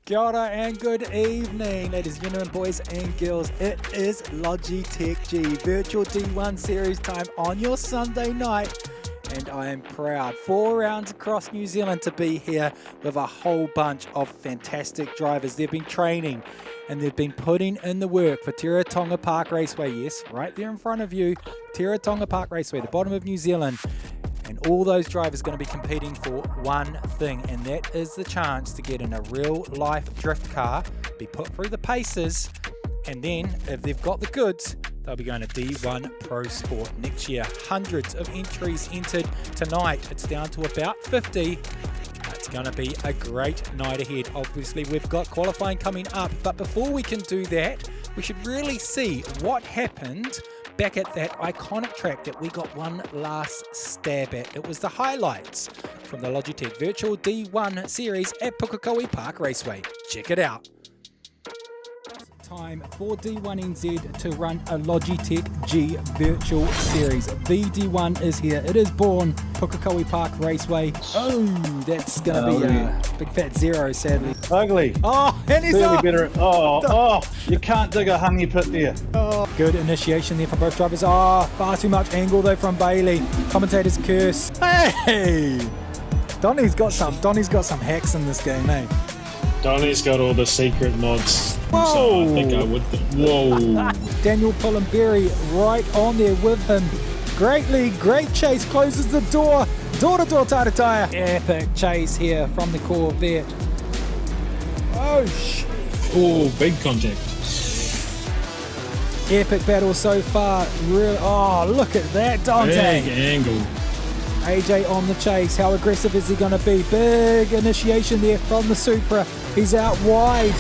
Kia ora and good evening, ladies and gentlemen, boys and girls. It is Logitech G Virtual D1 Series time on your Sunday night. And I am proud, 4 rounds across New Zealand, to be here with a whole bunch of fantastic drivers. They've been training and they've been putting in the work for Teretonga Park Raceway. Yes, right there in front of you, Teretonga Park Raceway, the bottom of New Zealand. And all those drivers are going to be competing for one thing, and that is the chance to get in a real-life drift car, be put through the paces, and then, if they've got the goods, they'll be going to D1 Pro Sport next year. Hundreds of entries entered tonight. It's down to about 50. It's going to be a great night ahead. Obviously, we've got qualifying coming up, but before we can do that, we should really see what happened back at that iconic track that we got one last stab at. It was the highlights from the Logitech Virtual D1 Series at Pukekohe Park Raceway. Check it out. Time for D1NZ to run a Logitech G Virtual Series. VD1 is here. It is born Pukekohe Park Raceway. Oh, that's going to be a big fat zero, sadly. Ugly. Oh, and he's off. Better. Oh, you can't dig a honey pit there. Oh, good initiation there from both drivers. Oh, far too much angle though from Bailey. Commentator's curse. Hey! Donnie's got some hacks in this game, eh? Donnie's got all the secret mods, Whoa. so I think I would. Whoa! Daniel Pullenberry right on there with him. Great lead, great chase, closes the door. Door to door, tire to tire. Epic chase here from the Corvette. Oh, Oh, big contact. Epic battle so far. Really, oh, look at that, Dante. Big angle. AJ on the chase. How aggressive is he going to be? Big initiation there from the Supra. He's out wide.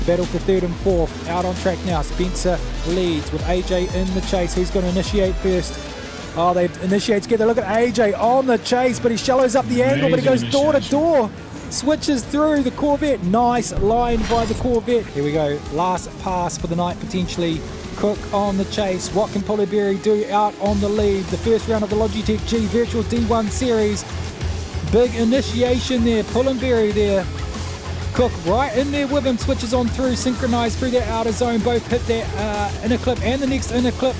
Battle for third and fourth. Out on track now. Spencer leads with AJ in the chase. Who's going to initiate first? Oh, they initiate together. Look at AJ on the chase, but he shallows up the angle, but he goes door to door. Switches through the Corvette. Nice line by the Corvette. Here we go. Last pass for the night potentially. Cook on the chase. What can Pullenberry do out on the lead? The first round of the Logitech G Virtual D1 Series. Big initiation there. Pullenberry there. Cook right in there with him. Switches on through. Synchronized through that outer zone. Both hit that inner clip and the next inner clip.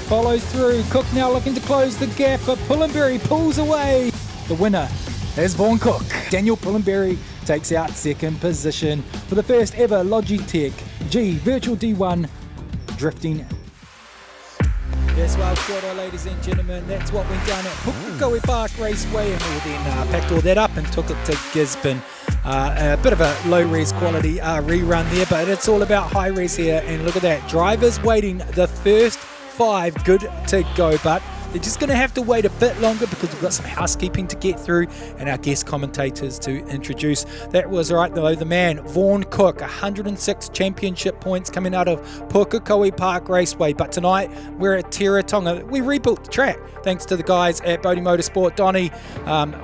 Follows through. Cook now looking to close the gap, but Pullenberry pulls away. The winner is Vaughan Cook. Daniel Pullenberry takes out second position for the first ever Logitech G Virtual D1 drifting. Yes, well, kia ora, ladies and gentlemen. That's what went down at Pukekohe Park Raceway, and we then packed all that up and took it to Gisborne. A bit of a low-res quality rerun there, but it's all about high-res here. And look at that, drivers waiting, the first 5 good to go, but they're just going to have to wait a bit longer because we've got some housekeeping to get through and our guest commentators to introduce. That was right though, the man, Vaughan Cook, 106 championship points coming out of Pukekohe Park Raceway. But tonight we're at Teretonga. We rebuilt the track thanks to the guys at Bodie Motorsport. Donnie,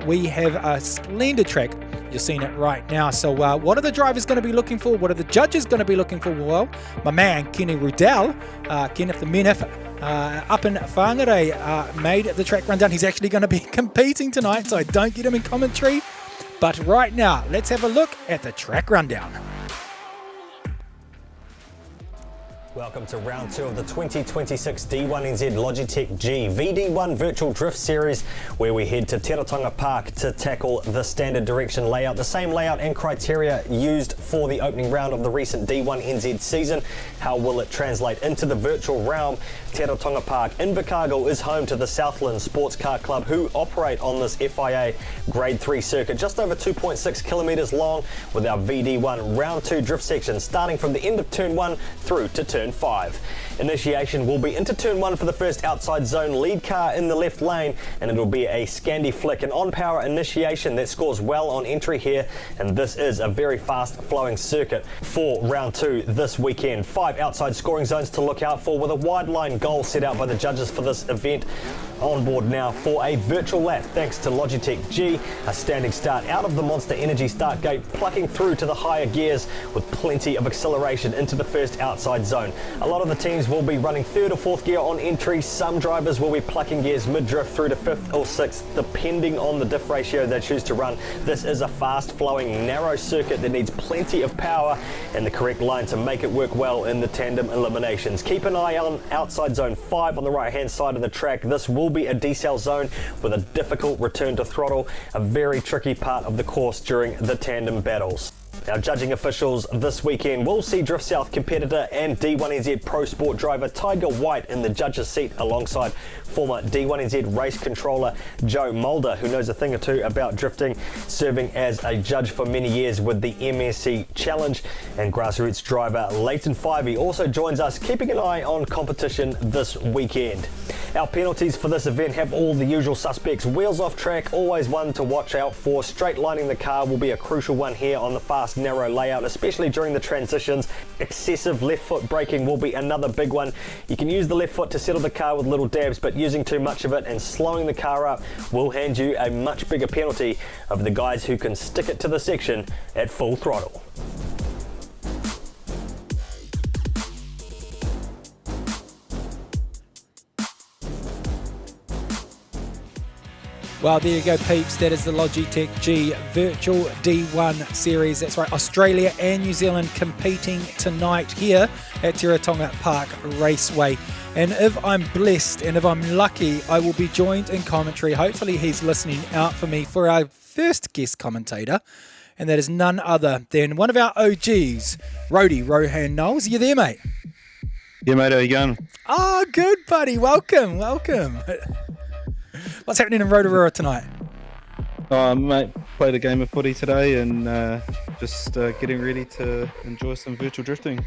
we have a splendid track. You're seeing it right now. So what are the drivers going to be looking for? What are the judges going to be looking for? Well, my man, Kenny Rudell, Kenneth the Menif, up in Whangarei, made the track rundown. He's actually going to be competing tonight, so I don't get him in commentary. But right now, let's have a look at the track rundown. Welcome to round 2 of the 2026 D1NZ Logitech G VD1 Virtual Drift Series, where we head to Teretonga Park to tackle the standard direction layout, the same layout and criteria used for the opening round of the recent D1NZ season. How will it translate into the virtual realm? Teretonga Park in Invercargill is home to the Southland Sports Car Club, who operate on this FIA Grade 3 circuit, just over 2.6 kilometres long, with our VD1 round 2 drift section starting from the end of turn 1 through to turn 5. Initiation will be into turn 1 for the first outside zone lead car in the left lane, and it'll be a Scandi flick, an on-power initiation that scores well on entry here, and this is a very fast flowing circuit for round 2 this weekend. 5 outside scoring zones to look out for, with a wide line goal set out by the judges for this event. On board now for a virtual lap thanks to Logitech G, a standing start out of the Monster Energy start gate, plucking through to the higher gears with plenty of acceleration into the first outside zone. A lot of the teams drivers will be running 3rd or 4th gear on entry. Some drivers will be plucking gears mid-drift through to 5th or 6th, depending on the diff ratio they choose to run. This is a fast-flowing, narrow circuit that needs plenty of power and the correct line to make it work well in the tandem eliminations. Keep an eye on outside zone 5 on the right-hand side of the track. This will be a decel zone with a difficult return to throttle, a very tricky part of the course during the tandem battles. Now, judging officials this weekend will see Drift South competitor and D1NZ Pro Sport driver Tiger White in the judge's seat alongside former D1NZ race controller Joe Mulder, who knows a thing or two about drifting, serving as a judge for many years with the MSC Challenge, and grassroots driver Leighton Fivey also joins us, keeping an eye on competition this weekend. Our penalties for this event have all the usual suspects. Wheels off track, always one to watch out for. Straight lining the car will be a crucial one here on the fast, narrow layout, especially during the transitions. Excessive left foot braking will be another big one. You can use the left foot to settle the car with little dabs, but using too much of it and slowing the car up will hand you a much bigger penalty over the guys who can stick it to the section at full throttle. Well, there you go, peeps. That is the Logitech G Virtual D1 Series. That's right, Australia and New Zealand competing tonight here at Teretonga Park Raceway. And if I'm blessed and if I'm lucky, I will be joined in commentary. Hopefully he's listening out for me for our first guest commentator. And that is none other than one of our OGs, Rohan Knowles. Are you there, mate? Yeah, mate, how you going? Oh, good, buddy. Welcome. What's happening in Rotorua tonight? Mate, played a game of footy today and just getting ready to enjoy some virtual drifting.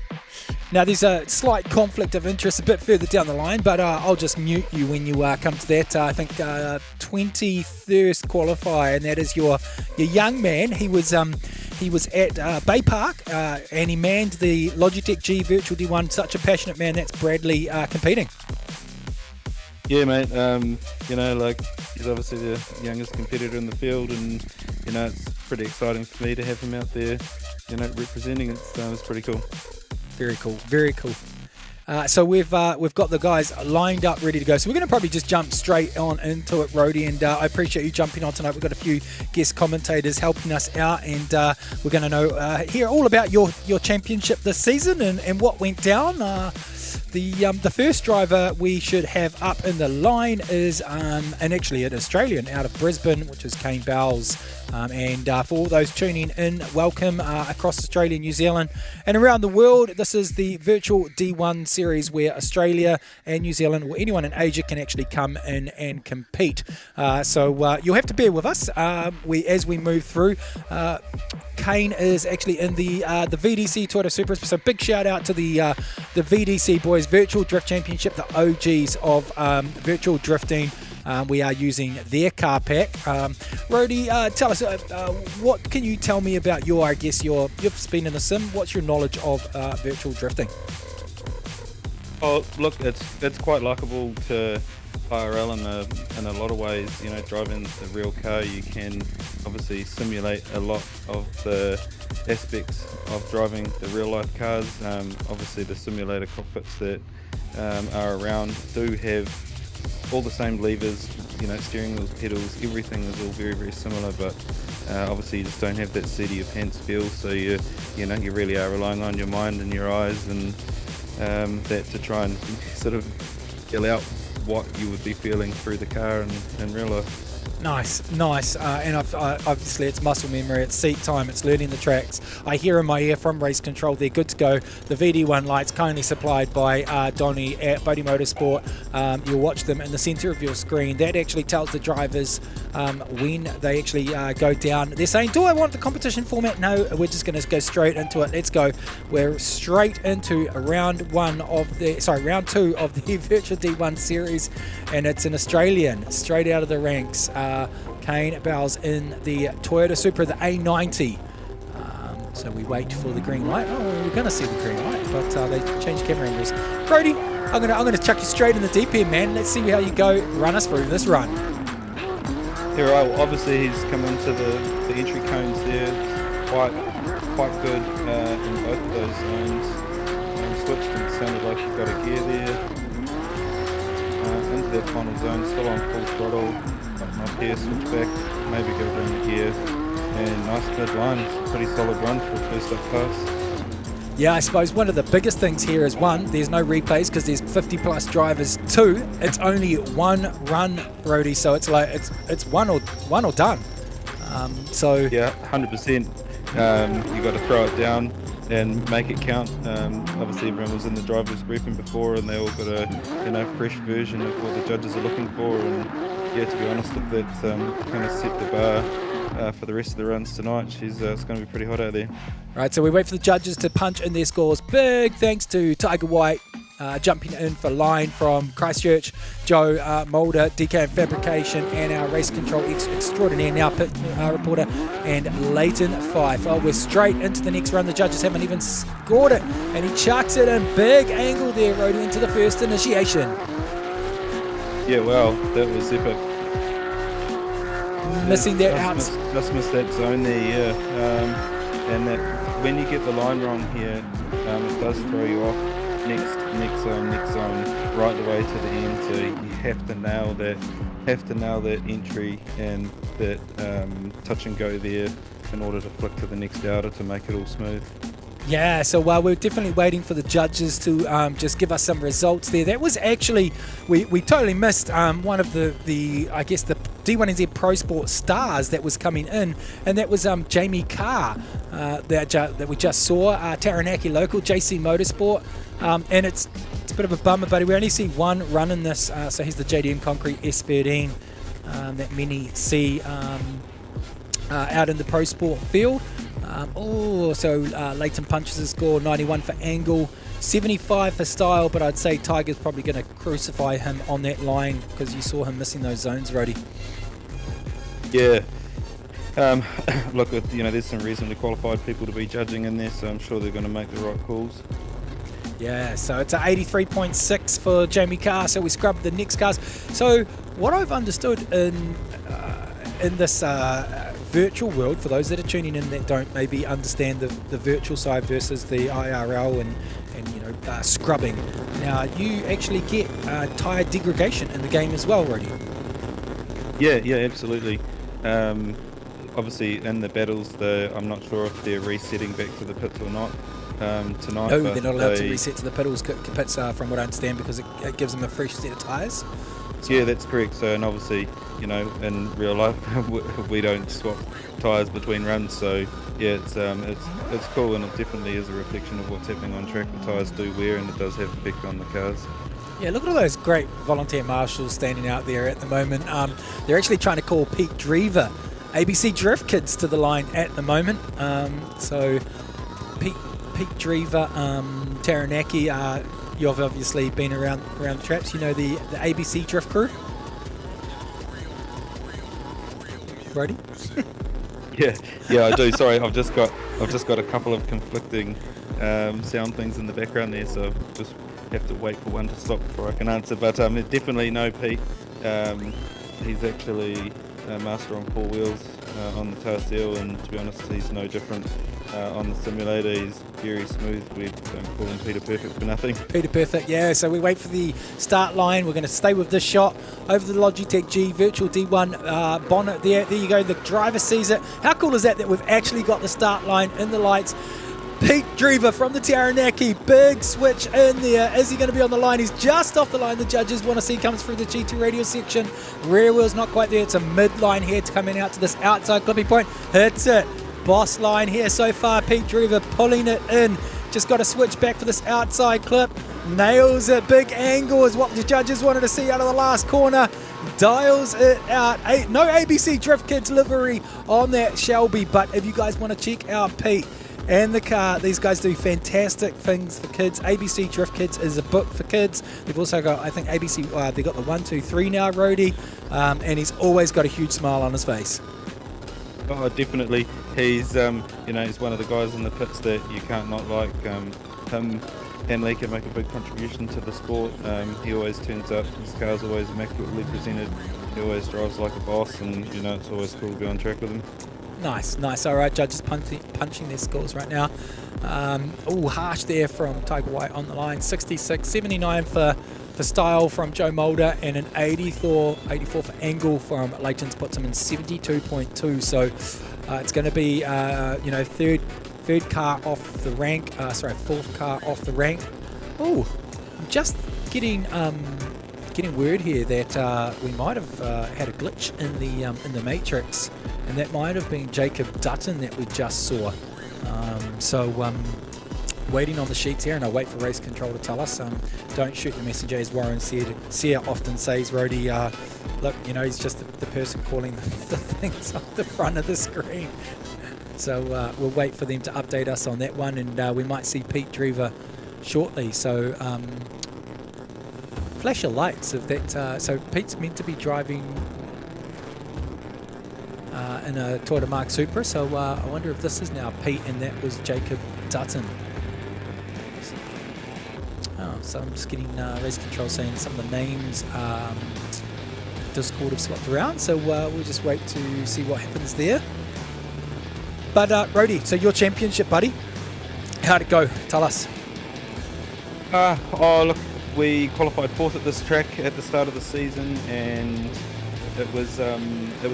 Now, there's a slight conflict of interest a bit further down the line, but I'll just mute you when you come to that. I think 21st qualifier, and that is your young man. He was at Bay Park and he manned the Logitech G Virtual D1. Such a passionate man. That's Bradley competing. Yeah, mate. He's obviously the youngest competitor in the field, and it's pretty exciting for me to have him out there, representing it. So it's pretty cool. Very cool. So we've got the guys lined up, ready to go. So we're going to probably just jump straight on into it, Rhodey. And I appreciate you jumping on tonight. We've got a few guest commentators helping us out, and we're going to hear all about your championship this season and what went down. The first driver we should have up in the line is and actually an Australian out of Brisbane, which is Kane Bowles. And for all those tuning in, welcome across Australia, New Zealand and around the world. This is the Virtual D1 Series where Australia and New Zealand or anyone in Asia can actually come in and compete. So you'll have to bear with us as we move through. Kane is actually in the VDC Toyota Supra, so big shout out to the VDC boys, Virtual Drift Championship, the OGs of virtual drifting. We are using their car pack. Rhodey, tell us, what can you tell me about you've been in the sim, what's your knowledge of virtual drifting? Oh, look, it's quite likeable to IRL in a lot of ways. Driving the real car, you can obviously simulate a lot of the aspects of driving the real life cars. Obviously the simulator cockpits that are around do have all the same levers, steering wheels, pedals, everything is all very, very similar, but obviously you just don't have that seat of your pants feel, so you really are relying on your mind and your eyes and that to try and sort of yell out what you would be feeling through the car in real life. Nice. And obviously it's muscle memory, it's seat time, it's learning the tracks. I hear in my ear from race control, they're good to go. The VD1 lights kindly supplied by Donnie at Bodie Motorsport. You'll watch them in the centre of your screen. That actually tells the drivers when they actually go down. They're saying, do I want the competition format? No, we're just going to go straight into it. Let's go. We're straight into round two of the Virtual D1 Series, and it's an Australian straight out of the ranks. Kane Bowles in the Toyota Supra, the A90. So we wait for the green light. Oh, we're going to see the green light, but they changed camera angles. Brody, I'm going to chuck you straight in the deep end, man. Let's see how you go. Run us through this run. Yeah, right. Well, obviously he's come into the entry cones there. It's quite good in both of those zones. switched and it sounded like she got a gear there. Into that final zone, still on full throttle, button up here, switch back, maybe go down the gear, and nice mid line. It's a pretty solid run for a first up pass. Yeah, I suppose one of the biggest things here is one, there's no replays because there's 50 plus drivers. Two, it's only one run, Rody, so it's like it's one or done. So yeah, 100%. You got to throw it down and make it count. Obviously, everyone was in the drivers' briefing before, and they all got a fresh version of what the judges are looking for. And yeah, to be honest, if that's kind of set the bar for the rest of the runs tonight, it's going to be pretty hot out there. Right, so we wait for the judges to punch in their scores. Big thanks to Tiger White jumping in for line from Christchurch, Joe Mulder, DK Fabrication, and our race control extraordinaire now pit reporter, and Leighton Fife. Oh, we're straight into the next run. The judges haven't even scored it, and he chucks it in. Big angle there, Rody, into the first initiation. Yeah, well, that was epic. Missing that out. Just missed that zone there, yeah. And that when you get the line wrong here, it does throw you off. Next zone, right the way to the end. So you have to nail that entry and that touch and go there in order to flick to the next outer to make it all smooth. Yeah, so while we're definitely waiting for the judges to just give us some results there, that was actually, we totally missed one of the I guess the D1NZ Pro Sport stars that was coming in, and that was Jamie Carr that we just saw, Taranaki local, JC Motorsport, and it's a bit of a bummer, but we only see one run in this, so here's the JDM Concrete S13, that Mini C out in the Pro Sport field. So Leighton punches his score, 91 for angle, 75 for style, but I'd say Tiger's probably going to crucify him on that line because you saw him missing those zones, Rody. Yeah. Look, there's some reasonably qualified people to be judging in there, so I'm sure they're going to make the right calls. Yeah, so it's an 83.6 for Jamie Carr, so we scrubbed the next cars. So what I've understood in this virtual world, for those that are tuning in that don't maybe understand the virtual side versus the IRL and scrubbing, now you actually get tyre degradation in the game as well, Rody. Yeah, absolutely. Obviously in the battles, I'm not sure if they're resetting back to the pits or not tonight. No, they're not allowed to reset to the pits from what I understand, because it gives them a fresh set of tyres. So. Yeah, that's correct. So, and obviously, in real life, we don't swap tyres between runs. So, yeah, it's cool, and it definitely is a reflection of what's happening on track. The tyres do wear, and it does have effect on the cars. Yeah, look at all those great volunteer marshals standing out there at the moment. They're actually trying to call Pete Drever, ABC Drift Kids, to the line at the moment. So, Pete Drever, Taranaki. You've obviously been around the traps. You know the ABC Drift crew, Brody. yeah, I do. Sorry, I've just got a couple of conflicting sound things in the background there, so just have to wait for one to stop before I can answer. But definitely no Pete. He's actually a master on four wheels on the Tarsdale, and to be honest, he's no different on the simulator. He's very smooth. We don't call him Peter Perfect for nothing. Peter Perfect, yeah. So we wait for the start line. We're going to stay with this shot over the Logitech G virtual D1 bonnet there. There you go. The driver sees it. How cool is that we've actually got the start line in the lights? Pete Drever from the Taranaki, big switch in there. Is he going to be on the line? He's just off the line. The judges want to see comes through the GT radio section. Rear wheel's not quite there. It's a mid-line here to coming out to this outside clipping point. Hits it. Boss line here so far. Pete Drever pulling it in. Just got to switch back for this outside clip. Nails it. Big angle is what the judges wanted to see out of the last corner. Dials it out. No ABC Drift Kids livery on that Shelby, but if you guys want to check out Pete and the car, these guys do fantastic things for kids. ABC Drift Kids is a book for kids. They've also got, I think, ABC, they've got the 1, 2, 3 now, Rody, and he's always got a huge smile on his face. Oh, definitely. He's, he's one of the guys in the pits that you can't not like. Him and Lee can make a big contribution to the sport. He always turns up. His car's always immaculately presented. He always drives like a boss, and it's always cool to be on track with him. Nice. All right, judges punching their scores right now. Harsh there from Tiger White on the line. 66, 79 for style from Joe Mulder, and an 84 for angle from Leighton's puts him in 72.2. So it's going to be third car off the rank. Fourth car off the rank. I'm just getting word here that we might have had a glitch in the matrix, and that might have been Jacob Dutton that we just saw. Waiting on the sheets here, and I'll wait for race control to tell us. Don't shoot the messenger, as Warren Sear often says. Rhodey, look, he's just the person calling the things off the front of the screen. So we'll wait for them to update us on that one, and we might see Pete Drever shortly. So flash your lights of that. So Pete's meant to be driving in a Toyota Mark Supra. So I wonder if this is now Pete, and that was Jacob Dutton. So I'm just getting race control saying some of the names Discord have swapped around. So we'll just wait to see what happens there. But Rhodey, so your championship, buddy, how'd it go? Tell us. Look, we qualified fourth at this track at the start of the season, and it was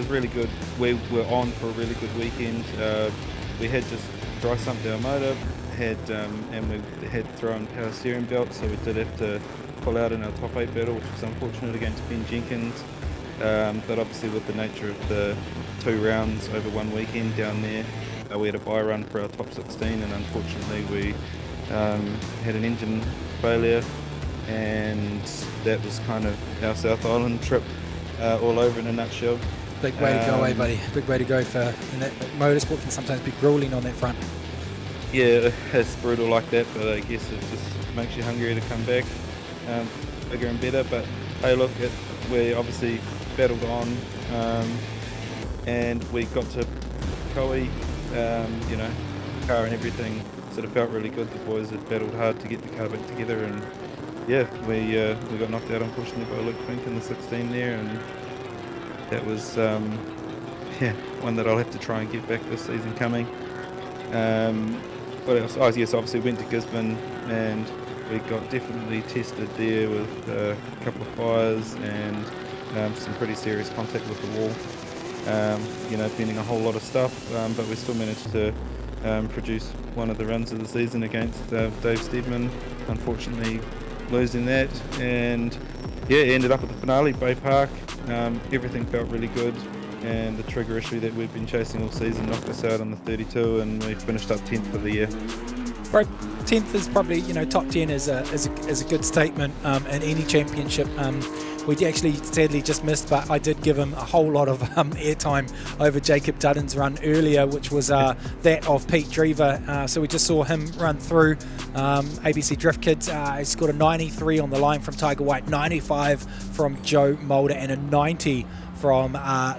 really good. We were on for a really good weekend. We had just dry sumped our motor, and we had thrown power steering belts, so we did have to pull out in our top 8 battle, which was unfortunate against Ben Jenkins. But obviously with the nature of the 2 rounds over one weekend down there, we had a bye run for our top 16, and unfortunately we had an engine failure, and that was kind of our South Island trip all over in a nutshell. Big way to go, buddy. Big way to go and that motorsport can sometimes be grueling on that front. Yeah, it's brutal like that, but I guess it just makes you hungrier to come back bigger and better. But hey, look, we obviously battled on, and we got to Koei, car and everything sort of felt really good. The boys had battled hard to get the car back together, and yeah, we got knocked out unfortunately by Luke Fink in the 16 there, and that was one that I'll have to try and get back this season coming. What else? Oh yes, obviously went to Gisborne, and we got definitely tested there with a couple of fires and some pretty serious contact with the wall. Bending a whole lot of stuff, but we still managed to produce one of the runs of the season against Dave Steedman, unfortunately losing that, and yeah, ended up at the finale, Bay Park. Everything felt really good, and the trigger issue that we've been chasing all season knocked us out on the 32, and we finished up 10th for the year. Right, 10th is probably, top 10 is a good statement in any championship. We actually sadly just missed, but I did give him a whole lot of airtime over Jacob Dutton's run earlier, which was that of Pete Drever. So we just saw him run through. ABC Drift Kids, he scored a 93 on the line from Tiger White, 95 from Joe Mulder, and a 90 from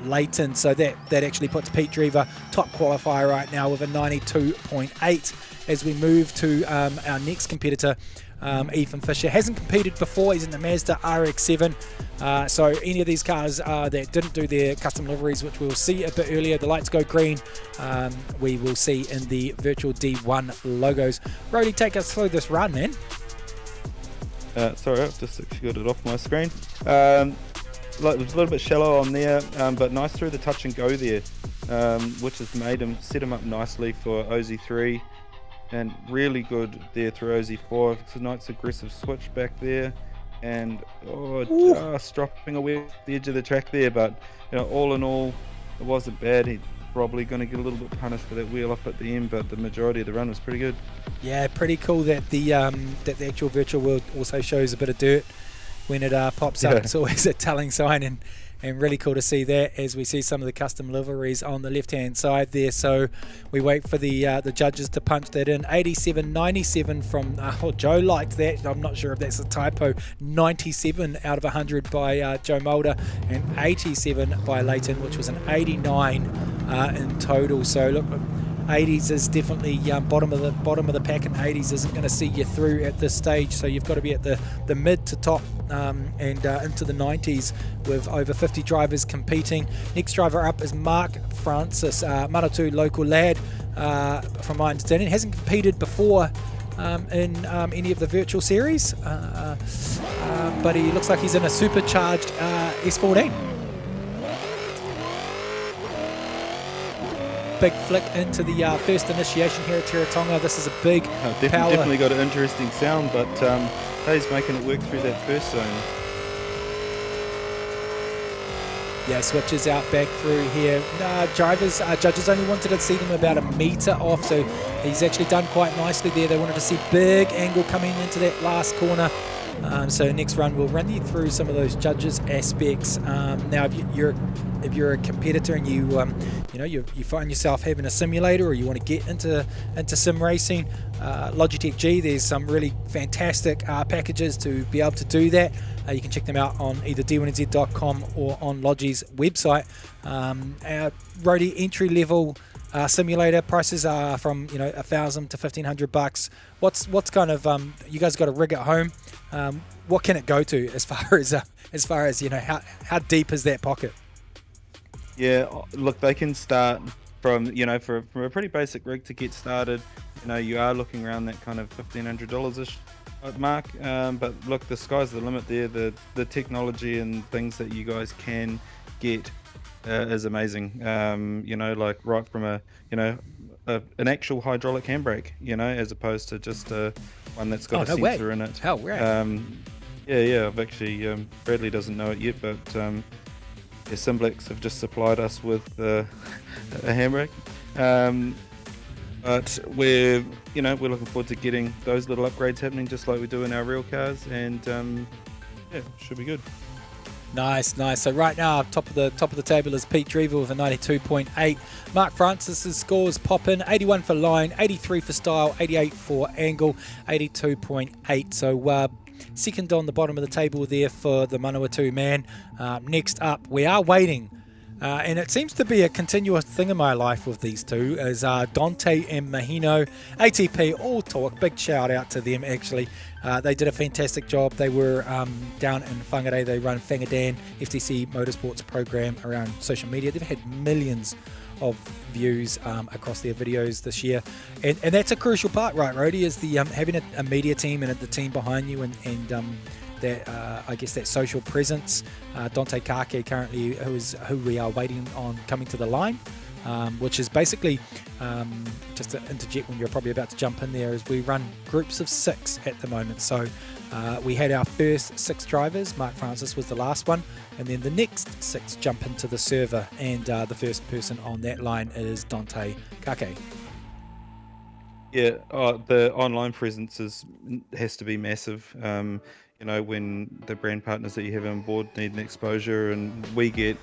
Leighton. So that actually puts Pete Drever top qualifier right now with a 92.8. As we move to our next competitor, Ethan Fisher. Hasn't competed before. He's in the Mazda RX-7. So any of these cars that didn't do their custom liveries, which we'll see a bit earlier, the lights go green, we will see in the virtual D1 logos. Rhodey, take us through this run, man. Sorry, I've just actually got it off my screen. It was a little bit shallow on there, but nice through the touch and go there, which has set him up nicely for OZ3. And really good there through OZ4. It's a nice aggressive switch back there, and just dropping away the edge of the track there. But all in all, it wasn't bad. He's probably going to get a little bit punished for that wheel off at the end, but the majority of the run was pretty good. Yeah, pretty cool that the actual virtual world also shows a bit of dirt when it pops up. It's always a telling sign, and really cool to see that as we see some of the custom liveries on the left hand side there. So we wait for the judges to punch that in. 87.97 from Joe liked that. I'm not sure if that's a typo. 97 out of 100 by Joe Mulder, and 87 by Leighton, which was an 89 in total. So look, 80s is definitely bottom of the pack, and 80s isn't going to see you through at this stage. So you've got to be at the mid to top and into the 90s with over 50 drivers competing. Next driver up is Mark Francis, Manawatu local lad, from my understanding. Hasn't competed before in any of the virtual series, but he looks like he's in a supercharged S14. Big flick into the first initiation here at Teretonga. This is a big power. Definitely got an interesting sound, but he's making it work through that first zone. Yeah, switches out back through here. Judges only wanted to see them about a metre off, so he's actually done quite nicely there. They wanted to see big angle coming into that last corner. So next run we'll run you through some of those judges aspects. Now, if you're a competitor and you find yourself having a simulator, or you want to get into sim racing, Logitech G, there's some really fantastic packages to be able to do that. You can check them out on either D1NZ.com or on Logi's website. Our roadie entry level simulator prices are from $1,000 to $1,500. What's kind of you guys got a rig at home? What can it go to as far as how deep is that pocket? Yeah, look, they can start from from a pretty basic rig to get started. You are looking around that kind of $1,500 ish mark. But look, the sky's the limit there. The technology and things that you guys can get is amazing. Like right from an actual hydraulic handbrake, as opposed to just one that's got a sensor in it. How right. Yeah, I've actually, Bradley doesn't know it yet, but Simplex have just supplied us with a handbrake. But we're looking forward to getting those little upgrades happening, just like we do in our real cars, and should be good. Nice. So right now, top of the table is Pete Drever with a 92.8. Mark Francis's scores pop in: 81 for line, 83 for style, 88 for angle, 82.8. So second on the bottom of the table there for the Manawatu man. Next up, we are waiting. And it seems to be a continuous thing in my life with these two, is Dante and Mahino. ATP, all talk, big shout out to them actually. They did a fantastic job. They were down in Whangarei. They run Whangadan FTC Motorsports program around social media. They've had millions of views across their videos this year, and that's a crucial part, right, Rody, is the having a media team and the team behind you, and that I guess that social presence. Dante Kake currently, who we are waiting on coming to the line, which is basically, just to interject when you're probably about to jump in there, is we run groups of 6 at the moment. So we had our first 6 drivers. Mark Francis was the last one, and then the next 6 jump into the server, and the first person on that line is Dante Kake. Yeah, the online presence has to be massive. When the brand partners that you have on board need an exposure, and we get,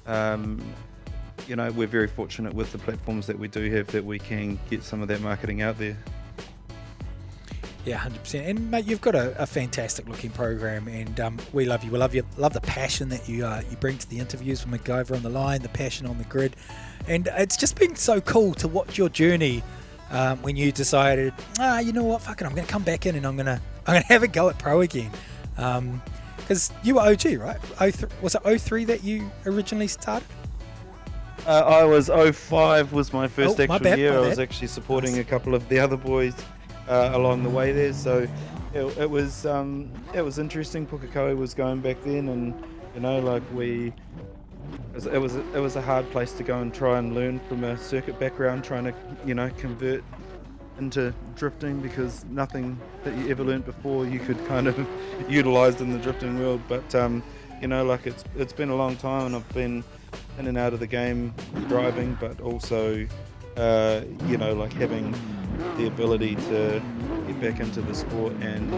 we're very fortunate with the platforms that we do have, that we can get some of that marketing out there. Yeah, 100%. And mate, you've got a fantastic looking program, and we love you. We love the passion that you bring to the interviews with MacGyver on the line, the passion on the grid, and it's just been so cool to watch your journey. When you decided, you know what, fuck it, I'm going to come back in and I'm going to have a go at pro again. Because you were OG, right? Was it 03 that you originally started? I was 05 was my first actual year. I was bad. actually supporting a couple of the other boys along the way there. So it was interesting. Pukekohe was going back then, and it was a hard place to go and try and learn from a circuit background, trying to convert into drifting, because nothing that you ever learned before you could kind of utilized in the drifting world. But it's been a long time, and I've been in and out of the game driving, but also having the ability to get back into the sport and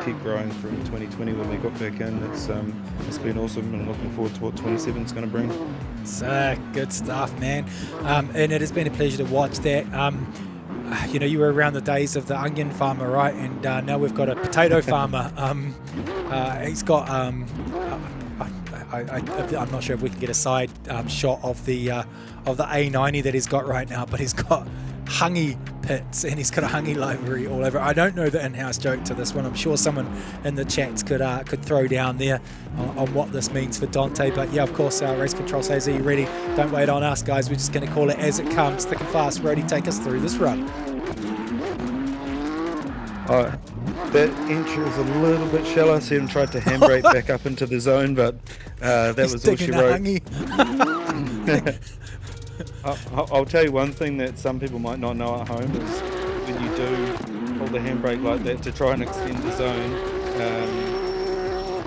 keep growing from 2020 when we got back in. It's been awesome, and looking forward to what 27 is going to bring. Sick, good stuff, man. And it has been a pleasure to watch that. You were around the days of the onion farmer, right? And now we've got a potato farmer. He's got I'm not sure if we can get a side shot of the A90 that he's got right now, but he's got Hungy pits and he's got a Hungy livery all over. I don't know the in-house joke to this one. I'm sure someone in the chats could throw down there on what this means for Dante. But yeah, of course, race control says, are you ready? Don't wait on us, guys. We're just going to call it as it comes. Thick and fast. Rody, take us through this run. That entry was a little bit shallow. I see him tried to handbrake back up into the zone, but that was all she wrote. I'll tell you one thing that some people might not know at home is when you do hold the handbrake like that to try and extend the zone,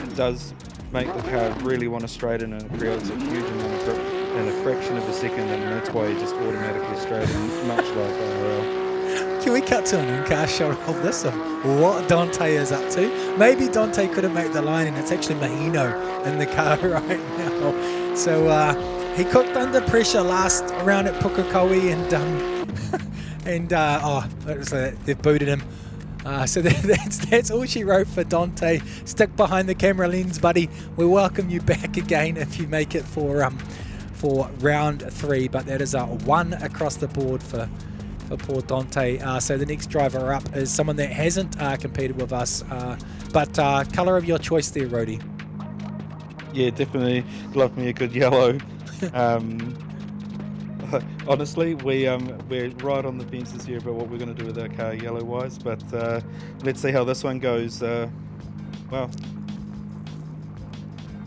it does make the car really want to straighten, and it creates a huge amount of grip in a fraction of a second, and that's why you just automatically straighten, much like IRL. Can we cut to an in-car shot of this, of what Dante is up to? Maybe Dante couldn't make the line and it's actually Mahino in the car right now. So he cooked under pressure last round at Pukekohe, and they've booted him. So that's all she wrote for Dante. Stick behind the camera lens, buddy. We welcome you back again if you make it for round 3. But that is a 1 across the board for poor Dante. So the next driver up is someone that hasn't competed with us, but colour of your choice there, Rody. Yeah, definitely love me a good yellow. Honestly, we're right on the fences here about what we're going to do with our car yellow wise, but let's see how this one goes. Well,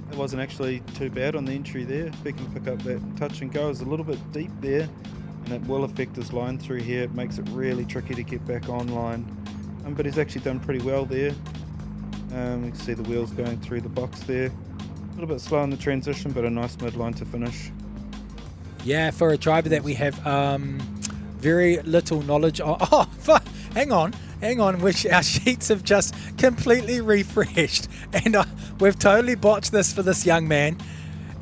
it wasn't actually too bad on the entry there. If we can pick up that touch and go, it's a little bit deep there, and it will affect his line through here. It makes it really tricky to get back online, but he's actually done pretty well there. You can see the wheels going through the box there. A little bit slow in the transition, but a nice midline to finish. Yeah, for a driver that we have very little knowledge of. Oh, hang on, which our sheets have just completely refreshed, and we've totally botched this for this young man.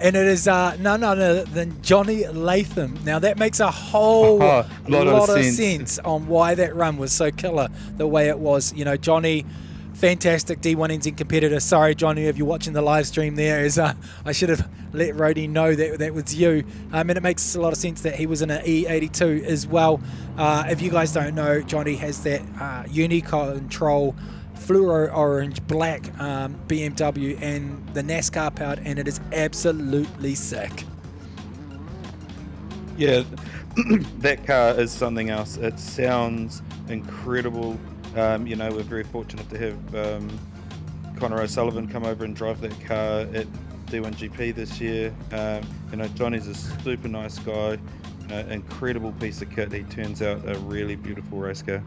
And it is none other than Johnny Latham. Now that makes a whole lot of sense on why that run was so killer the way it was. You know, Johnny, fantastic D1NZ competitor. Sorry, Johnny, if you're watching the live stream there, I should have let Rody know that was you. And it makes a lot of sense that he was in an E82 as well. If you guys don't know, Johnny has that Unicontrol fluoro orange black BMW and the NASCAR powered, and it is absolutely sick. Yeah, that car is something else. It sounds incredible. You know, we're very fortunate to have Connor O'Sullivan come over and drive that car at D1 GP this year. You know, Johnny's a super nice guy, you know, incredible piece of kit. He turns out a really beautiful race car.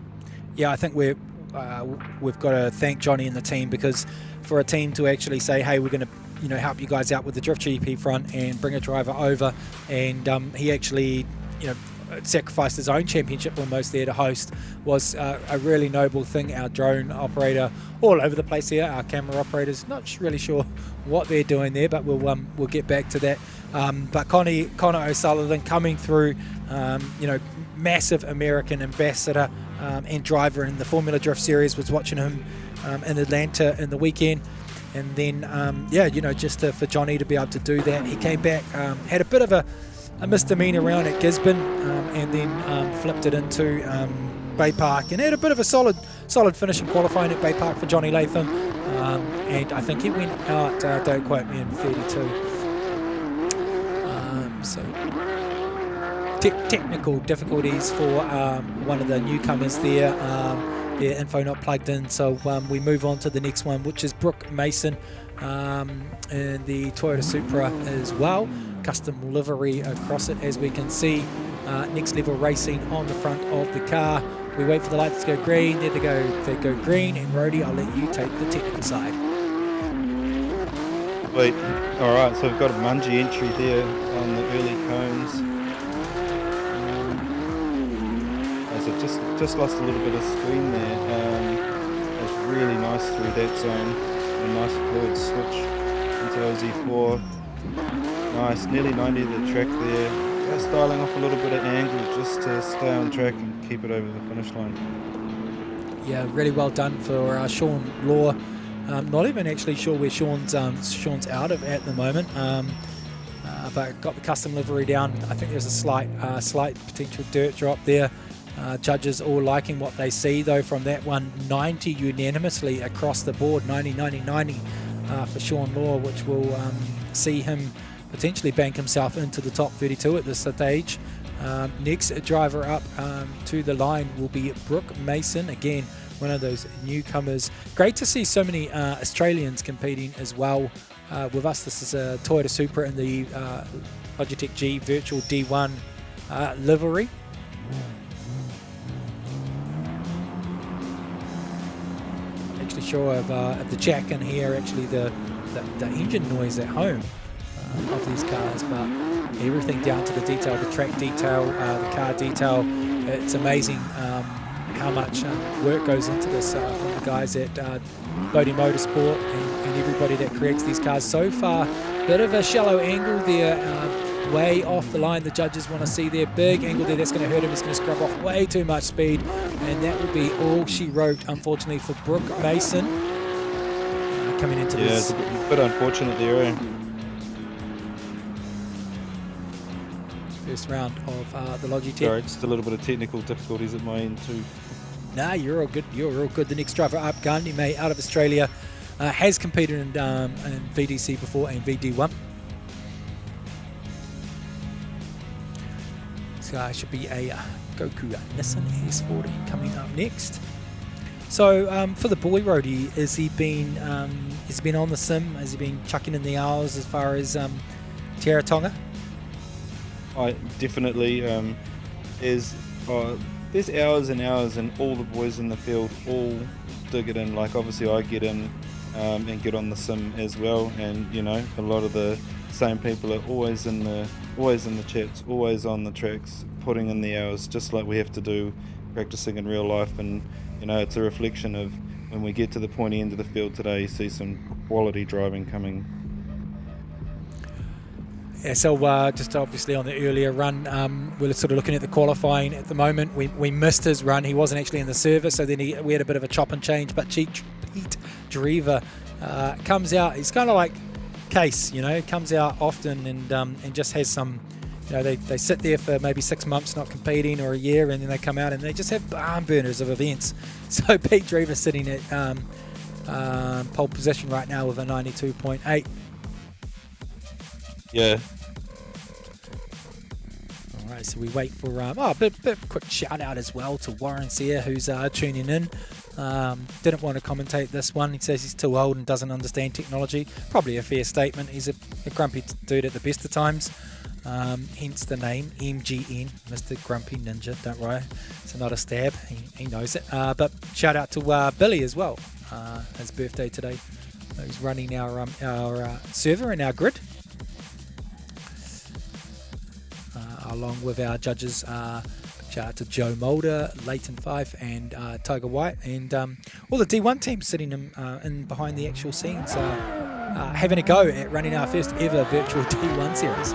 Yeah, I think we've got to thank Johnny and the team, because for a team to actually say, hey, we're going to, you know, help you guys out with the Drift GP front and bring a driver over, and he actually, you know, sacrificed his own championship almost there to host, was a really noble thing. Our drone operator all over the place here, our camera operators, not really sure what they're doing there, but we'll get back to that. But Connor O'Sullivan coming through, you know, massive American ambassador and driver in the Formula Drift Series. Was watching him in Atlanta in the weekend, and then yeah, you know, just for Johnny to be able to do that, he came back, had a bit of a misdemeanor round at Gisborne, and then flipped it into Bay Park, and had a bit of a solid finish in qualifying at Bay Park for Johnny Latham, and I think he went out, don't quote me, in 32. So technical difficulties for one of the newcomers there, their info not plugged in, so we move on to the next one, which is Brooke Mason in the Toyota Supra as well. Custom livery across it, as we can see. Next Level Racing on the front of the car. We wait for the lights to go green. There they go green. And Rody, I'll let you take the technical side. Wait, all right. So we've got a Mungie entry there on the early cones. So just lost a little bit of screen there. It's really nice through that zone. A nice fluid switch into OZ4. Nice, nearly 90 of the track there. Just styling off a little bit at angle just to stay on track and keep it over the finish line. Yeah, really well done for Sean Law Not even actually sure where Sean's out of at the moment. But got the custom livery down. I think there's a slight potential dirt drop there. Judges all liking what they see though from that one. 90 unanimously across the board. 90 for Sean Law, which will see him potentially bank himself into the top 32 at this stage. Next driver up to the line will be Brooke Mason, again one of those newcomers. Great to see so many Australians competing as well with us. This is a Toyota Supra in the Logitech G Virtual D1 livery. Actually sure of the jack in here, actually the engine noise at home of these cars, but everything down to the detail, the track detail, the car detail. It's amazing how much work goes into this from the guys at Bodie Motorsport and everybody that creates these cars. So far, bit of a shallow angle there, way off the line. The judges want to see their big angle there. That's going to hurt him. He's going to scrub off way too much speed, and that will be all she wrote, unfortunately, for Brooke Mason coming into this. Yeah, it's a bit unfortunate there, eh? First round of the Logitech. Sorry, just a little bit of technical difficulties at my end too. Nah, you're all good. You're all good. The next driver up, Gandhi May out of Australia, has competed in VDC before and VD1. This guy should be a Goku Nissan S40 coming up next. So for the boy roadie, has he been on the sim? Has he been chucking in the hours as far as Teretonga? Definitely. There's hours and hours, and all the boys in the field all dig it in. Like obviously I get in and get on the sim as well, and you know a lot of the same people are always in the chats, always on the tracks, putting in the hours, just like we have to do practicing in real life. And you know it's a reflection of when we get to the pointy end of the field today, you see some quality driving coming. Yeah, so just obviously on the earlier run, we're sort of looking at the qualifying at the moment. We missed his run. He wasn't actually in the service, so then we had a bit of a chop and change. But Pete Drever comes out. He's kind of like Case, you know, comes out often and just has some, you know, they sit there for maybe 6 months not competing or a year, and then they come out and they just have barn burners of events. So Pete Drever sitting at pole position right now with a 92.8. Yeah. All right, so we wait for a bit quick shout out as well to Warren Sear, who's tuning in. Didn't want to commentate this one. He says he's too old and doesn't understand technology. Probably a fair statement. He's a grumpy dude at the best of times. Hence the name MGN, Mr. Grumpy Ninja. Don't worry, it's not a stab. He knows it. But shout out to Billy as well. His birthday today. He's running our server and our grid. Along with our judges, shout out to Joe Mulder, Leighton Fife, and Tiger White, and all the D1 teams sitting in behind the actual scenes, having a go at running our first ever virtual D1 series.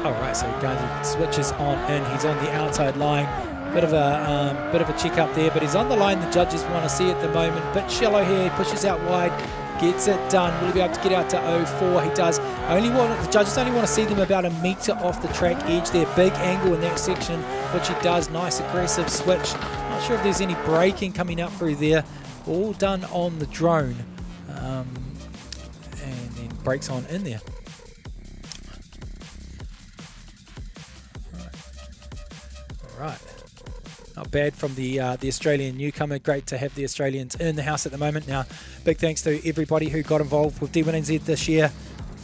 All right, so guys, switches on in. He's on the outside line. Bit of a check up there, but he's on the line the judges want to see at the moment. Bit shallow here, pushes out wide. Gets it done. Will he be able to get out to 04? He does. The judges only want to see them about a metre off the track edge there. Big angle in that section, which he does. Nice aggressive switch. Not sure if there's any braking coming up through there. All done on the drone. And then brakes on in there. All right. Not bad from the Australian newcomer. Great to have the Australians in the house at the moment. Now, big thanks to everybody who got involved with D1NZ this year.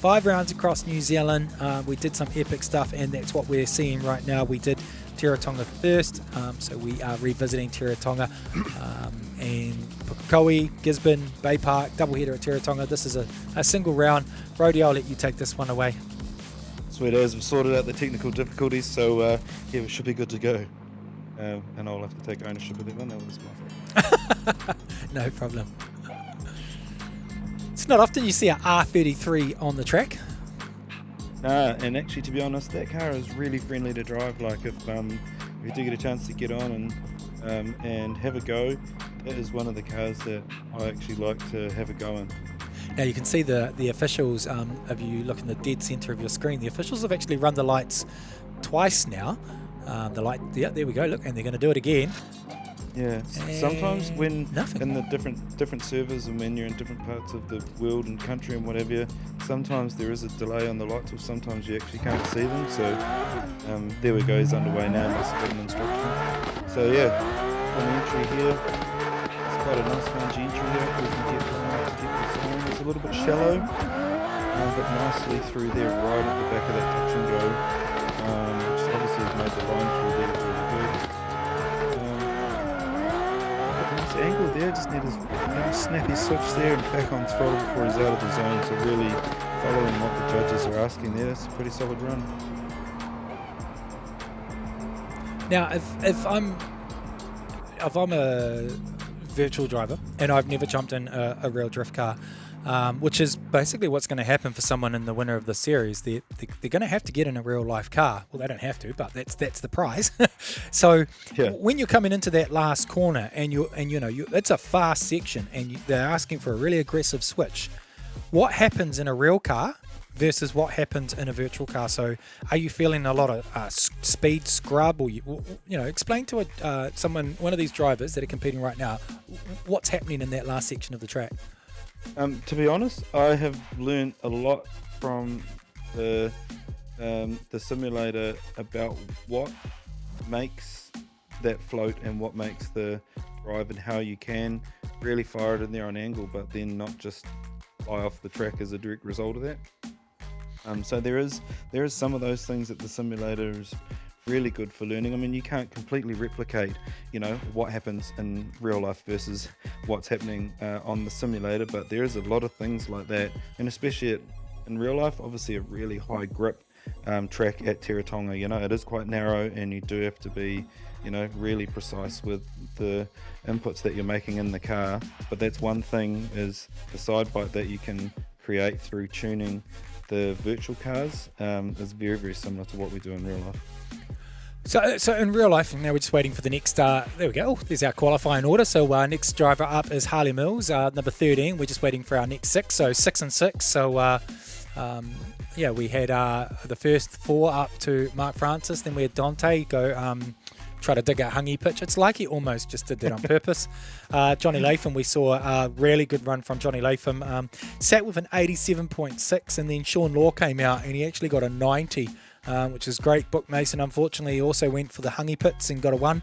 5 rounds across New Zealand. We did some epic stuff, and that's what we're seeing right now. We did Teretonga first, so we are revisiting Teretonga. And Pukekohe, Gisborne, Bay Park, doubleheader at Teretonga. This is a single round. Brody, I'll let you take this one away. Sweet as, we've sorted out the technical difficulties, so yeah, we should be good to go. And I'll have to take ownership of that one. That was my fault. No problem. It's not often you see a R33 on the track. Nah, and actually, to be honest, that car is really friendly to drive. Like if you do get a chance to get on and have a go, that is one of the cars that I actually like to have a go in. Now you can see the officials, if you look in the dead centre of your screen, the officials have actually run the lights twice now. Yeah, there we go, look, and they're going to do it again. Yeah, sometimes when nothing. in the different servers and when you're in different parts of the world and country and whatever, sometimes there is a delay on the lights, or sometimes you actually can't see them. So there we go, he's underway now, must have got an instruction. So yeah, on the entry here, it's quite a nice spongy entry here. We can get the zone. It's a little bit shallow, but nicely through there, right at the back of that touch and go. Which obviously has made the line through there really good. Nice angle there, just need to snap his switch there and back on throttle before he's out of the zone. So really following what the judges are asking there. It's a pretty solid run. Now, if I'm a virtual driver and I've never jumped in a real drift car, which is basically what's going to happen for someone in the winner of the series. They're going to have to get in a real life car. Well, they don't have to, but that's the prize. So yeah. When you're coming into that last corner and it's a fast section and they're asking for a really aggressive switch, what happens in a real car versus what happens in a virtual car? So are you feeling a lot of speed scrub, or explain to one of these drivers that are competing right now what's happening in that last section of the track? To be honest, I have learned a lot from the simulator about what makes that float and what makes the drive, and how you can really fire it in there on angle, but then not just fly off the track as a direct result of that. So there is some of those things that the simulator is really good for learning. I mean, you can't completely replicate, what happens in real life versus what's happening on the simulator, but there is a lot of things like that, and especially in real life, obviously a really high grip track at Teretonga. It is quite narrow, and you do have to be, really precise with the inputs that you're making in the car. But that's one thing, is the side bite that you can create through tuning the virtual cars is very, very similar to what we do in real life. So in real life, now we're just waiting for the next, there we go, there's our qualifying order. So next driver up is Harley Mills, number 13. We're just waiting for our next 6, so 6 and 6. So we had the first 4 up to Mark Francis, then we had Dante go try to dig a hungy pitch. It's like he almost just did that on purpose. Johnny Latham, we saw a really good run from Johnny Latham. Sat with an 87.6, and then Sean Law came out and he actually got a 90. Which is great. Book Mason, unfortunately, also went for the hungy pits and got a 1.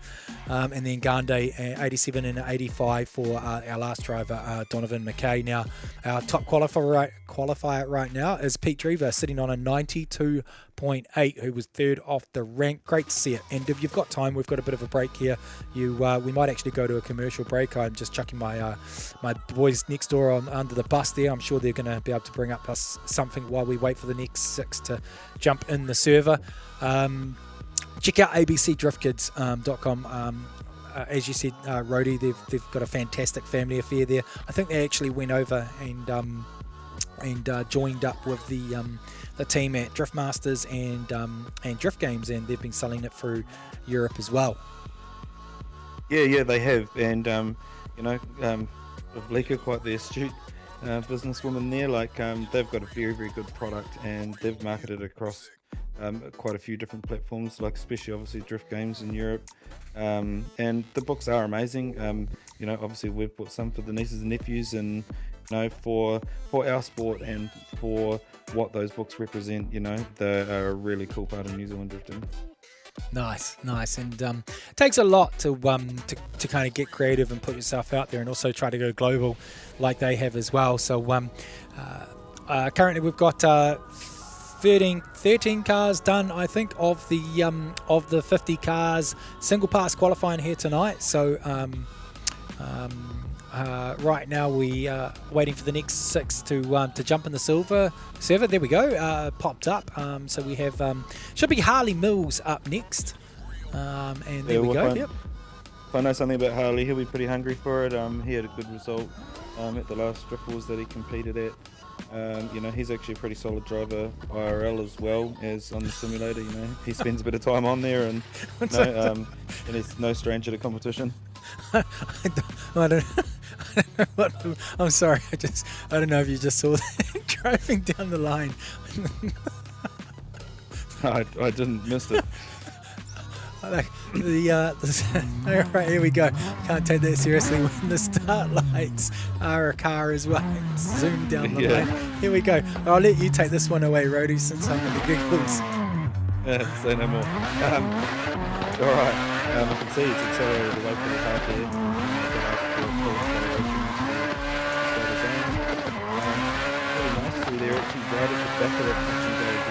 And then Gandhi, 87 and 85 for our last driver, Donovan McKay. Now, our top qualifier right now is Pete Drever, sitting on a 92.8, who was 3rd off the rank. Great to see it. And if you've got time, we've got a bit of a break here. We might actually go to a commercial break. I'm just chucking my boys next door under the bus there. I'm sure they're going to be able to bring up us something while we wait for the next 6 to jump in the server. Check out abcdriftkids.com. As you said, Rhodey, they've got a fantastic family affair there. I think they actually went over and joined up with the team at Drift Masters and Drift Games, and they've been selling it through Europe as well. Yeah, they have, and Blika, quite the astute businesswoman there. They've got a very, very good product, and they've marketed across quite a few different platforms, especially obviously Drift Games in Europe. And the books are amazing. Obviously we've bought some for the nieces and nephews, and for our sport and for what those books represent, they are a really cool part of New Zealand drifting. Nice, and it takes a lot to kind of get creative and put yourself out there, and also try to go global like they have as well. So currently we've got 13 cars done, I think, of the 50 cars single pass qualifying here tonight. So right now we are waiting for the next 6 to jump in the silver server. There we go, popped up. So we have should be Harley Mills up next, and there we go. Yep. If I know something about Harley, he'll be pretty hungry for it. He had a good result at the last Drift Wars that he competed at. He's actually a pretty solid driver IRL as well as on the simulator. He spends a bit of time on there, and and he's no stranger to competition. I don't know what, I'm sorry. I don't know if you just saw that driving down the line. I didn't miss it. Like all right, here we go. Can't take that seriously when the start lights are a car as well. Zoom down the lane. Here we go. I'll let you take this one away, Rody, since I'm in the giggles. Say no more. All right. I can see it's accelerated away from the car there. Really nice through there. Actually, right at the back of that touching goes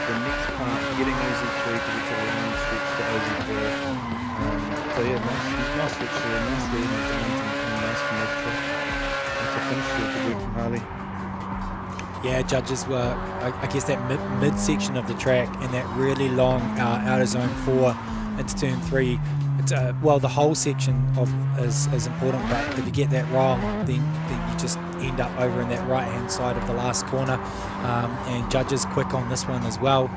the next part, getting OZ3 to get to the line switch to OZ4. So yeah, nice switch there, nice lead and nice from that track. That's a finish there to work from Harley. Yeah, judges were, I guess, that mid-section of the track and that really long out of zone 4 into turn 3. It's, well, the whole section is important, but if you get that wrong, then you just end up over in that right-hand side of the last corner. And judges quick on this one as well.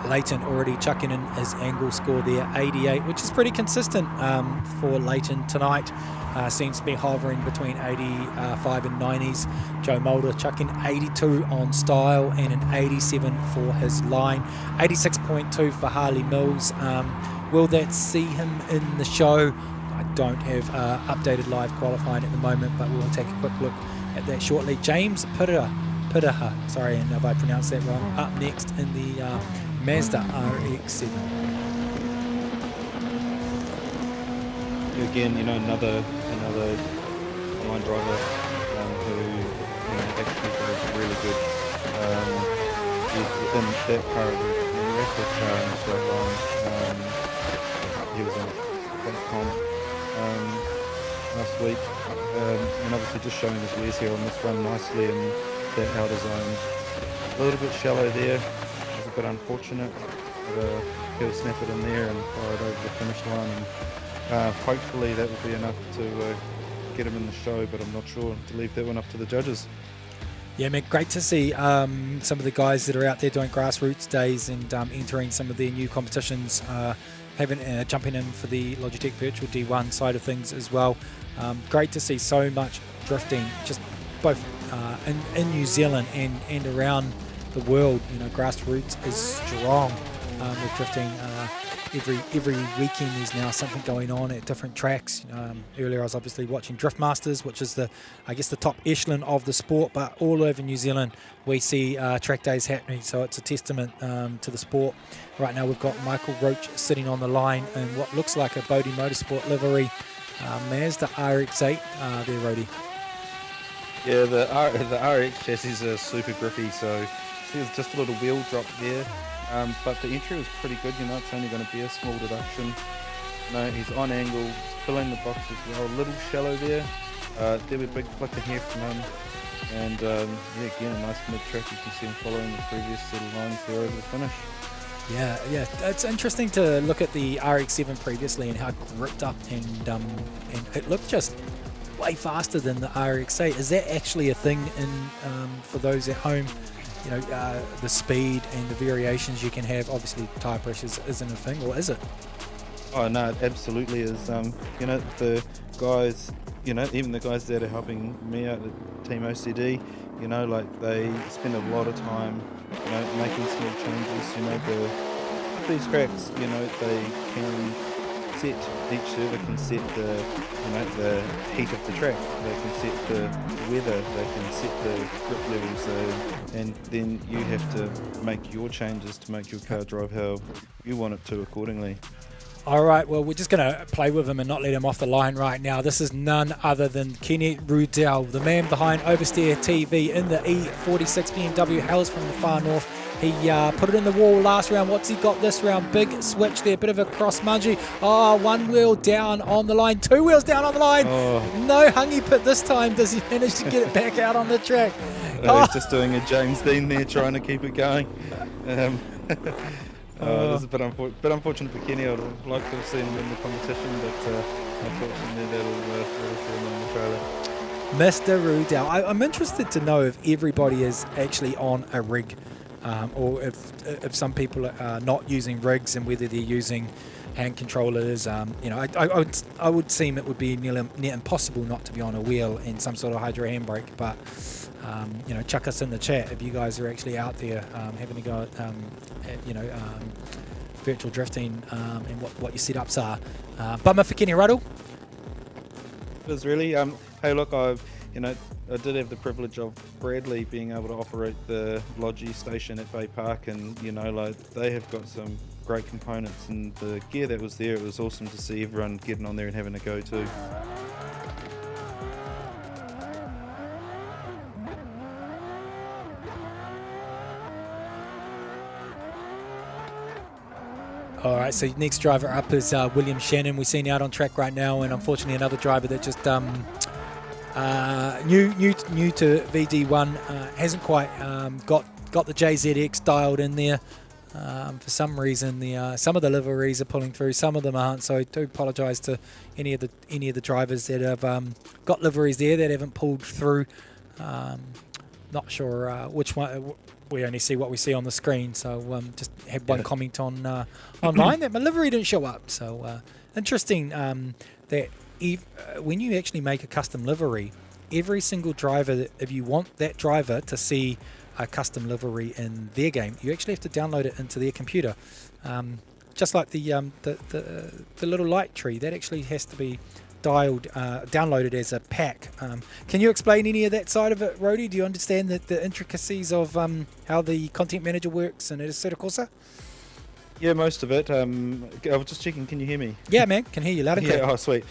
Leighton already chucking in his angle score there, 88, which is pretty consistent for Leighton tonight. Seems to be hovering between 85 and 90s. Joe Mulder chucking 82 on style and an 87 for his line. 86.2 for Harley Mills. Will that see him in the show? I don't have updated live qualifying at the moment, but we'll take a quick look at that shortly. James Pidaha, sorry, and if I pronounced that wrong, up next in the Mazda RX-7. Again, another online driver who actually was really good. In that car, the record car in the straight line. He was in that last week, and obviously just showing his wares here on this run nicely in that outer zone. A little bit shallow there. It was a bit unfortunate, but he'll snap it in there and fire it over the finish line. And hopefully that will be enough to get him in the show, but I'm not sure, to leave that one up to the judges. Yeah, man, great to see some of the guys that are out there doing grassroots days and entering some of their new competitions, jumping in for the Logitech Virtual D1 side of things as well. Great to see so much drifting, just both in New Zealand and around the world. Grassroots is strong with drifting. Every weekend there's now something going on at different tracks. Earlier I was obviously watching Drift Masters, which is the top echelon of the sport, but all over New Zealand we see track days happening, so it's a testament to the sport. Right now we've got Michael Roach sitting on the line in what looks like a Bodie Motorsport livery, Mazda RX-8 there, Rody. Yeah, the RX chassis are super grippy, so there's just a little wheel drop there. But the entry was pretty good, it's only going to be a small deduction. He's on angle, he's filling the box as well, a little shallow there. There were big flicker here from him. And again, a nice mid-track, you can see him following the previous set of lines there over the finish. Yeah, it's interesting to look at the RX-7 previously and how gripped up and it looked just way faster than the RX-8. Is that actually a thing for those at home? The speed and the variations you can have. Obviously tyre pressures isn't a thing, or is it? Oh no, it absolutely is. The guys, even the guys that are helping me out at Team OCD, they spend a lot of time, making small changes. These tracks, they can set, each server can set the heat of the track, they can set the weather, they can set the grip levels, and then you have to make your changes to make your car drive how you want it to accordingly. All right, well, we're just going to play with him and not let him off the line right now. This is none other than Kenny Rudell, the man behind Oversteer TV in the E46 BMW, hails from the far north. He put it in the wall last round. What's he got this round? Big switch there, bit of a cross mungie. Oh, one wheel down on the line, two wheels down on the line. Oh. No hungy pit this time. Does he manage to get it back out on the track? He's just doing a James Dean there, trying to keep it going. This is a bit unfortunate for Kenny. I'd like to have seen him in the competition, but unfortunately that'll throw him in the trailer. Mr. Rudell, I'm interested to know if everybody is actually on a rig, or if some people are not using rigs, and whether they're using hand controllers. You know, I would seem it would be near impossible not to be on a wheel in some sort of hydro handbrake. But you know, chuck us in the chat if you guys are actually out there having a go at you know, virtual drifting and what your setups are. Bummer for Kenny Ruddle. It was really, hey look, I did have the privilege of Bradley being able to operate the Logi station at Bay Park, and you know, like, they have got some great components, and the gear that was there, it was awesome to see everyone getting on there and having a go too. All right, so next driver up is William Shannon. We're seeing out on track right now, and unfortunately another driver that just new to VD1 hasn't quite got the JZX dialed in there. For some reason, some of the liveries are pulling through, some of them aren't. So I do apologise to any of the drivers that have got liveries there that haven't pulled through. Not sure which one. We only see what we see on the screen, so just had one comment on online that my livery didn't show up. So interesting that when you actually make a custom livery, every single driver, if you want that driver to see a custom livery in their game, you actually have to download it into their computer. Just like the little light tree, that actually has to be downloaded as a pack. Can you explain any of that side of it, Rody? Do you understand the intricacies of how the content manager works in Assetto Corsa? Yeah, most of it. I was just checking, can you hear me? Yeah, man, can hear you loud and clear. Yeah, oh sweet.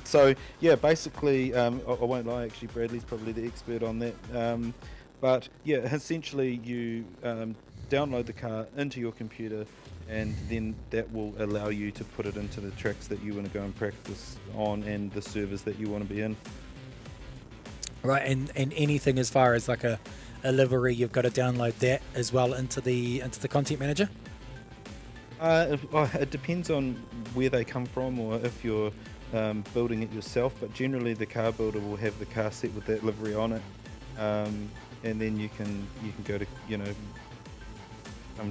So yeah, basically, I won't lie, actually Bradley's probably the expert on that. But yeah, essentially you download the car into your computer, and then that will allow you to put it into the tracks that you want to go and practice on, and the servers that you want to be in. Right, and anything as far as like a livery, you've got to download that as well into the content manager? It depends on where they come from, or if you're building it yourself, but generally the car builder will have the car set with that livery on it, and then you can go to, you know,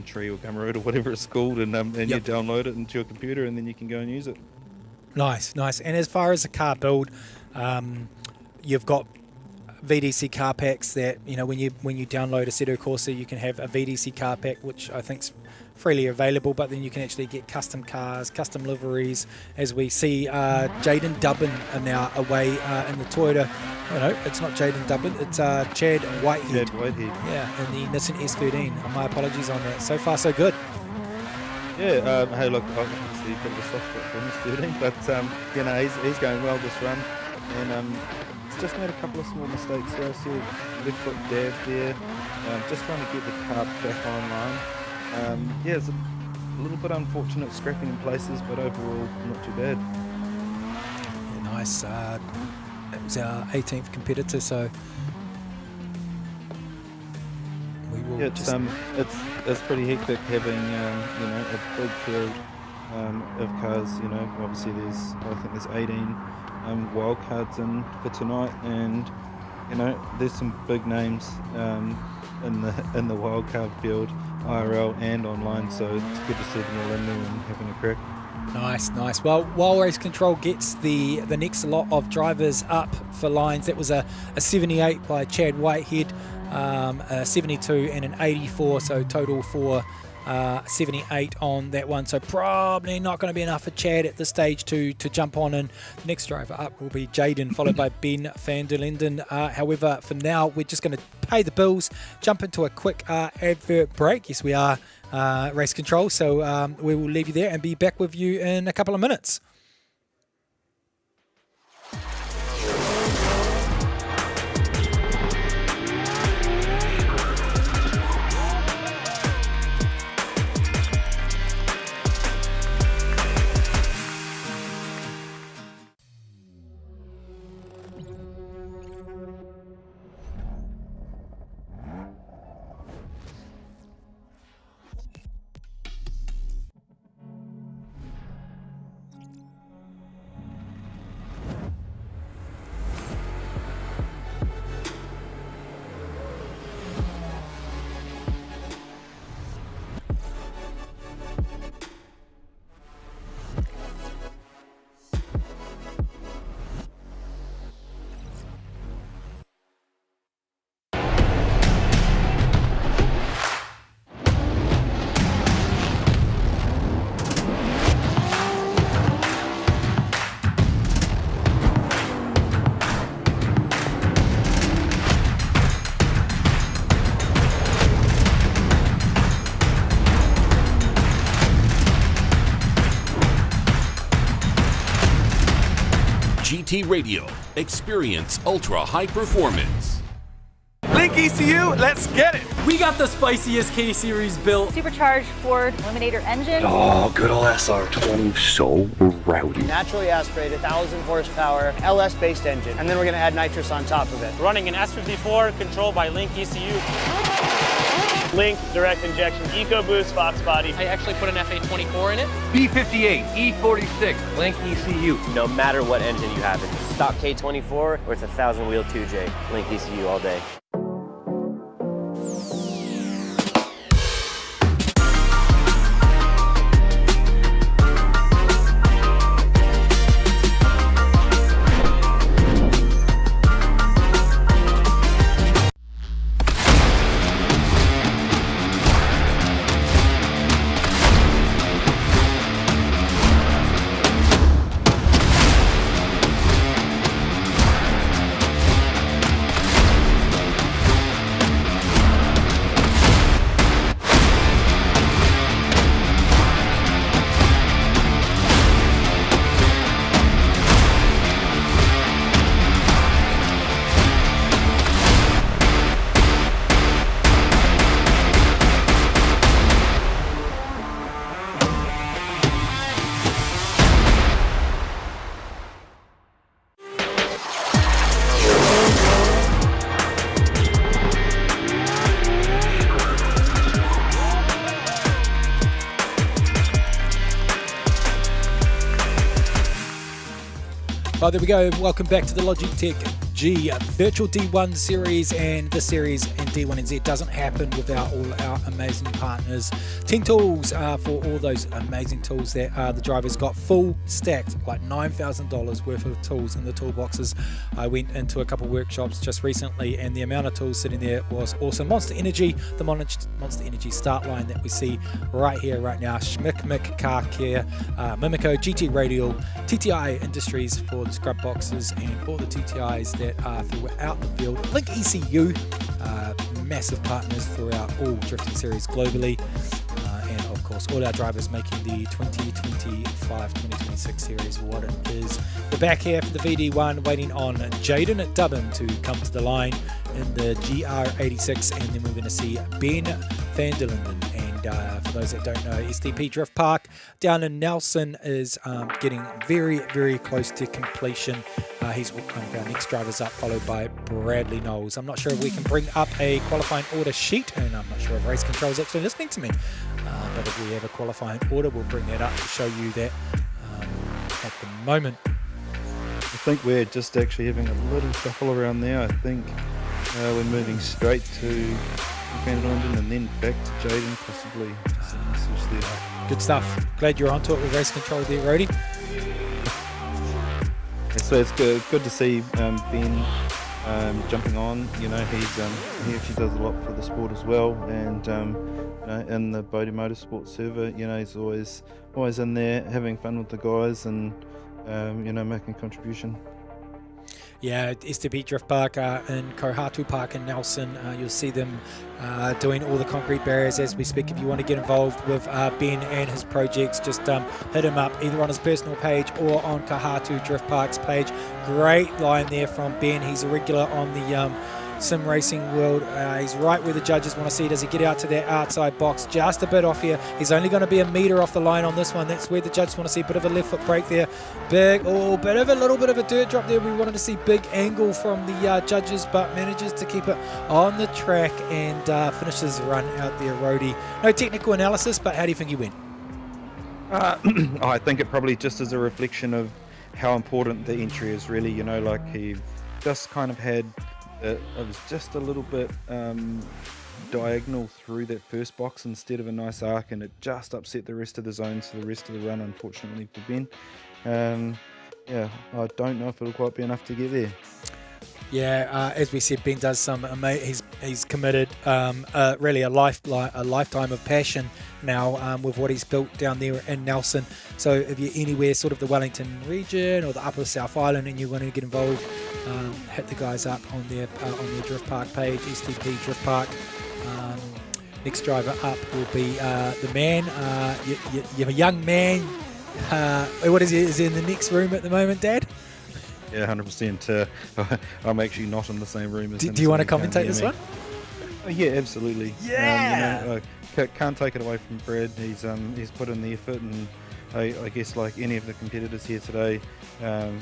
Tree or Gumroad or whatever it's called, and you download it into your computer, and then you can go and use it. Nice. And as far as the car build, you've got VDC car packs that, you know, when you download Assetto Corsa, you can have a VDC car pack, which I think's freely available, but then you can actually get custom cars, custom liveries, as we see Jaden Dubbin are now away in the Toyota. You know, it's not Jaden Dubbin, it's Chad Whitehead. Yeah, in the Nissan S13. My apologies on that. So far, so good. Yeah, hey, look, obviously a bit of a soft spot for him, S13, but you know, he's going well this run, and he's just made a couple of small mistakes here. I see a left foot dab there, just trying to get the car back online. Yeah, it's a little bit unfortunate scrapping in places, but overall not too bad. Yeah, nice. It was our 18th competitor, so we will. Yeah, it's pretty hectic having you know, a big field of cars. You know, obviously I think there's 18 wild cards in for tonight, and you know, there's some big names in the wild card field, IRL and online, so it's good to see them all in there and having a crack. Nice. Well, while Race Control gets the next lot of drivers up for lines, that was a 78 by Chad Whitehead, a 72 and an 84, so total for 78 on that one. So probably not going to be enough for Chad at this stage to jump on, and the next driver up will be Jaden, followed by Ben van der Linden. However, for now, we're just going to pay the bills, jump into a quick advert break. Yes, we are Race Control, so we will leave you there and be back with you in a couple of minutes. GT Radio. Experience ultra high performance. Link ECU, let's get it! We got the spiciest K Series built. Supercharged Ford Eliminator engine. Oh, good old SR20. So rowdy. Naturally aspirated, 1,000 horsepower, LS-based engine. And then we're going to add nitrous on top of it. Running an S54 controlled by Link ECU. Link direct injection EcoBoost Fox body. I actually put an FA24 in it. B58, E46, Link ECU. No matter what engine you have, it's stock K24 or it's a 1,000 wheel 2J. Link ECU all day. Oh, there we go. Welcome back to the Logitech G Virtual D1 Series, and this series in D1NZ doesn't happen without all our amazing partners. 10 tools for all those amazing tools that the drivers got full stacked, like $9,000 worth of tools in the toolboxes. I went into a couple workshops just recently, and the amount of tools sitting there was awesome. Monster Energy, the Monster Energy start line that we see right here, right now. Schmick Car Care, Mimico, GT Radial, TTI Industries for the scrub boxes, and all the TTIs that are throughout the field. Link ECU, massive partners throughout all drifting series globally, and of course all our drivers making the 2025-2026 series what it is. We're back here for the VD1, waiting on Jaden at Dubbin to come to the line in the GR86, and then we're going to see Ben van der Linden. And for those that don't know, SDP Drift Park down in Nelson is getting very, very close to completion. He's one of our next drivers up, followed by Bradley Knowles. I'm not sure if we can bring up a qualifying order sheet, and I'm not sure if Race Control is actually listening to me. But if we have a qualifying order, we'll bring that up to show you that at the moment. I think we're just actually having a little shuffle around there. I think we're moving straight to Van Linden and then back to Jaden, possibly. Just a message there. Good stuff. Glad you're onto it with Race Control there, Rody. So it's good to see Ben jumping on. You know, he actually does a lot for the sport as well, and you know, in the Bodie Motorsport server, you know, he's always in there having fun with the guys and you know, making a contribution. Yeah, SDP Drift Park in Kohatu Park in Nelson. You'll see them doing all the concrete barriers as we speak. If you want to get involved with Ben and his projects, just hit him up either on his personal page or on Kohatu Drift Park's page. Great line there from Ben. He's a regular on the sim racing world. He's right where the judges want to see. Does he get out to that outside box just a bit off here? He's only going to be a metre off the line on this one. That's where the judges want to see. Bit of a left foot brake there. Big, little bit of a dirt drop there. We wanted to see big angle from the judges, but manages to keep it on the track and finishes the run out there, Rody. No technical analysis, but how do you think he went? I think it probably just is a reflection of how important the entry is, really. You know, like he just kind of had it was just a little bit diagonal through that first box instead of a nice arc, and it just upset the rest of the zones for the rest of the run, unfortunately for Ben. Yeah, I don't know if it'll quite be enough to get there. Yeah, as we said, Ben does some he's committed really a lifetime of passion now with what he's built down there in Nelson. So if you're anywhere sort of the Wellington region or the Upper South Island and you want to get involved, hit the guys up on their Drift Park page, SDP Drift Park. Next driver up will be the man, you're a young man. What is he? Is he in the next room at the moment, Dad? Yeah, 100%. I'm actually not in the same room as him. Do you so want to he can't commentate hear this me. one? Oh, yeah, absolutely. Yeah. Can't take it away from Brad. He's put in the effort, and I guess like any of the competitors here today,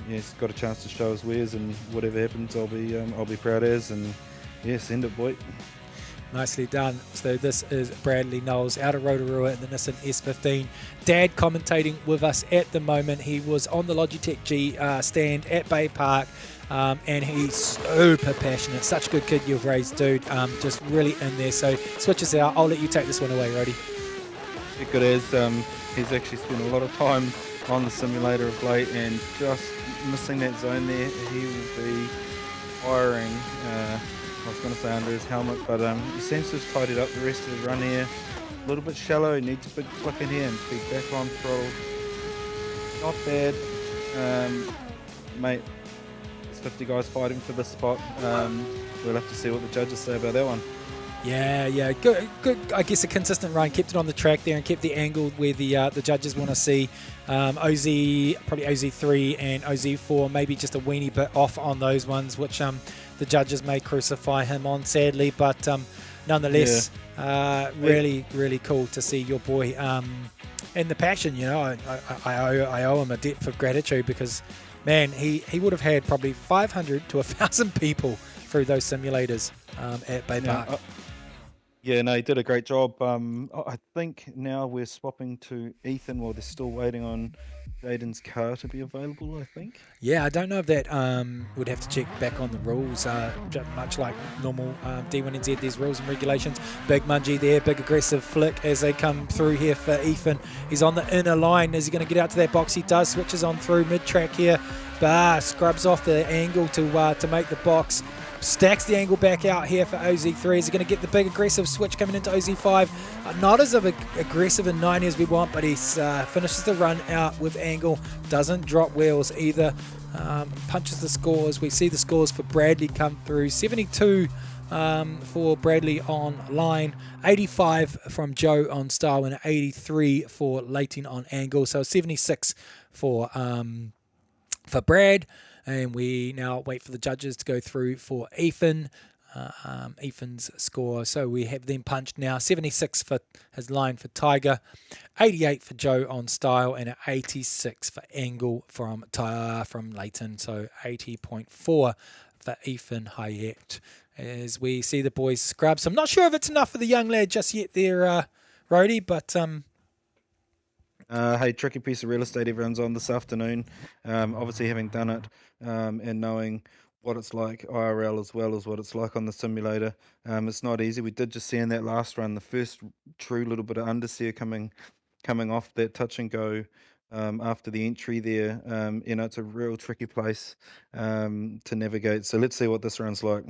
he's got a chance to show his wares, and whatever happens, I'll be proud as, and yeah, send it, boy. Nicely done. So this is Bradley Knowles out of Rotorua in the Nissan S15. Dad commentating with us at the moment. He was on the Logitech G stand at Bay Park, and he's super passionate. Such a good kid you've raised, dude. Just really in there. So switch us out. I'll let you take this one away, Rody. Yeah, good as he's actually spent a lot of time on the simulator of late, and just missing that zone there. He will be firing. I was going to say under his helmet, but he seems to have tidied up the rest of the run here. A little bit shallow, needs a big flick in here and be back on throttle. Not bad. Mate, there's 50 guys fighting for this spot. We'll have to see what the judges say about that one. Yeah, good. I guess a consistent run, kept it on the track there and kept the angle where the judges want to see. OZ, probably OZ3 and OZ4, maybe just a weenie bit off on those ones, which the judges may crucify him on, sadly, but nonetheless, really cool to see your boy and the passion. You know, I owe him a debt of gratitude, because man, he would have had probably 500 to 1,000 people through those simulators at Bay Park. Yeah, no, he did a great job. I think now we're swapping to Ethan while they're still waiting on Jaden's car to be available, I think. Yeah, I don't know if that would have to check back on the rules. Much like normal D1NZ, there's rules and regulations. Big Mungie there, big aggressive flick as they come through here for Ethan. He's on the inner line. Is he going to get out to that box? He does. Switches on through mid-track here. Scrubs off the angle to make the box. Stacks the angle back out here for OZ3. Is he going to get the big aggressive switch coming into OZ5? Not as aggressive in 90 as we want, but he finishes the run out with angle. Doesn't drop wheels either. Punches the scores. We see the scores for Bradley come through. 72 for Bradley on line. 85 from Joe on style, and 83 for Leighton on angle. So 76 for Brad. And we now wait for the judges to go through for Ethan. Ethan's score. So we have them punched now. 76 for his line for Tiger, 88 for Joe on style, and 86 for angle from Leighton. So 80.4 for Ethan Hayek. As we see the boys scrub. So I'm not sure if it's enough for the young lad just yet there, Rody, but hey, tricky piece of real estate everyone's on this afternoon. Obviously having done it and knowing what it's like IRL as well as what it's like on the simulator. It's not easy. We did just see in that last run the first true little bit of understeer coming off that touch and go after the entry there. It's a real tricky place to navigate. So let's see what this run's like.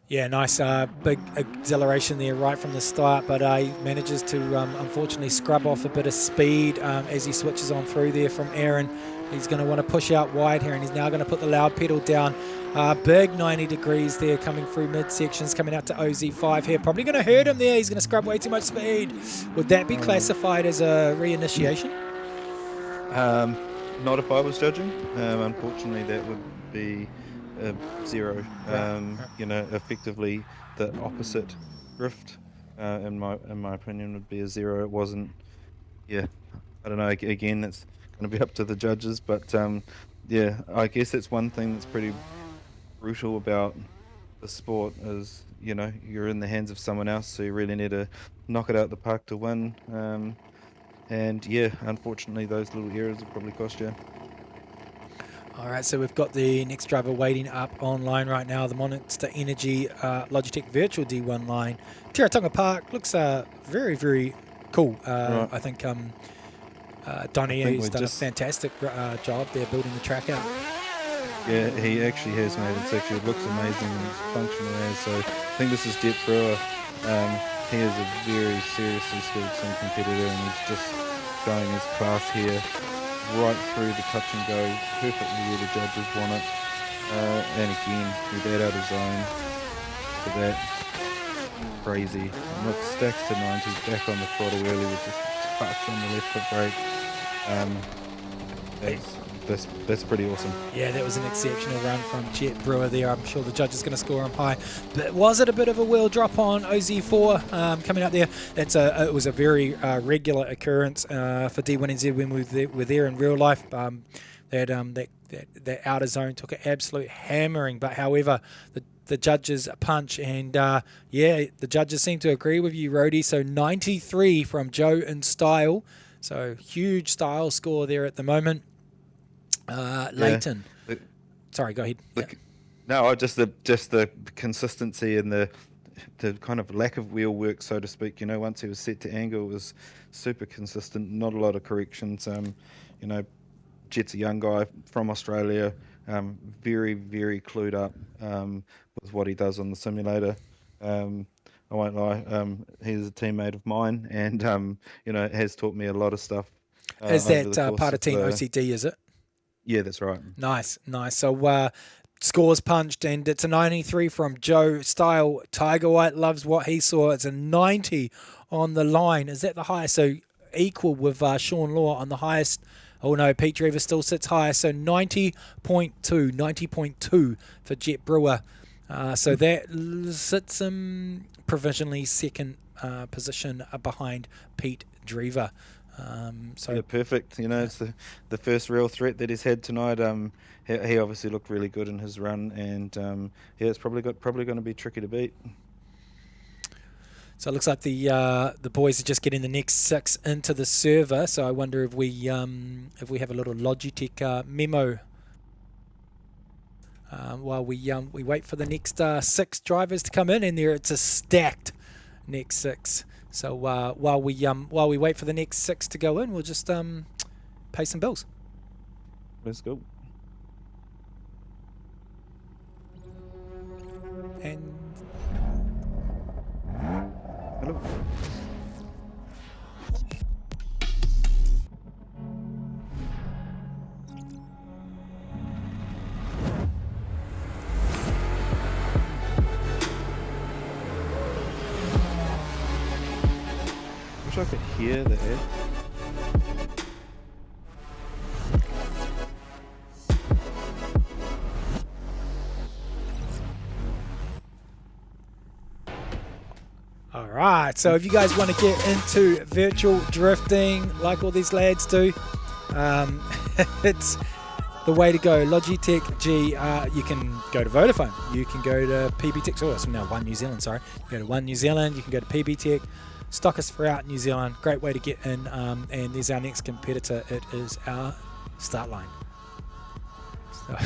Yeah, nice big acceleration there right from the start, but he manages to unfortunately scrub off a bit of speed as he switches on through there from Aaron. He's going to want to push out wide here, and he's now going to put the loud pedal down. Big 90 degrees there coming through mid-sections, coming out to OZ5 here. Probably going to hurt him there. He's going to scrub way too much speed. Would that be classified as a reinitiation? Not if I was judging. Unfortunately, that would be zero. Effectively the opposite drift, in my opinion, would be a zero. It wasn't. Yeah, I don't know. Again, it's going to be up to the judges, but I guess that's one thing that's pretty brutal about the sport is you're in the hands of someone else, so you really need to knock it out the park to win. And yeah, unfortunately, those little errors will probably cost you. All right, so we've got the next driver waiting up online right now, the Monster Energy Logitech Virtual D1 line. Teretonga Park looks very, very cool. Right. I think Donnie has done a fantastic job there building the track out. Yeah, he actually has, mate. It looks amazing and it's functional as. So I think this is Jet Brewer. He is a very seriously skilled sim competitor, and he's just showing his class here. Right through the touch and go, perfectly where the judges want it. And again, with that out of zone, for that, crazy. And look, stacks to 90s, back on the throttle early with just a touch on the left foot brake. that's pretty awesome. Yeah, that was an exceptional run from Jet Brewer there. I'm sure the judge is going to score him high. But was it a bit of a wheel drop on OZ4 coming out there? It was a very regular occurrence for D1NZ when we were there in real life. That outer zone took an absolute hammering. But however, the judges punch, and yeah, the judges seem to agree with you, Rhodey. So 93 from Joe in style. So huge style score there at the moment. Leighton. Yeah. Sorry, go ahead. No, just the consistency and the kind of lack of wheel work, so to speak. You know, once he was set to angle, it was super consistent. Not a lot of corrections. You know, Jet's a young guy from Australia. Very, very clued up with what he does on the simulator. I won't lie. He's a teammate of mine, and you know, has taught me a lot of stuff. Is that part of Team OCD? Is it? Yeah, that's right. Nice, nice. So scores punched, and it's a 93 from Joe Style. Tiger White loves what he saw. It's a 90 on the line. Is that the highest? So equal with Sean Law on the highest. Oh no, Pete Drever still sits higher. So 90.2 for Jet Brewer. So that sits him provisionally second position behind Pete Drever. So yeah, perfect. You know, it's the first real threat that he's had tonight. He obviously looked really good in his run, and yeah, it's probably going to be tricky to beat. So it looks like the boys are just getting the next 6 into the server. So I wonder if we have a little Logitech memo while we wait for the next 6 drivers to come in, and there it's a stacked next 6. So while we wait for the next 6 to go in, we'll just pay some bills. Let's go. And hello. Wish I could hear the head. all right, so if you guys want to get into virtual drifting like all these lads do, it's the way to go. Logitech G. You can go to Vodafone, you can go to PBTech. Oh, it's now One New Zealand. Sorry, you go to One New Zealand. You can go to PBTech. Stockers throughout New Zealand. Great way to get in. And there's our next competitor. It is our start line. So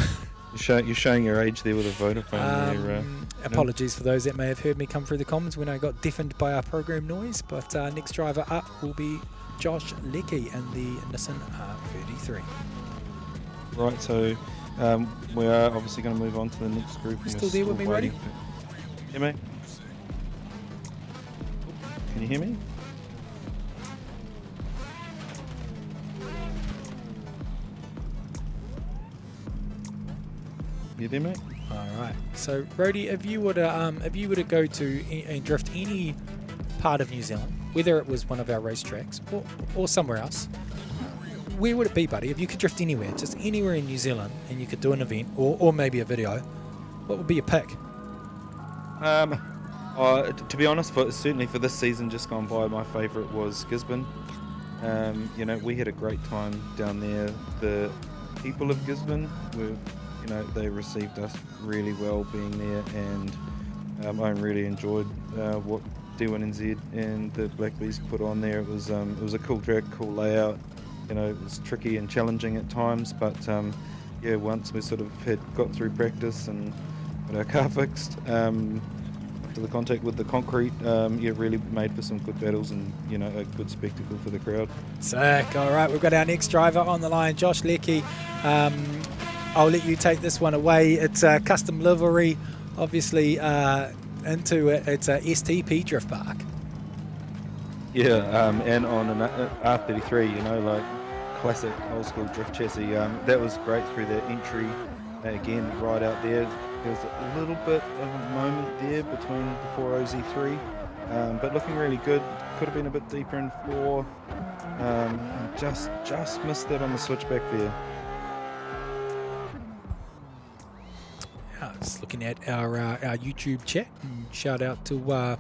You're showing your age there with a Vodafone. There, apologies for those that may have heard me come through the comments when I got deafened by our program noise. But next driver up will be Josh Leckie in the Nissan R33. Right, so we are obviously going to move on to the next group. You still there with me, Roddy? Yeah, mate. Can you hear me? You there, mate? All right. So, Rhodey, if you were to go to and drift any part of New Zealand, whether it was one of our racetracks or somewhere else, where would it be, buddy? If you could drift anywhere, just anywhere in New Zealand, and you could do an event or maybe a video, what would be your pick? To be honest, certainly for this season just gone by, my favourite was Gisborne. You know, we had a great time down there. The people of Gisborne were, you know, they received us really well being there, and I really enjoyed what D1NZ and the Black Beast put on there. It was a cool track, cool layout. You know, it was tricky and challenging at times, but yeah, once we sort of got through practice and got our car fixed, after the contact with the concrete, yeah, really made for some good battles and, you know, a good spectacle for the crowd. Sick. All right, we've got our next driver on the line, Josh Leckie. I'll let you take this one away. It's a custom livery, obviously, into it. It's a STP drift park. Yeah, and on an R33, you know, like classic old school drift chassis. That was great through the entry. Again, right out there. There's a little bit of a moment there between before OZ3, but looking really good. Could have been a bit deeper in 4. Just missed that on the switchback there. Just looking at our YouTube chat. And shout out to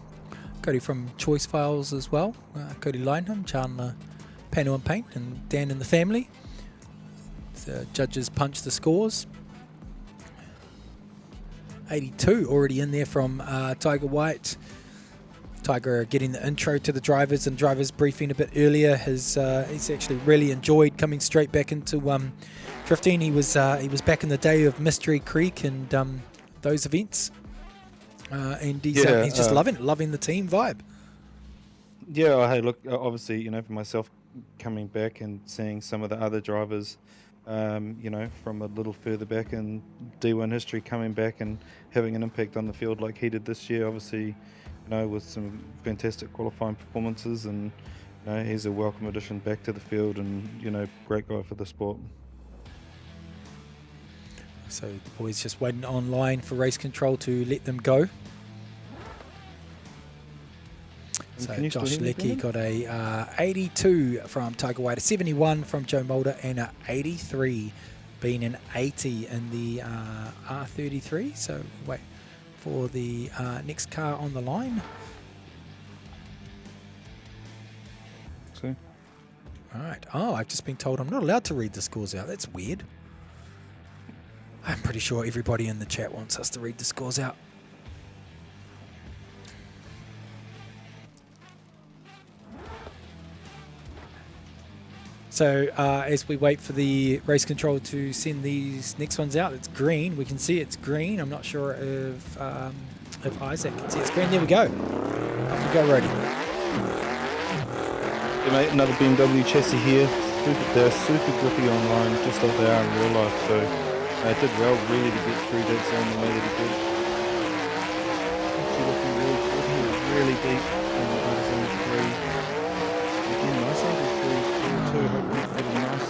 Cody from Choice Files as well. Cody Lineham, Chandler Pano and Paint, and Dan and the family. The judges punch the scores. 82 already in there from Tiger White. Tiger getting the intro to the drivers and drivers briefing a bit earlier. He's actually really enjoyed coming straight back into drifting. He was back in the day of Mystery Creek and those events, and he's just loving the team vibe. Yeah, hey, look, obviously, you know, for myself coming back and seeing some of the other drivers, you know, from a little further back in D1 history coming back and having an impact on the field like he did this year, obviously, you know, with some fantastic qualifying performances, and you know, he's a welcome addition back to the field, and you know, great guy for the sport. So the boys just waiting online for race control to let them go. So Josh Leckie got a 82 from Tiger White, a 71 from Joe Mulder, and a 83, being an 80 in the R33. So wait for the next car on the line. So. All right. Oh, I've just been told I'm not allowed to read the scores out. That's weird. I'm pretty sure everybody in the chat wants us to read the scores out. So as we wait for the race control to send these next ones out, it's green. We can see it's green. I'm not sure if Isaac can see it's green. There we go. Off we go, Roddy. Yeah, mate, another BMW chassis here. They're super grippy online, just like they are in real life. So they did well really to get through that zone the way that he did. Actually looking really deep in the zone 3. Again, nice over 3, 2. Hopefully get a nice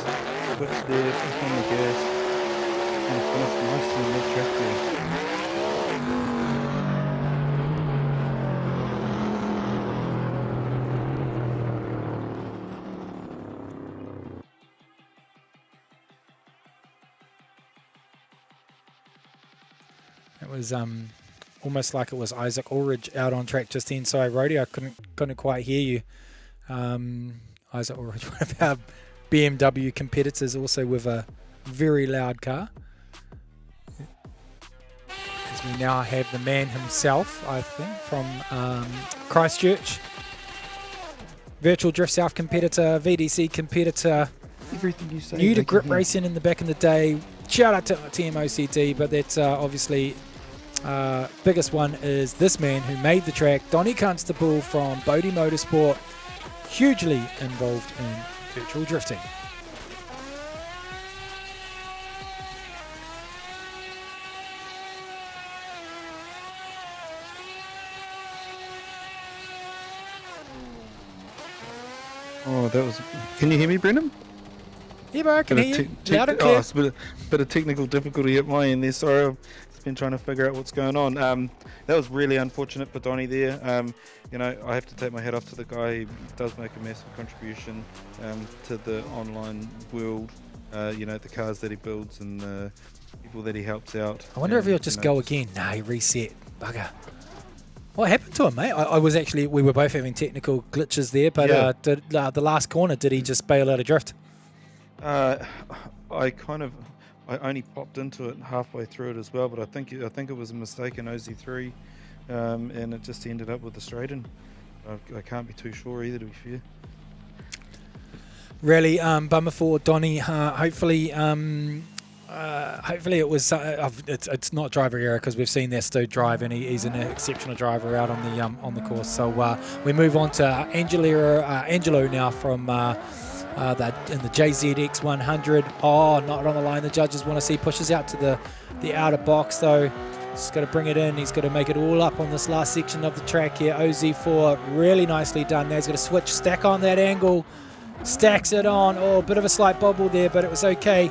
switch there, back on the gas, and finish nicely in that track there. It was almost like it was Isaac Ulrich out on track just then. Sorry, Rody, I couldn't quite hear you. Isaac Ulrich, one of our BMW competitors, also with a very loud car. As we now have the man himself, I think, from Christchurch. Virtual Drift South competitor, VDC competitor. Everything you say. New to grip racing in the back in the day. Shout out to TMOCT, but that's obviously biggest one is this man who made the track, Donnie Constable from Bodie Motorsport, hugely involved in virtual drifting. Oh, that was. Can you hear me, Brendan? Yeah, bro, I can hear you. Loud and clear. Oh, it's a bit of technical difficulty at my end there. Sorry, I've been trying to figure out what's going on. That was really unfortunate for Donnie there. You know, I have to take my hat off to the guy. He does make a massive contribution to the online world. You know, the cars that he builds and the people that he helps out. I wonder if he'll just go again. Nah, he reset. Bugger. What happened to him, mate? I was actually, we were both having technical glitches there, but yeah. The last corner, did he just bail out of drift? I only popped into it halfway through it as well, but I think it was a mistake in OZ3, and it just ended up with the straighten. I can't be too sure either, to be fair. Really bummer for Donnie. Hopefully it was it's not driver error, because we've seen this dude drive and he's an exceptional driver out on the course. So we move on to Angelo now from in the JZX 100. Oh, not on the line. The judges want to see. Pushes out to the outer box though. He's got to bring it in. He's got to make it all up on this last section of the track here. OZ4 really nicely done. Now he's got to switch, stack on that angle, stacks it on. Oh, a bit of a slight bobble there, but it was okay.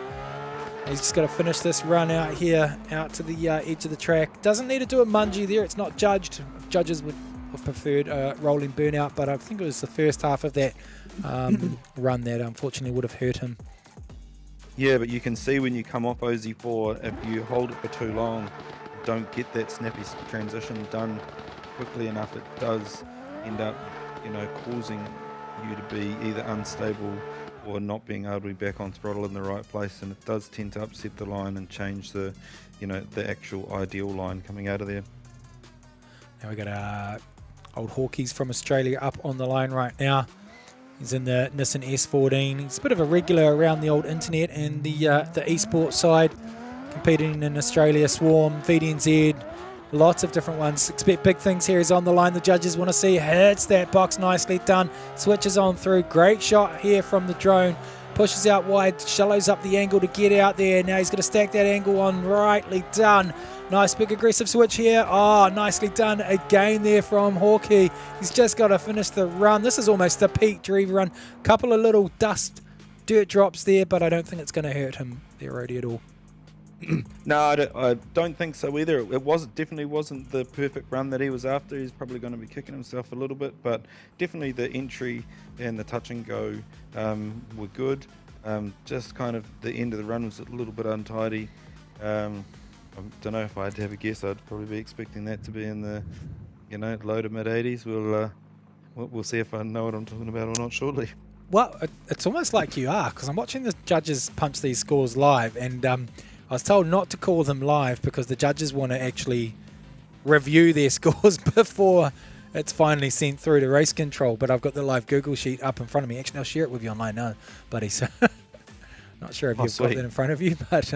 He's just got to finish this run out here, out to the edge of the track. Doesn't need to do a mungie there. It's not judged. Judges would have preferred rolling burnout, but I think it was the first half of that run that unfortunately would have hurt him. Yeah, but you can see when you come off OZ4, if you hold it for too long, don't get that snappy transition done quickly enough, it does end up, you know, causing you to be either unstable or not being able to be back on throttle in the right place, and it does tend to upset the line and change the, you know, the actual ideal line coming out of there. Now we got old Hawkeys from Australia up on the line right now. He's in the Nissan S14. He's a bit of a regular around the old internet and the esports side, competing in Australia, Swarm, VD1Z, lots of different ones. Expect big things here. He's on the line. The judges want to see. Hits that box, nicely done. Switches on through. Great shot here from the drone. Pushes out wide, shallows up the angle to get out there. Now he's going to stack that angle on. Rightly done. Nice big aggressive switch here. Oh, nicely done again there from Hawkeye. He's just got to finish the run. This is almost the peak Drever run. Couple of little dirt drops there, but I don't think it's going to hurt him there, Rody, at all. No, I don't think so either. It definitely wasn't the perfect run that he was after. He's probably going to be kicking himself a little bit, but definitely the entry and the touch and go were good. Just kind of the end of the run was a little bit untidy. I don't know, if I had to have a guess, I'd probably be expecting that to be in the, you know, low to mid 80s. We'll see if I know what I'm talking about or not shortly. Well, it's almost like you are, because I'm watching the judges punch these scores live, and I was told not to call them live because the judges want to actually review their scores before it's finally sent through to race control. But I've got the live Google sheet up in front of me. Actually, I'll share it with you online now, buddy. So not sure if you've got that in front of you, but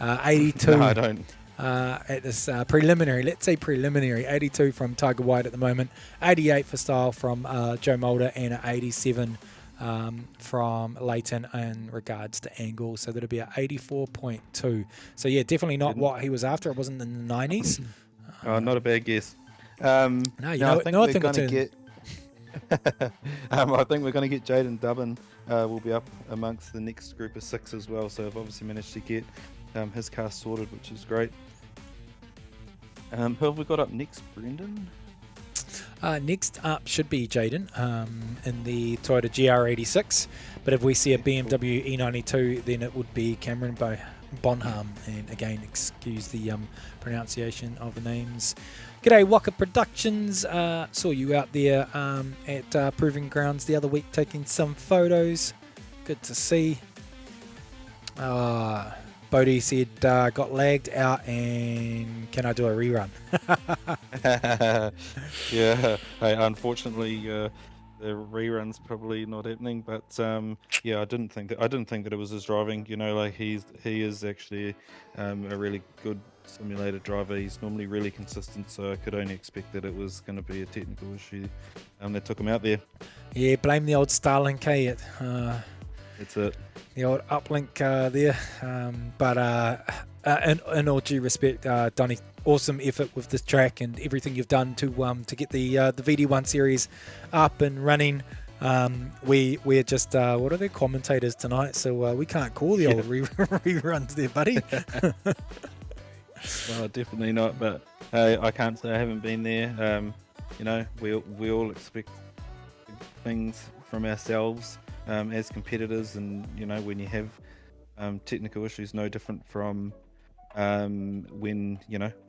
82. No, I don't. At this preliminary, let's say preliminary, 82 from Tiger White at the moment, 88 for style from Joe Mulder, and 87 from Leighton in regards to angle. So that'll be a 84.2. So yeah, definitely not what he was after. It wasn't in the 90s. Not a bad guess. No, I think we're going to get. I think we're going to get Jaden Dubbin. Will be up amongst the next group of 6 as well. So I've obviously managed to get his car sorted, which is great. Who have we got up next, Brendan? Next up should be Jaden in the Toyota GR86, but if we see a BMW E92, then it would be Cameron Bonham, and again, excuse the pronunciation of the names. G'day, Waka Productions. Saw you out there at Proving Grounds the other week taking some photos. Good to see. Bodie said got lagged out, and can I do a rerun? Yeah, hey, unfortunately the rerun's probably not happening, but yeah, I didn't think that it was his driving. You know, like he is actually a really good simulator driver. He's normally really consistent, so I could only expect that it was going to be a technical issue that took him out there. Yeah, blame the old Starlink, eh? That's it. The old uplink there, but in all due respect, Donny, awesome effort with this track and everything you've done to get the VD1 Series up and running. We're just what are they, commentators tonight, so we can't call the old reruns there, buddy. Well, definitely not. But I can't say I haven't been there. You know, we all expect things from ourselves. As competitors, and you know, when you have technical issues, no different from when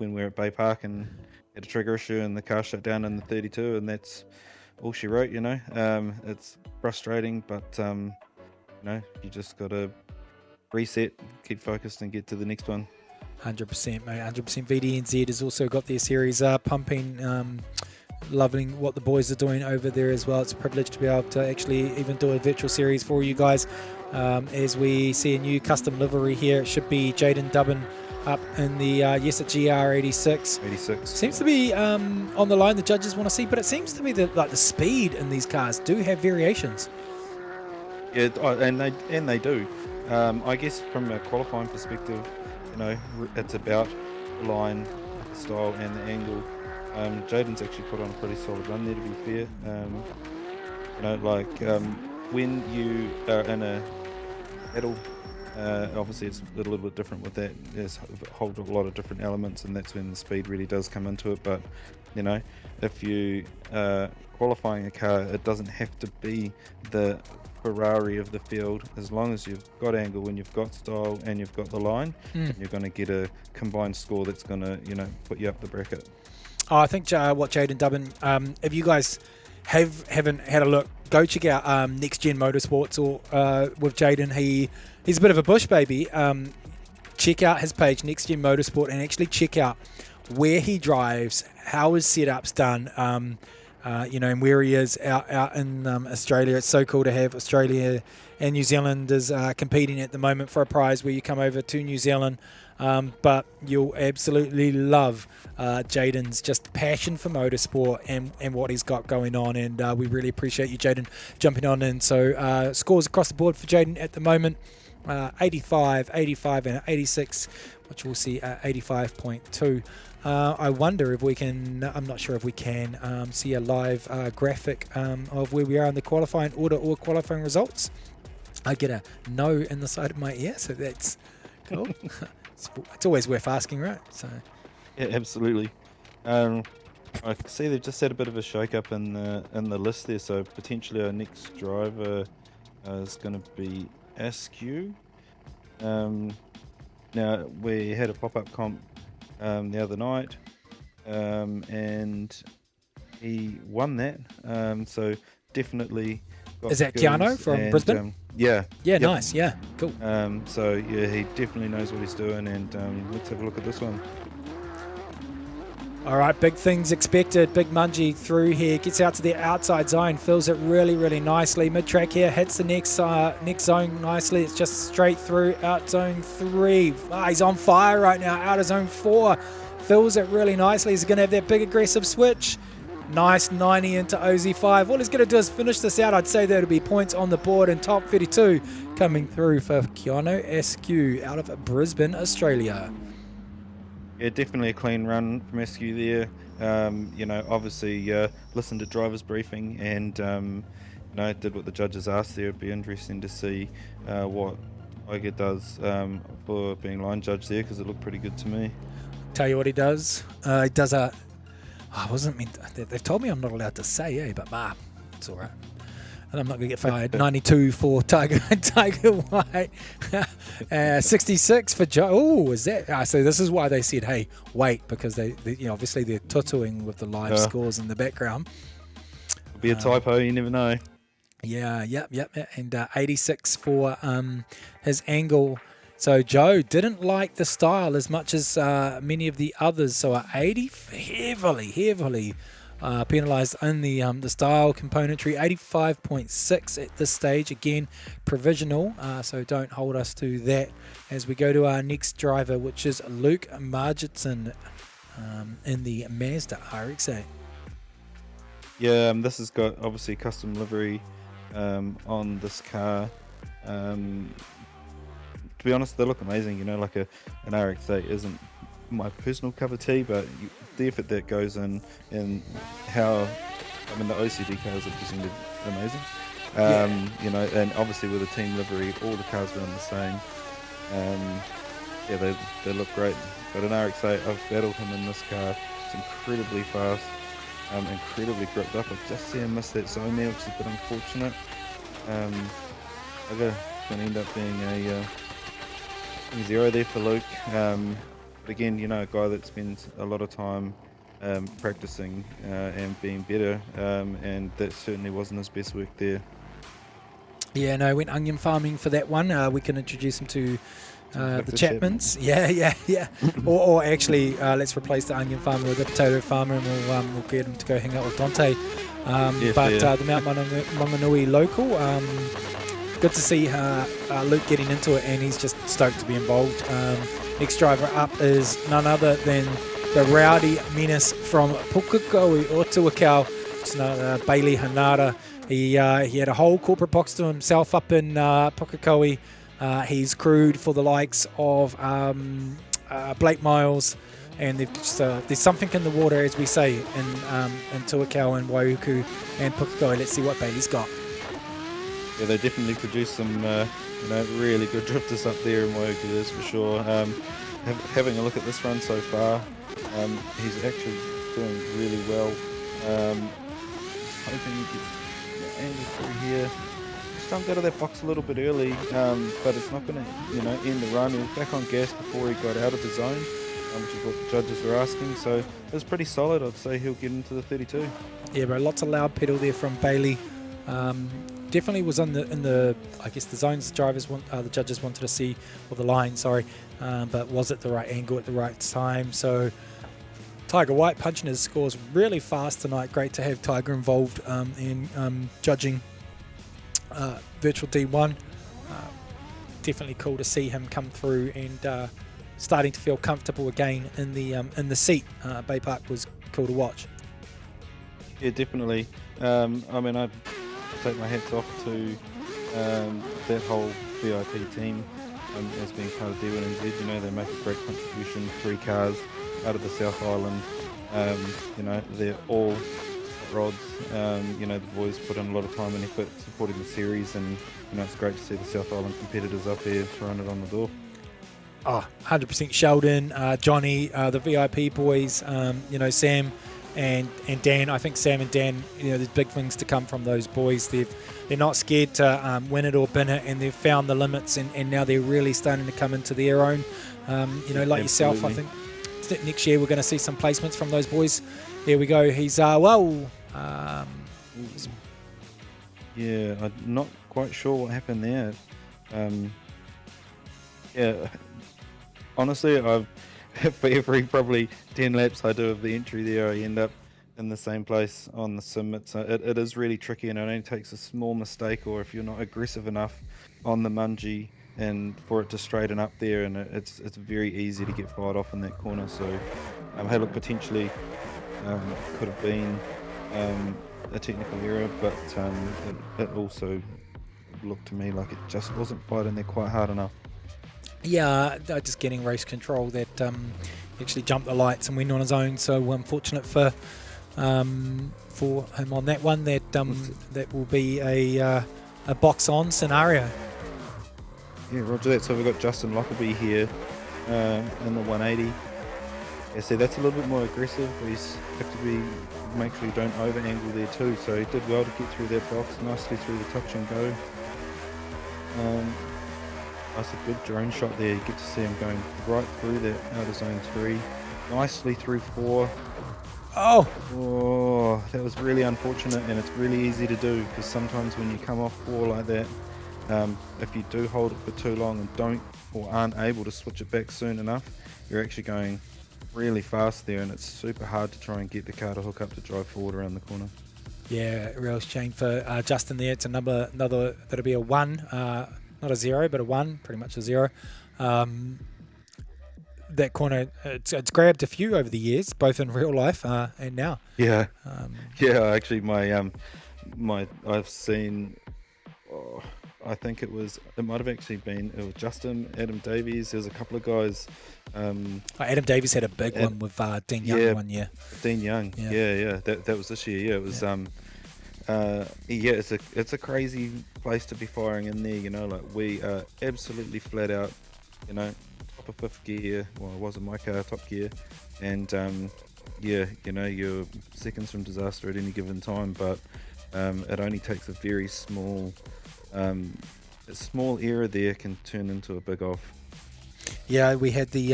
we're at Bay Park and had a trigger issue and the car shut down in the 32, and that's all she wrote. You know, it's frustrating, but you know, you just got to reset, keep focused, and get to the next one. 100%, mate. 100%. VD1Z has also got their series pumping. Loving what the boys are doing over there as well. It's a privilege to be able to actually even do a virtual series for you guys. As we see a new custom livery here, it should be Jaden Dubbin up in the yes, a GR86. 86 seems to be on the line. The judges want to see, but it seems to be that the speed in these cars do have variations. Yeah, and they do. I guess from a qualifying perspective, you know, it's about the line, the style, and the angle. Jaden's actually put on a pretty solid run there, to be fair. You know, like when you are in a battle, obviously it's a little bit different with that. There's a whole lot of different elements, and that's when the speed really does come into it. But you know, if you qualifying a car, it doesn't have to be the Ferrari of the field. As long as you've got angle and you've got style and you've got the line, you're going to get a combined score that's going to, put you up the bracket. Oh, I think what Jaden Dubbin, if you guys haven't had a look, go check out Next Gen Motorsports or with Jaden. He's a bit of a bush baby. Check out his page, Next Gen Motorsport, and actually check out where he drives, how his setup's done, and where he is out in Australia. It's so cool to have Australia and New Zealand is competing at the moment for a prize where you come over to New Zealand. But you'll absolutely love Jaden's just passion for motorsport and what he's got going on, and we really appreciate you, Jaden, jumping on in. So scores across the board for Jaden at the moment, 85, 85 and 86, which we'll see 85.2. I wonder if we can, I'm not sure if we can see a live graphic of where we are in the qualifying order or qualifying results. I get a no in the side of my ear, so that's cool. It's always worth asking, right? So, yeah, absolutely. I see they've just had a bit of a shake-up in the list there, so potentially our next driver is going to be Assetto. Now, we had a pop-up comp the other night, and he won that. So definitely. Is that Keanu from Brisbane? Yeah. Yeah, nice. Yeah, cool. So yeah, he definitely knows what he's doing, and let's have a look at this one. All right, big things expected. Big Mungie through here, gets out to the outside zone, fills it really, really nicely. Mid-track here, hits the next zone nicely. It's just straight through, out zone 3. He's on fire right now, out of zone 4. Fills it really nicely. He's going to have that big aggressive switch. Nice 90 into OZ5. All he's going to do is finish this out. I'd say there'll be points on the board, and top 32 coming through for Keanu Assetto out of Brisbane, Australia. Yeah, definitely a clean run from Assetto there. Obviously listened to driver's briefing and did what the judges asked there. It'd be interesting to see what Tiger does for being line judge there, because it looked pretty good to me. Tell you what he does. He does a... I wasn't meant to, they've told me I'm not allowed to say, but it's all right. And I'm not going to get fired. 92 for Tiger White. 66 for Joe. Oh, is that? So this is why they said, hey, wait, because they obviously they're tutoing with the live scores in the background. It'll be a typo, you never know. Yeah, yep. And 86 for his angle. So Joe didn't like the style as much as many of the others. So 80 heavily penalised in the style componentry. 85.6 at this stage. Again, provisional. So don't hold us to that as we go to our next driver, which is Luke Margitson in the Mazda RX-8. Yeah, this has got obviously custom livery on this car. To be honest, they look amazing. Like an RX-8 isn't my personal cup of tea, but the effort that goes in and how, the OCD cars are presented amazing. And obviously with the team livery, all the cars are on the same. They look great. But an RX-8, I've battled him in this car. It's incredibly fast, incredibly gripped up. I just see him miss that zone there, which is a bit unfortunate. It's going to end up being a 0 there for Luke. But again, a guy that spends a lot of time practicing and being better, and that certainly wasn't his best work there. Yeah, no, went onion farming for that one. We can introduce him to the Chapmans. Yeah. or actually, let's replace the onion farmer with the potato farmer, and we'll get him to go hang out with Dante. The Mount Maunganui local, good to see Luke getting into it, and he's just stoked to be involved. Next driver up is none other than the rowdy menace from Pukekohe or Tuakau. It's Bailey Hanada. He had a whole corporate box to himself up in Pukekohe. He's crewed for the likes of Blake Miles, and there's something in the water, as we say, in Tuakau and Waiuku and Pukekohe. Let's see what Bailey's got. Yeah, they definitely produce some really good drifters up there in Waiuku, that's for sure. Having a look at this run so far, he's actually doing really well. Hoping he gets the angle through here. just jumped out of that box a little bit early, but it's not going to, end the run. He was back on gas before he got out of the zone, which is what the judges were asking. So it was pretty solid. I'd say he'll get into the 32. Yeah, bro, lots of loud pedal there from Bailey. Definitely was in the I guess the zones the judges wanted to see, or the line, sorry, but was at the right angle at the right time. So Tiger White punching his scores really fast tonight. Great to have Tiger involved in judging Virtual D1. Definitely cool to see him come through and starting to feel comfortable again in the seat. Bay Park was cool to watch. Yeah, definitely. I mean, I take my hats off to that whole VIP team as being part of D1NZ. They make a great contribution. 3 cars out of the South Island. They're all rods. The boys put in a lot of time and effort supporting the series, and it's great to see the South Island competitors up there throwing it on the door. 100% Sheldon, Johnny, the VIP boys, Sam and Dan. I think Sam and Dan, there's big things to come from those boys. They're not scared to win it or bin it, and they've found the limits, and now they're really starting to come into their own. Like yourself, I think next year we're going to see some placements from those boys. There we go. He's yeah, I'm not quite sure what happened there. Yeah, honestly, for every probably 10 laps I do of the entry there, I end up in the same place on the sim. It is really tricky, and it only takes a small mistake, or if you're not aggressive enough on the mungie, and for it to straighten up there, and it's very easy to get fired off in that corner. So hey, look, potentially could have been a technical error, but it also looked to me like it just wasn't fighting there quite hard enough. Yeah, just getting race control that actually jumped the lights and went on his own. So unfortunate for him on that one. That will be a box on scenario. Yeah, roger that. So we've got Justin Lockerbie here in the 180. Yeah, see, that's a little bit more aggressive. He's have to make sure you don't over angle there too. So he did well to get through that box, nicely through the touch and go. That's a good drone shot there. You get to see him going right through that out of zone 3, nicely through 4. Oh, that was really unfortunate, and it's really easy to do, because sometimes when you come off 4 like that, if you do hold it for too long and aren't able to switch it back soon enough, you're actually going really fast there, and it's super hard to try and get the car to hook up to drive forward around the corner. Yeah, real shame for Justin there. It's another that'll be a 1, not a 0, but a 1, pretty much a 0. That corner, it's grabbed a few over the years, both in real life and now. Yeah, actually, I've seen. I think it might have actually been Justin, Adam Davies. There's a couple of guys. Adam Davies had a big one with Dean Young one year. Dean Young, yeah. That was this year. Yeah, it was. It's a crazy place to be firing in there. Like, we are absolutely flat out. Top of 5th gear. Well, it wasn't my car, top gear, and you're seconds from disaster at any given time. But it only takes a very small error there can turn into a big off. Yeah, we had the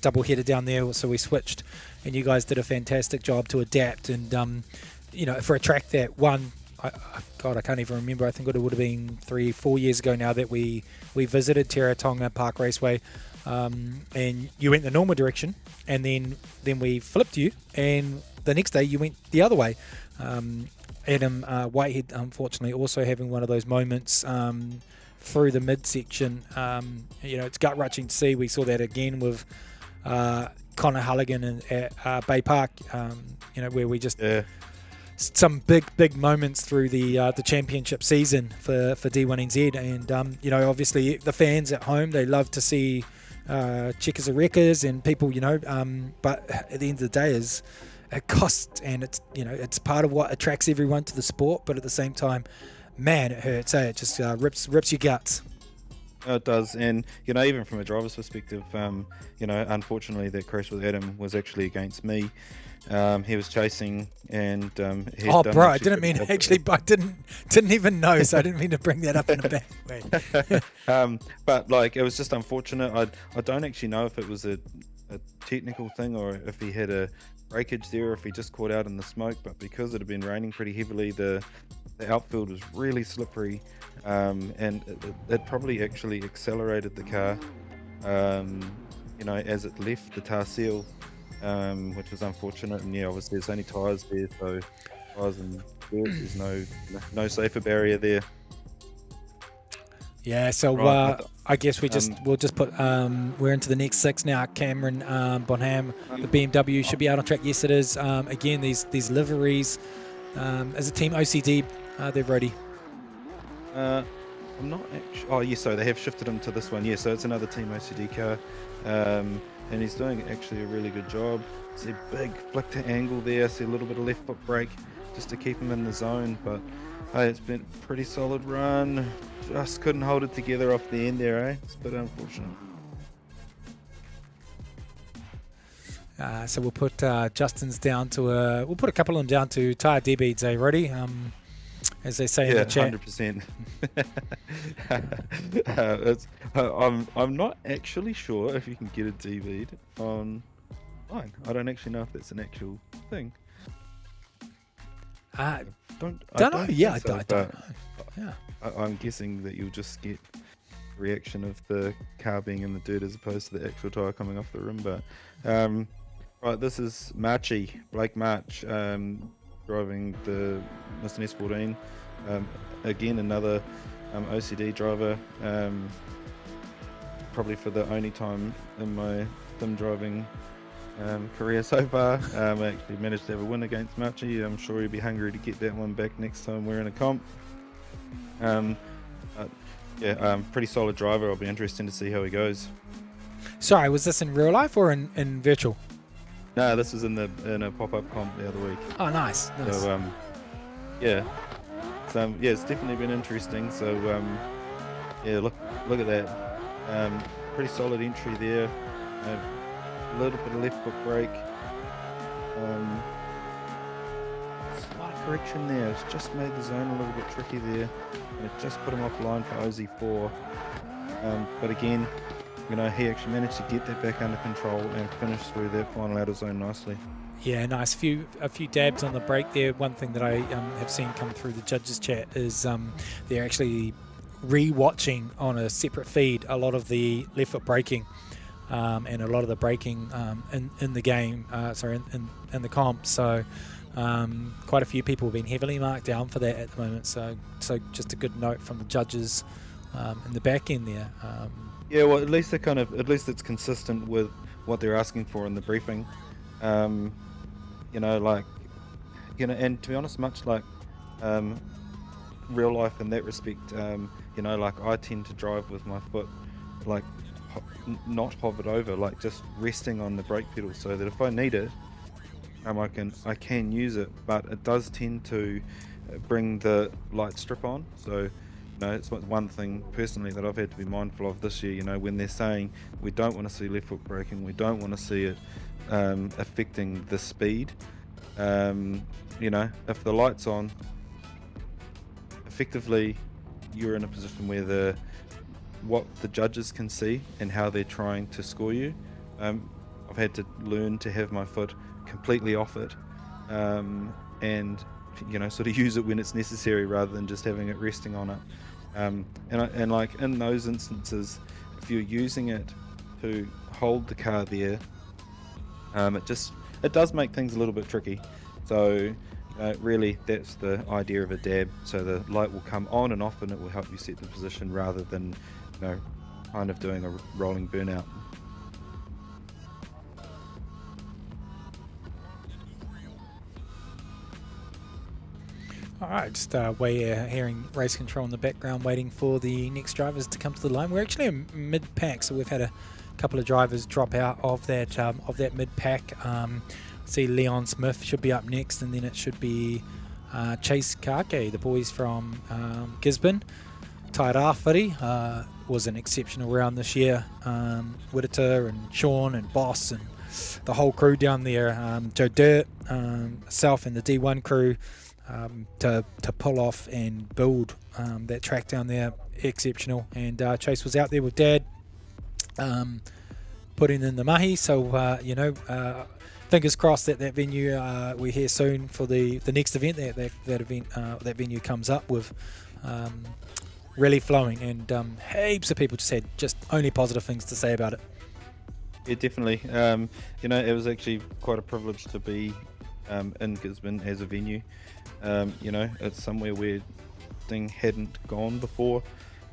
double header down there, so we switched, and you guys did a fantastic job to adapt. And for a track that I can't even remember. I think it would have been 3-4 years ago now that we visited Teretonga Park Raceway, and you went the normal direction, and then we flipped you, and the next day you went the other way. Adam Whitehead, unfortunately, also having one of those moments through the midsection. It's gut-wrenching to see. We saw that again with Connor Halligan at Bay Park, where we just... Yeah. Some big moments through the championship season for D1NZ, and obviously the fans at home, they love to see checkers and wreckers and people, but at the end of the day it costs, and it's part of what attracts everyone to the sport, but at the same time, man, it hurts. It just rips your guts. It does, and even from a driver's perspective, unfortunately that crash with Adam was actually against me. He was chasing and he'd Oh, done bro, I actually didn't mean pretty actually. I didn't even know, so I didn't mean to bring that up in a bad way. but like it was just unfortunate. I don't actually know if it was a technical thing or if he had a breakage there, or if he just caught out in the smoke. But because it had been raining pretty heavily, the outfield was really slippery, and it probably actually accelerated the car, you know, as it left the tar seal, which was unfortunate. And yeah, obviously there's only tyres there, so tyres and dirt, there's no safer barrier there. Yeah, so Right, I guess we'll just put we're into the next 6 now. Cameron Bonham, the BMW should be out on track. Yes, it is. Again, these liveries as a team OCD, they're ready. I'm not actually. Oh, yes, so they have shifted him to this one. Yeah, so it's another team OCD car, and he's doing actually a really good job. See a big flick to angle there. See a little bit of left foot brake just to keep him in the zone, but hey, it's been a pretty solid run. Just couldn't hold it together off the end there, eh? It's a bit unfortunate. So we'll put Justin's down to we'll put a couple of them down to tire deadbeats, eh, Roddy? As they say in the chat. 100%. I'm not actually sure if you can get a DV'd online. I don't actually know if that's an actual thing. I don't know. Yeah, I don't know. Yeah. I'm guessing that you'll just get the reaction of the car being in the dirt as opposed to the actual tyre coming off the rim. But right, this is Blake March, driving the Mr. S14. Again, another OCD driver. Probably for the only time in my sim driving career so far. I actually managed to have a win against Marchi. I'm sure he'll be hungry to get that one back next time we're in a comp. Pretty solid driver. I'll be interested to see how he goes. Sorry, was this in real life or in virtual? No, this was in a pop-up comp the other week. Oh, nice. So it's definitely been interesting. So look at that. Pretty solid entry there. A little bit of left foot brake. Slight correction there. It's just made the zone a little bit tricky there, and it just put him offline for OZ4. But again, you know, he actually managed to get that back under control and finish through that final outer zone nicely. Yeah, nice. A few dabs on the brake there. One thing that I have seen come through the judges chat is they're actually re-watching on a separate feed a lot of the left foot braking and a lot of the braking in the game, in the comp. So quite a few people have been heavily marked down for that at the moment. So just a good note from the judges in the back end there. Yeah, well, at least it's consistent with what they're asking for in the briefing. And to be honest, much like real life in that respect, I tend to drive with my foot not hovered over, just resting on the brake pedal, so that if I need it, I can use it, but it does tend to bring the light strip on. So it's one thing personally that I've had to be mindful of this year. When they're saying we don't want to see left foot braking, we don't want to see it affecting the speed. If the light's on, effectively you're in a position where what the judges can see and how they're trying to score you. I've had to learn to have my foot completely off it, and sort of use it when it's necessary rather than just having it resting on it. And in those instances, if you're using it to hold the car there, it does make things a little bit tricky. So really that's the idea of a dab. So the light will come on and off, and it will help you set the position rather than kind of doing a rolling burnout. All right, just hearing race control in the background, waiting for the next drivers to come to the line. We're actually in mid-pack, so we've had a couple of drivers drop out of that mid-pack. See, Leon Smith should be up next, and then it should be Chase Kake, the boys from Gisborne. Taira Whiri was an exceptional round this year. Whittaker and Sean and Boss and the whole crew down there, Joe Dirt, self and the D1 crew, to pull off and build that track down there. Exceptional. And Chase was out there with Dad, putting in the mahi. So you know, fingers crossed that venue, we're here soon for the next event that venue comes up with. Really flowing, and heaps of people just had only positive things to say about it. Yeah, definitely. You know, it was actually quite a privilege to be in Gisborne as a venue. You know, it's somewhere where thing hadn't gone before,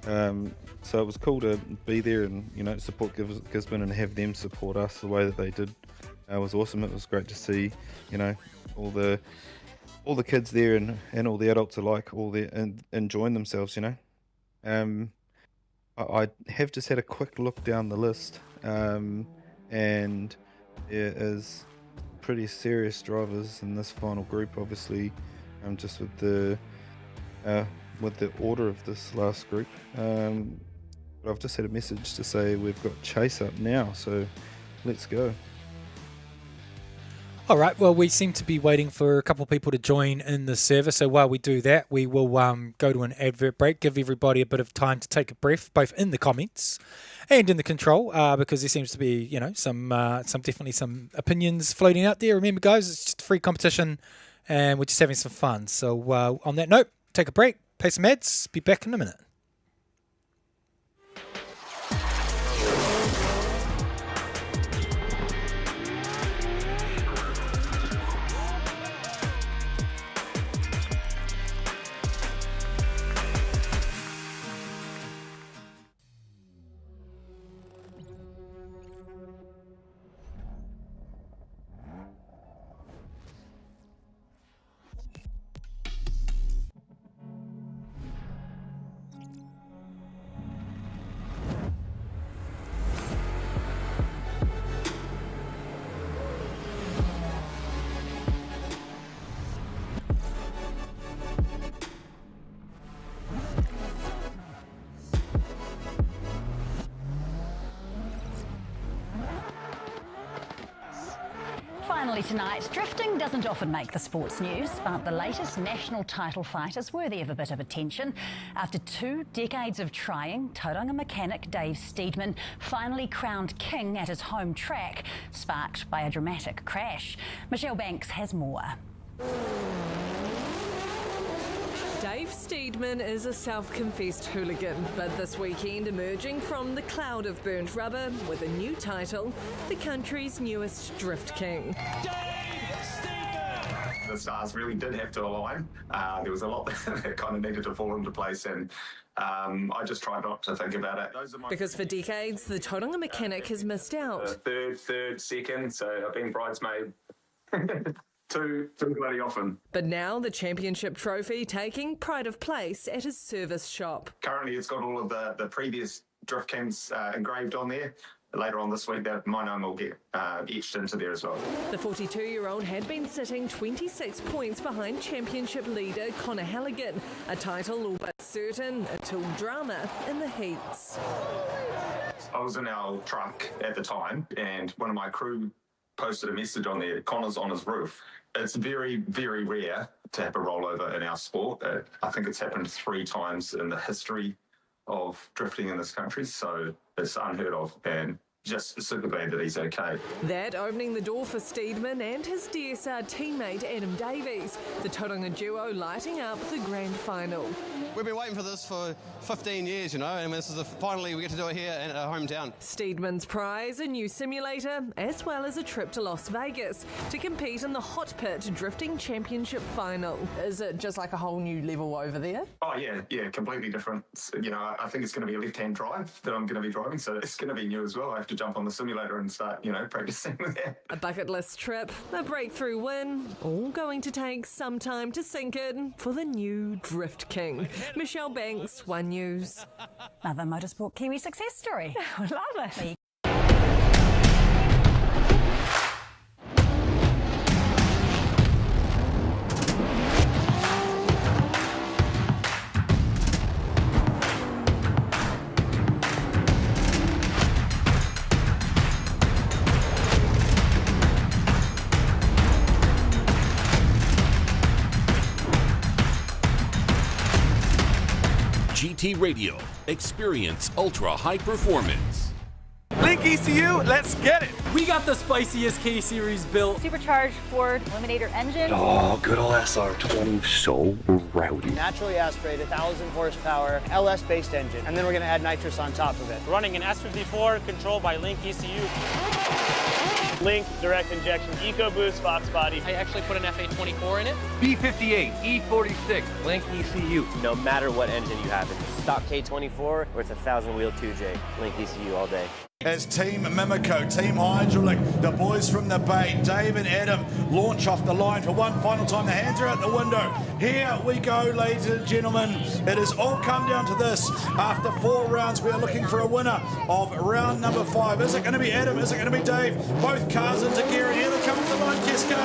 so it was cool to be there and, you know, support Gisborne and have them support us the way that they did. It was awesome. It was great to see, you know, all the kids there and all the adults alike, all there and enjoying themselves. You know, I have just had a quick look down the list, and there is pretty serious drivers in this final group. Obviously, just with the order of this last group. But I've just had a message to say we've got Chase up now, so let's go. All right, well, we seem to be waiting for a couple of people to join in the service. So while we do that, we will go to an advert break, give everybody a bit of time to take a breath, both in the comments and in the control, because there seems to be, you know, some definitely some opinions floating out there. Remember, guys, it's just a free competition, and we're just having some fun. So on that note, take a break, pay some ads, be back in a minute. Finally tonight, drifting doesn't often make the sports news, but the latest national title fight is worthy of a bit of attention. After 2 decades of trying, Tauranga mechanic Dave Steedman finally crowned king at his home track, sparked by a dramatic crash. Michelle Banks has more. Dave Steedman is a self-confessed hooligan, but this weekend emerging from the cloud of burnt rubber with a new title, the country's newest drift king. The stars really did have to align. There was a lot that kind of needed to fall into place, and I just tried not to think about it. Because for decades, the Tauranga mechanic has missed out. Third, second, so I've been bridesmaid. Too bloody often. But now the championship trophy taking pride of place at his service shop. Currently it's got all of the previous Drift Kings engraved on there. Later on this week, that my name will get etched into there as well. The 42-year-old had been sitting 26 points behind championship leader Connor Halligan, a title all but certain until drama in the heats. I was in our truck at the time, and one of my crew posted a message on there, Connor's on his roof. It's very, very rare to have a rollover in our sport. I think it's happened 3 times in the history of drifting in this country, so it's unheard of, and just super glad that he's okay. That opening the door for Steedman and his DSR teammate Adam Davies, the Tauranga duo lighting up the grand final. We've been waiting for this for 15 years, you know, and this is finally we get to do it here in our hometown. Steedman's prize, a new simulator, as well as a trip to Las Vegas to compete in the Hot Pit Drifting Championship final. Is it just like a whole new level over there? Oh yeah, completely different. You know, I think it's going to be a left-hand drive that I'm going to be driving, so it's going to be new as well. I have to jump on the simulator and start, you know, practicing with that. A bucket list trip, a breakthrough win, all going to take some time to sink in for the new Drift King. Michelle Banks, One News. Another motorsport Kiwi success story. Love it. GT Radio. Experience ultra high performance. Link ECU, let's get it. We got the spiciest K Series built. Supercharged Ford Eliminator engine. Oh, good old SR20, so rowdy. Naturally aspirated, 1,000 horsepower, LS-based engine, and then we're going to add nitrous on top of it. Running an S54 controlled by Link ECU. Link direct injection EcoBoost Fox body. I actually put an FA24 in it. B58, E46, Link ECU. No matter what engine you have, it's a stock K24 or it's a 1,000 wheel 2J, Link ECU all day. As Team Mimico, Team Hydraulic, the boys from the Bay, Dave and Adam, launch off the line for one final time. The hands are out the window. Here we go, ladies and gentlemen. It has all come down to this. After 4 rounds, we are looking for a winner of round number 5. Is it going to be Adam? Is it going to be Dave? Both cars into gear, and here they come to the line, Cascade.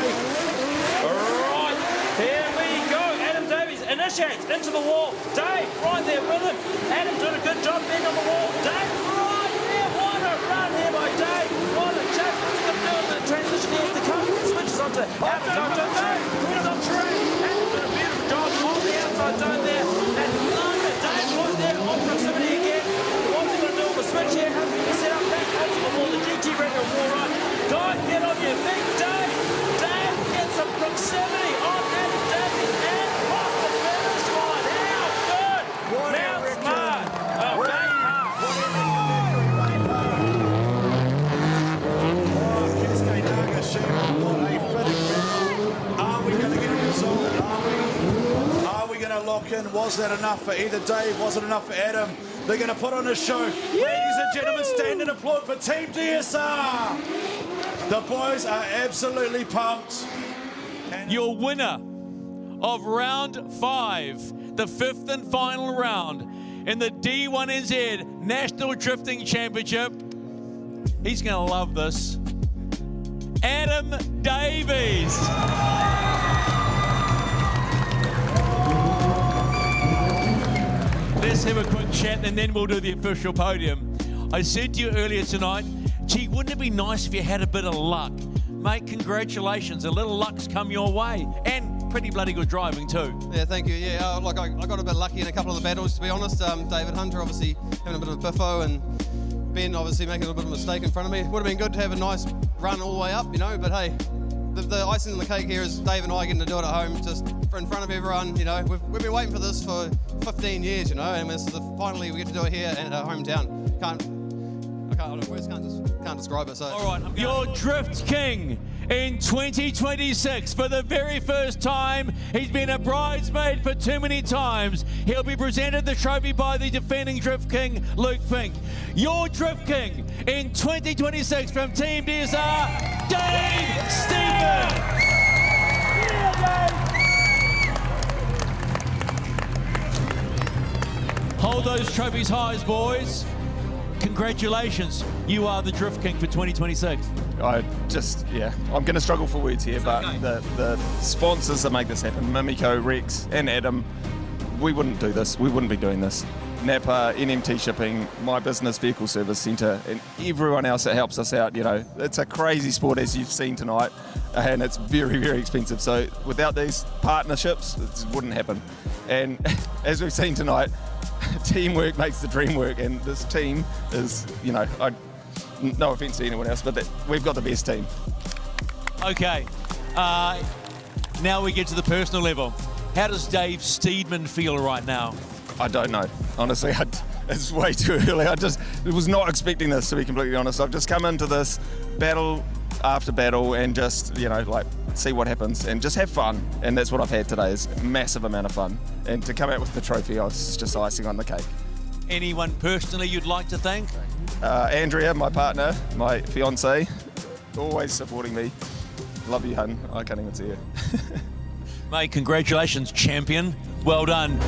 Right, here we go. Adam Davies initiates into the wall. Dave right there with him. Adam doing a good job being on the wall. Dave right there. What a run here by Dave. What a chance. What's he going to do with the transition here to come? Switches onto Adam. He's on track. Adam's doing a beautiful job on the outside zone there. And Dave right there on proximity again. What's he going to do with the switch here? How's he going to set up back onto the wall? The GT record wall right. Guys, get on your feet. Dave. Dave gets some proximity on Adam Davies and off the finish line. How good. Now smart. Are we going to get a result? Are we going to lock in? Was that enough for either Dave? Was it enough for Adam? They're going to put on a show. Ladies and gentlemen, stand and applaud for Team DSR. The boys are absolutely pumped. Your winner of round 5, the 5th and final round in the D1NZ National Drifting Championship. He's going to love this. Adam Davies. Let's have a quick chat and then we'll do the official podium. I said to you earlier tonight, gee, wouldn't it be nice if you had a bit of luck? Mate, congratulations. A little luck's come your way. And pretty bloody good driving too. Yeah, thank you. Yeah, like I got a bit lucky in a couple of the battles, to be honest. David Hunter obviously having a bit of a biffo and Ben obviously making a little bit of a mistake in front of me. Would have been good to have a nice run all the way up, you know, but hey, the icing on the cake here is Dave and I getting to do it at home, just in front of everyone, you know. We've been waiting for this for 15 years, you know, and finally we get to do it here in our hometown. Words can't describe it. So. All right, your Drift King in 2026 for the very first time. He's been a bridesmaid for too many times. He'll be presented the trophy by the defending Drift King, Luke Fink. Your Drift King in 2026 from Team DSR, Dave Steedman. Hold those trophies high, boys. Congratulations, you are the Drift King for 2026. I'm going to struggle for words here, but okay. the sponsors that make this happen, Mimico, Rex, and Adam, we wouldn't do this. We wouldn't be doing this. Napa, NMT Shipping, my business vehicle service centre, and everyone else that helps us out, you know, it's a crazy sport as you've seen tonight, and it's very, very expensive. So without these partnerships, it wouldn't happen. And as we've seen tonight, teamwork makes the dream work, and this team is, you know, no offence to anyone else, but we've got the best team. Okay, now we get to the personal level. How does Dave Steedman feel right now? I don't know. Honestly, it's way too early. I was not expecting this, to be completely honest. I've just come into this battle after battle and just, you know, like, see what happens and just have fun. And that's what I've had today, is a massive amount of fun. And to come out with the trophy, I was just icing on the cake. Anyone personally you'd like to thank? Andrea, my partner, my fiance, always supporting me. Love you, hun. I can't even see you. Mate, congratulations, champion. Well done.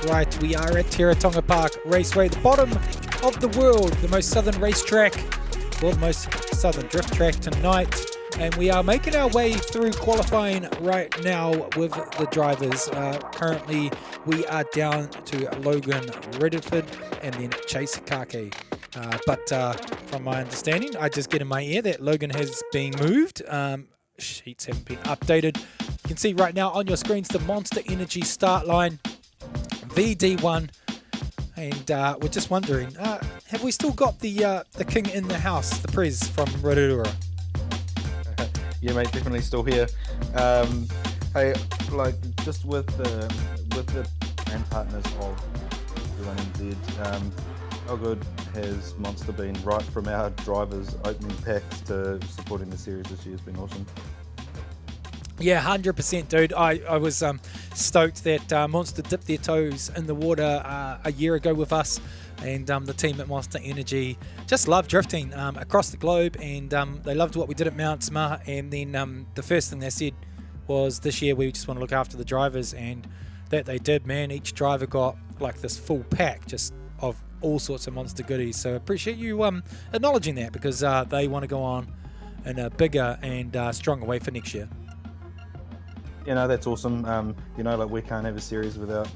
That's right, we are at Teretonga Park Raceway, the bottom of the world, the most southern racetrack, well, the most southern drift track tonight. And we are making our way through qualifying right now with the drivers. Currently, we are down to Logan Redford and then Chase Kake. But from my understanding, I just get in my ear that Logan has been moved. Sheets haven't been updated. You can see right now on your screens the Monster Energy start line, VD1. And we're just wondering, have we still got the king in the house, the Prez from Rotorua? Yeah, mate, definitely still here. Hey, like just with the brand partners of D1NZ, how good has Monster been right from our drivers' opening packs to supporting the series this year? Has been awesome. Yeah, 100%, dude. I was stoked that Monster dipped their toes in the water a year ago with us, and the team at Monster Energy just loved drifting across the globe, and they loved what we did at Mount Smart. And then the first thing they said was, this year we just want to look after the drivers, and that they did, man. Each driver got like this full pack just of all sorts of Monster goodies. So appreciate you acknowledging that, because they want to go on in a bigger and stronger way for next year. You know, that's awesome. You know, like we can't have a series without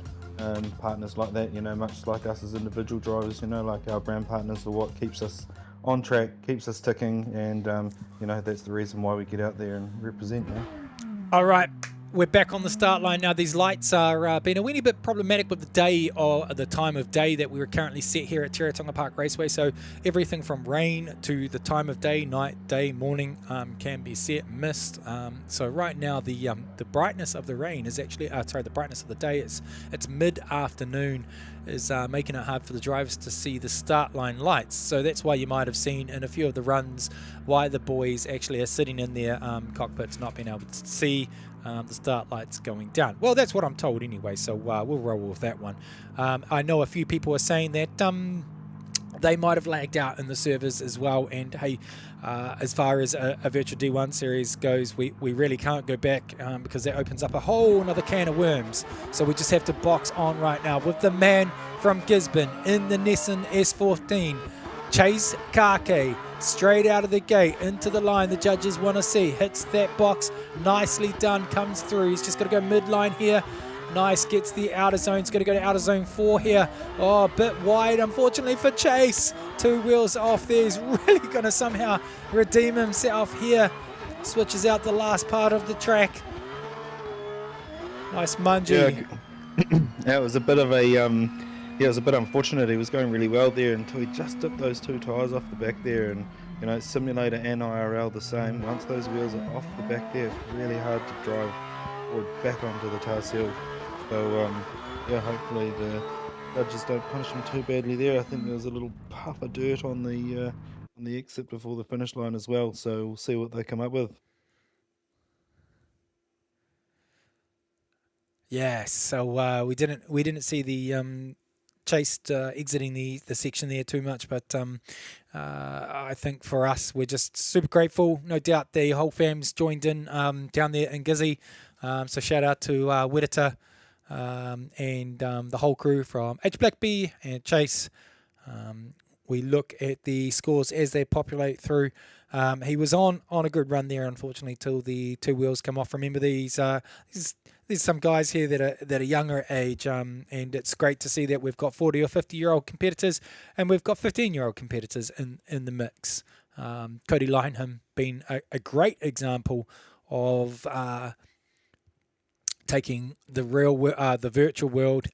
partners like that, you know, much like us as individual drivers, you know, like our brand partners are what keeps us on track, keeps us ticking, and, you know, that's the reason why we get out there and represent, you know? All right, we're back on the start line now. These lights are being a weeny bit problematic with the day or the time of day that we were currently set here at Teretonga Park Raceway. So everything from rain to the time of day, night, day, morning can be set, mist. So right now the brightness of the rain is actually, the brightness of the day it's mid-afternoon, is making it hard for the drivers to see the start line lights. So that's why you might have seen in a few of the runs why the boys actually are sitting in their cockpits, not being able to see the start lights going down. Well, that's what I'm told anyway, so we'll roll with that one. I know a few people are saying that they might have lagged out in the servers as well, and hey, as far as a virtual D1 series goes, we really can't go back because that opens up a whole another can of worms. So we just have to box on right now with the man from Gisborne in the Nissan S14, Chase Kake, straight out of the gate into the line the judges want to see, hits that box, nicely done, comes through. He's just got to go midline here. Nice, gets the outer zone. He's going to go to outer zone 4 here. Oh, a bit wide, unfortunately, for Chase. 2 wheels off there. He's really going to somehow redeem himself here. Switches out the last part of the track. Nice mungie. Yeah, that was a bit of a yeah, it was a bit unfortunate. He was going really well there until he just dipped those 2 tyres off the back there, and you know, simulator and IRL the same. Once those wheels are off the back there, it's really hard to drive forward back onto the tar seal. So yeah, hopefully the judges don't punish him too badly there. I think there was a little puff of dirt on the exit before the finish line as well. So we'll see what they come up with. Yeah, so we didn't see the Chase exiting the section there too much, but I think for us, we're just super grateful. No doubt the whole fam's joined in down there in Gizzy. So shout out to Widita and the whole crew from H Black B and Chase. We look at the scores as they populate through. He was on a good run there, unfortunately, till the 2 wheels come off. Remember there's some guys here that are younger age, and it's great to see that we've got 40 or 50-year-old competitors, and we've got 15-year-old competitors in the mix. Cody Lineham being a great example of taking the virtual world.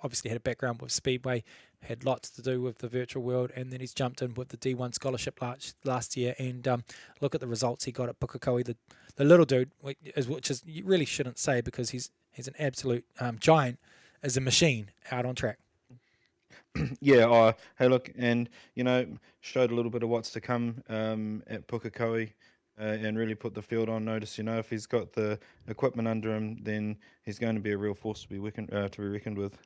Obviously had a background with Speedway, had lots to do with the virtual world, and then he's jumped in with the D1 Scholarship last year, and look at the results he got at Pukekohe. The little dude, which is you really shouldn't say, because he's an absolute giant, is a machine out on track. Yeah, hey look, and you know, showed a little bit of what's to come at Pukekohe. And really put the field on notice. You know, if he's got the equipment under him, then he's going to be a real force to be reckoned with.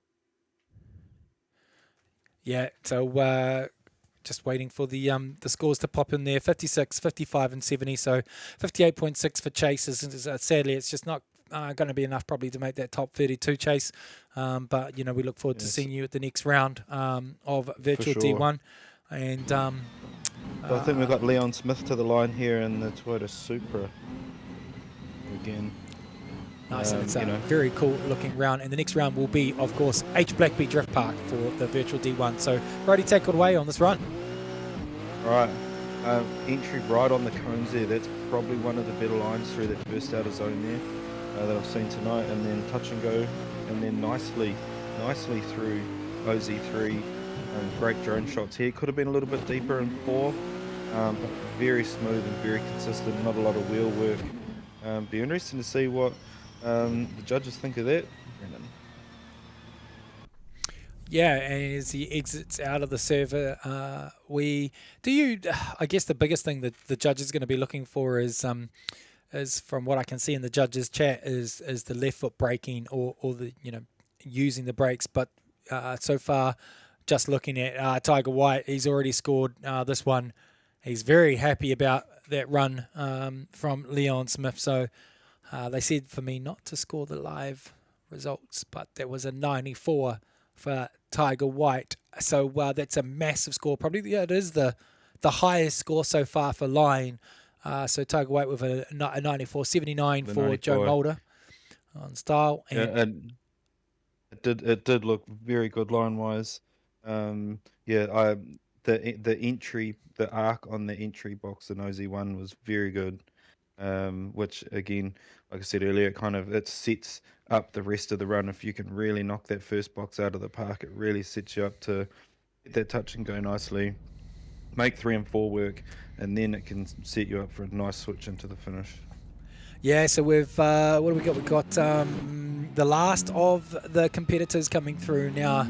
Yeah, so just waiting for the scores to pop in there. 56, 55 and 70, so 58.6 for Chase. Sadly, it's just not going to be enough probably to make that top 32 chase. But, we look forward to seeing you at the next round of Virtual sure. D1. And so I think we've got Leon Smith to the line here in the Toyota Supra again. Nice, and it's a very cool looking round. And the next round will be, of course, H Blackby Drift Park for the Virtual D1. So, Brody, take it away on this run. All right. Entry right on the cones there. That's probably one of the better lines through that first outer zone there that I've seen tonight. And then touch and go, and then nicely through OZ3. Great drone shots here. Could have been a little bit deeper in 4, but very smooth and very consistent. Not a lot of wheel work. Be interesting to see what the judges think of that, Brendan. Yeah, and as he exits out of the server, I guess the biggest thing that the judge is going to be looking for is from what I can see in the judges chat is the left foot braking or the using the brakes. But so far, just looking at Tiger White, he's already scored this one. He's very happy about that run from Leon Smith. So they said for me not to score the live results, but there was a 94 for Tiger White. So that's a massive score. Probably it is the highest score so far for line. So Tiger White with a 94, 79 for 94. Joe Mulder on style. And it did look very good line wise. The entry, the arc on the entry box in OZ1 was very good. Which again, like I said earlier, it sets up the rest of the run. If you can really knock that first box out of the park, it really sets you up to get that touch and go nicely, make 3 and 4 work, and then it can set you up for a nice switch into the finish. Yeah, so we've what do we got? We've got the last of the competitors coming through now.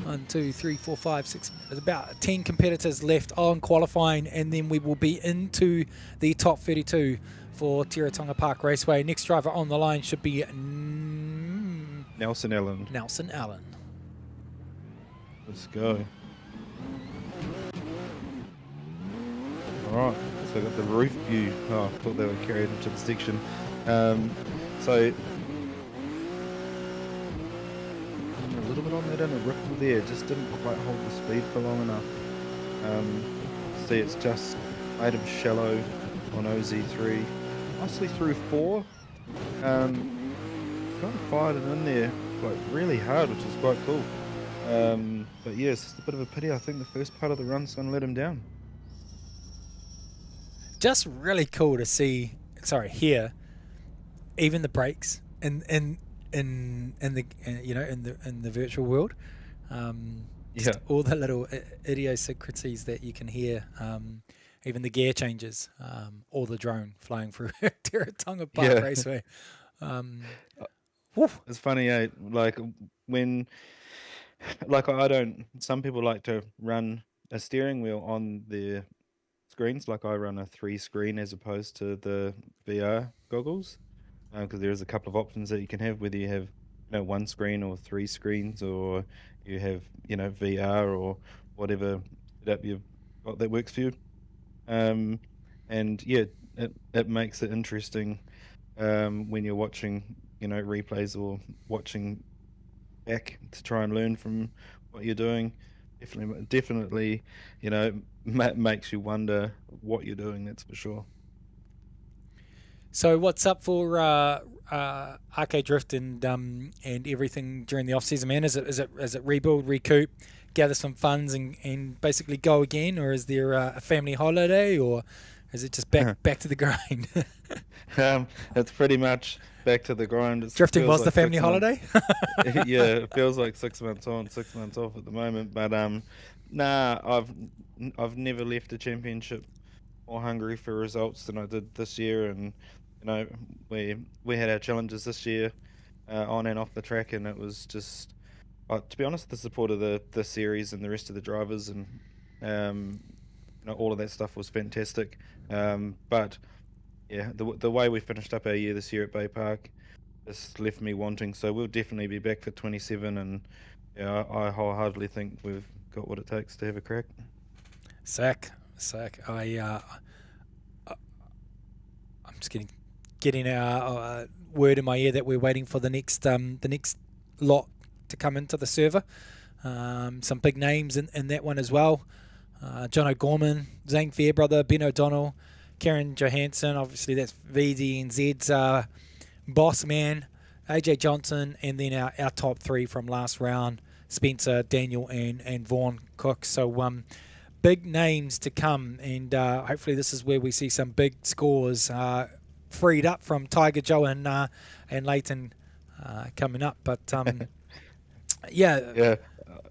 1, 2, 3, 4, 5, 6. There's about 10 competitors left on qualifying, and then we will be into the top 32 for Teretonga Park Raceway. Next driver on the line should be Nelson Allen. Let's go. All right, so I got the roof view. Oh, I thought they were carried into the section. So a little bit on that inner ripple there, just didn't quite hold the speed for long enough. See, it's just made him shallow on OZ3. Nicely through 4. Kind of fired it in there like really hard, which is quite cool. But yeah, it's just a bit of a pity. I think the first part of the run's going to let him down. Just really cool to see. Hear even the brakes in the virtual world. All the little idiosyncrasies that you can hear. Even the gear changes, or the drone flying through Teretonga Park Raceway. It's funny, like some people like to run a steering wheel on their screens, like I run a 3 screen as opposed to the VR goggles, because there's a couple of options that you can have, whether you have 1 screen or 3 screens, or you have VR or whatever setup you've got that works for you. And yeah, it makes it interesting when you're watching replays or watching back to try and learn from what you're doing. Definitely makes you wonder what you're doing, that's for sure. So what's up for Arcade Drift and everything during the off season, man? Is it rebuild, recoup, gather some funds and basically go again, or is there a family holiday, or is it just back to the grind? It's pretty much back to the grind. Drifting was the family holiday? Yeah, it feels like 6 months on, 6 months off at the moment. But nah, I've never left a championship more hungry for results than I did this year. And we had our challenges this year on and off the track, and it was just, to be honest, the support of the series and the rest of the drivers and all of that stuff was fantastic. But yeah, the way we finished up our year this year at Bay Park just left me wanting. So we'll definitely be back for 27, and yeah, I wholeheartedly think we've got what it takes to have a crack. Sack. I'm just getting our word in my ear that we're waiting for the next lot to come into the server. Some big names in that one as well. John O'Gorman, Zane Fairbrother, Ben O'Donnell, Karen Johansson, obviously that's VD1Z's boss man, AJ Johnson, and then our top three from last round, Spencer, Daniel, and Vaughan Cook. So big names to come, and hopefully this is where we see some big scores freed up from Tiger, Joe, and Leighton coming up. But yeah,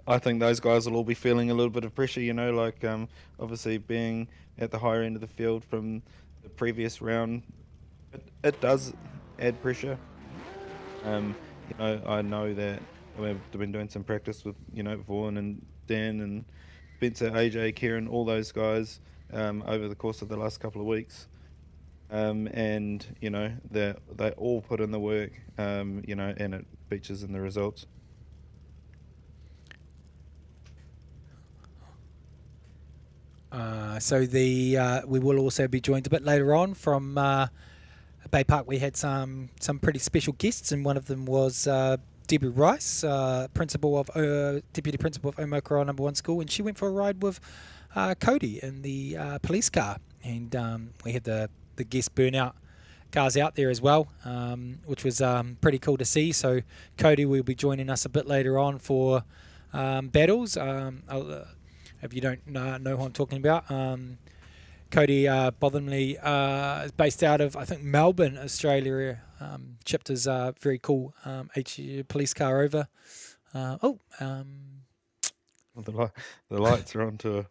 I think those guys will all be feeling a little bit of pressure, like obviously being at the higher end of the field from the previous round, it does add pressure. I know that we've been doing some practice with, Vaughan and Dan and Spencer, AJ, Kieran, all those guys over the course of the last couple of weeks. And, they all put in the work, and it features in the results. So we will also be joined a bit later on from Bay Park. We had some pretty special guests, and one of them was Debbie Rice, Deputy Principal of Omokoro No. 1 School, and she went for a ride with Cody in the police car, and we had the guest burnout cars out there as well, which was pretty cool to see. So Cody will be joining us a bit later on for battles. If you don't know who I'm talking about, Cody Bothamley is based out of, I think, Melbourne, Australia. Chipped his very cool police car over. The lights are on to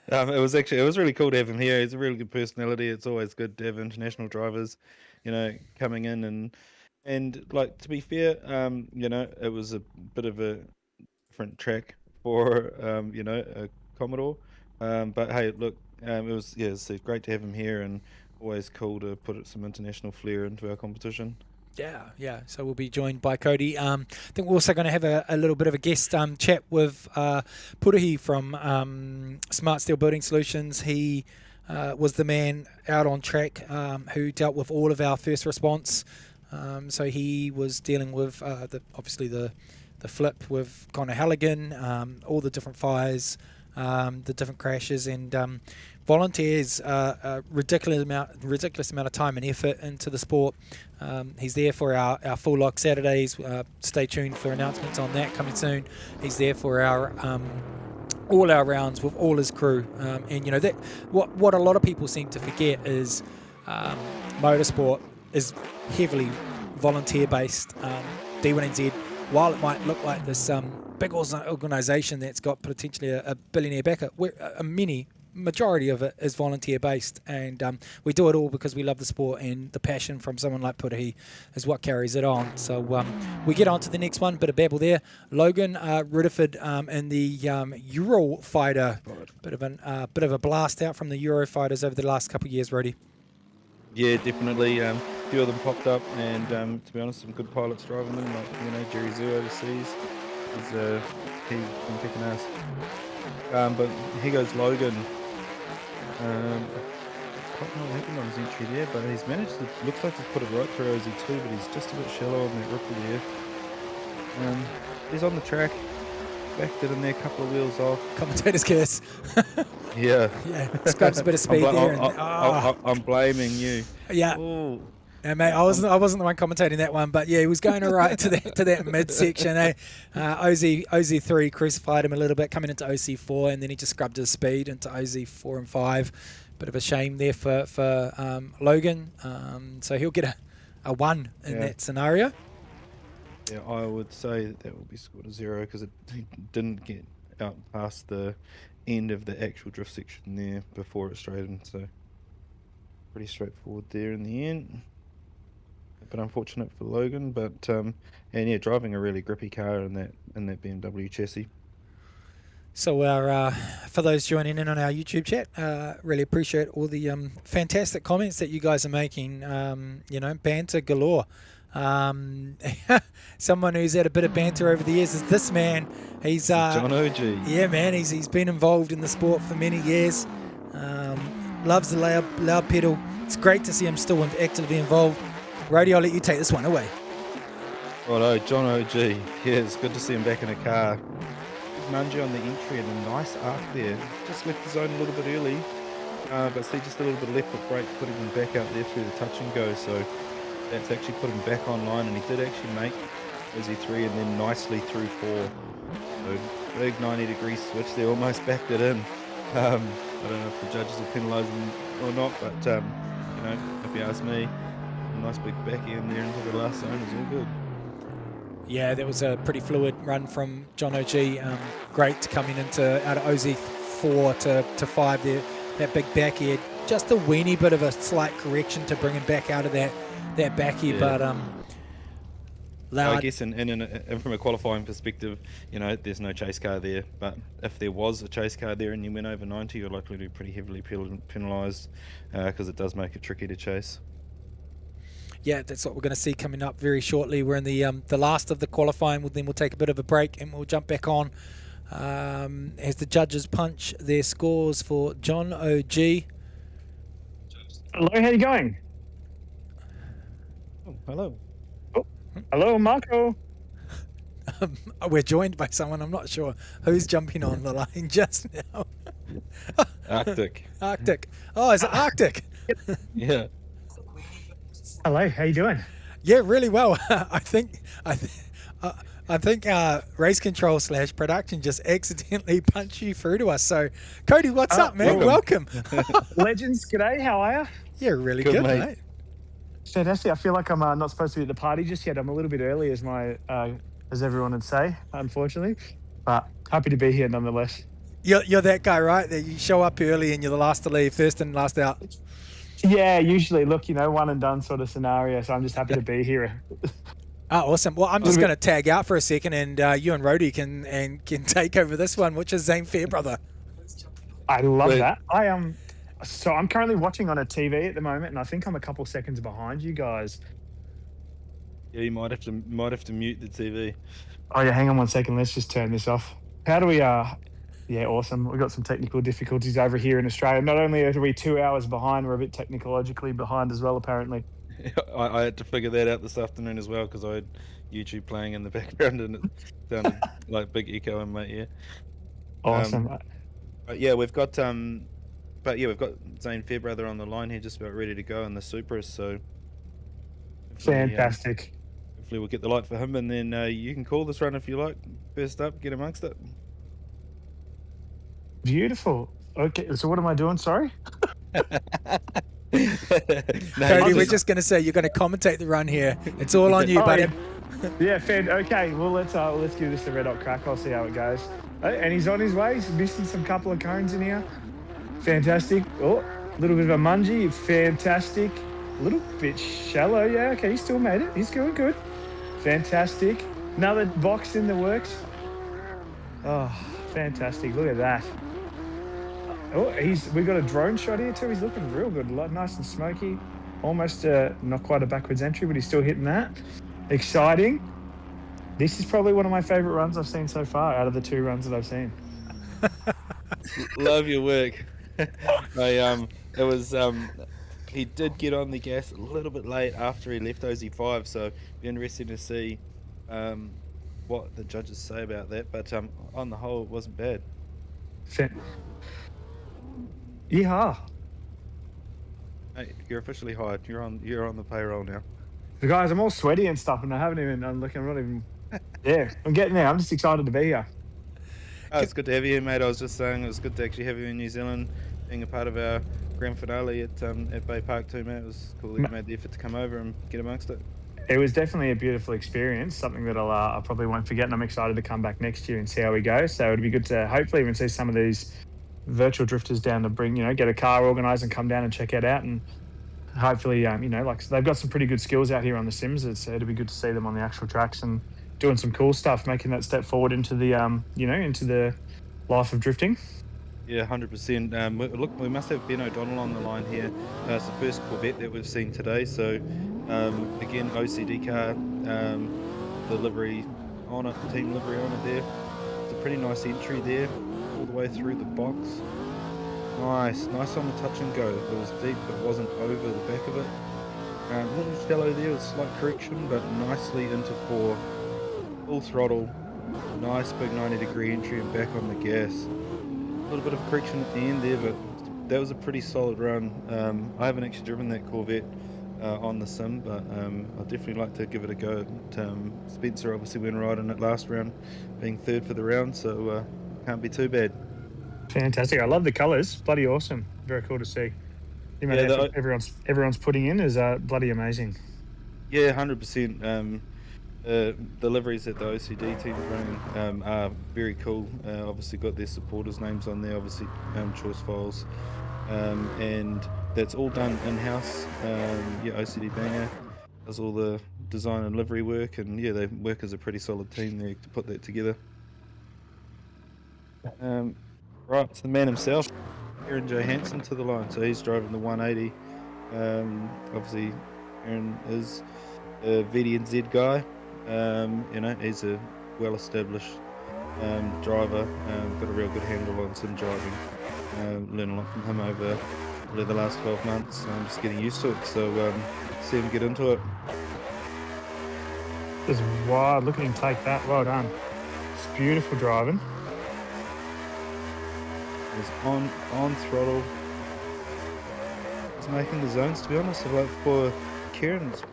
it was really cool to have him here. He's a really good personality. It's always good to have international drivers, coming in and like, to be fair, it was a bit of a different track for a Commodore, but hey, look, it's great to have him here, and always cool to put some international flair into our competition. Yeah. So we'll be joined by Cody. I think we're also going to have a little bit of a guest chat with Purahi from Smart Steel Building Solutions. He was the man out on track who dealt with all of our first response. So he was dealing with obviously the flip with Connor Halligan, all the different fires, the different crashes, and volunteers a ridiculous amount of time and effort into the sport. He's there for our full lock Saturdays. Stay tuned for announcements on that coming soon. He's there for our all our rounds with all his crew, and that what a lot of people seem to forget is motorsport is heavily volunteer based. D1NZ, while it might look like this big organisation that's got potentially a billionaire backer, majority of it is volunteer based, and we do it all because we love the sport, and the passion from someone like Purahi is what carries it on. So we get on to the next one. Bit of babble there. Logan Rutherford in the Eurofighter, bit of a blast out from the Eurofighters over the last couple of years, Rody. Yeah, definitely. A few of them popped up, and to be honest, some good pilots driving them, like Jerry Zoo overseas. He's been kicking ass. But here goes Logan. I don't know what happened on his entry there, but he's managed to, looks like he's put it right through OZ2, but he's just a bit shallow on that ripple there. He's on the track, backed it in there, a couple of wheels off. Commentator's curse. Yeah. Scrapes a bit of speed there. I'm blaming you. Yeah. Ooh. Yeah, mate, I wasn't the one commentating that one, but yeah, he was going all right to that midsection. OZ3 crucified him a little bit coming into OC4, and then he just scrubbed his speed into OZ4 and 5. Bit of a shame there for Logan. So he'll get a 1 in that scenario. Yeah, I would say that will be scored a 0 because he didn't get out past the end of the actual drift section there before it straightened. So pretty straightforward there in the end. But unfortunate for Logan, but driving a really grippy car in that BMW chassis. So for those joining in on our YouTube chat, really appreciate all the fantastic comments that you guys are making. Banter galore. Someone who's had a bit of banter over the years is this man. He's John OG. Yeah, man. He's been involved in the sport for many years. Loves the loud pedal. it's great to see him still actively involved. Rody, I'll let you take this one away. Righto, John OG. Yeah, it's good to see him back in a car. Mungie on the entry and a nice arc there. Just left the zone a little bit early, but see just a little bit left with brake, putting him back out there through the touch and go. So that's actually put him back online, and he did actually make OZ3 and then nicely through 4. So big 90-degree switch there, almost backed it in. I don't know if the judges will penalise him or not, but you know, if you ask me, a nice big back end there into the last zone is all good. Yeah, that was a pretty fluid run from John OG. Great to coming into out of OZ4 to 5 there. That big back end, just a weeny bit of a slight correction to bring him back out of that back end, Yeah. but loud. I guess and from a qualifying perspective, you know, there's no chase car there, but if there was a chase car there and you went over 90, you're likely to be pretty heavily penalised because it does make it tricky to chase. Yeah, that's what we're going to see coming up very shortly. We're in the last of the qualifying. Then we'll take a bit of a break and we'll jump back on as the judges punch their scores for John OG. Hello, how you going? Oh, hello. Oh, hello, Marco. We're joined by someone. I'm not sure who's jumping on the line just now. Arctic. Arctic. Oh, is it Arctic? Yeah. Hello, how you doing? Yeah, really well. I think race control / production just accidentally punched you through to us. So, Cody, what's up, man? Welcome. Legends, g'day. How are you? Yeah, really good, mate. Fantastic. I feel like I'm not supposed to be at the party just yet. I'm a little bit early, as everyone would say, unfortunately. But happy to be here nonetheless. You're that guy, right? That you show up early and you're the last to leave, first and last out. Yeah, usually. Look, one and done sort of scenario. So I'm just happy to be here. Oh, awesome. Well, I'm just going to tag out for a second, and you and Rody can take over this one, which is Zane Fairbrother. I love that. So I'm currently watching on a TV at the moment, and I think I'm a couple seconds behind you guys. Yeah, you might have to mute the TV. Oh yeah, hang on 1 second. Let's just turn this off. How do we? Yeah, awesome. We've got some technical difficulties over here in Australia. Not only are we 2 hours behind, we're a bit technologically behind as well, apparently. I had to figure that out this afternoon as well because I had YouTube playing in the background and it sounded like big echo in my ear. Awesome. But yeah, we've got Zane Fairbrother on the line here, just about ready to go in the Supra. So fantastic. Hopefully we'll get the light for him, and then you can call this run if you like. First up, get amongst it. Beautiful. Okay, so what am I doing? Sorry. Cody, we're just going to say you're going to commentate the run here. It's all on you, buddy. Yeah, okay. Well, let's give this a red hot crack. I'll see how it goes. And he's on his way. He's missing some couple of cones in here. Fantastic. Oh, a little bit of a mungie. Fantastic. A little bit shallow. Yeah, okay. He still made it. He's doing good. Fantastic. Another box in the works. Oh, fantastic. Look at that. Oh, we've got a drone shot here too. He's looking real good. Nice and smoky. Almost not quite a backwards entry, but he's still hitting that. Exciting. This is probably one of my favourite runs I've seen so far out of the 2 runs that I've seen. Love your work. He did get on the gas a little bit late after he left OZ5, so it'll be interesting to see what the judges say about that. But on the whole, it wasn't bad. Yeehaw. Hey, you're officially hired. You're on the payroll now. The guys, I'm all sweaty and stuff, and I'm not even. Yeah, I'm getting there. I'm just excited to be here. Oh, it's good to have you here, mate. I was just saying it was good to actually have you in New Zealand, being a part of our grand finale at Bay Park too, mate. It was cool that you made the effort to come over and get amongst it. It was definitely a beautiful experience, something that I probably won't forget, and I'm excited to come back next year and see how we go. So it'd be good to hopefully even see some of these virtual drifters down to bring, get a car organised and come down and check it out, and hopefully, like they've got some pretty good skills out here on the sims. It'd be good to see them on the actual tracks and doing some cool stuff, making that step forward into the, into the life of drifting. Yeah, 100%. Look, we must have Ben O'Donnell on the line here. It's the first Corvette that we've seen today. So, again, OCD car, the livery on it, team livery on it there. It's a pretty nice entry there, all the way through the box. Nice on the touch and go. It was deep, but wasn't over the back of it. A little shallow there with slight correction, but nicely into 4. Full throttle. Nice big 90-degree entry and back on the gas. A little bit of correction at the end there, but that was a pretty solid run. I haven't actually driven that Corvette on the sim, but I'd definitely like to give it a go. Spencer obviously went right in it last round, being 3rd for the round, so can't be too bad. Fantastic. I love the colours. Bloody awesome. Very cool to see. The amount of effort everyone's putting in is bloody amazing. Yeah, 100%. The liveries that the OCD team's running are very cool. Obviously got their supporters' names on there, obviously choice files. And that's all done in-house. OCD Banger does all the design and livery work, and yeah, they work as a pretty solid team there to put that together. Right, it's the man himself, Aaron Johansson, to the line. So he's driving the 180. Obviously, Aaron is a VD1 guy. He's a well-established driver. Got a real good handle on sim driving. Learned a lot from him over the last 12 months. I'm just getting used to it. So see him get into it. Just wild. Look at him take that. Well done. It's beautiful driving. He's on throttle. He's making the zones, to be honest. Like for Kieran, it's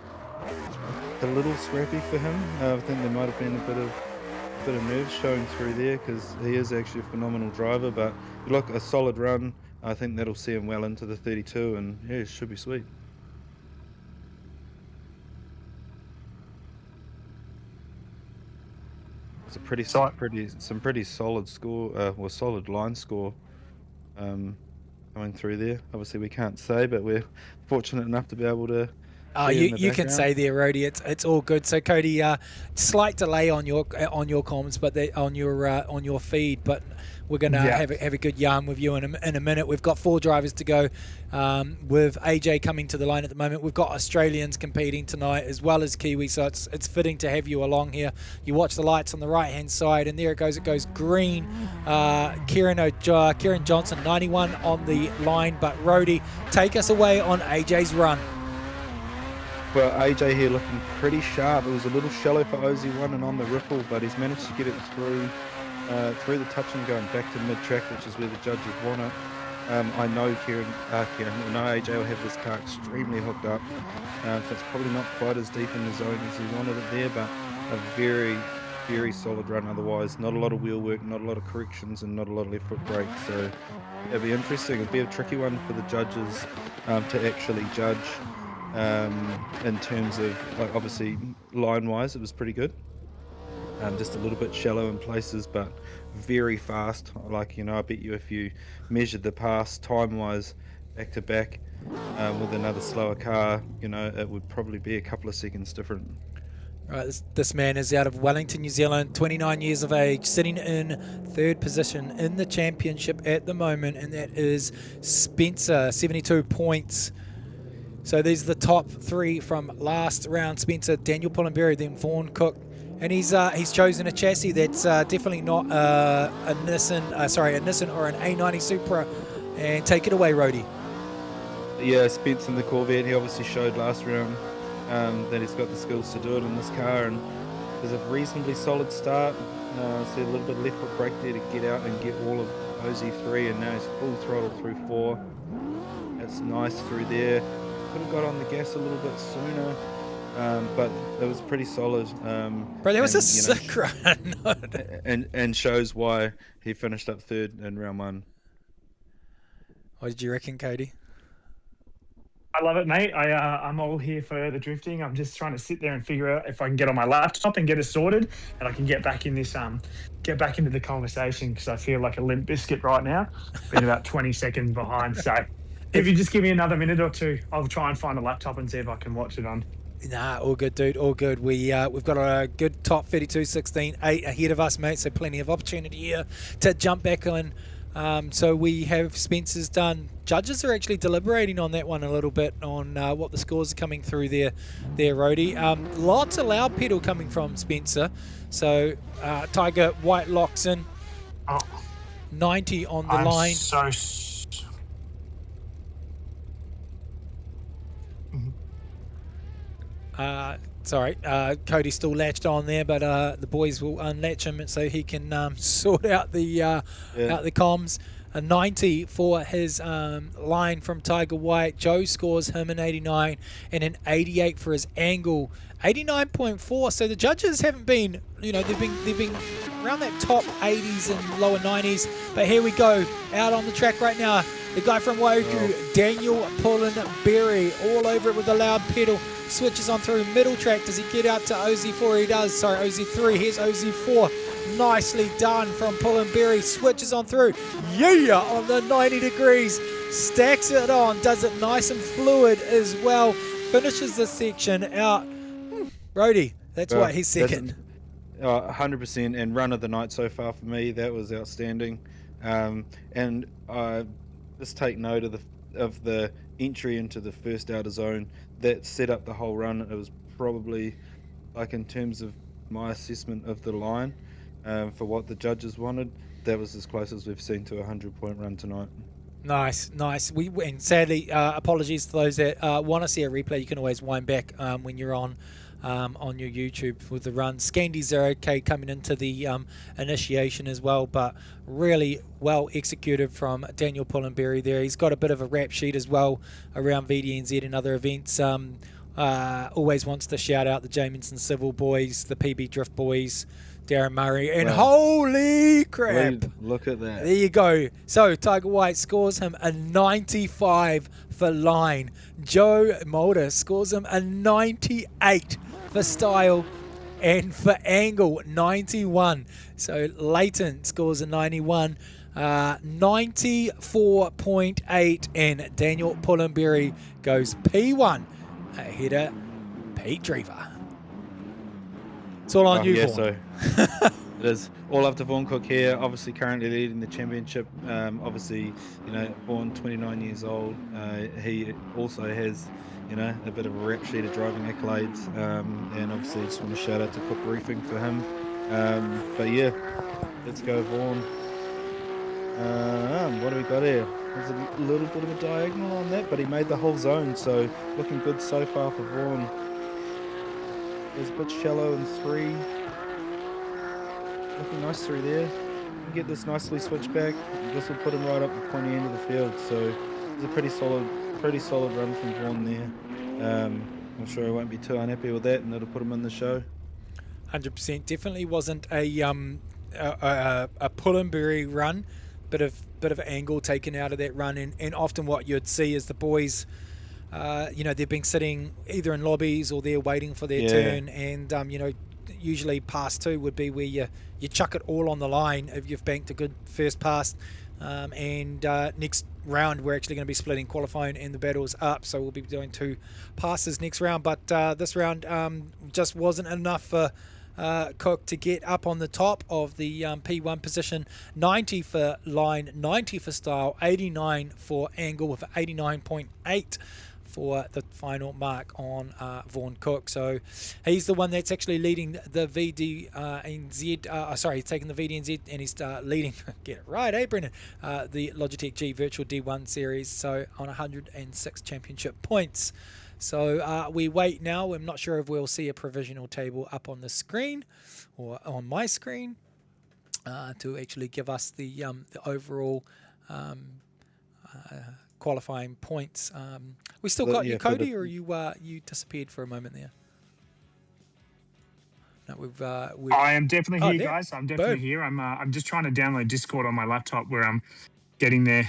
a little scrappy for him. I think there might have been a bit of nerves showing through there, because he is actually a phenomenal driver. But look, a solid run. I think that'll see him well into the 32, and yeah, it should be sweet. It's a some pretty solid score, solid line score coming through there. Obviously we can't say, but we're fortunate enough to be able to. You can say there, Rody. It's all good. So Cody, slight delay on your comms, but on your feed, but we're gonna have a good yarn with you in a minute. We've got 4 drivers to go, with AJ coming to the line at the moment. We've got Australians competing tonight as well as Kiwi, so it's fitting to have you along here. You watch the lights on the right hand side, and there it goes green. Kieran Johnson 91 on the line, but Rody, take us away on AJ's run. Well, AJ here looking pretty sharp. It was a little shallow for OZ1 and on the ripple, but he's managed to get it through the touch and go and back to mid-track, which is where the judges want it. I know AJ will have this car extremely hooked up, so it's probably not quite as deep in the zone as he wanted it there, but a very, very solid run otherwise. Not a lot of wheel work, not a lot of corrections, and not a lot of left foot brakes, so it'll be interesting. It'll be a tricky one for the judges to actually judge. In terms of, like, obviously line-wise, it was pretty good. Just a little bit shallow in places, but very fast. Like, I bet you if you measured the pass time-wise back to back with another slower car, it would probably be a couple of seconds different. Right, this man is out of Wellington, New Zealand, 29 years of age, sitting in 3rd position in the championship at the moment, and that is Spencer, 72 points. So these are the top 3 from last round. Spencer, Daniel Pullenberry, then Vaughan Cook. And he's chosen a chassis that's definitely not a Nissan or an A90 Supra. And take it away, Rody. Yeah, Spencer in the Corvette. He obviously showed last round that he's got the skills to do it in this car. And there's a reasonably solid start. See a little bit of left foot brake there to get out and get all of OZ3. And now he's full throttle through 4. That's nice through there. Could have got on the gas a little bit sooner, but it was pretty solid. Bro, that was a sick run. and shows why he finished up 3rd in round 1. What did you reckon, Cody? I love it, mate. I'm all here for the drifting. I'm just trying to sit there and figure out if I can get on my laptop and get it sorted, and I can get back in this get back into the conversation, because I feel like a limp biscuit right now. Been about 20 seconds behind, so. If you just give me another minute or 2, I'll try and find a laptop and see if I can watch it on. Nah, all good, dude. All good. We've got a good top 32-16-8 ahead of us, mate. So plenty of opportunity here to jump back on. So we have Spencer's done. Judges are actually deliberating on that one a little bit on what the scores are coming through there, Rody. Lots of loud pedal coming from Spencer. So Tiger White locks in. 90 on the line. Sorry, Cody's still latched on there, but the boys will unlatch him so he can sort out the out the comms. A 90 for his line from Tiger White. Joe scores him an 89 and an 88 for his angle. 89.4. So the judges haven't been, they've been around that top 80s and lower 90s. But here we go, out on the track right now. The guy from Waiuku, Daniel Pullenberry, all over it with a loud pedal. Switches on through middle track. Does he get out to OZ4? He does. Sorry, OZ3. Here's OZ4. Nicely done from Pullenberry. Switches on through. Yeah, on the 90 degrees. Stacks it on. Does it nice and fluid as well. Finishes the section out. Brody, that's why he's second. 100% and run of the night so far for me. That was outstanding. And just take note of the entry into the first outer zone that set up the whole run. It was probably, like, in terms of my assessment of the line, for what the judges wanted, that was as close as we've seen to a 100-point run tonight. Nice. And sadly, apologies to those that want to see a replay. You can always wind back when you're on your YouTube with the run. Scandies are okay coming into the initiation as well, but really well executed from Daniel Pullenberry there. He's got a bit of a rap sheet as well around VDNZ and other events. Always wants to shout out the Jamieson Civil boys, the PB Drift boys, Darren Murray, and holy crap! Look at that. There you go. So Tiger White scores him a 95 for line. Joe Mulder scores him a 98 for style, and for angle 91. So Leighton scores a 91, 94.8, and Daniel Pullenberry goes P1 ahead of Pete Drever. It's all on you, Vaughan. So it is all up to Vaughan Cook here, obviously currently leading the championship. Obviously, Vaughan, 29 years old. He also has, a bit of a rap sheet of driving accolades, and obviously just want to shout out to Cook Roofing for him. But yeah, let's go Vaughan. What do we got here? There's a little bit of a diagonal on that, but he made the whole zone, so looking good so far for Vaughan. It's a bit shallow in 3. Looking nice through there. Get this nicely switched back. This will put him right up the pointy end of the field. So it's a pretty solid run from Vaughan there. I'm sure he won't be too unhappy with that, and it'll put him in the show. 100%. Definitely wasn't a Pullenberry run. Bit of angle taken out of that run, and often what you'd see is the boys. They've been sitting either in lobbies or they're waiting for their turn, and usually pass 2 would be where you chuck it all on the line if you've banked a good first pass, and next round we're actually going to be splitting qualifying and the battles up, so we'll be doing 2 passes next round, but this round just wasn't enough for Cook to get up on the top of the P1 position. 90 for line, 90 for style, 89 for angle, with 89.8 for the final mark on Vaughan Cook. So he's the one that's actually leading the VD1NZ. He's taking the VD1NZ and he's leading. Get it right, Brendan? The Logitech G Virtual D1 Series. So on 106 championship points. So we wait now. I'm not sure if we'll see a provisional table up on the screen or on my screen to actually give us the overall qualifying points. We still got you, Cody, or you disappeared for a moment there? No, we've I am definitely here, guys. I'm definitely here. I'm just trying to download Discord on my laptop, where I'm getting there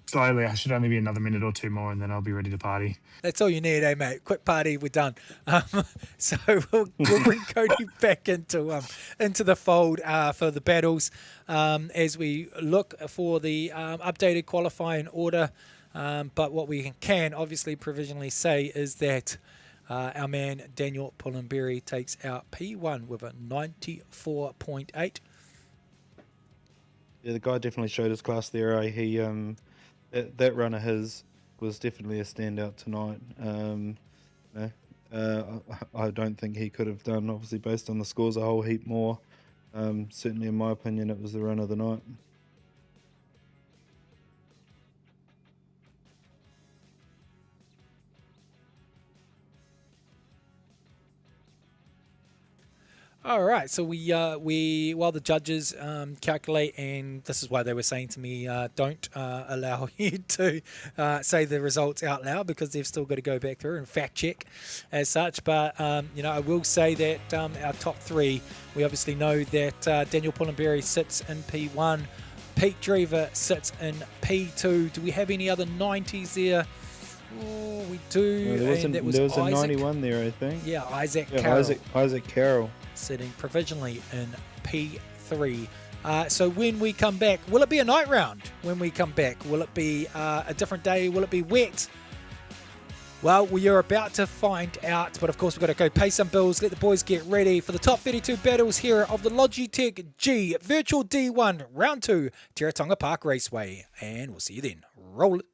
slowly. I should only be another minute or 2 more, and then I'll be ready to party. That's all you need, mate? Quick party, we're done. So we'll bring Cody back into the fold for the battles as we look for the updated qualifying order. But what we can obviously provisionally say is that our man Daniel Pullenberry takes out P1 with a 94.8. Yeah, the guy definitely showed his class there. He that run of his was definitely a standout tonight. I don't think he could have done, obviously based on the scores, a whole heap more. Certainly in my opinion, it was the run of the night. All right, so we while the judges calculate, and this is why they were saying to me, don't allow you to say the results out loud because they've still got to go back through and fact check as such. But you know, I will say that our top three, we obviously know that Daniel Pullenberry sits in P1, Pete Drever sits in P2. Do we have any other 90s there? Oh, we do. No, there was a Isaac. 91 there, I think. Yeah, Isaac Yeah, Carroll. Isaac Carroll. Sitting provisionally in P3. So when we come back, will it be a night round when we come back? Will it be a different day? Will it be wet? Well, we are about to find out, but of course we've got to go pay some bills, let the boys get ready for the top 32 battles here of the Logitech G Virtual D1 Round 2 Teretonga Park Raceway. And we'll see you then. Roll it.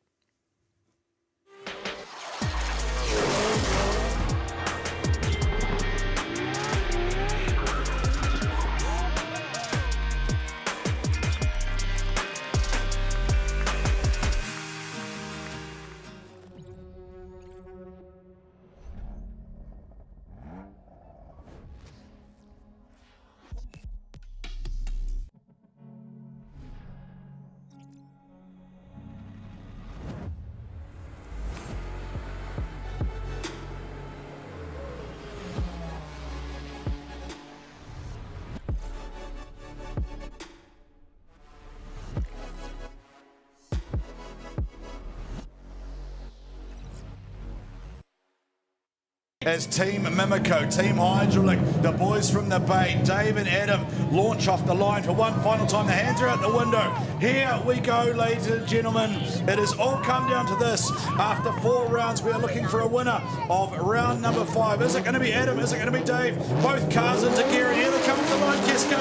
As Team Mimico, Team Hydraulic, the boys from the Bay, Dave and Adam launch off the line for one final time. The hands are out the window. Here we go, ladies and gentlemen. It has all come down to this. After 4 rounds, we are looking for a winner of round number 5. Is it going to be Adam? Is it going to be Dave? Both cars into gear, and here they come to the line, Cascade.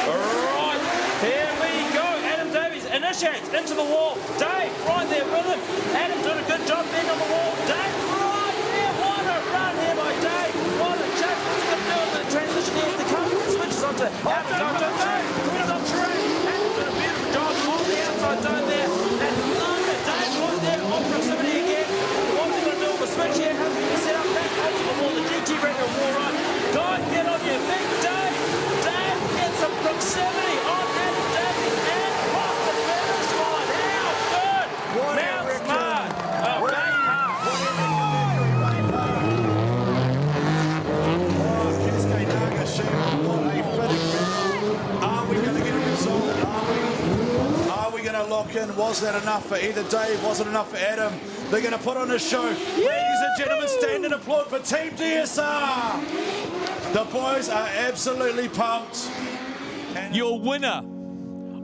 Right, here we go. Adam Davies initiates into the wall. Dave right there with him. Adam doing a good job being on the wall. Dave right there. What a run here by Dave. What a chance. What's he going to do with the transition here to come? Switches onto Adam. Dave. Wins on track. Adam's doing a beautiful job on the outside zone there. And look at Dave right there on proximity again. What's he going to do with the switch here? How's he going to set up back onto the wall? The GT record wall right. Guys, get on your feet. Dave. Dave gets some proximity on Adam Davies and off the finish line. How good? Now smart. Oh, Are we going to get a result? Are we going to lock in? Was that enough for either Dave? Was it enough for Adam? They're going to put on a show. Ladies and gentlemen, stand and applaud for Team DSR. The boys are absolutely pumped. Your winner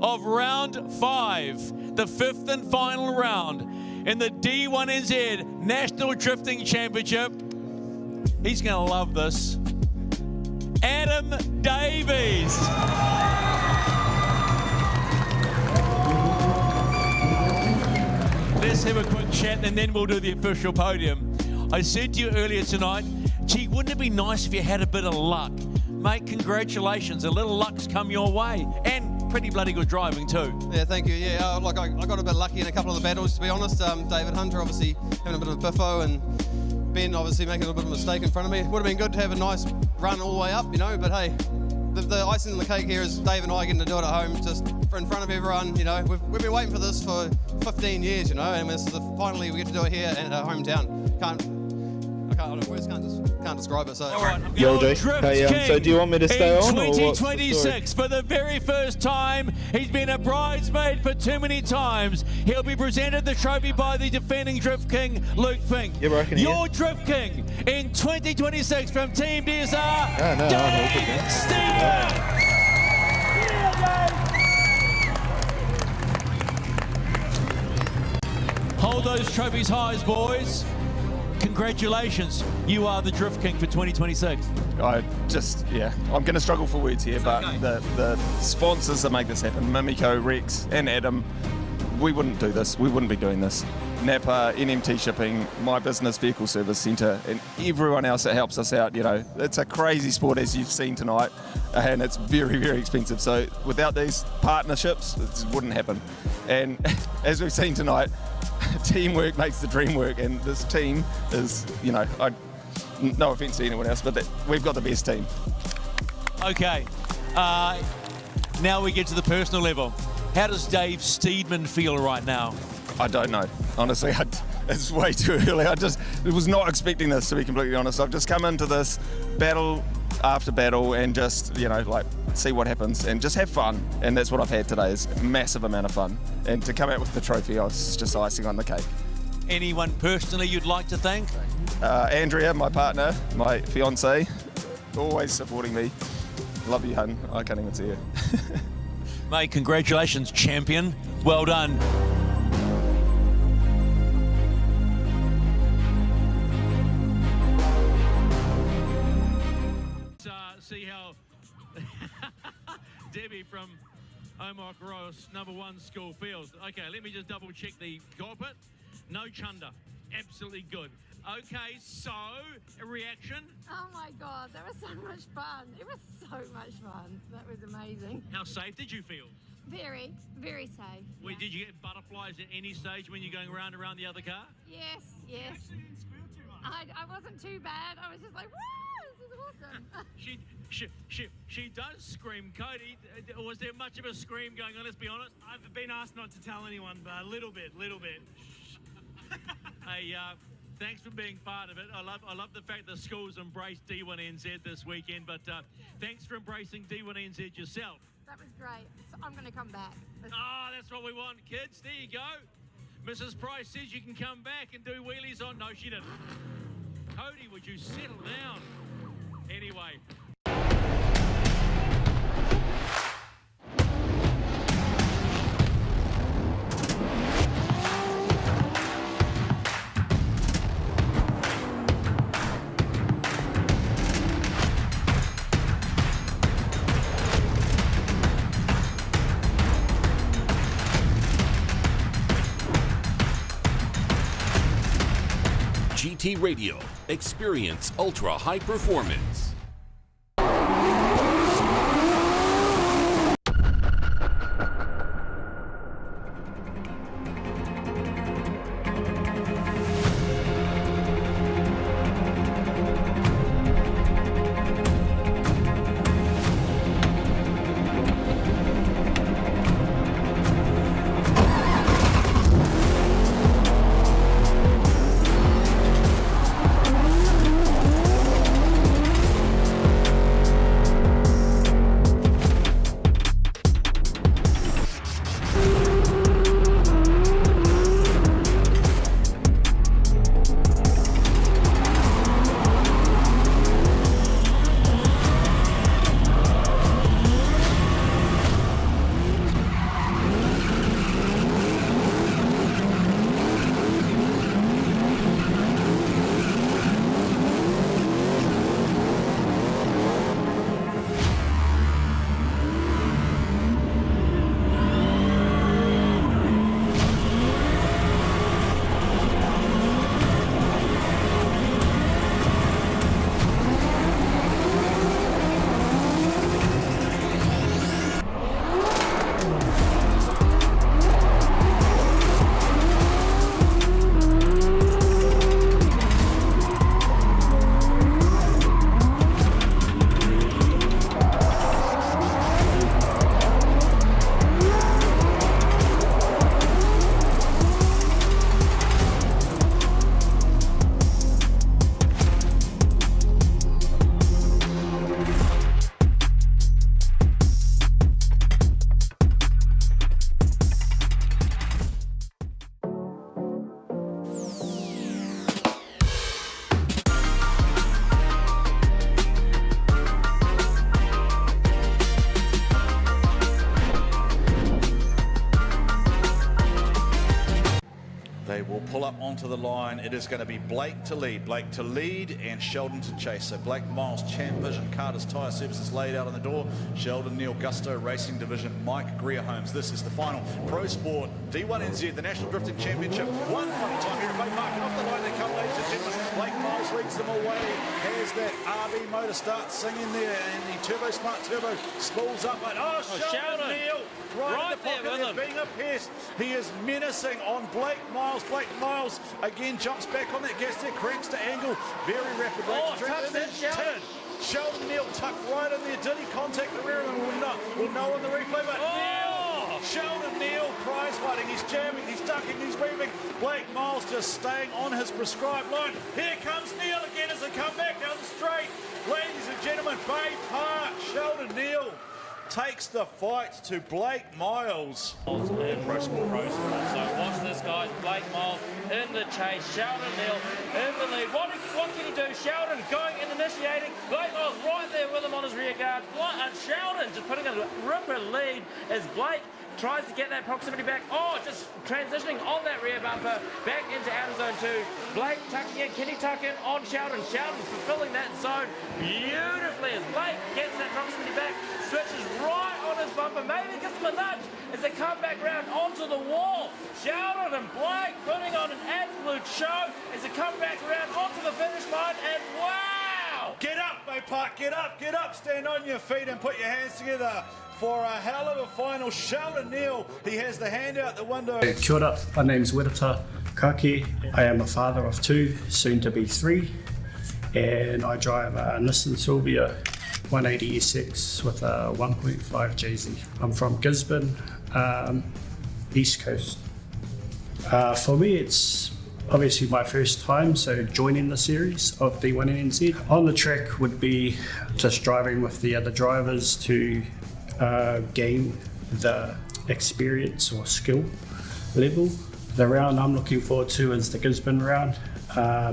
of round 5, the 5th and final round in the D1NZ National Drifting Championship. He's going to love this. Adam Davies. Let's have a quick chat and then we'll do the official podium. I said to you earlier tonight, gee, wouldn't it be nice if you had a bit of luck? Mate, congratulations. A little luck's come your way. And pretty bloody good driving too. Yeah, thank you. Yeah, like I got a bit lucky in a couple of the battles, to be honest. David Hunter obviously having a bit of a biffo, and Ben obviously making a little bit of a mistake in front of me. Would have been good to have a nice run all the way up, you know, but hey, the icing on the cake here is Dave and I getting to do it at home, just in front of everyone, you know. We've been waiting for this for 15 years, you know, and this is finally we get to do it here in our hometown. Words can't describe it. So. Yo, Jay. Hey, so do you want me to stay on? In 2026, for the very first time, he's been a bridesmaid for too many times. He'll be presented the trophy by the defending Drift King, Luke Fink. Yeah, bro, I can Your hear. Drift King in 2026 from Team DSR, No, Dave Steedman. Hold those trophies high, boys. Congratulations, you are the Drift King for 2026. I'm going to struggle for words here, but the sponsors that make this happen, Mimico, Rex, and Adam, we wouldn't do this. We wouldn't be doing this. Napa, NMT Shipping, My Business Vehicle Service Centre, and everyone else that helps us out, you know, it's a crazy sport, as you've seen tonight, and it's very, very expensive. So without these partnerships, it wouldn't happen. And as we've seen tonight, teamwork makes the dream work, and this team is, you know, no offence to anyone else, but we've got the best team. Okay, now we get to the personal level. How does Dave Steedman feel right now? I don't know. Honestly, it's way too early. I was not expecting this, to be completely honest. I've just come into this battle after battle and just, like, see what happens and just have fun. And that's what I've had today, is a massive amount of fun. And to come out with the trophy, I was just icing on the cake. Anyone personally you'd like to thank? Andrea, my partner, my fiance, always supporting me. Love you, hun. I can't even see you. Mate, congratulations, champion. Well done. See how Debbie from Omok Ross, #1 school feels. Okay, let me just double check the cockpit. No chunder. Absolutely good. Okay, so a reaction? Oh my God, that was so much fun. It was so much fun. That was amazing. How safe did you feel? Very, very safe. Wait, did you get butterflies at any stage when you're going around the other car? Yes, yes. I wasn't too bad. I was just like, woo, this is awesome. She does scream. Cody, was there much of a scream going on? Let's be honest. I've been asked not to tell anyone, but a little bit. Hey, thanks for being part of it. I love the fact the schools embraced D1NZ this weekend, but thanks for embracing D1NZ yourself. That was great. So I'm going to come back. That's what we want, kids. There you go. Mrs. Price says you can come back and do wheelies on. No, she didn't. Cody, would you settle down? Anyway. GT Radio. Experience ultra high performance. pull up onto the line. It is going to be Blake to lead and Sheldon to chase. So Blake Miles, Champ Vision, Carter's Tyre Services laid out on the door. Sheldon, Neil Gusto, Racing Division, Mike Greer-Holmes. This is the final Pro Sport D1NZ, the National Drifting Championship. One final time here at Bay Market. Off the line they come, ladies and gentlemen. Blake Miles leads them away. Has that RB motor start singing there, and the Turbo Smart Turbo spools up. But Sheldon Neil right in the pocket there, being a pest. He is menacing on Blake Miles. Blake Miles again jumps back on that gas there, cranks to angle. Very rapid rate. Sheldon Neal tucked right in there. Did he contact the rear? We'll know on the replay, but Sheldon Neal prize fighting. He's jamming, he's ducking, he's weaving. Blake Miles just staying on his prescribed line. Here comes Neal again as they come back down the straight. Ladies and gentlemen, Bay Park, Sheldon Neal takes the fight to Blake Miles. In pro sport. So watch this, guys. Blake Miles in the chase. Sheldon Neal in the lead. What can he do? Sheldon going and initiating. Blake Miles right there with him on his rear guard. Sheldon just putting a ripper lead as Blake tries to get that proximity back. Oh, just transitioning on that rear bumper back into outer zone 2. Blake tucking in. Can he tuck in on Sheldon? Sheldon fulfilling that zone beautifully as Blake gets that proximity back, switches right on his bumper, maybe gives him a nudge as they come back round onto the wall. Sheldon and Blake putting on an absolute show as they come back around onto the finish line, and wow! Get up, Bay Park, get up, stand on your feet and put your hands together for a hell of a final. Sheldon Neal, he has the hand out the window. Kia ora, my name's Wereta Kaki. I am a father of 2, soon to be 3, and I drive a Nissan Silvia 180 SX with a 1.5 JZ. I'm from Gisborne, East Coast. For me, it's obviously my first time, so joining the series of D1NZ. On the track would be just driving with the other drivers to gain the experience or skill level. The round I'm looking forward to is the Gisborne round.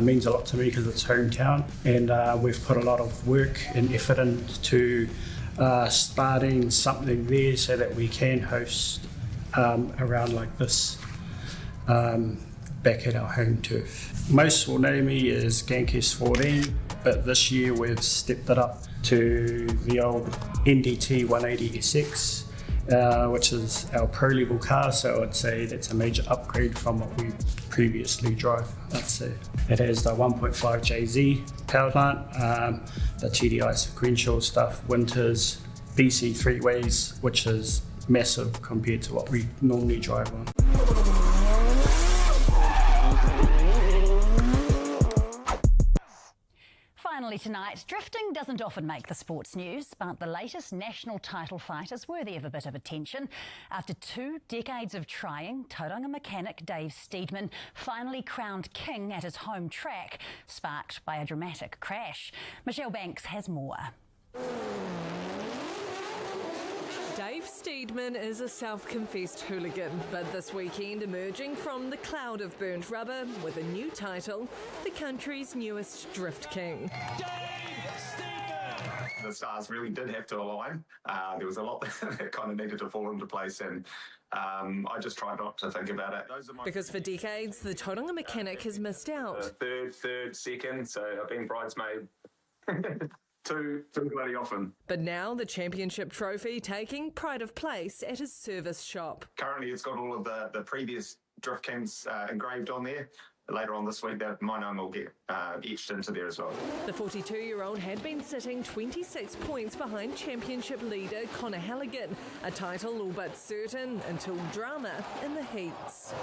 Means a lot to me because it's hometown, and we've put a lot of work and effort into starting something there so that we can host a round like this back at our home turf. Most will know me as Gankes 14, but this year we've stepped it up to the old NDT 180 SX, which is our pro level car, so I'd say that's a major upgrade from what we previously drove. I'd say it has the 1.5 JZ power plant, the TDI sequential stuff, Winters, BC 3-ways, which is massive compared to what we normally drive on. Finally tonight, drifting doesn't often make the sports news, but the latest national title fight is worthy of a bit of attention. After 2 decades of trying, Tauranga mechanic Dave Steedman finally crowned king at his home track, sparked by a dramatic crash. Michelle Banks has more. Dave Steedman is a self-confessed hooligan, but this weekend emerging from the cloud of burnt rubber with a new title, the country's newest drift king. The stars really did have to align. There was a lot that kind of needed to fall into place, and I just tried not to think about it. Because for decades, the Tauranga mechanic has missed out. Third, second, so I've been bridesmaid. Too bloody often. But now the championship trophy taking pride of place at his service shop. Currently it's got all of the previous Drift Kings engraved on there. Later on this week, that my name will get etched into there as well. The 42-year-old had been sitting 26 points behind championship leader Connor Halligan, a title all but certain until drama in the heats.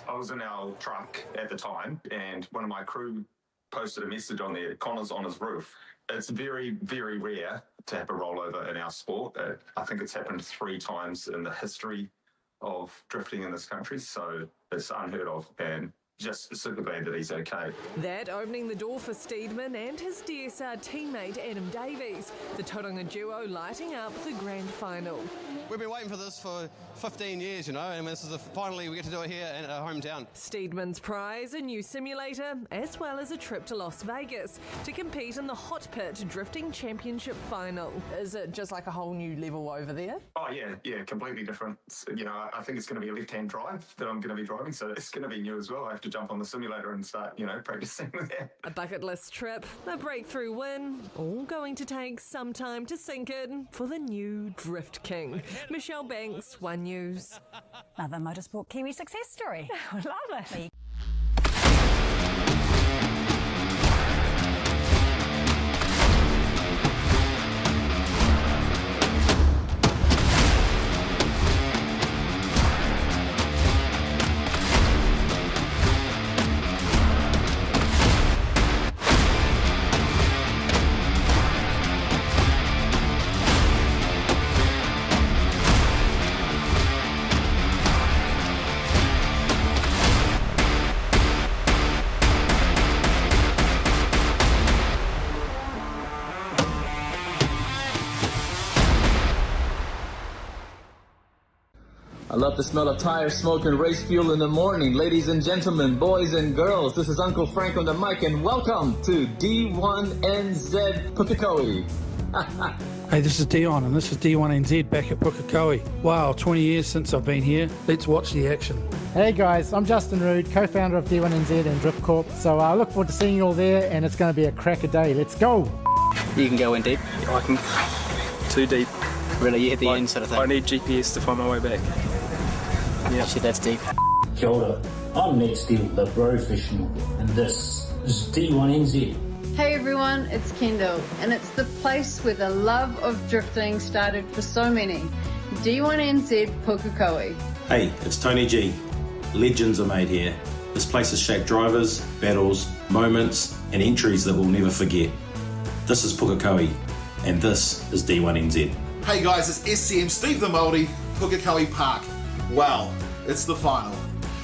I was in our truck at the time, and one of my crew posted a message on there. Connor's on his roof. It's very, very rare to have a rollover in our sport. I think it's happened 3 times in the history of drifting in this country, so it's unheard of, and just super glad that he's okay. That opening the door for Steedman and his DSR teammate Adam Davies, the Tauranga duo lighting up the grand final. We've been waiting for this for 15 years, you know, and this is finally we get to do it here in our hometown. Steedman's prize, a new simulator, as well as a trip to Las Vegas to compete in the Hot Pit Drifting Championship final. Is it just like a whole new level over there? Oh yeah, completely different. You know, I think it's going to be a left-hand drive that I'm going to be driving, so it's going to be new as well. I have to jump on the simulator and start, you know, practicing there. A bucket list trip, a breakthrough win, all going to take some time to sink in for the new Drift King. Michelle Banks, One News. Another motorsport Kiwi success story. I love it. love the smell of tires, smoke, and race fuel in the morning. Ladies and gentlemen, boys and girls, this is Uncle Frank on the mic, and welcome to D1NZ Pukekohe. Hey, this is Dion, and this is D1NZ back at Pukekohe. Wow, 20 years since I've been here. Let's watch the action. Hey guys, I'm Justin Rood, co-founder of D1NZ and Drift Corp. So I look forward to seeing you all there, and it's going to be a cracker day. Let's go! You can go in deep. I can. Too deep. Really, at the end sort of thing. I need GPS to find my way back. Yeah. Shit, that's deep. Kia ora. I'm Ned Steele, the professional, and this is D1NZ. Hey everyone, it's Kendall, and it's the place where the love of drifting started for so many. D1NZ Pukekohe. Hey, it's Tony G. Legends are made here. This place has shaped drivers, battles, moments, and entries that we'll never forget. This is Pukekohe, and this is D1NZ. Hey guys, it's SCM Steve the Māori, Pukekohe Park. Wow, it's the final.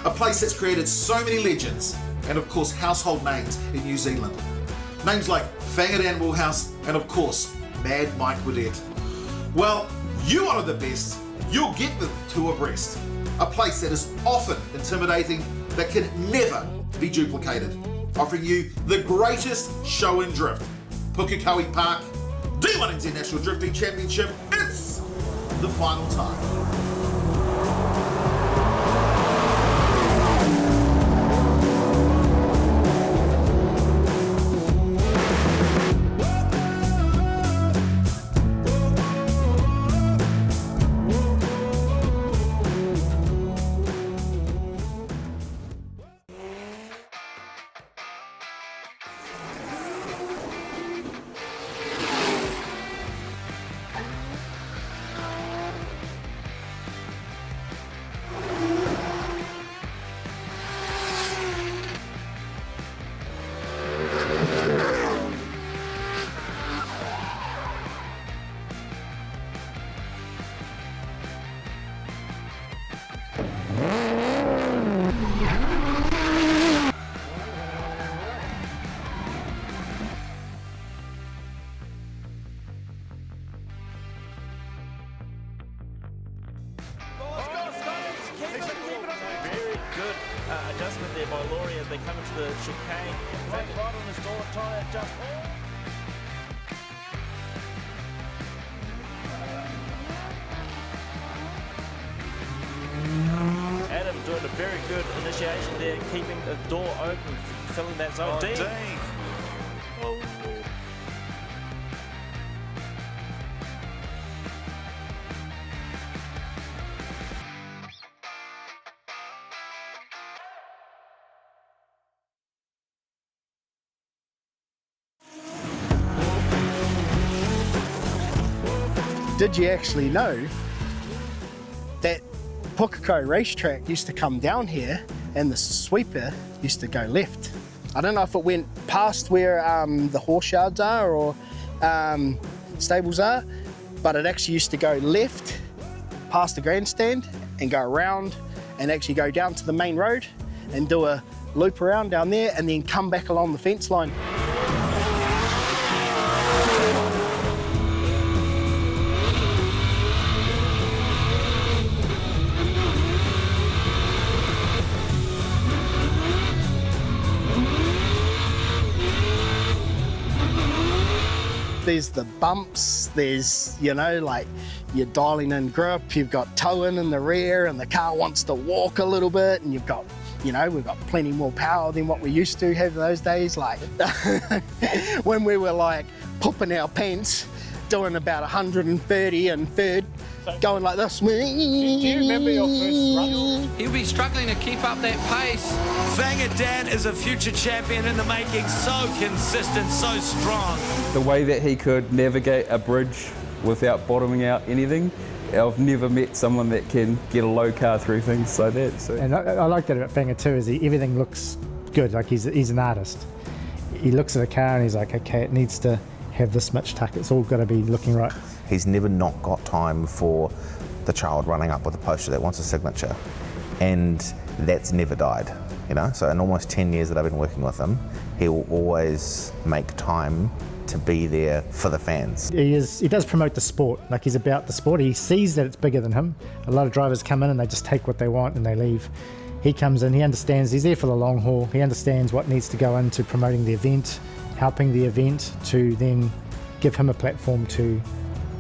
A place that's created so many legends, and of course household names in New Zealand. Names like Whangadan Woolhouse, and of course, Mad Mike Woodette. Well, you are the best, you'll get the two abreast. A place that is often intimidating, that can never be duplicated. Offering you the greatest show in drift. Pukekohe Park, D1NZ National Drifting Championship, it's the final time. Adjustment there by Laurie as they come into the chicane. Right on his door, trying to adjust. Adam doing a very good initiation there, keeping the door open, filling that zone. Oh, Dean. Oh. Did you actually know that Pukekohe racetrack used to come down here and the sweeper used to go left? I don't know if it went past where the horse yards are or stables are, but it actually used to go left past the grandstand and go around and actually go down to the main road and do a loop around down there and then come back along the fence line. There's the bumps, there's, you know, like you're dialing in grip, you've got towing in the rear and the car wants to walk a little bit, and you've got, you know, we've got plenty more power than what we used to have those days, like when we were like pooping our pants, doing about 130 in third, going like this. Do you remember your first run? He'll be struggling to keep up that pace. Whangadan is a future champion in the making, so consistent, so strong. The way that he could navigate a bridge without bottoming out anything, I've never met someone that can get a low car through things like that. So. And I like that about Whanga too, is everything looks good, like he's an artist. He looks at a car and he's like, okay, it needs to have this much tuck, it's all got to be looking right. He's never not got time for the child running up with a poster that wants a signature, and that's never died. You know, so in almost 10 years that I've been working with him, he will always make time to be there for the fans. He does promote the sport, like he's about the sport. He sees that it's bigger than him. A lot of drivers come in and they just take what they want and they leave. He comes in, he understands, he's there for the long haul. He understands what needs to go into promoting the event, helping the event to then give him a platform to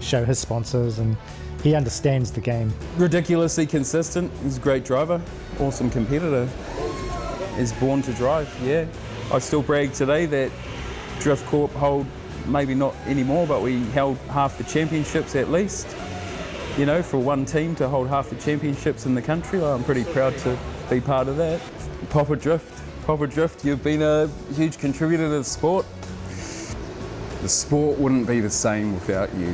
show his sponsors, and he understands the game. Ridiculously consistent. He's a great driver, awesome competitor. He's born to drive, yeah. I still brag today that Drift Corp hold, maybe not anymore, but we held half the championships at least. You know, for one team to hold half the championships in the country, I'm pretty proud to be part of that. Papa Drift, you've been a huge contributor to the sport. The sport wouldn't be the same without you.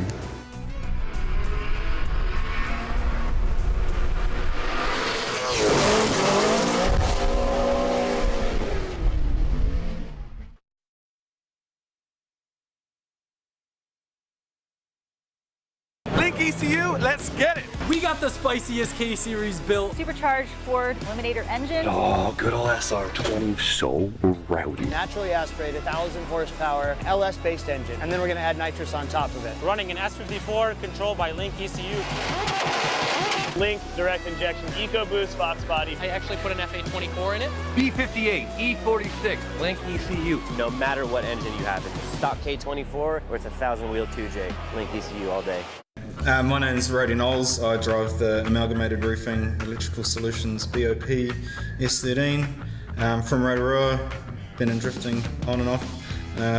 ECU, let's get it! We got the spiciest K Series built. Supercharged Ford Eliminator engine. Oh, good old SR20, so rowdy. Naturally aspirated, 1,000 horsepower, LS-based engine, and then we're gonna add nitrous on top of it. Running an S54 controlled by Link ECU. Link direct injection EcoBoost Fox body. I actually put an FA24 in it. B58, E46, Link ECU. No matter what engine you have, it's a stock K24 or it's a 1,000 wheel 2J. Link ECU all day. My name's Roddy Knowles. I drive the Amalgamated Roofing Electrical Solutions BOP S13 from Rotorua. Been in drifting on and off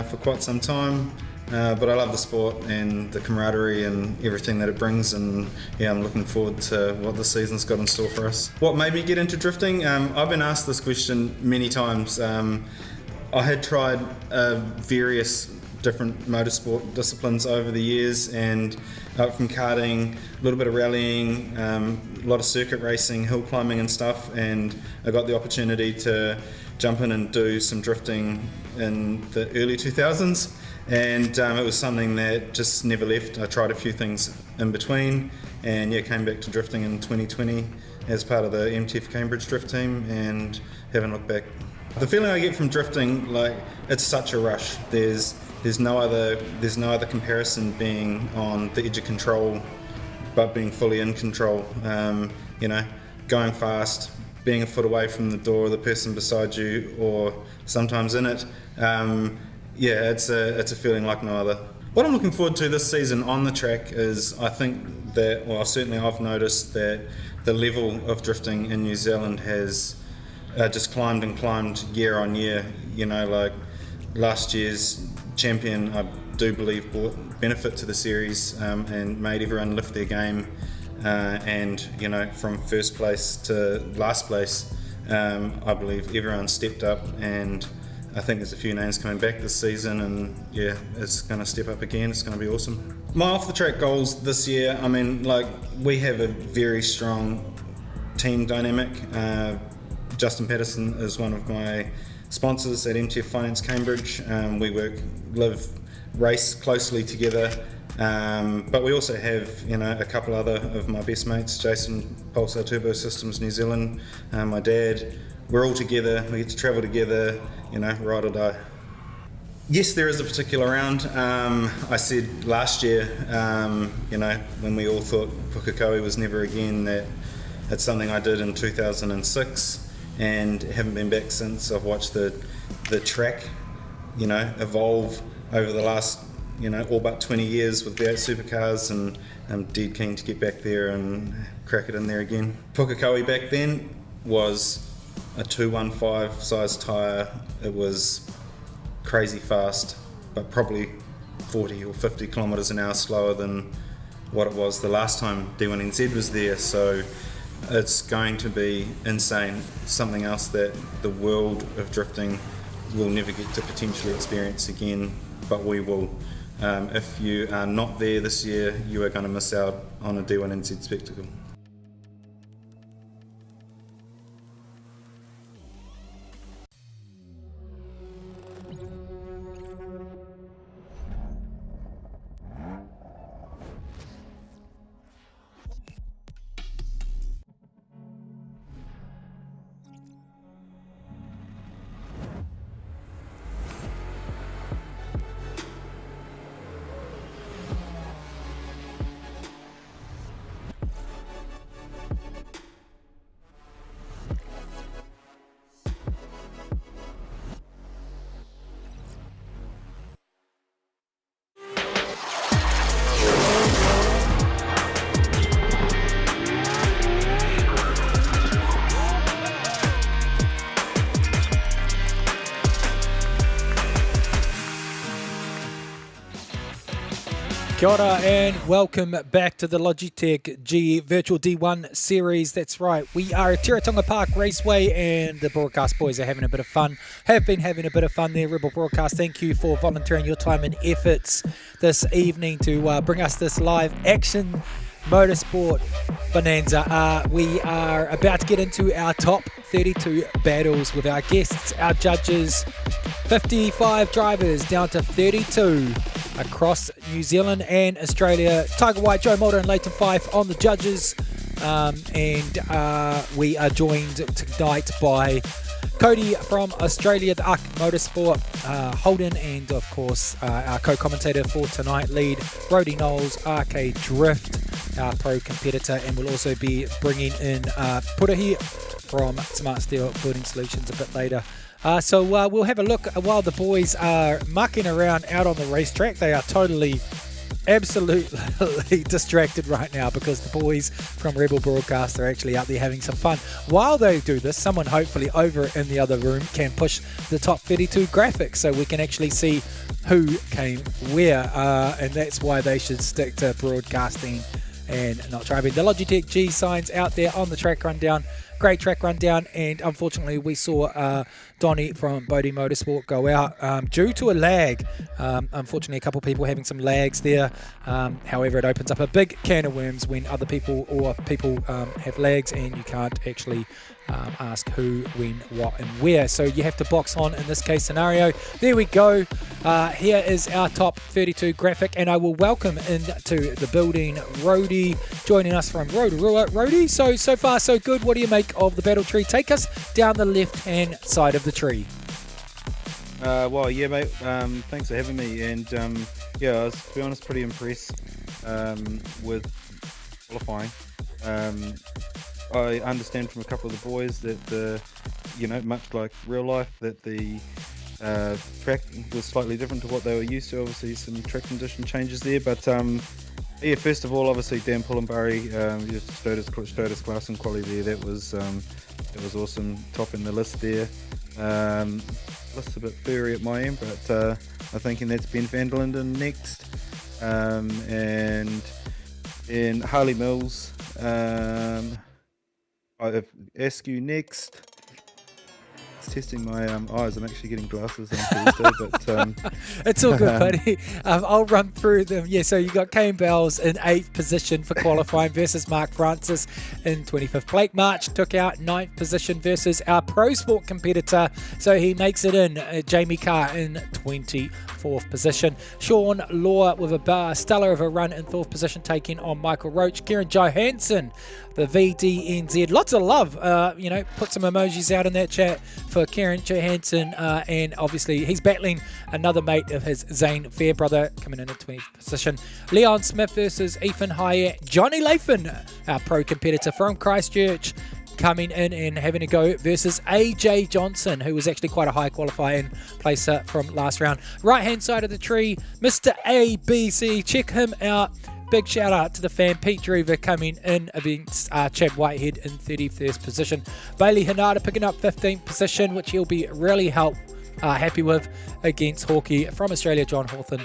for quite some time, but I love the sport and the camaraderie and everything that it brings, and yeah, I'm looking forward to what the season's got in store for us. What made me get into drifting? I've been asked this question many times. I had tried various different motorsport disciplines over the years, and from karting, a little bit of rallying, a lot of circuit racing, hill climbing and stuff, and I got the opportunity to jump in and do some drifting in the early 2000s, and it was something that just never left. I tried a few things in between, and yeah, came back to drifting in 2020 as part of the MTF Cambridge drift team, and haven't looked back. The feeling I get from drifting, like, it's such a rush. There's no other comparison being on the edge of control, but being fully in control. You know, going fast, being a foot away from the door of the person beside you, or sometimes in it. Yeah, it's a feeling like no other. What I'm looking forward to this season on the track is, I think that, well, certainly I've noticed that the level of drifting in New Zealand has just climbed and climbed year on year. You know, like last year's champion, I do believe, brought benefit to the series and made everyone lift their game, and you know, from first place to last place, I believe everyone stepped up, and I think there's a few names coming back this season, and yeah, it's going to step up again. It's going to be awesome. My off the track goals this year, I mean, like, we have a very strong team dynamic. Justin Patterson is one of my sponsors at MTF Finance Cambridge. We work, live, race closely together, but we also have, you know, a couple other of my best mates, Jason, Pulsar Turbo Systems New Zealand, my dad. We're all together, we get to travel together, you know, ride or die. Yes, there is a particular round. I said last year, you know, when we all thought Pukekohe was never again, that it's something I did in 2006. And haven't been back since. I've watched the track, you know, evolve over the last, you know, all but 20 years with V8 supercars, and I'm dead keen to get back there and crack it in there again. Pukekohe back then was a 215 size tyre. It was crazy fast, but probably 40 or 50 kilometres an hour slower than what it was the last time D1NZ was there. So it's going to be insane, something else that the world of drifting will never get to potentially experience again, but we will. If you are not there this year, you are going to miss out on a D1NZ spectacle. Kia ora and welcome back to the Logitech G Virtual D1 Series. That's right, we are at Teretonga Park Raceway and the broadcast boys are having a bit of fun. Have been having a bit of fun there, Rebel Broadcast. Thank you for volunteering your time and efforts this evening to bring us this live action motorsport bonanza. We are about to get into our top 32 battles with our guests, our judges, 55 drivers down to 32 across New Zealand and Australia. Tiger White, Joe Mulder and Leighton Fife on the judges, and we are joined tonight by Cody from Australia, the Arc Motorsport, Holden, and of course our co-commentator for tonight, lead Brody Knowles, RK Drift, our pro competitor, and we'll also be bringing in Purahi from Smart Steel Building Solutions a bit later. So we'll have a look while the boys are mucking around out on the racetrack. They are totally, absolutely distracted right now because the boys from Rebel Broadcast are actually out there having some fun. While they do this, someone hopefully over in the other room can push the top 32 graphics so we can actually see who came where, and that's why they should stick to broadcasting and not driving. The Logitech G signs out there on the track rundown. Great track rundown, and unfortunately we saw Donnie from Bodie Motorsport go out due to a lag. Unfortunately, a couple of people having some lags there. However, it opens up a big can of worms when other people have lags and you can't actually ask who, when, what and where. So you have to box on in this case scenario. There we go. Here is our top 32 graphic, and I will welcome into the building Rhodey, joining us from Rotorua. Rhodey, so far so good. What do you make of the battle tree? Take us down the left-hand side of the tree. Well, yeah, mate. Thanks for having me. And yeah, I was, to be honest, pretty impressed with qualifying. I understand from a couple of the boys that much like real life, that the track was slightly different to what they were used to. Obviously, some track condition changes there, but yeah. First of all, obviously Dan Pullenbury, just Stodas class and quality there. That was awesome, topping the list there. List's a bit furry at my end, but I'm thinking that's Ben van der Linden next, and in Harley Mills. I have Askew next. It's testing my eyes. I'm actually getting glasses on Tuesday, but it's all good, buddy. I'll run through them. Yeah, so you got Kane Bells in 8th position for qualifying versus Mark Francis in 25th. Blake March took out 9th position versus our Pro Sport competitor, so he makes it in. Jamie Carr in 24th position. Sean Law with a stellar of a run in 4th position, taking on Michael Roach. Kieran Johansson, the VD1NZ. Lots of love, put some emojis out in that chat for Kieran Johansson, and obviously he's battling another mate of his, Zane Fairbrother, coming in at 20th position. Leon Smith versus Ethan Hyatt. Johnny Latham, our pro competitor from Christchurch, coming in and having a go versus AJ Johnson, who was actually quite a high qualifying placer from last round. Right hand side of the tree, Mr. ABC, check him out. Big shout out to the fan, Pete Drever, coming in against Chad Whitehead in 31st position. Bailey Hanada picking up 15th position, which he'll be really happy with against Hawkeye from Australia, John Hawthorne.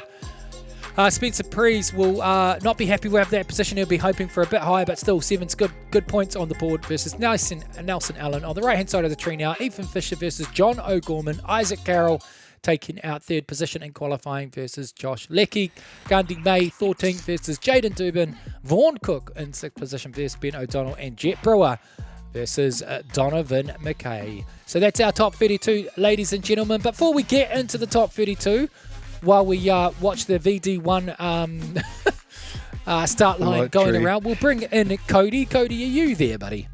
Spencer Prees will not be happy with that position. He'll be hoping for a bit higher, but still 7 good points on the board versus Nelson Allen. On the right hand side of the tree now, Ethan Fisher versus John O'Gorman. Isaac Carroll taking out 3rd position in qualifying versus Josh Leckie. Gandhi May 14th versus Jaden Dubin. Vaughan Cook in 6th position versus Ben O'Donnell, and Jet Brewer versus Donovan McKay. So that's our top 32, ladies and gentlemen. Before we get into the top 32, while we watch the VD1 start line going around, we'll bring in Cody. Cody, are you there, buddy?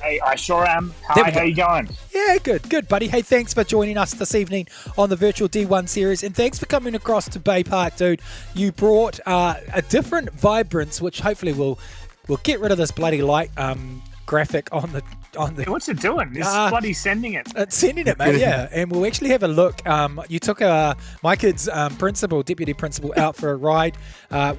Hey, I sure am. Hi, how you going? Yeah, good, buddy. Hey, thanks for joining us this evening on the Virtual D1 Series, and thanks for coming across to Bay Park, dude. You brought a different vibrance, which hopefully will get rid of this bloody light graphic on the. Hey, what's it doing? It's bloody sending it. It's sending it, mate, yeah. And we'll actually have a look. You took my kid's deputy principal out for a ride.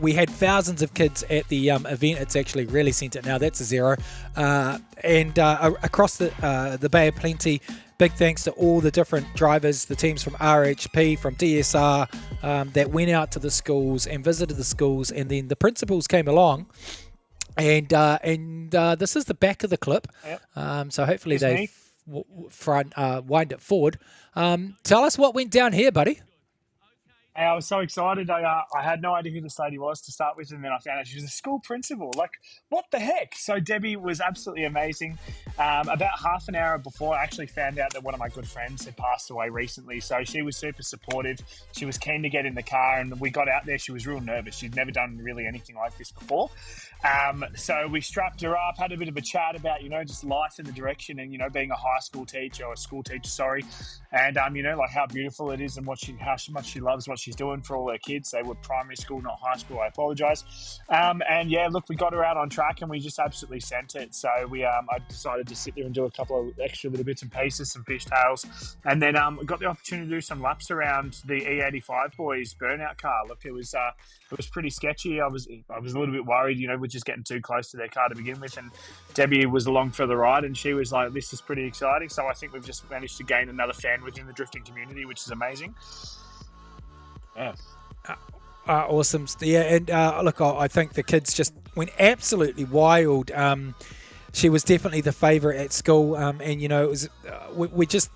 We had thousands of kids at the event. It's actually really sent it now. That's a 0. And across the Bay of Plenty, big thanks to all the different drivers, the teams from RHP, from DSR, that went out to the schools and visited the schools, and then the principals came along. And this is the back of the clip. Yep. So hopefully they wind it forward. Tell us what went down here, buddy. I was so excited. I had no idea who this lady was to start with, and then I found out she was a school principal. Like, what the heck? So Debbie was absolutely amazing. About half an hour before, I actually found out that one of my good friends had passed away recently. So she was super supportive. She was keen to get in the car, and we got out there. She was real nervous. She'd never done really anything like this before. So we strapped her up, had a bit of a chat about, just life in the direction and, being a high school teacher, or a school teacher, sorry. And, like how beautiful it is and how much she loves what she's doing for all her kids. They were primary school, not high school. I apologise. And yeah, look, we got her out on track and we just absolutely sent it. So I decided to sit there and do a couple of extra little bits and pieces, some fishtails, and then got the opportunity to do some laps around the E85 boys burnout car. Look, it was pretty sketchy. I was a little bit worried, we're just getting too close to their car to begin with, and Debbie was along for the ride, and she was like, "This is pretty exciting." So I think we've just managed to gain another fan within the drifting community, which is amazing. Yeah. Awesome. Yeah, and look, I think the kids just went absolutely wild. She was definitely the favourite at school, and it was we just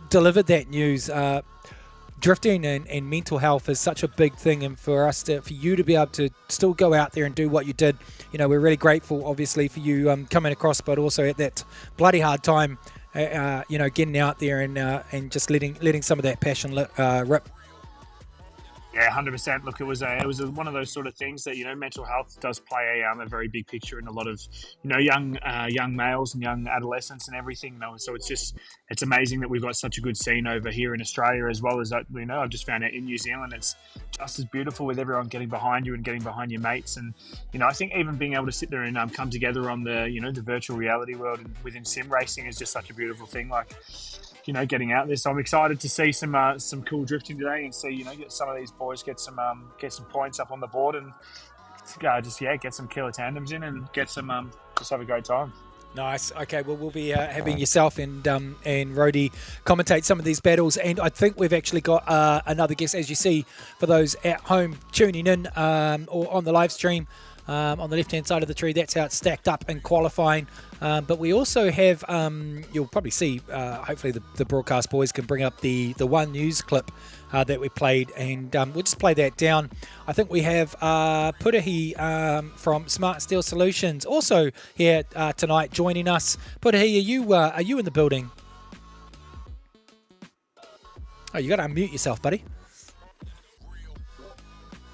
delivered that news. Drifting and mental health is such a big thing, and for you to be able to still go out there and do what you did, we're really grateful, obviously, for you coming across, but also at that bloody hard time, getting out there and just letting some of that passion rip. Yeah, 100%. Look, it was one of those sort of things that mental health does play a very big picture in a lot of young males and young adolescents and everything. So it's amazing that we've got such a good scene over here in Australia, as well as that. I've just found out in New Zealand it's just as beautiful, with everyone getting behind you and getting behind your mates. And I think even being able to sit there and come together on the the virtual reality world and within sim racing is just such a beautiful thing. Like, getting out there. So I'm excited to see some cool drifting today, and see get some of these boys get some points up on the board, and get some killer tandems in and get some just have a great time. Nice. Okay, well, we'll be having yourself and Rhodey commentate some of these battles, and I think we've actually got another guest, as you see, for those at home tuning in or on the live stream. On the left-hand side of the tree, that's how it's stacked up in qualifying. But we also have, you'll probably see, hopefully the broadcast boys can bring up the One News clip that we played, and we'll just play that down. I think we have Putahi from Smart Steel Solutions also here tonight joining us. Putahi, are you in the building? Oh, you got to unmute yourself, buddy.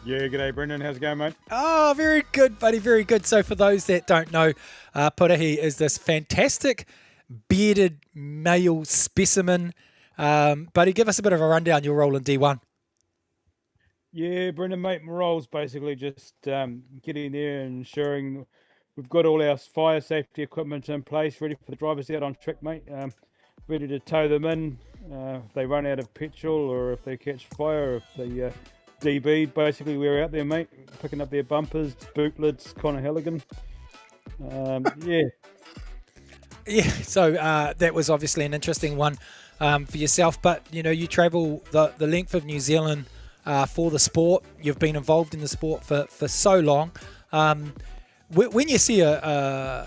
Yeah, g'day Brendan, how's it going, mate? Oh, very good, buddy, very good. So for those that don't know, Putahi is this fantastic bearded male specimen. Buddy, give us a bit of a rundown, your role in D1. Yeah, Brendan, mate, my role's basically just getting there and ensuring we've got all our fire safety equipment in place, ready for the drivers out on track, mate. Ready to tow them in if they run out of petrol, or if they catch fire, or if they... DB, basically we're out there, mate, picking up their bumpers, boot lids, Conor Halligan. Yeah, so that was obviously an interesting one for yourself, but you travel the length of New Zealand for the sport. You've been involved in the sport for so long. When you see an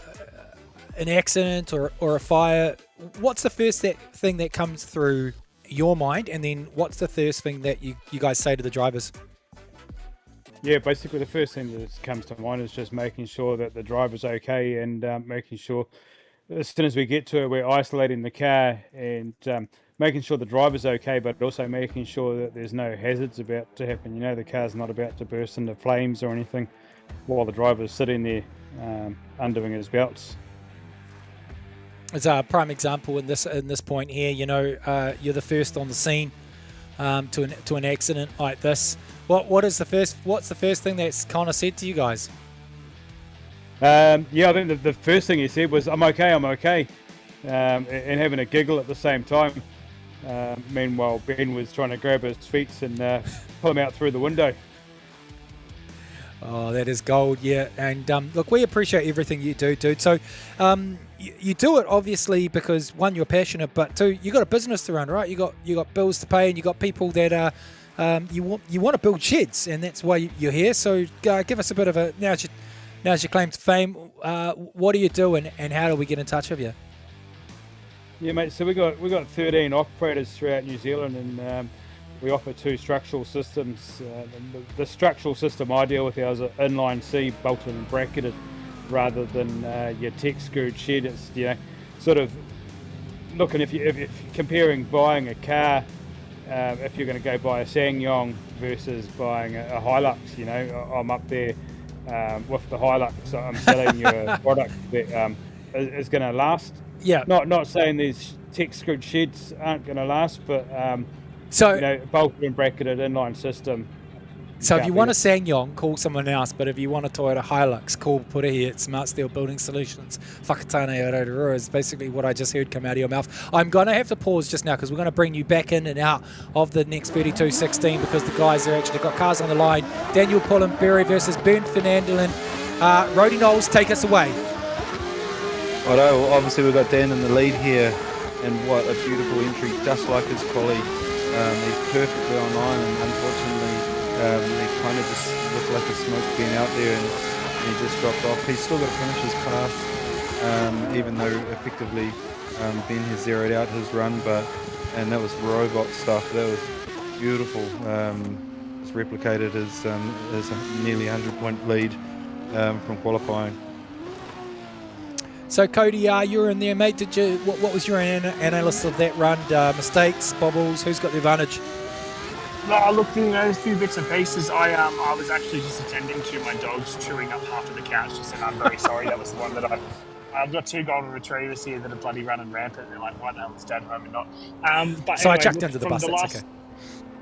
accident or a fire, what's the first thing that comes through your mind, and then what's the first thing that you guys say to the drivers? Yeah, basically the first thing that comes to mind is just making sure that the driver's okay, and making sure as soon as we get to it, we're isolating the car and making sure the driver's okay, but also making sure that there's no hazards about to happen. The car's not about to burst into flames or anything while the driver's sitting there undoing his belts. As a prime example in this point here, you're the first on the scene to an accident like this. What's the first thing that's kind of said to you guys? I think the first thing he said was, I'm okay, and having a giggle at the same time. Meanwhile, Ben was trying to grab his feet and pull him out through the window. Oh, that is gold, yeah. And look, we appreciate everything you do, dude. So you do it obviously because one, you're passionate, but two, you got a business to run, right? You got bills to pay, and you got people that are you want to build sheds, and that's why you're here. So give us a bit of a now's your claim to fame. What do you do, and how do we get in touch with you? Yeah, mate. So we got 13 operators throughout New Zealand, and we offer 2 structural systems. The structural system I deal with here is an inline C, bolted and bracketed, rather than your tech screwed shed. It's sort of looking if you're comparing buying a car, if you're going to go buy a SsangYong versus buying a Hilux. I'm up there with the Hilux. So I'm selling you a product that is going to last. Yeah. Not saying these tech screwed sheds aren't going to last, but bolted and bracketed inline system. So if you want a SsangYong, call someone else. But if you want a Toyota Hilux, call Purahi at Smart Steel Building Solutions. Whakatane o Rotorua is basically what I just heard come out of your mouth. I'm going to have to pause just now because we're going to bring you back in and out of the next 32-16 because the guys are actually got cars on the line. Daniel Pullenberry versus Bernd Fernandelin. Rody Knowles, take us away. Well, obviously we've got Dan in the lead here, and what a beautiful entry, just like his colleague. He's perfectly online, and unfortunately he kind of just looked like a smoke being out there, and he just dropped off. He's still got to finish his pass, even though effectively Ben has zeroed out his run, and that was robot stuff. That was beautiful. It's replicated his nearly 100-point lead from qualifying. So Cody, you're in there, mate. Did you? What was your analysis of that run? Mistakes, bobbles? Who's got the advantage? No, look, a few bits and pieces. I was actually just attending to my dogs chewing up half of the couch. Just said, I'm very sorry. That was the one that I've got 2 golden retrievers here that are bloody running rampant. And they're like, why the hell is Dad home and not? But so anyway, I chucked into the bus. That's okay.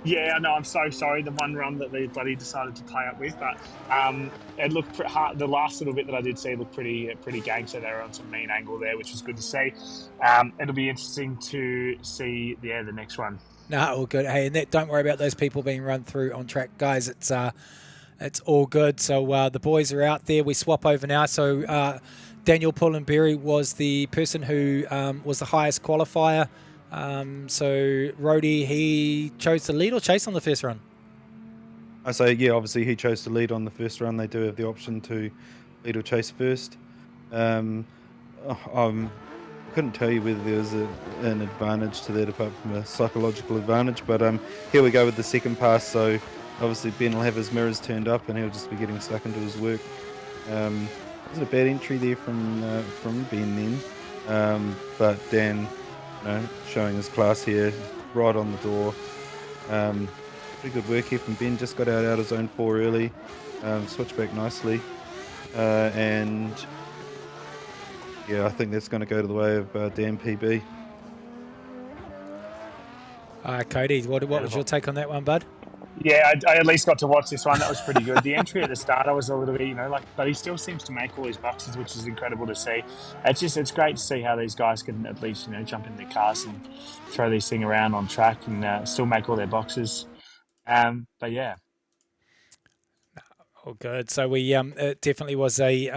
Yeah, I know. I'm so sorry. The one run that they bloody decided to play up with, but it looked hard. The last little bit that I did see looked pretty gangster. They were on some mean angle there, which was good to see. It'll be interesting to see the next one. No, all good. Hey, and don't worry about those people being run through on track, guys. It's all good. So the boys are out there. We swap over now. So Daniel Pullenberry was the person who was the highest qualifier. So Rody, he chose to lead or chase on the first run? I say, yeah, obviously he chose to lead on the first run. They do have the option to lead or chase first. Couldn't tell you whether there was an advantage to that apart from a psychological advantage, but here we go with the second pass. So obviously Ben will have his mirrors turned up and he'll just be getting stuck into his work. Wasn't a bad entry there from Ben then, but Dan showing his class here, right on the door. Pretty good work here from Ben, just got out of zone 4 early, switched back nicely, and yeah, I think that's going to go to the way of Dan PB. Cody, what was your take on that one, bud? Yeah, I at least got to watch this one. That was pretty good. The entry at the start, I was a little bit, but he still seems to make all his boxes, which is incredible to see. It's great to see how these guys can at least, jump in their cars and throw these things around on track and still make all their boxes. But yeah. Oh, good. So we it definitely was a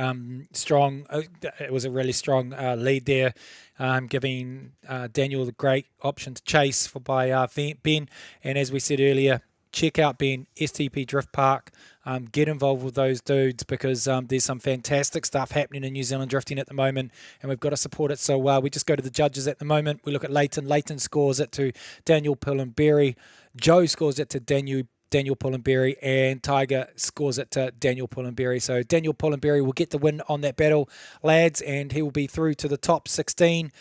strong. It was a really strong lead there, giving Daniel the great option to chase by Ben. And as we said earlier, check out Ben, STP Drift Park. Get involved with those dudes because there's some fantastic stuff happening in New Zealand drifting at the moment, and we've got to support it. So we just go to the judges at the moment. We look at Leighton. Leighton scores it to Daniel Pullenberry. Joe scores it to Daniel Pullenberry, and Tiger scores it to Daniel Pullenberry. So Daniel Pullenberry will get the win on that battle, lads, and he will be through to the top 16.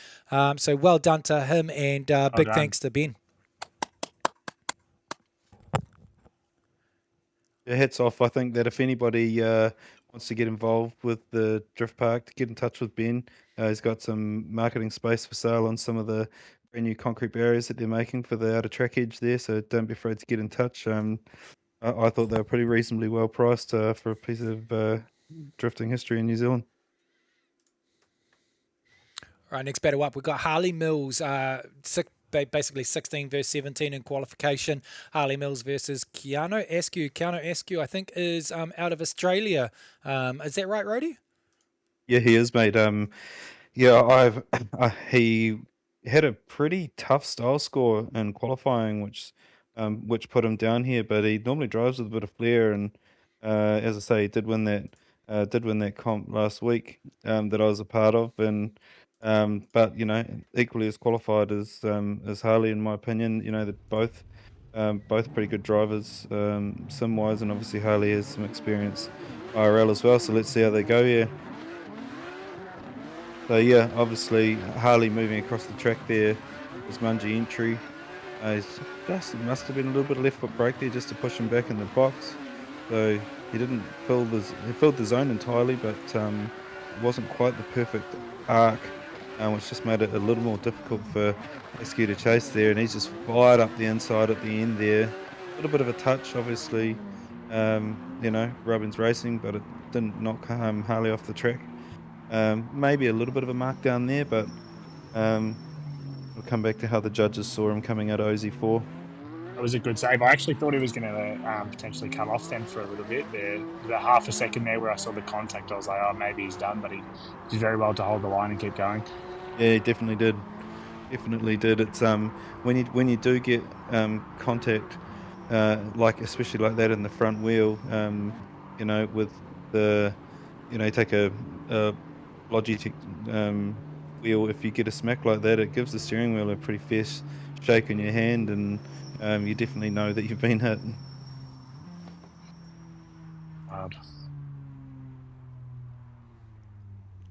So well done to him, and big thanks to Ben. Yeah, hats off. I think that if anybody wants to get involved with the Drift Park, to get in touch with Ben. He's got some marketing space for sale on some of the brand new concrete barriers that they're making for the outer track edge there, so don't be afraid to get in touch. I thought they were pretty reasonably well priced for a piece of drifting history in New Zealand. All right, next battle up, we've got Harley Mills, basically 16 versus 17 in qualification. Harley Mills versus Keanu Askew. Keanu Askew, I think, is out of Australia. Is that right, Rody? Yeah, he is, mate. Yeah, he had a pretty tough style score in qualifying, which put him down here. But he normally drives with a bit of flair, and as I say, he did win that comp last week that I was a part of, and but equally as qualified as Harley, in my opinion. They're both pretty good drivers, sim wise, and obviously Harley has some experience IRL as well. So let's see how they go here. So yeah, obviously Harley moving across the track there was Mungie entry. He's just must have been a little bit of left foot brake there just to push him back in the box. So he didn't he filled the zone entirely, but it wasn't quite the perfect arc, which just made it a little more difficult for Askew to chase there. And he's just fired up the inside at the end there. A little bit of a touch, obviously. Robin's racing, but it didn't knock Harley off the track. Maybe a little bit of a markdown there, but we'll come back to how the judges saw him coming out of OZ4. That was a good save. I actually thought he was going to potentially come off then for a little bit. There, about half a second there where I saw the contact, I was like, oh, maybe he's done, but he did very well to hold the line and keep going. Yeah, he definitely did. Definitely did. It's when you do get contact, especially like that in the front wheel, with the, take a Logitech wheel, if you get a smack like that, it gives the steering wheel a pretty fierce shake in your hand, and you definitely know that you've been hit. Hard.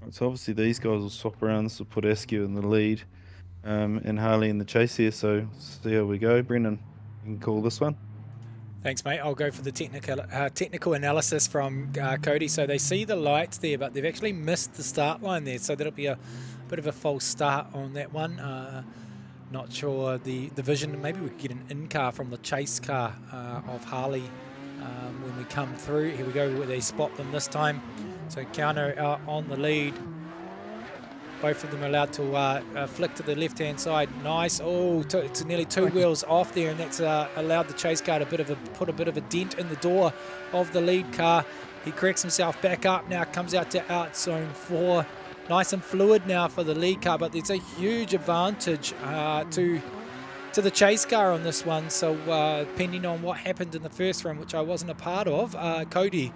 Right, so obviously these guys will swap around. This will put Askew in the lead and Harley in the chase here, so see how we go. Brendan, you can call this one. Thanks, mate. I'll go for the technical analysis from Cody. So they see the lights there, but they've actually missed the start line there. So that'll be a bit of a false start on that one. Not sure the vision. Maybe we could get an in-car from the chase car of Harley when we come through. Here we go, where they spot them this time. So Keanu out on the lead. Both of them allowed to flick to the left-hand side. Nice. Oh, it's nearly two wheels off there, and that's allowed the chase car to put a bit of a dent in the door of the lead car. He corrects himself back up now, comes out to out zone 4. Nice and fluid now for the lead car, but there's a huge advantage to the chase car on this one. So depending on what happened in the first round, which I wasn't a part of, Cody,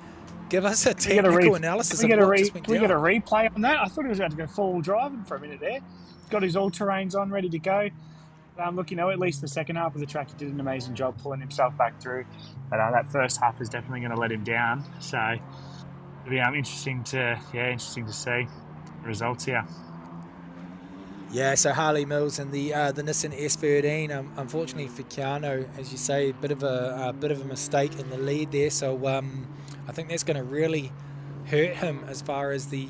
give us a technical analysis. Can we get a replay on that? I thought he was about to go full driving for a minute there. Got his all-terrains on, ready to go. Look, at least the second half of the track, he did an amazing job pulling himself back through. But that first half is definitely going to let him down. So it'll be interesting to see the results here. Yeah, so Harley Mills and the Nissan S13. Unfortunately for Keanu, as you say, a bit of a mistake in the lead there. So I think that's going to really hurt him as far as the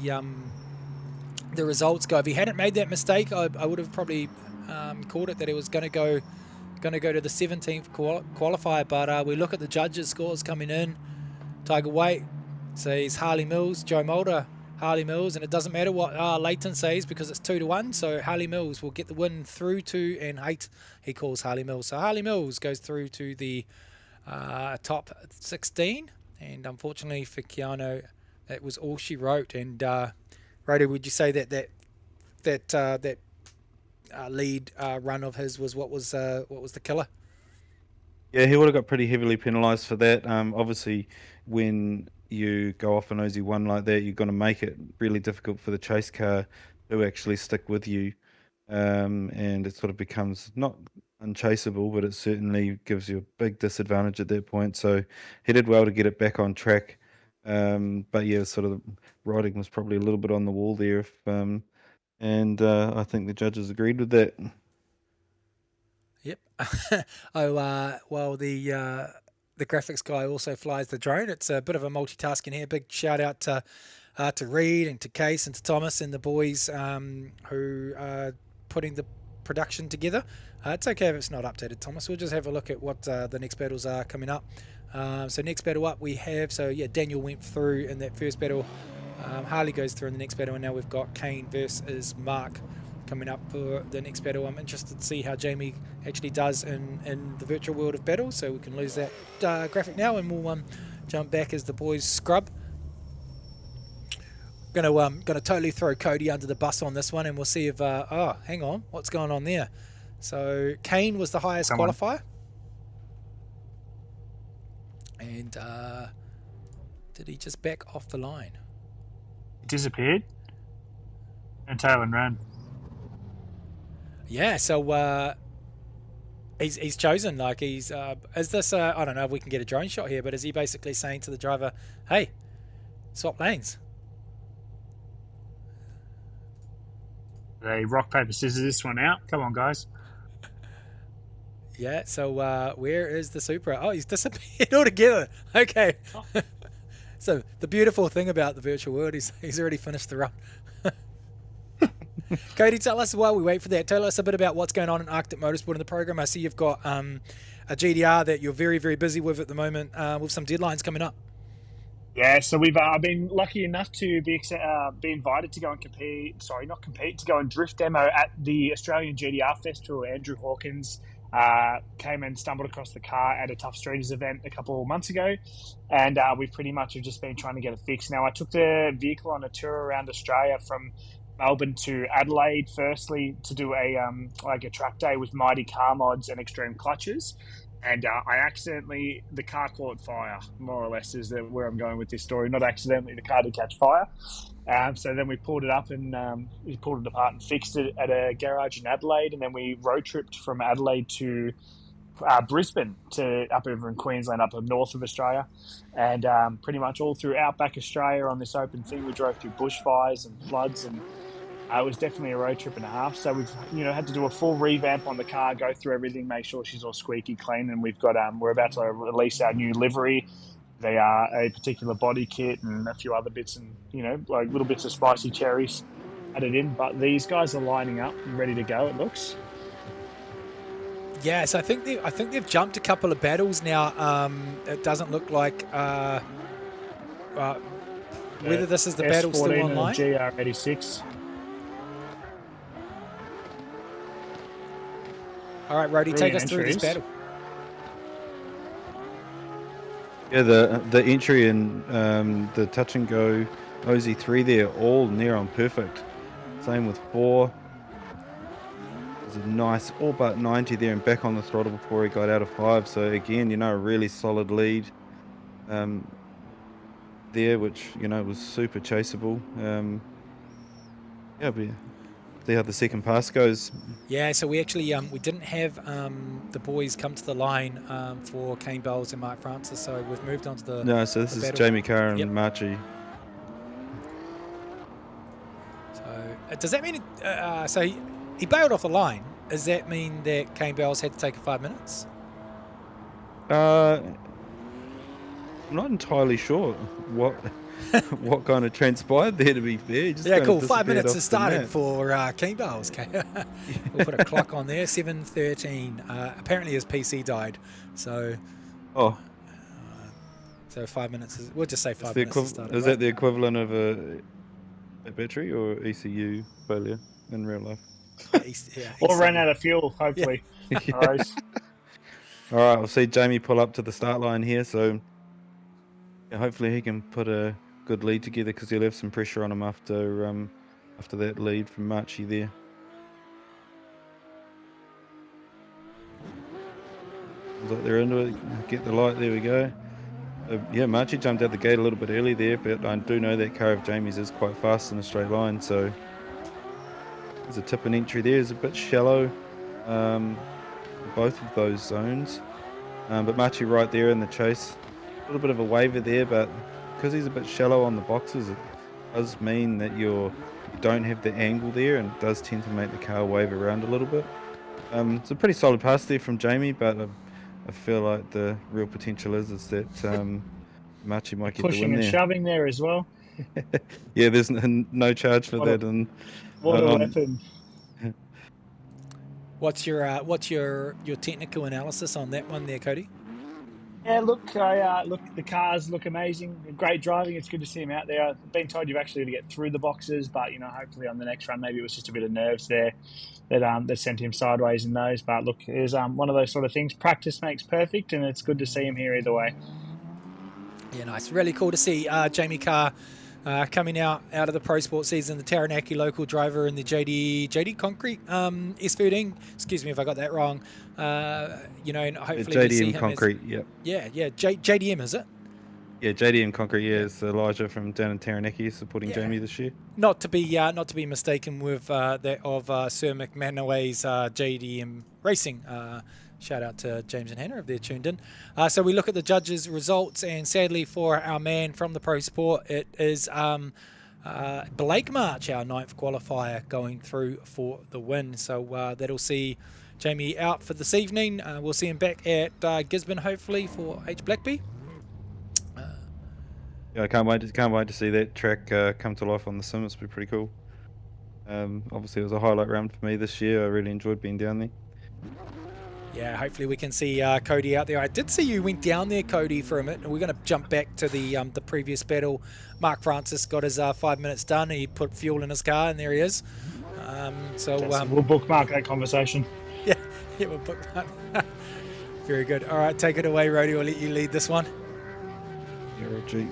results go. If he hadn't made that mistake, I would have probably called it that it was going to go to the 17th qualifier. But we look at the judges' scores coming in. Tiger Waite says Harley Mills, Joe Mulder, Harley Mills, and it doesn't matter what Leighton says because it's 2-1. So Harley Mills will get the win through to, and Haight he calls Harley Mills. So Harley Mills goes through to the top 16. And unfortunately for Keanu, that was all she wrote. And Rody, would you say that lead run of his was what was the killer? Yeah, he would have got pretty heavily penalised for that. Obviously, when you go off an OZ1 like that, you're going to make it really difficult for the chase car to actually stick with you, and it sort of becomes not unchaseable, but it certainly gives you a big disadvantage at that point. So he did well to get it back on track, but yeah, sort of the riding was probably a little bit on the wall there, and I think the judges agreed with that. Yep. Well, the graphics guy also flies the drone. It's a bit of a multitasking here. Big shout out to Reed and to Case and to Thomas and the boys who are putting the production together. It's okay if it's not updated, Thomas. We'll just have a look at what the next battles are coming up. So next battle up we have, Daniel went through in that first battle. Harley goes through in the next battle, and now we've got Kane versus Mark coming up for the next battle. I'm interested to see how Jamie actually does in the virtual world of battle, so we can lose that graphic now, and we'll jump back as the boys scrub. Gonna totally throw Cody under the bus on this one, and we'll see if oh, hang on, what's going on there? So Kane was the highest qualifier, and did he just back off the line? Disappeared and tail and ran. Yeah, so he's chosen, like he's is this I don't know if we can get a drone shot here, but is he basically saying to the driver, hey, swap lanes? They rock, paper, scissors this one out. Come on, guys. Yeah, so where is the Supra? Oh, he's disappeared altogether. Okay. So the beautiful thing about the virtual world is he's already finished the run. Cody, tell us while we wait for that, tell us a bit about what's going on in Arctic Motorsport in the program. I see you've got a GDR that you're very, very busy with at the moment, with some deadlines coming up. Yeah, so we've been lucky enough to be invited to go and to go and drift demo at the Australian GDR Festival. Andrew Hawkins came and stumbled across the car at a Tough Streeters event a couple of months ago, and we pretty much have just been trying to get it fixed. Now, I took the vehicle on a tour around Australia from Melbourne to Adelaide, firstly to do a track day with Mighty Car Mods and Extreme Clutches. And the car caught fire, more or less, is where I'm going with this story. Not accidentally, the car did catch fire. So then we pulled it up and we pulled it apart and fixed it at a garage in Adelaide. And then we road tripped from Adelaide to Brisbane, to up over in Queensland, up north of Australia. And pretty much all through outback Australia on this open thing, we drove through bushfires and floods, and it was definitely a road trip and a half. So we've had to do a full revamp on the car, go through everything, make sure she's all squeaky clean, and we've got we're about to release our new livery. They are a particular body kit and a few other bits, and like little bits of spicy cherries added in. But these guys are lining up and ready to go, it looks. Yeah, so I think they've jumped a couple of battles now. It doesn't look like whether this is the battle still online. GR86. All right, Rody, take us through this battle. Yeah, the entry and the touch and go OZ3 there, all near on perfect. Same with 4. There's a nice all but 90 there and back on the throttle before he got out of 5. So again, a really solid lead there, which was super chaseable. Yeah, but see how the second pass goes. Yeah, so we actually we didn't have the boys come to the line for Kane Bowles and Mark Francis, so we've moved on to the No, so this is battle. Jamie Carr and Marchie. So does that mean so he bailed off the line? Does that mean that Kane Bowles had to take 5 minutes? I'm not entirely sure what what kind of transpired there, to be fair. Just yeah, cool. 5 minutes has started for Kane Bowles. We'll put a clock on there. 7:13. Apparently his PC died, so. Oh. So 5 minutes. We'll just say 5 minutes. Is that the equivalent of a battery or ECU failure in real life? Yeah, or ran out of fuel, hopefully. Yeah. All right, we'll see Jamie pull up to the start line here, so hopefully he can put a good lead together, because he'll have some pressure on him after that lead from Marchie there. Looks like they're into it. Get the light. There we go. Yeah, Marchie jumped out the gate a little bit early there, but I do know that car of Jamie's is quite fast in a straight line, so there's a tip and entry there. It's a bit shallow, both of those zones, but Marchie right there in the chase. A little bit of a waver there, but because he's a bit shallow on the boxes, it does mean that you don't have the angle there, and it does tend to make the car wave around a little bit. It's a pretty solid pass there from Jamie, but I feel like the real potential is that Marchie might get the win there. Pushing and shoving there as well. Yeah, there's no charge for that. And what a weapon! What's your technical analysis on that one there, Cody? Yeah, look, the cars look amazing. Great driving. It's good to see him out there. I've been told you've actually got to get through the boxes, but hopefully on the next run, maybe it was just a bit of nerves there that sent him sideways in those. But look, it's one of those sort of things. Practice makes perfect, and it's good to see him here either way. Yeah, nice. Really cool to see Jamie Carr coming out of the Pro Sport season, the Taranaki local driver in the JD Concrete S13. Excuse me if I got that wrong. And hopefully we see JDM him Concrete, yep. Yeah. JDM, is it? Yeah, JDM Concrete, yeah. It's Elijah from down in Taranaki supporting Jamie this year. Not to be mistaken with that of Sir McManaway's JDM Racing. Shout out to James and Hannah if they're tuned in. So we look at the judges' results, and sadly for our man from the Pro Sport, it is Blake March, our 9th qualifier, going through for the win. So that'll see Jamie out for this evening. We'll see him back at Gisborne hopefully for H Blackby. Yeah, I can't wait to see that track come to life on the sim. It's been pretty cool. Obviously, it was a highlight round for me this year. I really enjoyed being down there. Yeah, hopefully we can see Cody out there. I did see you went down there, Cody, for a minute. We're going to jump back to the previous battle. Mark Francis got his 5 minutes done. He put fuel in his car, and there he is. We'll bookmark that conversation. Yeah, we'll bookmark. Very good. All right, take it away, Rody. I'll let you lead this one. Yeah, Roger.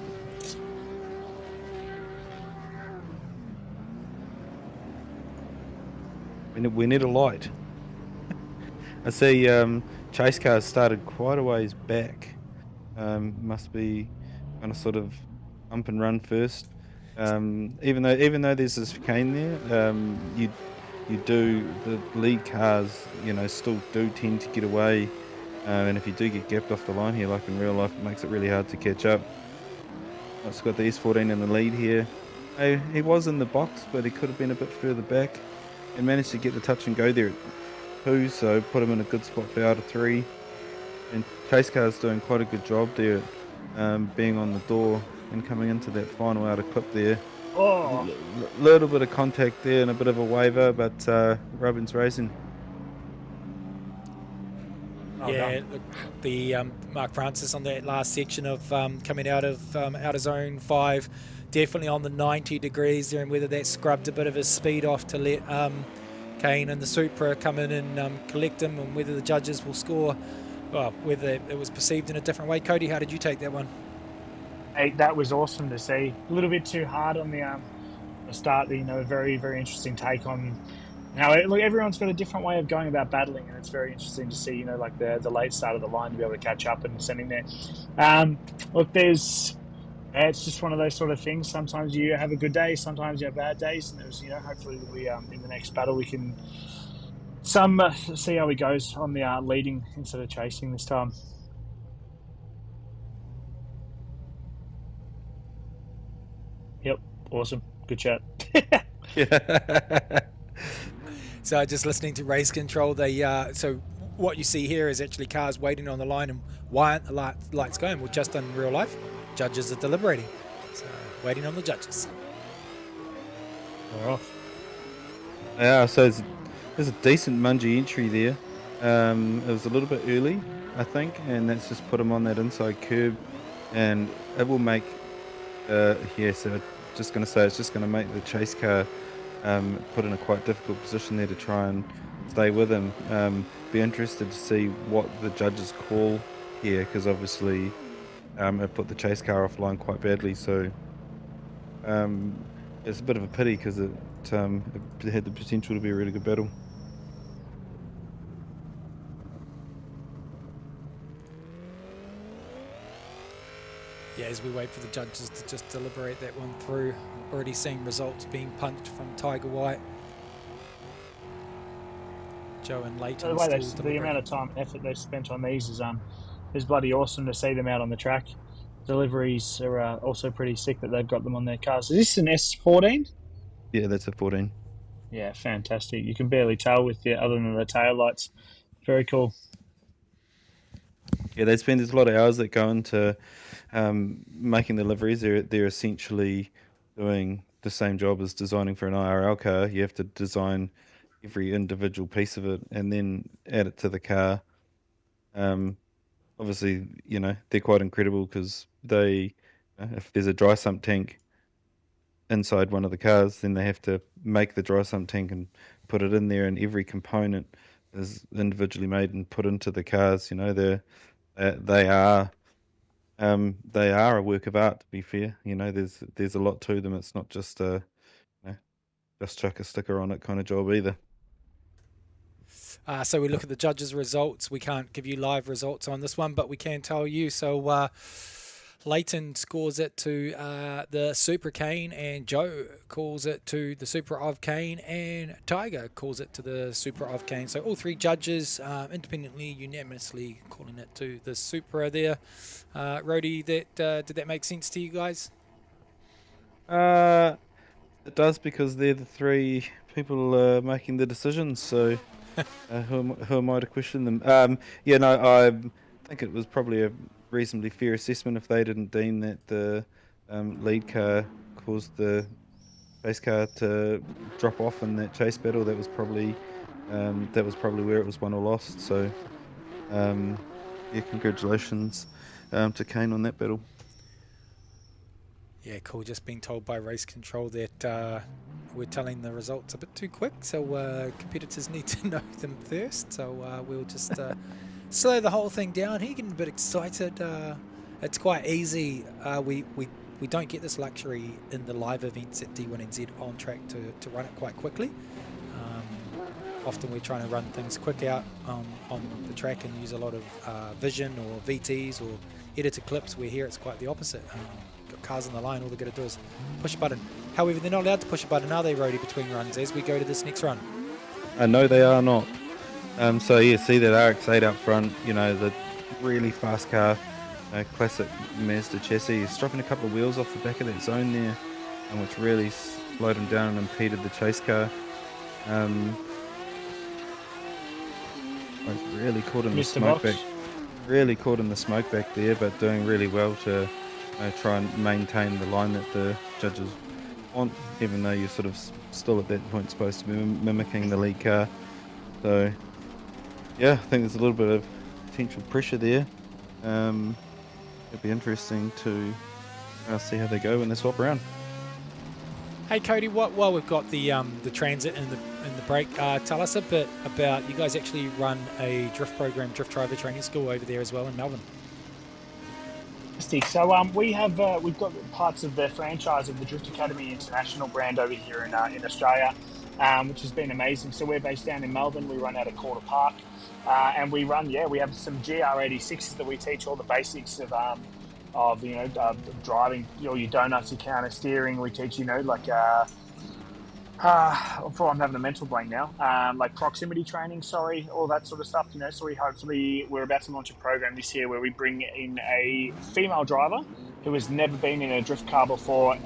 We need a light. I see chase cars started quite a ways back. Must be kind of sort of bump and run first. Even though there's this chicane there, you do the lead cars, still do tend to get away. And if you do get gapped off the line here, like in real life, it makes it really hard to catch up. It's got the S14 in the lead here. He was in the box, but he could have been a bit further back. And managed to get the touch and go there at 2, so put him in a good spot for out of 3. And chase car's doing quite a good job there, being on the door and coming into that final outer clip there. Oh, Little bit of contact there and a bit of a waver, but Robin's racing. Yeah, the Mark Francis on that last section of coming out of zone 5, definitely on the 90 degrees there, and whether that scrubbed a bit of his speed off to let Kane and the Supra come in and collect him, and whether the judges will score, well, whether it was perceived in a different way. Cody, how did you take that one? Hey, that was awesome to see. A little bit too hard on the start. Very, very interesting take on how everyone's got a different way of going about battling, and it's very interesting to see. Like the late start of the line to be able to catch up and sending there. It's just one of those sort of things. Sometimes you have a good day, sometimes you have bad days, and hopefully we in the next battle we can see how he goes on the leading instead of chasing this time. Yep, awesome, good chat. So just listening to race control, so what you see here is actually cars waiting on the line, and why aren't the lights going? Well, just in real life, judges are deliberating, so waiting on the judges. We're off. Yeah, so there's a decent Mungie entry there. It was a little bit early, I think, and that's just put him on that inside curb, and it will make so just going to say it's just going to make the chase car put in a quite difficult position there to try and stay with him. Be interested to see what the judges call here, because obviously it put the chase car offline quite badly, so it's a bit of a pity because it had the potential to be a really good battle. Yeah, as we wait for the judges to just deliberate that one through, already seeing results being punched from Tiger White. Joe and Leighton. The amount of time and effort they've spent on these is bloody awesome to see them out on the track. Deliveries are also pretty sick that they've got them on their cars. Is this an S14? Yeah, that's a 14. Yeah, fantastic. You can barely tell other than the tail lights. Very cool. Yeah, there's a lot of hours that go into making the liveries. They're essentially doing the same job as designing for an IRL car. You have to design every individual piece of it and then add it to the car. obviously, you know, they're quite incredible because they, if there's a dry sump tank inside one of the cars, then they have to make the dry sump tank and put it in there, and every component is individually made and put into the cars. You know, they are a work of art, to be fair. You know, there's a lot to them. It's not just a just chuck a sticker on it kind of job either. So we look at the judges' results. We can't give you live results on this one, but we can tell you. So Leighton scores it to the Super Cane, and Joe calls it to the Super of Cane, and Tiger calls it to the Super of Cane. So all three judges independently, unanimously calling it to the Supra there. Rody, did that make sense to you guys? It does, because they're the three people making the decisions. So who am I to question them? Yeah, no, I think it was probably a reasonably fair assessment if they didn't deem that the lead car caused the chase car to drop off in that chase battle. That was probably where it was won or lost. So yeah, congratulations to Kane on that battle. Yeah, cool. Just being told by race control that we're telling the results a bit too quick, so competitors need to know them first. So we'll just slow the whole thing down. He getting a bit excited. It's quite easy. We don't get this luxury in the live events at D1NZ on track to run it quite quickly. Often we're trying to run things quick out on the track and use a lot of vision or VTs or edited clips, where here it's quite the opposite. Got cars on the line, all they're going to do is push a button. However, they're not allowed to push a button, are they, Rody, between runs as we go to this next run? No, they are not. So yeah, see that RX-8 up front, you know, the really fast car, classic Mazda chassis. He's dropping a couple of wheels off the back of that zone there, which really slowed him down and impeded the chase car. Really caught in the smoke back. Really caught in the smoke back there, but doing really well to try and maintain the line that the judges want, even though you're sort of still at that point supposed to be mimicking the lead car. So yeah, I think there's a little bit of potential pressure there. It'd be interesting to see how they go when they swap around. Hey Cody, while we've got the transit and the break, tell us a bit about, you guys actually run a drift program, drift driver training school over there as well in Melbourne. So we've got parts of the franchise of the Drift Academy International brand over here in Australia, which has been amazing. So we're based down in Melbourne. We run out of Corsa Park, and we have some GR86s that we teach all the basics of driving, your donuts, your counter steering. We teach, I'm having a mental blank now. Like proximity training, all that sort of stuff, So we're about to launch a program this year where we bring in a female driver who has never been in a drift car before,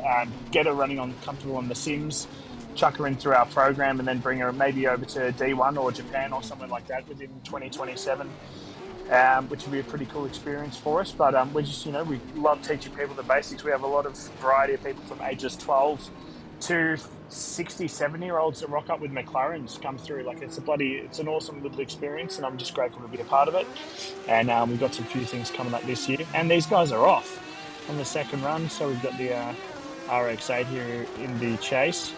get her running comfortable on the sims, chuck her in through our program, and then bring her maybe over to D1 or Japan or somewhere like that within 2027. Which would be a pretty cool experience for us. But we just, we love teaching people the basics. We have a lot of variety of people from ages 12 to 60, 70-year-olds that rock up with McLarens come through. It's an awesome little experience, and I'm just grateful to be a part of it. And we've got some few things coming up this year. And these guys are off on the second run. So we've got the RX-8 here in the chase.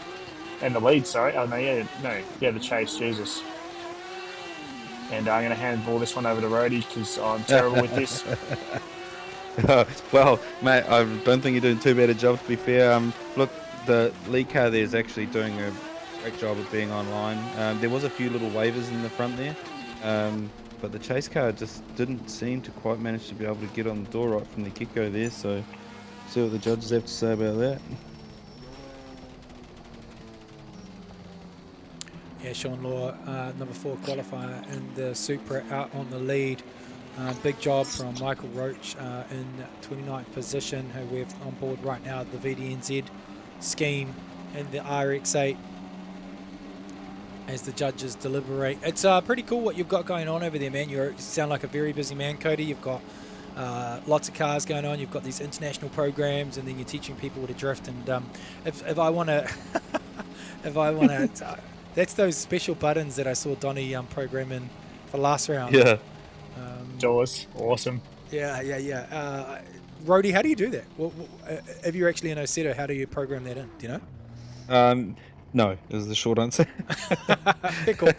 And the lead, sorry. The chase, Jesus. And I'm going to handball this one over to Rody because I'm terrible with this. Well, mate, I don't think you're doing too bad a job, to be fair. Look, the lead car there is actually doing a great job of being online. There was a few little waivers in the front there, but the chase car just didn't seem to quite manage to be able to get on the door right from the get-go there. So, see what the judges have to say about that. Yeah, Sean Law, number 4 qualifier in the Supra, out on the lead. Big job from Michael Roach in 29th position, who we have on board right now, the VD1NZ scheme and the RX-8 as the judges deliberate. It's pretty cool what you've got going on over there, man. You sound like a very busy man, Cody. You've got lots of cars going on. You've got these international programs, and then you're teaching people to drift. And if I want to, that's those special buttons that I saw Donnie programming for last round. Yeah. doors. Awesome. Yeah. Rody, how do you do that? If you're actually in Assetto, how do you program that in? Do you know? No, is the short answer. Cool.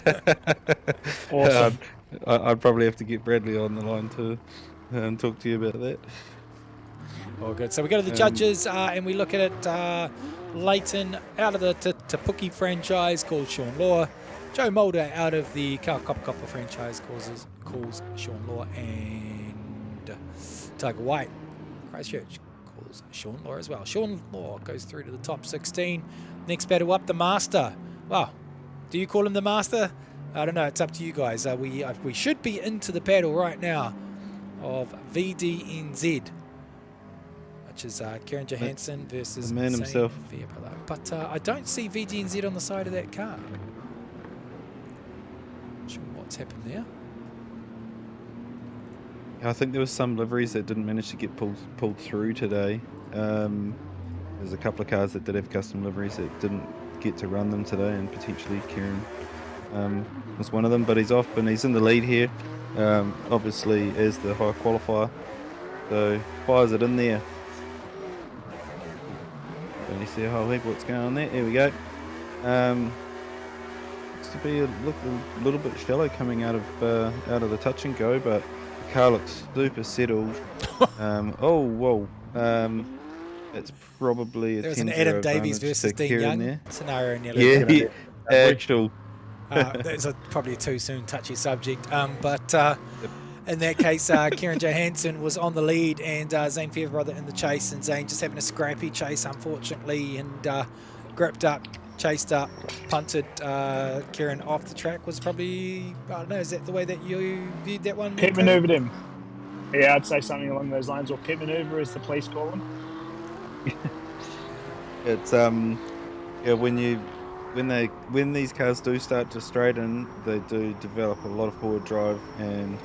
Awesome. I'd probably have to get Bradley on the line to talk to you about that. All good. So we go to the judges and we look at it. Leighton out of the Te Puke franchise calls Sean Law. Joe Mulder out of the Copper franchise calls Sean Law, and Tiger White Christchurch calls Sean Law as well. Sean Law goes through to the top 16. Next battle up, the Master. Wow, do you call him the Master? I don't know. It's up to you guys. We should be into the battle right now of VD1NZ, which is Kieran Johansson versus the man himself. Fairbrother. But I don't see VD1NZ on the side of that car. Not sure what's happened there. I think there was some liveries that didn't manage to get pulled through today. There's a couple of cars that did have custom liveries that didn't get to run them today, and potentially Kieran was one of them. But he's off and he's in the lead here, obviously as the high qualifier. So fires it in there. Don't you see a whole heap what's going on there? There we go. Looks to be a little bit shallow coming out of the touch and go, but the car looks super settled. Oh whoa! It's probably a there was an Adam Davies versus Dean Young there. Scenario nearly. Yeah, actual. That's probably a too soon touchy subject. But in that case, Kieran Johansson was on the lead, and Zane Fairbrother in the chase, and Zane just having a scrappy chase, unfortunately, and gripped up, chased up, punted Kieran off the track. Was probably, I don't know, is that the way that you viewed that one? Pit maneuvered him. Yeah, I'd say something along those lines, or pit maneuver as the police call them. It's yeah, when these cars do start to straighten, they do develop a lot of forward drive, and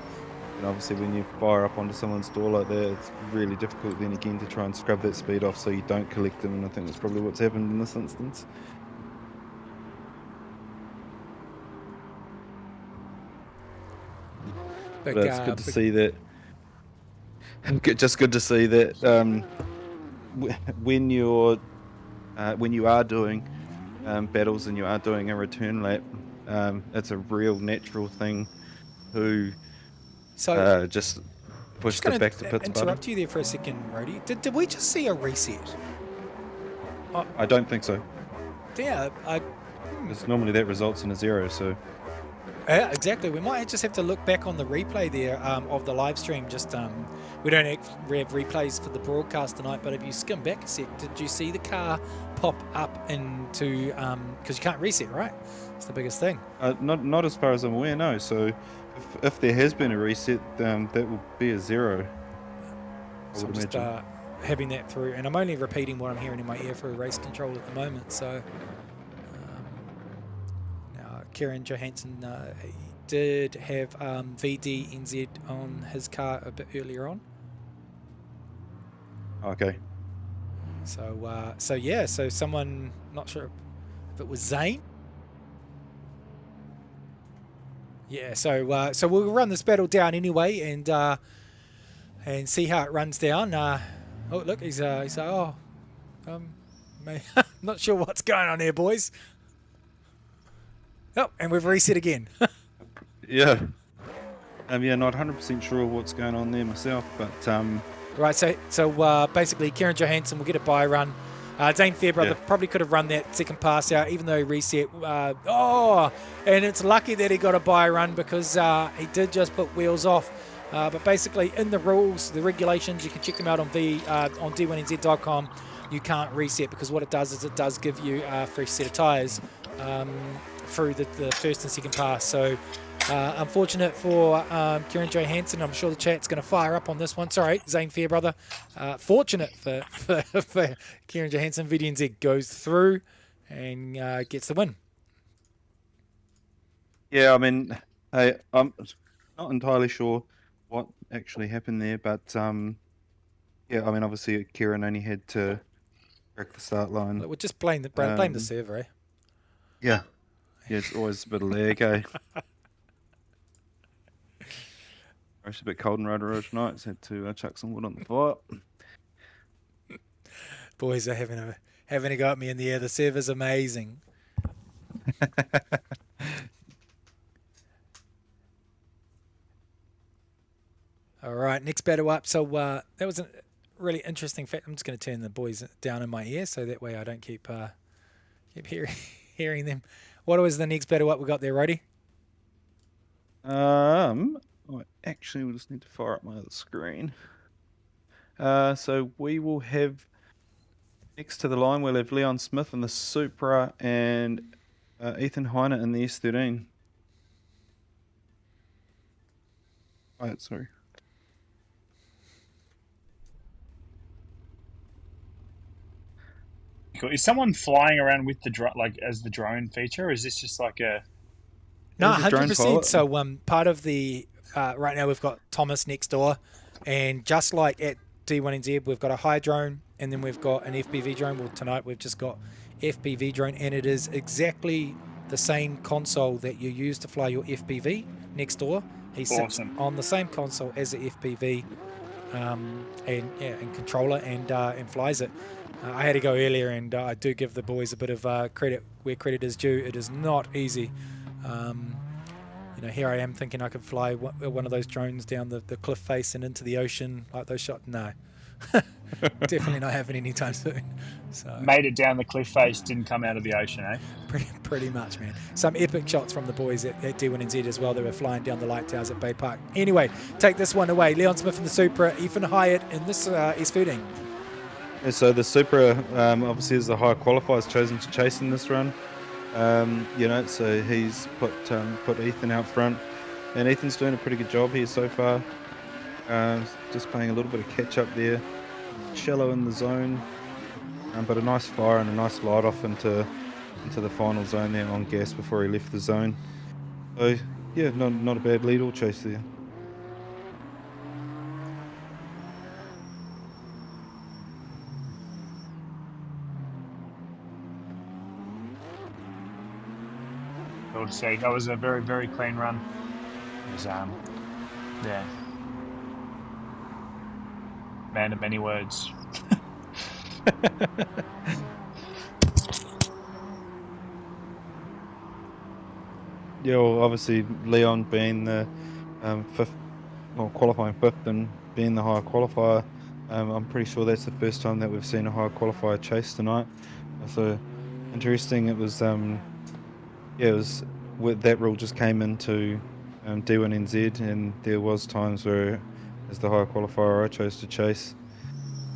obviously when you fire up onto someone's door like that, it's really difficult then again to try and scrub that speed off so you don't collect them, and I think that's probably what's happened in this instance. But it's good to see that. Just good to see that when you are doing battles and you are doing a return lap, it's a real natural thing to just push the back to pits button. Interrupt you there for a second, Rody. Did we just see a reset? I don't think so. Yeah, because normally that results in a 0. So. Yeah, exactly. We might just have to look back on the replay there of the live stream. Just we don't have replays for the broadcast tonight, but if you skim back a sec, did you see the car pop up into because you can't reset, right? It's the biggest thing. Not as far as I'm aware, no. So if there has been a reset, that will be a 0. So I'm just having that through, and I'm only repeating what I'm hearing in my ear for race control at the moment. So. Kieran Johansson did have VD1NZ on his car a bit earlier on. Okay. So yeah, so someone, not sure if it was Zane. Yeah, so we'll run this battle down anyway, and see how it runs down. Oh look, he's not sure what's going on here, boys. Oh, and we've reset again. Yeah. Yeah, not 100% sure what's going on there myself, but right. So basically, Kieran Johansson will get a bye run. Zane Fairbrother probably could have run that second pass out, even though he reset. And it's lucky that he got a bye run because he did just put wheels off. But basically, in the rules, the regulations, you can check them out on D1NZ.com. You can't reset because what it does is it does give you a fresh set of tyres. Through the first and second pass. So unfortunate for Kieran Johansson. I'm sure the chat's going to fire up on this one. Sorry, Zane Fairbrother. Fortunate for Kieran Johansson. VD1NZ goes through and gets the win. Yeah, I mean, I'm not entirely sure what actually happened there, but yeah, I mean, obviously Kieran only had to break the start line. We'll just blame the server, eh? Yeah, it's always a bit of lag, eh? It's a bit cold in Rotorua tonight, so had to chuck some wood on the fire. Boys are having a go at me in the air. The server's amazing. All right, next battle up. So that was a really interesting fact. I'm just going to turn the boys down in my ear so that way I don't keep hearing them. What was the next battle up we got there, Roddy? Actually, we'll just need to fire up my other screen. So we will have next to the line, we'll have Leon Smith in the Supra and Ethan Heine in the S13. Oh, sorry. Cool. Is someone flying around with the as the drone feature, or is this just like a? No, 100%. So part of the right now we've got Thomas next door, and just like at D1NZ, we've got a high drone, and then we've got an FPV drone. Well, tonight we've just got FPV drone, and it is exactly the same console that you use to fly your FPV next door. He sits on the same console as the FPV, and controller, and flies it. I had to go earlier, and I do give the boys a bit of credit where credit is due. It is not easy. Here I am thinking I could fly one of those drones down the cliff face and into the ocean like those shots. No, definitely not happening anytime soon. So made it down the cliff face, didn't come out of the ocean, eh? Pretty much, man. Some epic shots from the boys at D1NZ as well. They were flying down the light towers at Bay Park. Anyway, take this one away. Leon Smith in the Supra, Ethan Hyatt in this S13. Yeah, so the Supra obviously is the high qualifiers chosen to chase in this run. So he's put Ethan out front, and Ethan's doing a pretty good job here so far. Just playing a little bit of catch up there, shallow in the zone, but a nice fire and a nice light off into the final zone there on gas before he left the zone. So yeah, not a bad lead or chase there. To say that was a very, very clean run. It was, man of many words. Yeah, well, obviously Leon being the qualifying fifth and being the higher qualifier, I'm pretty sure that's the first time that we've seen a higher qualifier chase tonight. So interesting. It was that rule just came into D1NZ, and there was times where, as the higher qualifier, I chose to chase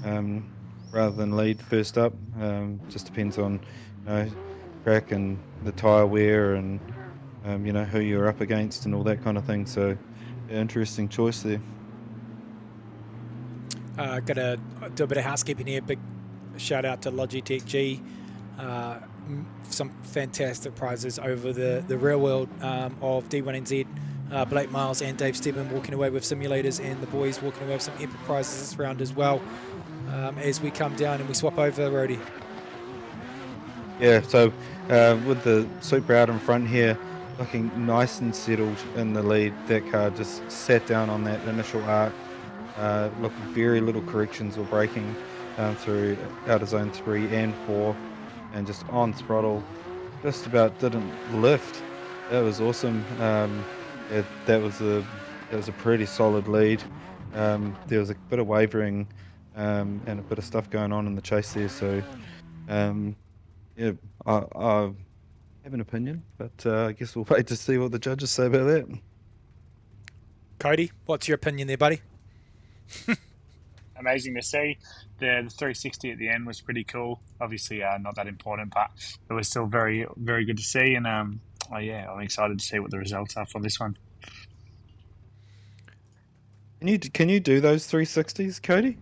rather than lead first up. Just depends on track and the tyre wear and who you're up against and all that kind of thing. So interesting choice there. Got to do a bit of housekeeping here. Big shout out to Logitech G. Some fantastic prizes over the real world of D1NZ. Blake Miles and Dave Stebbin walking away with simulators, and the boys walking away with some epic prizes this round as well. As we come down and we swap over, Rody. Yeah, so with the Supra out in front here, looking nice and settled in the lead. That car just sat down on that initial arc. Looked very little corrections or braking through out of zone 3 and 4. And just on throttle, just about didn't lift. That was awesome. That was a pretty solid lead. There was a bit of wavering and a bit of stuff going on in the chase there. So I have an opinion, but I guess we'll wait to see what the judges say about that. Cody, what's your opinion there, buddy? Amazing to see. The 360 at the end was pretty cool. Obviously, not that important, but it was still very, very good to see. And I'm excited to see what the results are for this one. Can you do those 360s, Cody?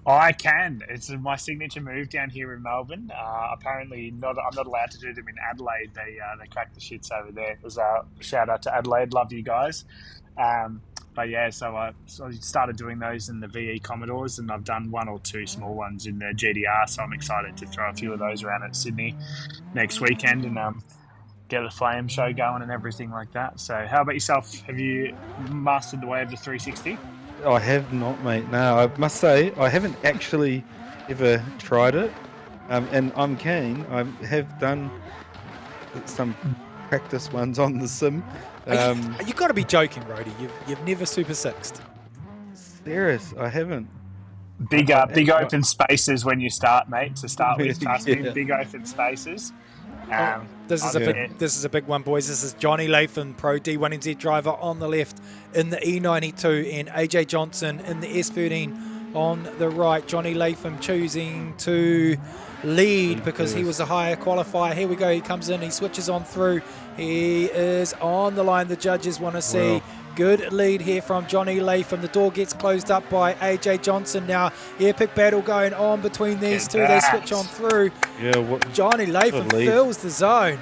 I can. It's my signature move down here in Melbourne. Apparently, I'm not allowed to do them in Adelaide. They crack the shits over there. It was a shout out to Adelaide. Love you guys. But yeah, so I started doing those in the VE Commodores, and I've done one or two small ones in the GDR. So I'm excited to throw a few of those around at Sydney next weekend. And get the flame show going and everything like that. So how about yourself? Have you mastered the way of the 360? I have not, mate. No, I must say I haven't actually ever tried it, and I'm keen. I have done some practice ones on the sim. You got to be joking, Rody. You've never Super Sixed. Serious, I haven't. Big open spaces when you start, mate. To start with, trust me, Yeah. big open spaces. This is a big one, boys. This is Johnny Latham, Pro D1NZ driver on the left in the E92, and AJ Johnson in the S13 on the right. Johnny Latham choosing to lead because he was a higher qualifier. Here we go. He comes in. He switches on through. He is on the line. The judges want to see. Good lead here from Johnny Latham. The door gets closed up by AJ Johnson now. Epic battle going on between these two. They switch on through. Yeah, Johnny Latham fills the zone.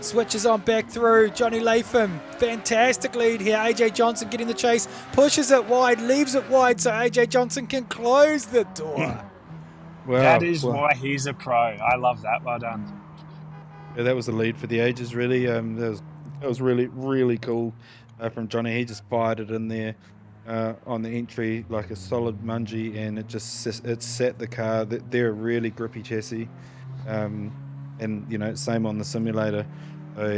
Switches on back through. Johnny Latham, fantastic lead here. AJ Johnson getting the chase. Pushes it wide, leaves it wide so AJ Johnson can close the door. That is why he's a pro. I love that. Well done. Yeah, that was the lead for the ages, really. That was really, really cool from Johnny. He just fired it in there on the entry like a solid mungie, and it set the car. They're a really grippy chassis, and same on the simulator.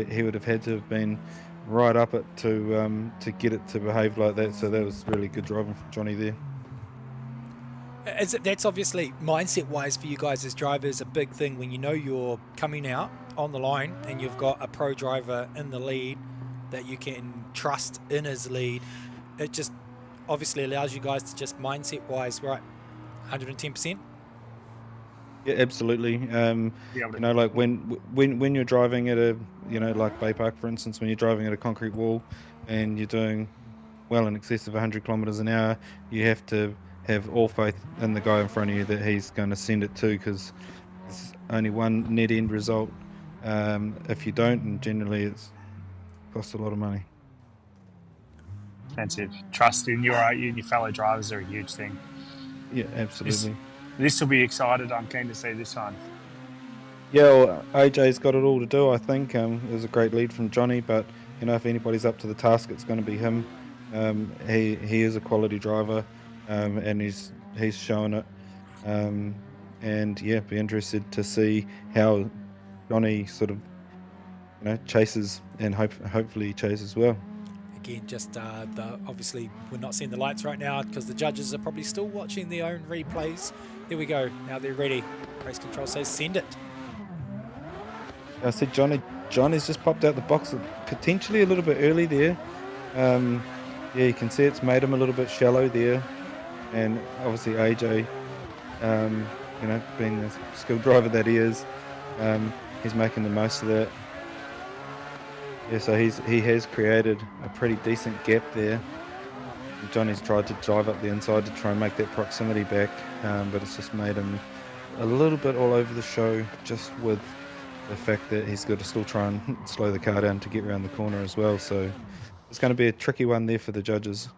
He would have had to have been right up it to get it to behave like that. So that was really good driving from Johnny there. That's obviously mindset-wise for you guys as drivers a big thing when you know you're coming out on the line and you've got a pro driver in the lead that you can trust in his lead. It just obviously allows you guys to just mindset-wise, right, 110%. Yeah, absolutely. Like when you're driving at a, like Bay Park, for instance, when you're driving at a concrete wall and you're doing well in excess of 100 kilometers an hour, you have to have all faith in the guy in front of you that he's going to send it to, because there's only one net end result. If you don't, and generally it's costs a lot of money. Expensive. Trust in you and your fellow drivers are a huge thing. Yeah, absolutely. This will be excited. I'm keen to see this one. Yeah, well, AJ's got it all to do, I think. It was a great lead from Johnny, but if anybody's up to the task, it's going to be him. He is a quality driver, and he's shown it. And yeah, be interested to see how Johnny sort of chases, and hopefully chases well. Again, just obviously we're not seeing the lights right now because the judges are probably still watching their own replays. There we go. Now they're ready. Race control says send it. I said Johnny's just popped out the box potentially a little bit early there. Yeah, you can see it's made him a little bit shallow there, and obviously AJ, being the skilled driver that he is, he's making the most of that. Yeah, so he has created a pretty decent gap there. Johnny's tried to drive up the inside to try and make that proximity back, but it's just made him a little bit all over the show, just with the fact that he's got to still try and slow the car down to get around the corner as well. So it's going to be a tricky one there for the judges.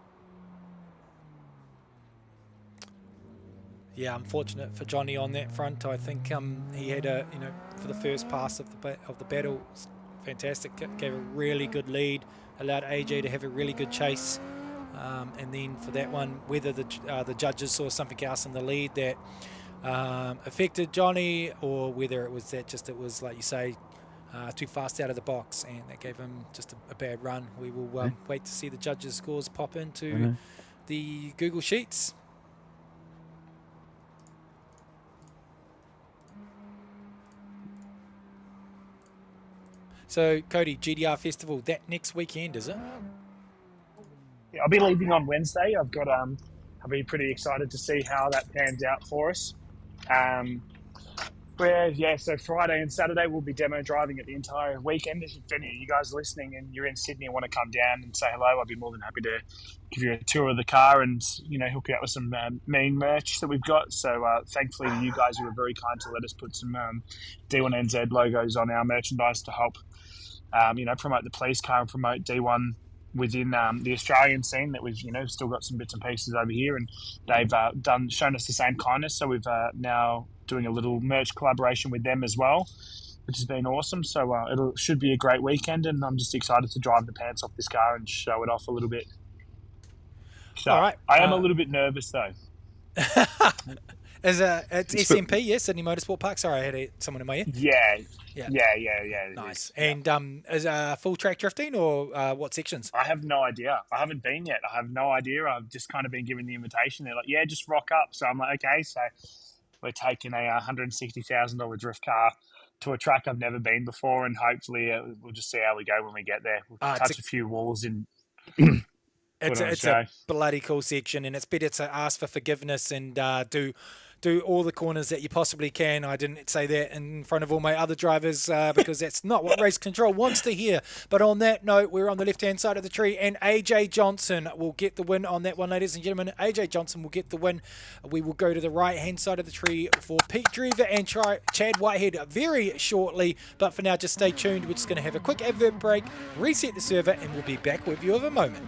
Yeah, unfortunate for Johnny on that front. I think he had for the first pass of the battle, fantastic. Gave a really good lead, allowed AJ to have a really good chase, and then for that one, whether the judges saw something else in the lead that affected Johnny, or whether it was like you say, too fast out of the box, and that gave him just a bad run. We will wait to see the judges' scores pop into the Google Sheets. So, Cody, GDR Festival, that next weekend, is it? Yeah, I'll be leaving on Wednesday. I'll be pretty excited to see how that pans out for us. So Friday and Saturday we'll be demo driving it the entire weekend. If any of you guys are listening and you're in Sydney and want to come down and say hello, I'd be more than happy to give you a tour of the car and hook you up with some mean merch that we've got. So thankfully you guys were very kind to let us put some D1NZ logos on our merchandise to help promote the police car and promote D1 within the Australian scene that we've still got some bits and pieces over here, and they've shown us the same kindness. So we've now doing a little merch collaboration with them as well. which has been awesome. So it should be a great weekend, and I'm just excited to drive the pants off this car and show it off a little bit. So, all right. I am a little bit nervous, though. It's SMP, yes, Sydney Motorsport Park. Sorry, I had someone in my ear. Yeah. Nice. And is full track drifting or what sections? I have no idea. I haven't been yet. I have no idea. I've just kind of been given the invitation. They're like, yeah, just rock up. So I'm like, okay. So we're taking a $160,000 drift car to a track I've never been before, and hopefully we'll just see how we go when we get there. We'll touch a few walls in. It's a bloody cool section, and it's better to ask for forgiveness and do all the corners that you possibly can. I didn't say that in front of all my other drivers because that's not what race control wants to hear. But on that note, we're on the left-hand side of the tree, and AJ Johnson will get the win on that one, ladies and gentlemen. AJ Johnson will get the win. We will go to the right-hand side of the tree for Pete Drever and Chad Whitehead very shortly. But for now, just stay tuned. We're just going to have a quick advert break, reset the server, and we'll be back with you in a moment.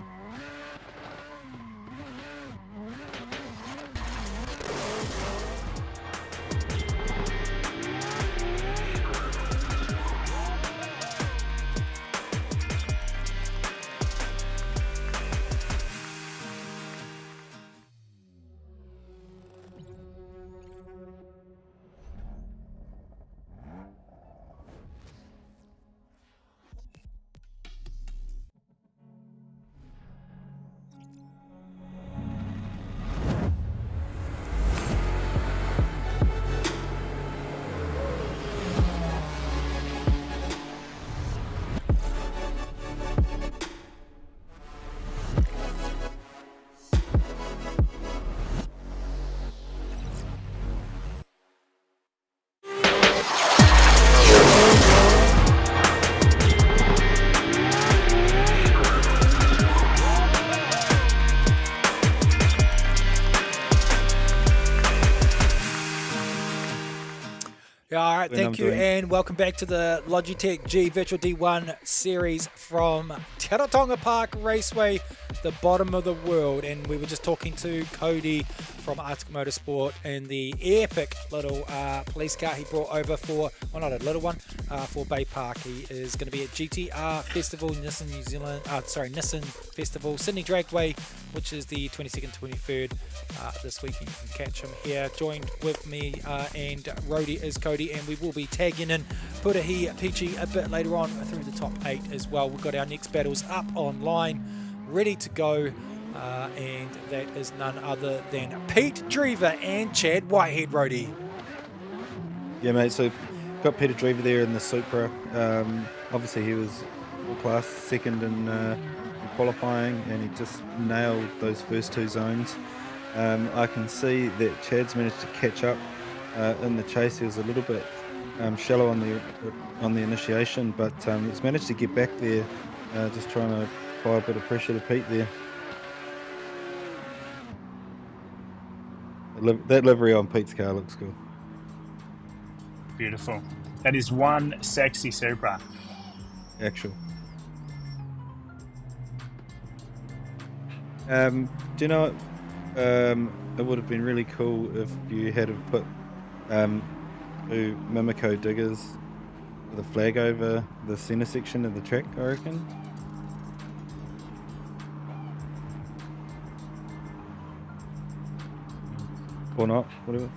All right, thank you, and welcome back to the Logitech G Virtual D1 Series from Teretonga Park Raceway, the bottom of the world. And we were just talking to Cody from Arctic Motorsport and the epic little police car he brought over for, well, not a little one, for Bay Park. He is going to be at GTR Festival, Nissan New Zealand, Nissan Festival, Sydney Dragway, which is the 22nd, 23rd this weekend. You can catch him here. Joined with me and Rody is Cody, and we will be tagging in Putahi Peachy a bit later on through the top 8 as well. We've got our next battles up online, ready to go, and that is none other than Pete Drever and Chad Whitehead, Rody. Yeah, mate, so got Peter Drever there in the Supra. Obviously he was all-class second in qualifying, and he just nailed those first 2 zones. I can see that Chad's managed to catch up in the chase. He was a little bit shallow on the initiation, but he's managed to get back there, just trying to apply a bit of pressure to Pete there. That livery on Pete's car looks cool. Beautiful. That is one sexy Supra. Actual. Do you know what? It would have been really cool if you had have put 2 Mimico diggers with a flag over the centre section of the track, I reckon. Or not, whatever.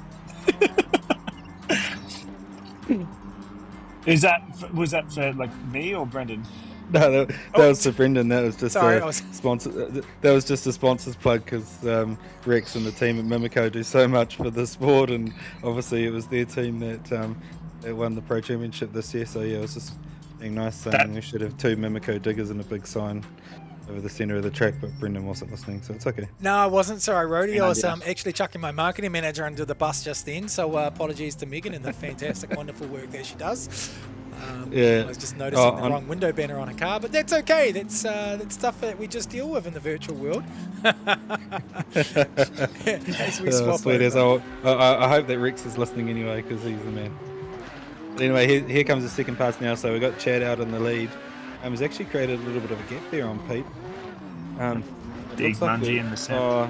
Was that for like me or Brendan? No, that was for Brendan. That was just sponsor. That was just a sponsor's plug because Rex and the team at Mimico do so much for the sport, and obviously it was their team that won the Pro Championship this year. So yeah, it was just being nice saying we should have 2 Mimico diggers and a big sign over the centre of the track, but Brendan wasn't listening, so it's okay. No, I wasn't. Sorry, Rody. I was actually chucking my marketing manager under the bus just then, so apologies to Megan and the fantastic, wonderful work that she does. I was just noticing the wrong window banner on a car, but that's okay. That's stuff that we just deal with in the virtual world. As we swap over. I hope that Rex is listening anyway, because he's the man. But anyway, here comes the second pass now. So we've got Chad out in the lead. He's actually created a little bit of a gap there on Pete. Big lungy in the centre. I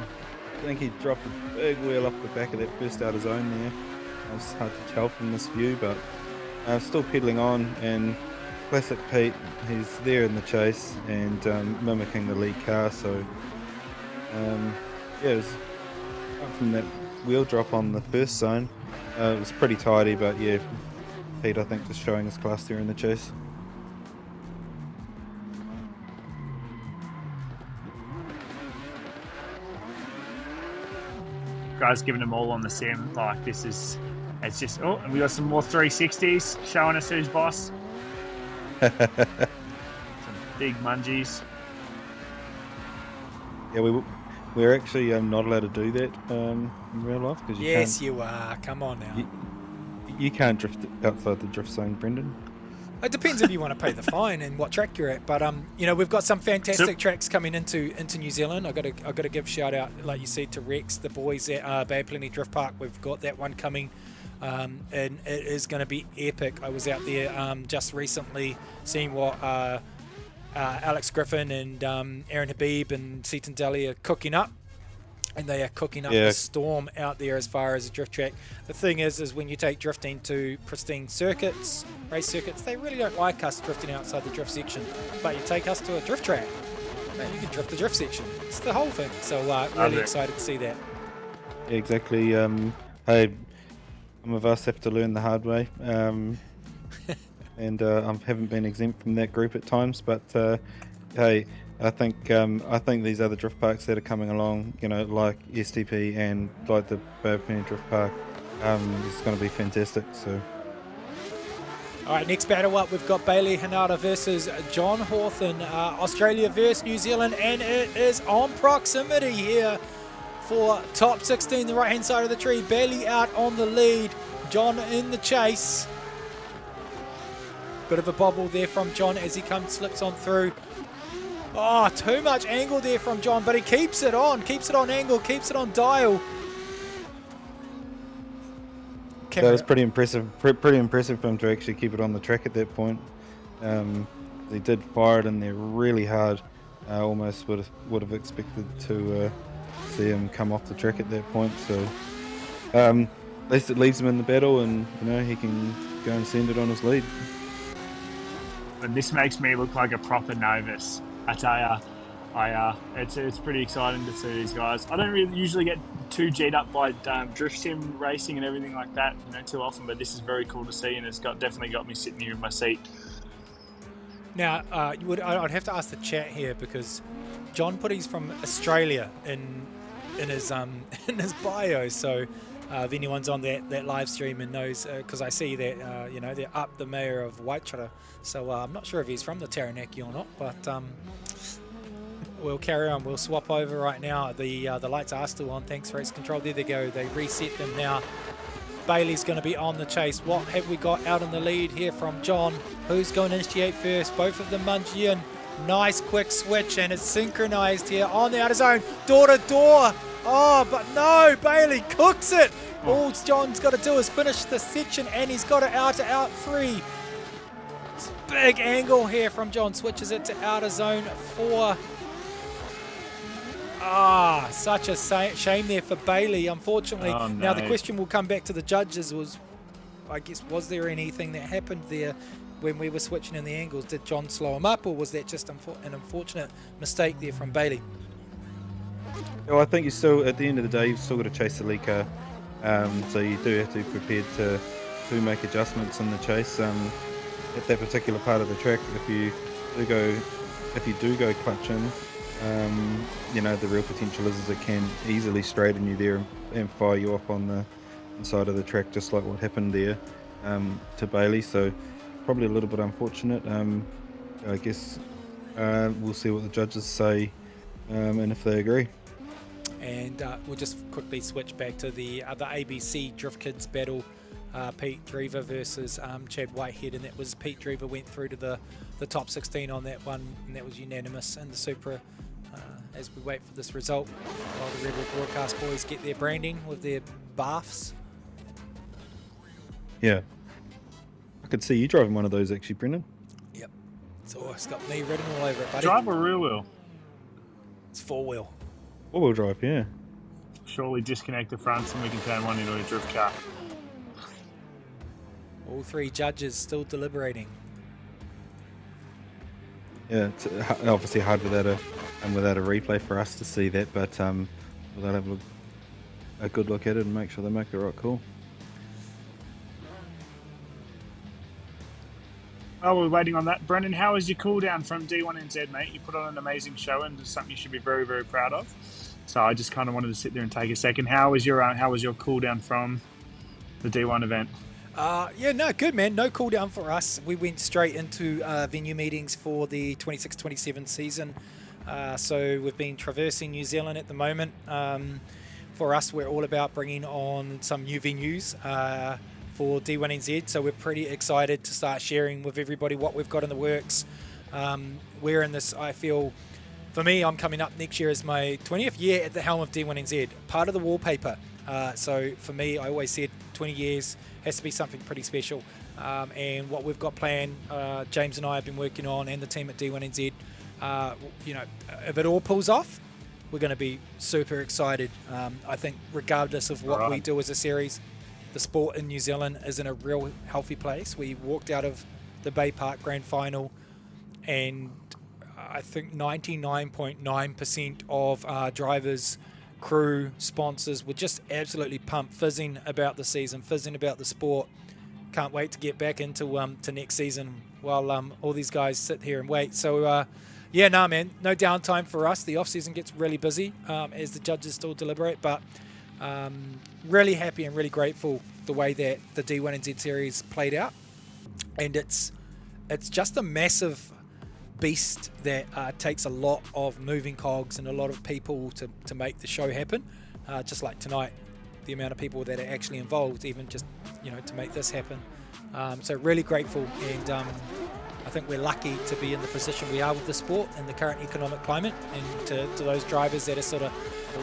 think he dropped a big wheel off the back of that first outer zone there. It's hard to tell from this view, but Still pedaling on, and Classic Pete, he's there in the chase and mimicking the lead car. So yeah, it was from that wheel drop on the first zone. It was pretty tidy, but yeah, Pete I think just showing his class there in the chase. Guys giving them all on the sim. Like this is, it's just, oh, and we got some more 360s showing us who's boss. Some big mungies. Yeah, we're actually not allowed to do that in real life because yes, you are. Come on now. You can't drift outside the drift zone, Brendan. It depends if you want to pay the fine and what track you're at, but you know, we've got some fantastic tracks coming into New Zealand. I got to give shout out, like you said, to Rex, the boys at Bad Plenty Drift Park. We've got that one coming, and it is going to be epic. I was out there just recently seeing what Alex Griffin and Aaron Habib and Seaton Daly are cooking up. And they are cooking up a storm out there as far as a drift track. The thing is when you take drifting to pristine circuits, race circuits, they really don't like us drifting outside the drift section. But you take us to a drift track, man, you can drift the drift section. It's the whole thing. So really excited to see that. Yeah, exactly. Hey, some of us have to learn the hard way. And I haven't been exempt from that group at times. But hey, I think these other drift parks that are coming along, you know, like STP and like the Bad Plenty Drift Park, it's going to be fantastic. So, all right, next battle up, we've got Bailey Hanada versus John Hawthorne, Australia versus New Zealand, and it is on proximity here for top 16, the right-hand side of the tree. Bailey out on the lead, John in the chase. Bit of a bobble there from John as he slips on through. Oh, too much angle there from John, but he keeps it on angle, keeps it on dial. That was pretty impressive. Pretty impressive for him to actually keep it on the track at that point. He did fire it in there really hard. Almost would have expected to see him come off the track at that point. So at least it leaves him in the battle, and you know he can go and send it on his lead. And this makes me look like a proper novice. I tell ya, it's pretty exciting to see these guys. I don't really usually get too G'd up by drift sim racing and everything like that, you know, too often. But this is very cool to see, and it's definitely got me sitting here in my seat. Now, I'd have to ask the chat here because John put he's from Australia in his in his bio. So if anyone's on that live stream and knows, because I see that you know, they're up the mayor of Waitara. So I'm not sure if he's from the Taranaki or not, but we'll carry on. We'll swap over right now. The lights are still on. Thanks, race control. There they go. They reset them now. Bailey's going to be on the chase. What have we got out in the lead here from John? Who's going to initiate first? Both of them mungy in. Nice quick switch, and it's synchronized here on the outer zone. Door to door. Oh, but no, Bailey cooks it. All John's got to do is finish the section, and he's got it out to out 3. Big angle here from John, switches it to outer zone 4. Such a shame there for Bailey, unfortunately. Oh, no. Now the question will come back to the judges was there anything that happened there when we were switching in the angles? Did John slow him up, or was that just an unfortunate mistake there from Bailey? Well, I think you still, at the end of the day, you've still got to chase the lead car. So you do have to be prepared to make adjustments in the chase. At that particular part of the track, if you do go clutch in, you know, the real potential is it can easily straighten you there and fire you off on the inside of the track, just like what happened there to Bailey. So probably a little bit unfortunate. I guess we'll see what the judges say and if they agree. And we'll just quickly switch back to the other ABC Drift Kids battle. Pete Drever versus Chad Whitehead, and that was Pete Drever went through to the top 16 on that one, and that was unanimous in the Supra. As we wait for this result, while the Red Bull broadcast boys get their branding with their baths. Yeah, I could see you driving one of those actually, Brendan. Yep, it's got me written all over it, buddy. Drive a rear wheel. It's 4-wheel. 4-wheel drive, yeah. Surely disconnect the fronts and we can turn one into a drift car. All three judges still deliberating. Yeah, it's obviously hard without a replay for us to see that, but we'll have a good look at it and make sure they make the right call. While we're waiting on that, Brendan, how was your cool down from D1NZ, mate? You put on an amazing show and it's something you should be very, very proud of. So I just kind of wanted to sit there and take a second. How was your cool down from the D1 event? Yeah, no, good, man. No cool down for us. We went straight into venue meetings for the 26-27 season. So we've been traversing New Zealand at the moment. For us, we're all about bringing on some new venues for D1NZ. So we're pretty excited to start sharing with everybody what we've got in the works. We're in this, I feel, for me, I'm coming up next year as my 20th year at the helm of D1NZ, part of the wallpaper. So for me, I always said 20 years has to be something pretty special. And what we've got planned, James and I have been working on, and the team at D1NZ, you know, if it all pulls off, we're going to be super excited. I think regardless of what we do as a series, the sport in New Zealand is in a real healthy place. We walked out of the Bay Park Grand Final, and I think 99.9% of our drivers, crew, sponsors were just absolutely pumped, fizzing about the season, fizzing about the sport. Can't wait to get back into to next season while all these guys sit here and wait. So yeah, no, man, no downtime for us. The off season gets really busy as the judges still deliberate, but really happy and really grateful the way that the D1NZ series played out. And it's just a massive beast that takes a lot of moving cogs and a lot of people to make the show happen. Just like tonight, the amount of people that are actually involved, even just, you know, to make this happen. So really grateful, and I think we're lucky to be in the position we are with the sport in the current economic climate. And to those drivers that are sort of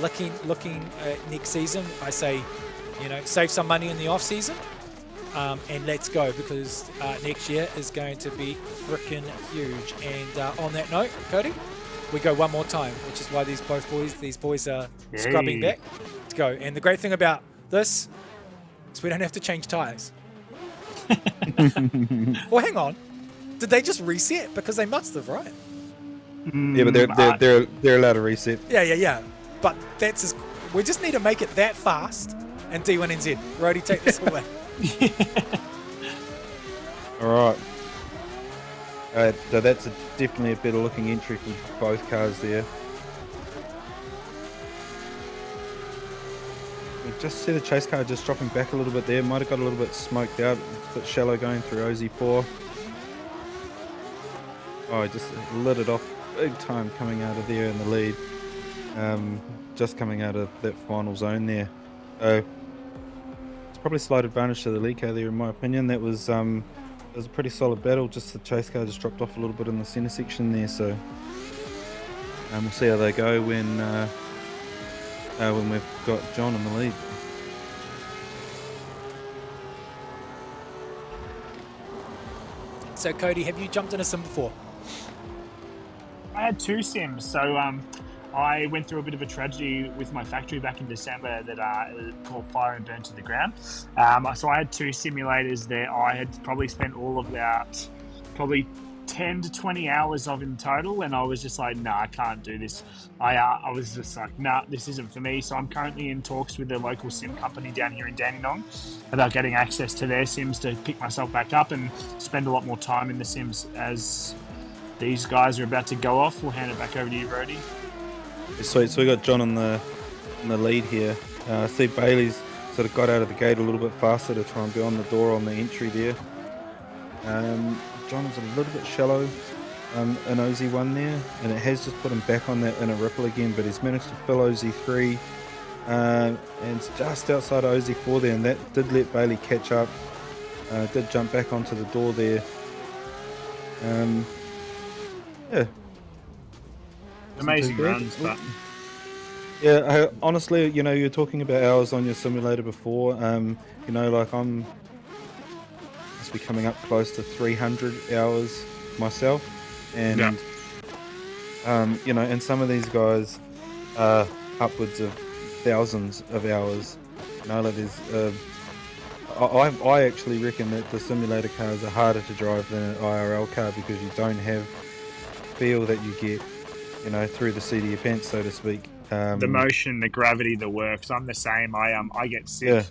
looking at next season, I say, you know, save some money in the off season. And let's go, because next year is going to be freaking huge. And on that note, Cody, we go one more time, which is why these boys are scrubbing back. Let's go. And the great thing about this is we don't have to change tyres. Well, hang on. Did they just reset? Because they must have, right? Yeah, but they're allowed to reset. Yeah. But we just need to make it that fast. And D1NZ, Rody, take this away. All right. So that's definitely a better looking entry from both cars there. We just see the chase car just dropping back a little bit there. Might have got a little bit smoked out, a bit shallow going through OZ4. Oh, he just lit it off big time coming out of there in the lead. Just coming out of that final zone there. So it's probably slight advantage to the lead car there, in my opinion. That was it was a pretty solid battle. Just the chase car just dropped off a little bit in the centre section there. So we'll see how they go when we've got John in the lead. So Cody, have you jumped in a sim before? I had 2 sims. So I went through a bit of a tragedy with my factory back in December that caught fire and burned to the ground. So I had 2 simulators that I had probably spent all of about probably 10 to 20 hours of in total, and I was just like, nah, I can't do this. I was just like, nah, this isn't for me. So I'm currently in talks with a local sim company down here in Dandenong about getting access to their sims to pick myself back up and spend a lot more time in the sims. As these guys are about to go off, we'll hand it back over to you, Brody. Sweet. So we got John in the lead here. I see Bailey's sort of got out of the gate a little bit faster to try and be on the door on the entry there. John is a little bit shallow in OZ1 there, and it has just put him back on that inner ripple again, but he's managed to fill OZ3 and it's just outside of OZ4 there, and that did let Bailey catch up. Did jump back onto the door there. Yeah. Amazing runs, but yeah, honestly, you know, you're talking about hours on your simulator before. You know, like must be coming up close to 300 hours myself, and you know, and some of these guys are upwards of thousands of hours. You know, like there's I actually reckon that the simulator cars are harder to drive than an IRL car because you don't have feel that you get, through the seat of your pants, so to speak. The motion, the gravity, the works. I'm the same. I get sick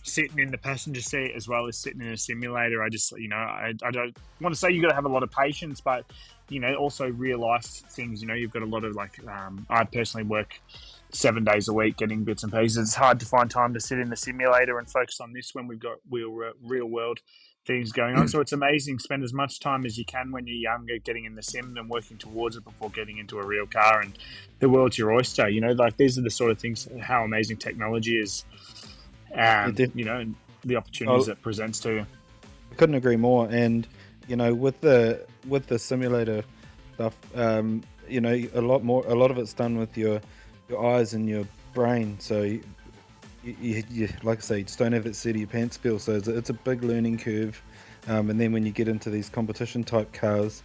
sitting in the passenger seat as well as sitting in a simulator. I just, I don't want to say you got to have a lot of patience, but also real life things. You've got a lot of I personally work 7 days a week getting bits and pieces. It's hard to find time to sit in the simulator and focus on this when we've got real world things going on. So it's amazing. Spend as much time as you can when you're younger getting in the sim and working towards it before getting into a real car, and the world's your oyster. These are the sort of things, how amazing technology is, and the opportunities it presents to you. I couldn't agree more. And with the simulator stuff, a lot of it's done with your eyes and your brain. So you like I say, you just don't have that seat of your pants feel. So it's a big learning curve. And then when you get into these competition type cars,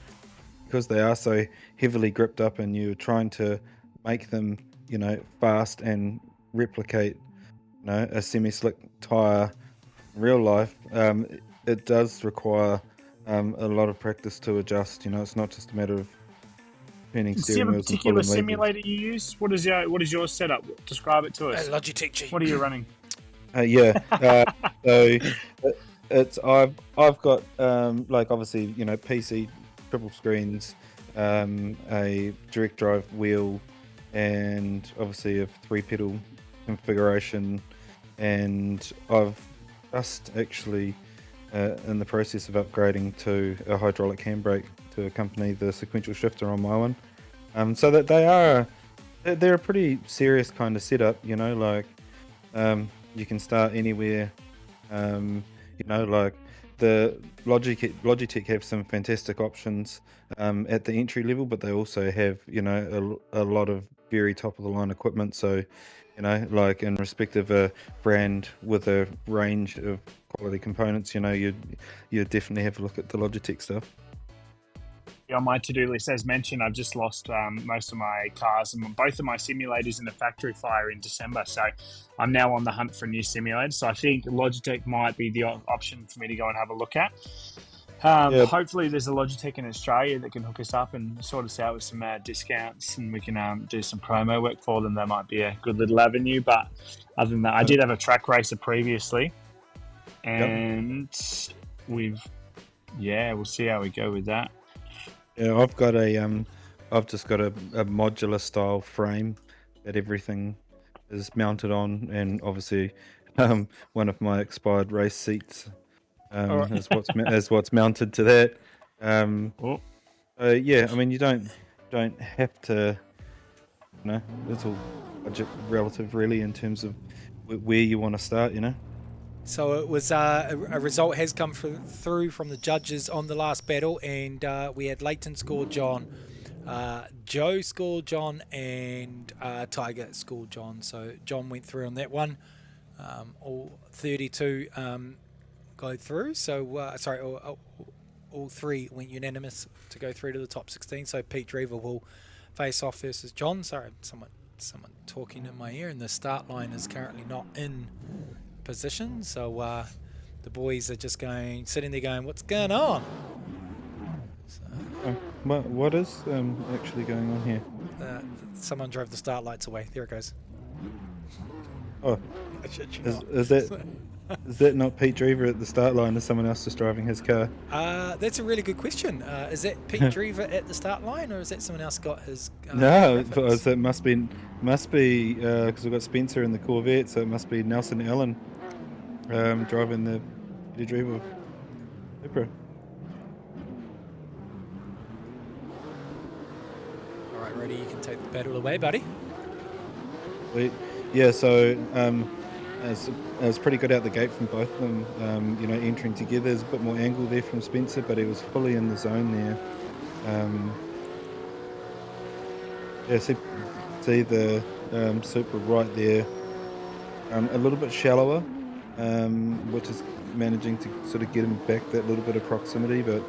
because they are so heavily gripped up and you're trying to make them, fast and replicate, a semi-slick tyre in real life, it does require a lot of practice to adjust. It's not just a matter of turning Do you have steering a wheels and particular pulling simulator you use? What is your setup? Describe it to us. Logitech G. What are you running? So it's I've got obviously PC, triple screens, a direct drive wheel, and obviously a 3-pedal configuration, and I've just actually in the process of upgrading to a hydraulic handbrake to accompany the sequential shifter on my one. So that they're a pretty serious kind of setup, you can start anywhere. The Logitech have some fantastic options at the entry level, but they also have a lot of very top of the line equipment. So in respect of a brand with a range of quality components, you'd definitely have a look at the Logitech stuff. On my to-do list, as mentioned, I've just lost most of my cars and both of my simulators in a factory fire in December, so I'm now on the hunt for a new simulator. So I think Logitech might be the option for me to go and have a look at. Hopefully there's a Logitech in Australia that can hook us up and sort us out with some discounts, and we can do some promo work for them. That might be a good little avenue. But other than that, I did have a track racer previously, and we'll see how we go with that. Yeah, I've got I've just got a modular style frame that everything is mounted on, and obviously, one of my expired race seats is what's mounted to that. You don't have to. It's all budget relative, really, in terms of where you want to start. So it was a result has come through from the judges on the last battle, and we had Leighton score John, Joe scored John, and Tiger scored John. So John went through on that one. All 32 go through. So all three went unanimous to go through to the top 16. So Pete Drever will face off versus John. Sorry, someone talking in my ear, and the start line is currently not in position, so the boys are just sitting there going, what's going on? So, what is actually going on here? Someone drove the start lights away. There it goes. Oh, is that not Pete Drever at the start line? Is someone else just driving his car? That's a really good question. Is that Pete Drever at the start line, or is that someone else got his? No, it must be because we've got Spencer in the Corvette, so it must be Nelson Allen driving the Pete Drever Supra. All right, ready? You can take the battle away, buddy. Sweet. Yeah, so it was pretty good out the gate from both of them. Entering together, there's a bit more angle there from Spencer, but he was fully in the zone there. See the Supra right there, a little bit shallower, which is managing to sort of get him back that little bit of proximity, but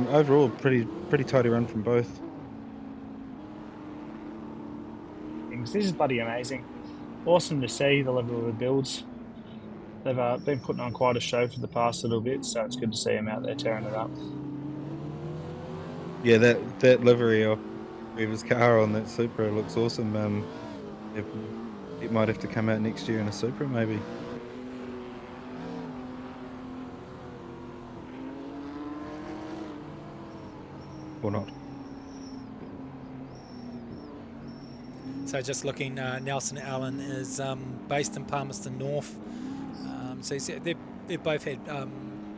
overall pretty tidy run from both. This is bloody amazing. Awesome to see the level of the builds They've been putting on quite a show for the past little bit, so it's good to see him out there tearing it up. Yeah, that livery of his car on that Supra looks awesome. It might have to come out next year in a Supra, maybe. Or not. So just looking, Nelson Allen is based in Palmerston North. So they've both had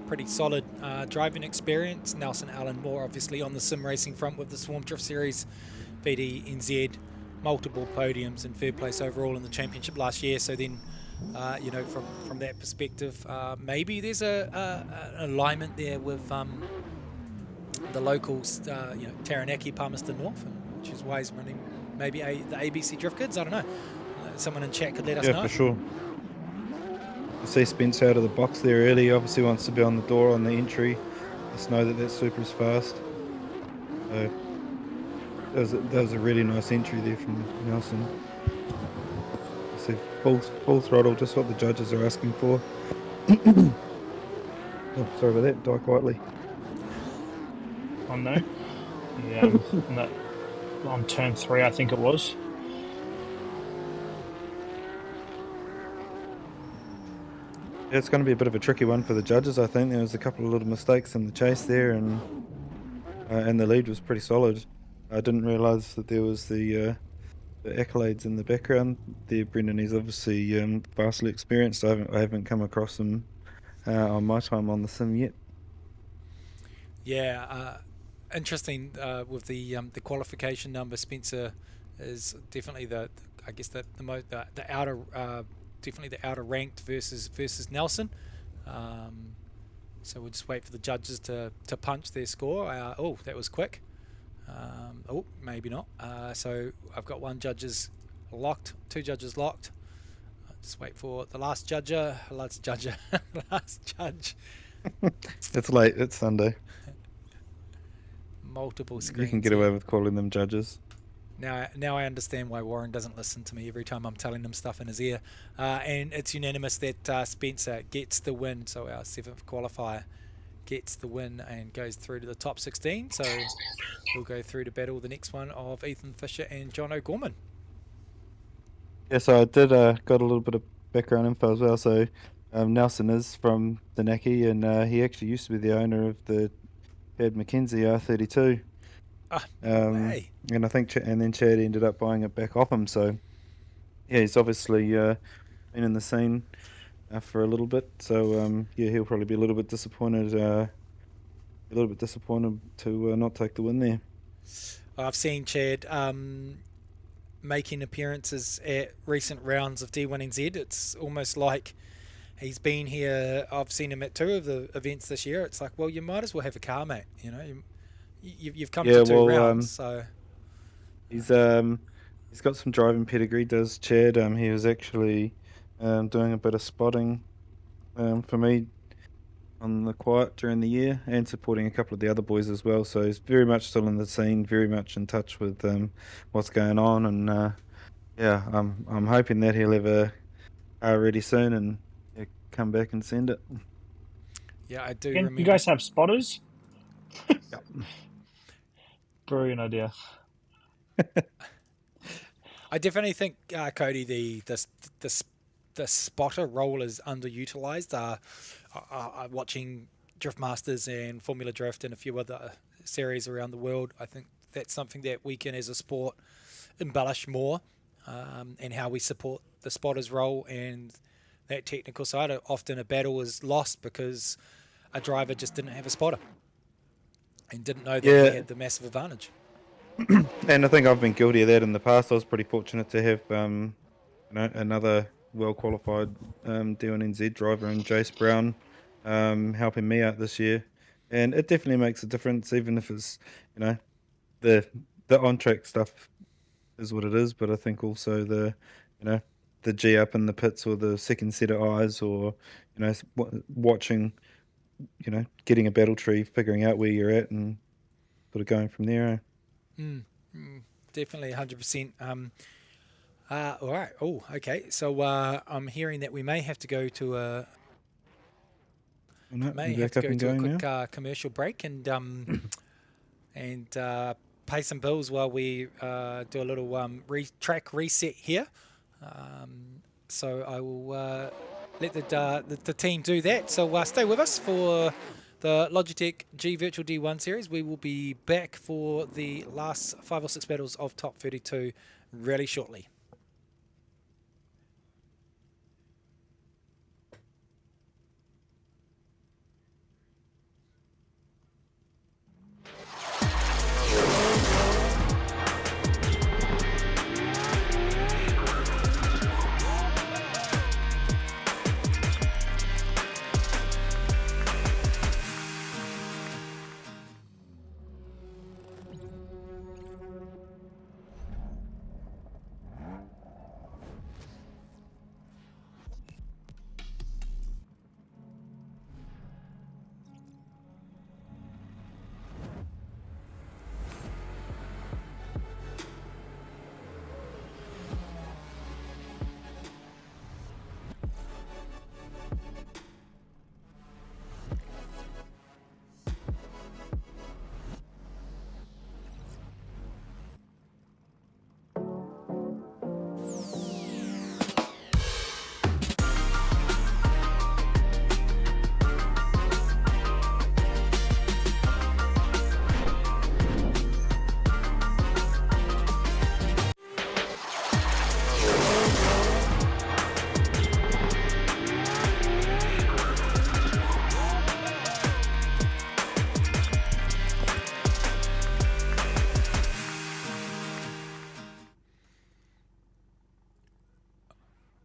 pretty solid driving experience. Nelson Allen more obviously on the sim racing front with the Swarm Drift Series, VD1NZ, multiple podiums and third place overall in the championship last year. So then, you know, from that perspective, maybe there's an alignment there with the locals, you know, Taranaki, Palmerston North, which is why he's running maybe the ABC Drift Kids. I don't know. Someone in chat could let us know. Yeah, for sure. I see Spence out of the box there early. Obviously wants to be on the door on the entry. Just know that Supra's fast. So that was a really nice entry there from Nelson. So full throttle, just what the judges are asking for. Oh, sorry about that. Die quietly. On there. Yeah, on turn 3, I think it was. Yeah, it's going to be a bit of a tricky one for the judges. I think there was a couple of little mistakes in the chase there, and the lead was pretty solid. I didn't realise that there was the accolades in the background there. Brendan is obviously vastly experienced. I haven't come across him on my time on the sim yet. Yeah, interesting with the qualification number. Spencer is definitely the outer definitely the outer ranked versus Nelson. So we'll just wait for the judges to punch their score. Oh, that was quick. Oh, maybe not. So I've got one judges locked, two judges locked. Just wait for the last judge. Last judge. It's late. It's Sunday. Multiple screens. You can get away with calling them judges. Now I understand why Warren doesn't listen to me every time I'm telling him stuff in his ear. And it's unanimous that Spencer gets the win. So our 7th qualifier gets the win and goes through to the top 16. So we'll go through to battle the next one of Ethan Fisher and John O'Gorman. Yeah, so I did got a little bit of background info as well. So Nelson is from Taranaki, and he actually used to be the owner of the Chad Mackenzie R32. Hey. And I think then Chad ended up buying it back off him. So yeah, he's obviously been in the scene for a little bit. So yeah, he'll probably be a little bit disappointed. To not take the win there. I've seen Chad making appearances at recent rounds of D1NZ. It's almost like he's been here. I've seen him at 2 of the events this year. It's like, well, you might as well have a car, mate. You know, you've come to 2 rounds. So he's got some driving pedigree. Does Chad? He was actually doing a bit of spotting for me on the quiet during the year, and supporting a couple of the other boys as well. So he's very much still in the scene, very much in touch with what's going on, and yeah, I'm hoping that he'll have a car ready soon and come back and send it. Yeah, I do. You guys have spotters? Yep. Brilliant idea. I definitely think Cody, the spotter role is underutilized. Watching Drift Masters and Formula Drift and a few other series around the world, I think that's something that we can, as a sport, embellish more, and how we support the spotter's role and that technical side. Often a battle is lost because a driver just didn't have a spotter and didn't know that he had the massive advantage. And I think I've been guilty of that in the past. I was pretty fortunate to have another well-qualified D1NZ driver in Jace Brown helping me out this year, and it definitely makes a difference, even if it's the on-track stuff is what it is, but I think also the G up in the pits, or the second set of eyes, or watching, getting a battle tree, figuring out where you're at, and sort of going from there. Definitely 100%. All right. Oh, okay. So I'm hearing that we may have to go to a quick commercial break and pay some bills while we do a little track reset here. So I will let the team do that. So stay with us for the Logitech G Virtual D1 Series. We will be back for the last 5 or 6 battles of Top 32 really shortly.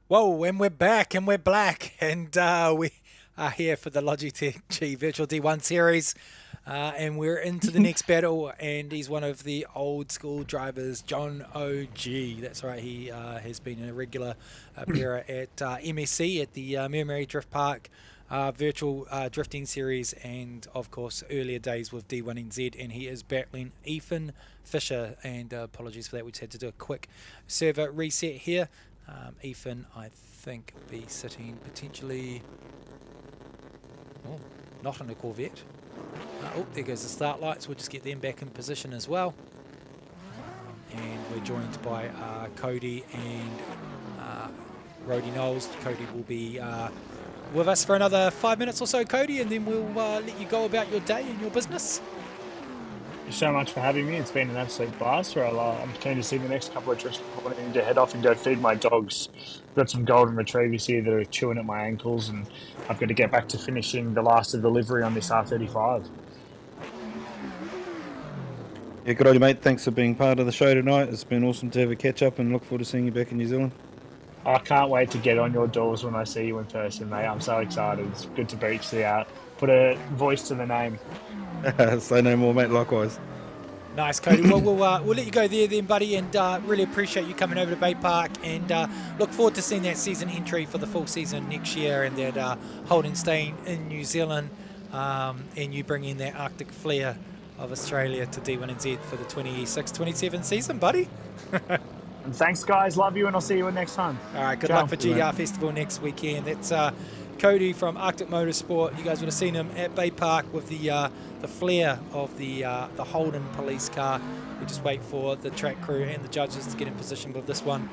Whoa, and we're back and we're black, and we are here for the Logitech G Virtual D1 Series, and we're into the next battle, and he's one of the old school drivers, John OG. That's right, he has been a regular appearer at MSC at the Mermaid Drift Park Virtual Drifting Series, and of course earlier days with D1NZ, and he is battling Ethan Fisher, and apologies for that, we just had to do a quick server reset here. Ethan, I think, will be sitting potentially not on a Corvette. Oh, there goes the start lights. We'll just get them back in position as well. And we're joined by Cody and Rody Knowles. Cody will be with us for another 5 minutes or so, Cody, and then we'll let you go about your day and your business. Thank you so much for having me. It's been an absolute blast. I'm keen to see the next couple of drifts before I need to head off and go feed my dogs. I've got some golden retrievers here that are chewing at my ankles, and I've got to get back to finishing the last of the livery on this R35. Yeah, good on you, mate. Thanks for being part of the show tonight. It's been awesome to have a catch up, and look forward to seeing you back in New Zealand. I can't wait to get on your doors when I see you in person, mate. I'm so excited. It's good to put a voice to the name. Say no more, mate. Likewise. Nice, Cody. Well, we'll let you go there then, buddy, and really appreciate you coming over to Bay Park, and look forward to seeing that season entry for the full season next year, and that Holden staying in New Zealand, and you bringing that Arctic flair of Australia to D1NZ for the 26-27 season, buddy. And thanks, guys. Love you, and I'll see you next time. All right, good luck for GR Festival next weekend. That's Cody from Arctic Motorsport. You guys would have seen him at Bay Park with the flair of the Holden police car. We just wait for the track crew and the judges to get in position with this one.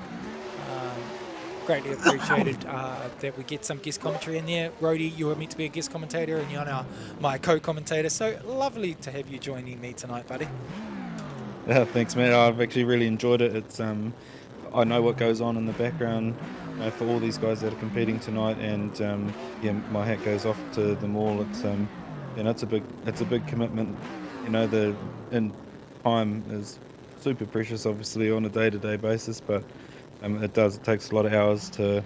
Greatly appreciated that we get some guest commentary in there. Rody, you were meant to be a guest commentator, and you're now my co-commentator. So lovely to have you joining me tonight, buddy. Thanks, man. I've actually really enjoyed it. It's I know what goes on in the background for all these guys that are competing tonight, and yeah, my hat goes off to them all. It's it's a big commitment. You know, the time is super precious, obviously, on a day-to-day basis, but it takes a lot of hours to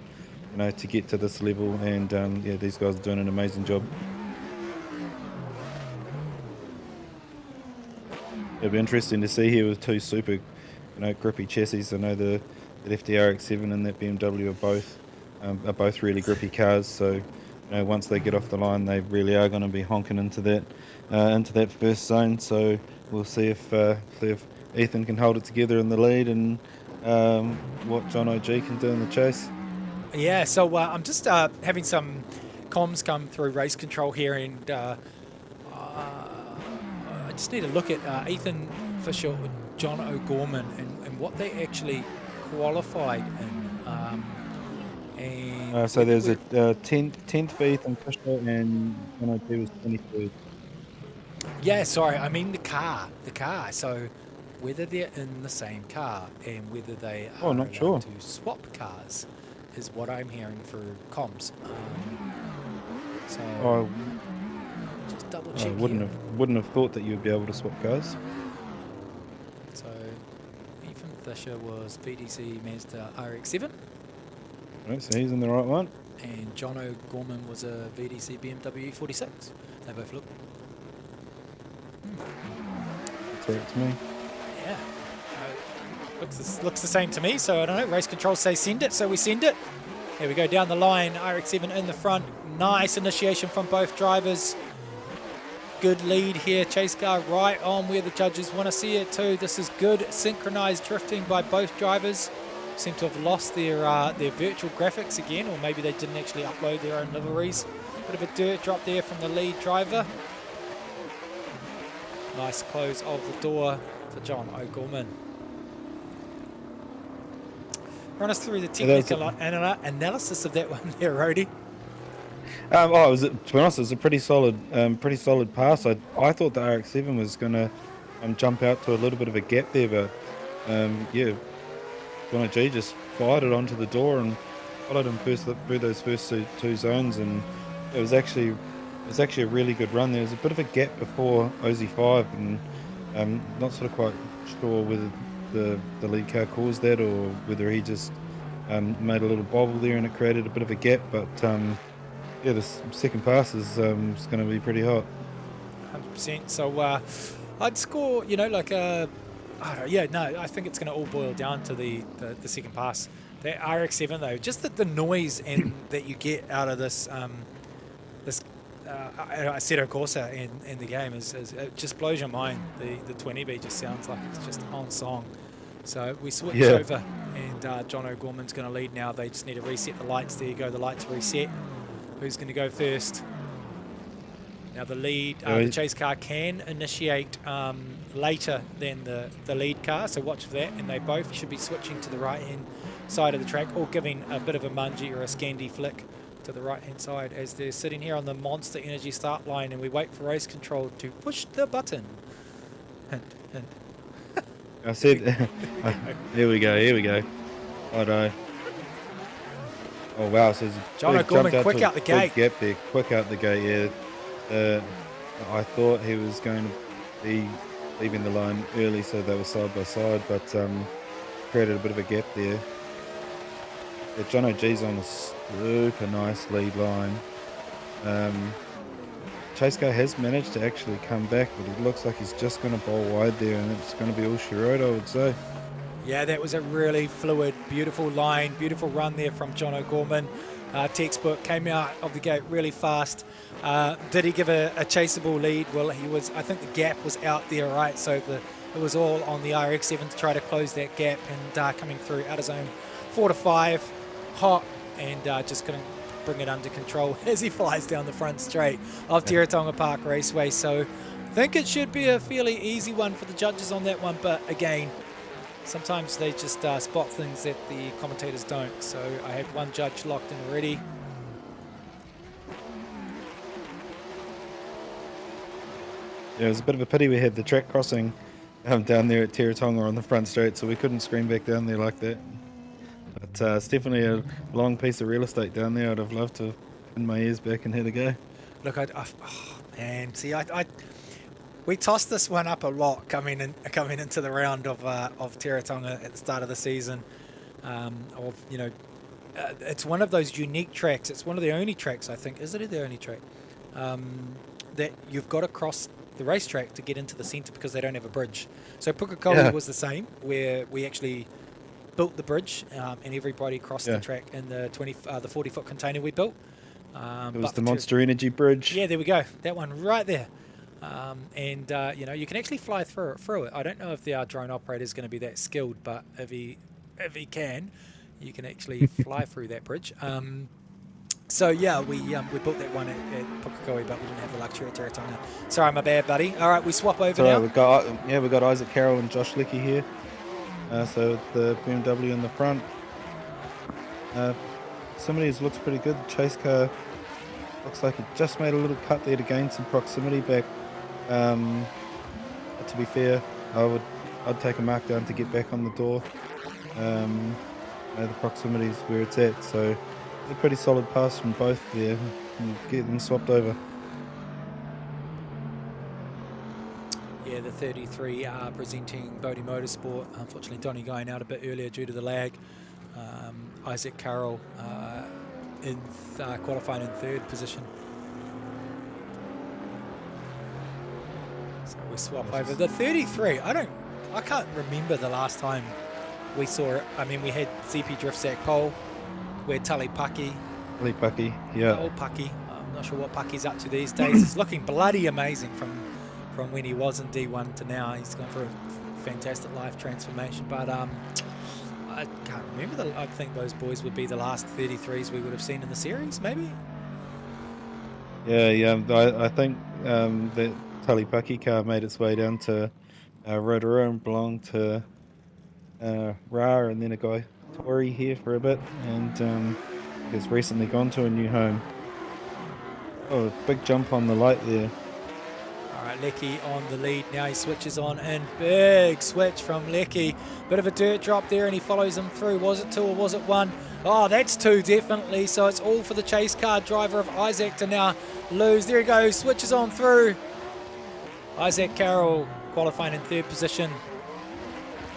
to get to this level, and yeah, these guys are doing an amazing job. It'll be interesting to see here with two super grippy chassis. I know the FDRX7 and that BMW are both really grippy cars, so once they get off the line, they really are going to be honking into that first zone. So we'll see if Ethan can hold it together in the lead, and what John OG can do in the chase. Yeah, so I'm just having some comms come through race control here, and I just need to look at Ethan Fisher and John O'Gorman and what they actually qualified in. So there's a 10th for Ethan Fisher, and John OG was 23rd. Yeah, sorry, I mean the car. So whether they're in the same car and whether they are not sure. to swap cars is what I'm hearing through comms. So just double check. I wouldn't have thought that you'd be able to swap cars. So Ethan Fisher was VDC Mazda RX-7. Right, so he's in the right one. And John O'Gorman was a VDC BMW 46. They both look. Correct to me. Yeah. Looks the same to me, so I don't know. Race control say send it, so we send it. Here we go down the line. RX-7 in the front. Nice initiation from both drivers. Good lead here. Chase car right on where the judges want to see it too. This is good synchronized drifting by both drivers. Seem to have lost their virtual graphics again, or maybe they didn't actually upload their own liveries. Bit of a dirt drop there from the lead driver. Nice close of the door for John O'Gorman. Run us through the technical analysis of that one there, Rhodey. To be honest, it was a pretty solid pass. I thought the RX-7 was going to jump out to a little bit of a gap there, but yeah, John G just fired it onto the door and followed him through those first two zones, and it was actually a really good run. There was a bit of a gap before OZ5, and I'm not sort of quite sure whether the lead car caused that or whether he just made a little bobble there and it created a bit of a gap. But yeah, the second pass is going to be pretty hot. 100%. So I'd score, I think it's going to all boil down to the second pass. The RX-7 though, just the noise and that you get out of this Assetto Corsa in the game is it just blows your mind. The 20B just sounds like it's just on song. So we switch over, and John O'Gorman's going to lead now. They just need to reset the lights. There you go, the lights reset. Who's going to go first? Now the lead, the chase car can initiate later than the lead car, so watch for that. And they both should be switching to the right-hand side of the track, or giving a bit of a mungie or a Scandi flick to the right-hand side as they're sitting here on the Monster Energy start line, and we wait for race control to push the button. Hint, hint. I said, here we go. I know. Oh wow! So John O'Gorman quick out the gate. Gap there, quick out the gate. Yeah. I thought he was going to be leaving the line early, so they were side by side, but created a bit of a gap there. Yeah, John OG's on a super nice lead line. Chase car has managed to actually come back, but it looks like he's just going to bowl wide there, and it's going to be all she wrote, I would say. Yeah, that was a really fluid, beautiful line, beautiful run there from John O'Gorman. Textbook, came out of the gate really fast. Did he give a chaseable lead? Well, he was. I think the gap was out there, right? So it was all on the RX-7 to try to close that gap, and coming through out of zone 4 to 5, hot, and just couldn't bring it under control as he flies down the front straight of Teretonga Park Raceway. So I think it should be a fairly easy one for the judges on that one, but again, sometimes they just spot things that the commentators don't. So I have one judge locked in already. Yeah, it was a bit of a pity we had the track crossing down there at Teretonga on the front straight, so we couldn't scream back down there like that. But it's definitely a long piece of real estate down there. I'd have loved to pin my ears back and had a go. Look, we tossed this one up a lot coming into the round of Teretonga at the start of the season. It's one of those unique tracks. It's one of the only tracks, I think. Is it the only track that you've got to cross the racetrack to get into the centre because they don't have a bridge? So Pukekohe was the same, where we actually built the bridge and everybody crossed the track in the 40-foot container we built. It was the Monster Energy Bridge. Yeah, there we go. That one right there. You can actually fly through it. I don't know if the drone operator is going to be that skilled, but if he if he can, you can actually fly through that bridge. So yeah, we built that one at Pukekohe, but we didn't have the luxury at Teretonga. Sorry, my bad, buddy. All right, we swap over now. We've got Isaac Carroll and Josh Leckie here. So the BMW in the front. Proximities looks pretty good. The chase car looks like it just made a little cut there to gain some proximity back. But to be fair, I'd take a mark down to get back on the door. The proximity is where it's at, so it's a pretty solid pass from both there and get them swapped over. Yeah, the 33 are presenting Bodie Motorsport. Unfortunately, Donny going out a bit earlier due to the lag. Isaac Carroll in qualifying in 3rd position. So we swap over. The 33, I can't remember the last time we saw it. I mean, we had ZP Drift Zach Pole, we had Tully Pucky. Tully Pucky, yeah. Old Pucky. I'm not sure what Pucky's up to these days. He's looking bloody amazing from when he was in D1 to now. He's gone through a fantastic life transformation. But I can't remember. I think those boys would be the last 33s we would have seen in the series, maybe? Yeah. I think that Tully Pucky car made its way down to Rotorua and belonged to Ra, and then a guy, Tori, here for a bit, and has recently gone to a new home. Oh, big jump on the light there. Alright, Leckie on the lead now. He switches on, and big switch from Leckie. Bit of a dirt drop there, and he follows him through. Was it 2 or was it 1? Oh, that's 2 definitely. So it's all for the chase car driver of Isaac to now lose. There he goes, switches on through. Isaac Carroll qualifying in 3rd position.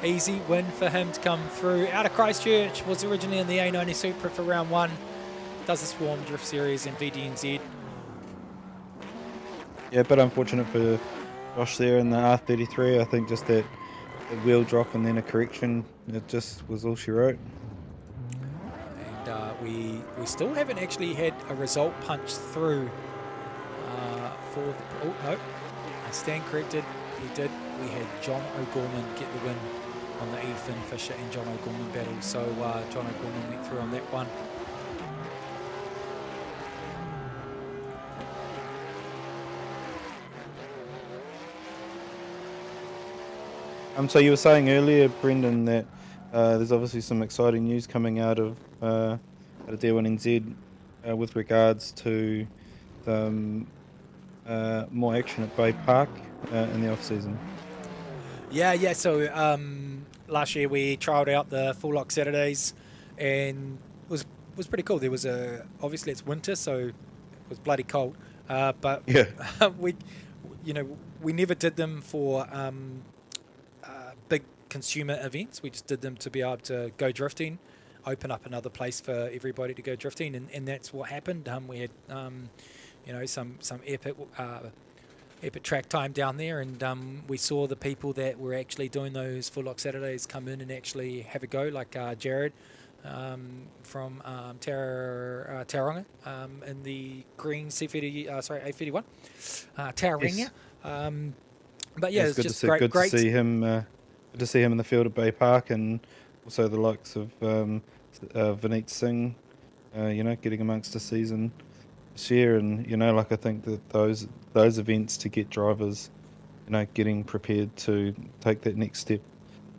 Easy win for him to come through. Out of Christchurch, was originally in the A90 Supra for round 1. Does the Swarm Drift Series in VD1NZ. Yeah, a bit unfortunate for Josh there in the R33. I think just that wheel drop and then a correction, it just was all she wrote. And we still haven't actually had a result punched through for the... Oh, no. I stand corrected. We did. We had John O'Gorman get the win on the Ethan Fisher and John O'Gorman battle. So John O'Gorman went through on that one. So you were saying earlier, Brendan, that there's obviously some exciting news coming out of D1NZ with regards to more action at Bay Park in the off season. Yeah. So last year we trialled out the full lock Saturdays, and it was pretty cool. There was obviously it's winter, so it was bloody cold. But yeah, we never did them for big consumer events. We just did them to be able to go drifting, open up another place for everybody to go drifting, and that's what happened. We had some epic track time down there, and we saw the people that were actually doing those full lock Saturdays come in and actually have a go, like Jared from Tauranga in the green A31 Tauranga. Yes. But yeah, it's good just to great to see him. Good to see him in the field at Bay Park, and also the likes of Vineet Singh, getting amongst the season this year, and I think that those events to get drivers, getting prepared to take that next step,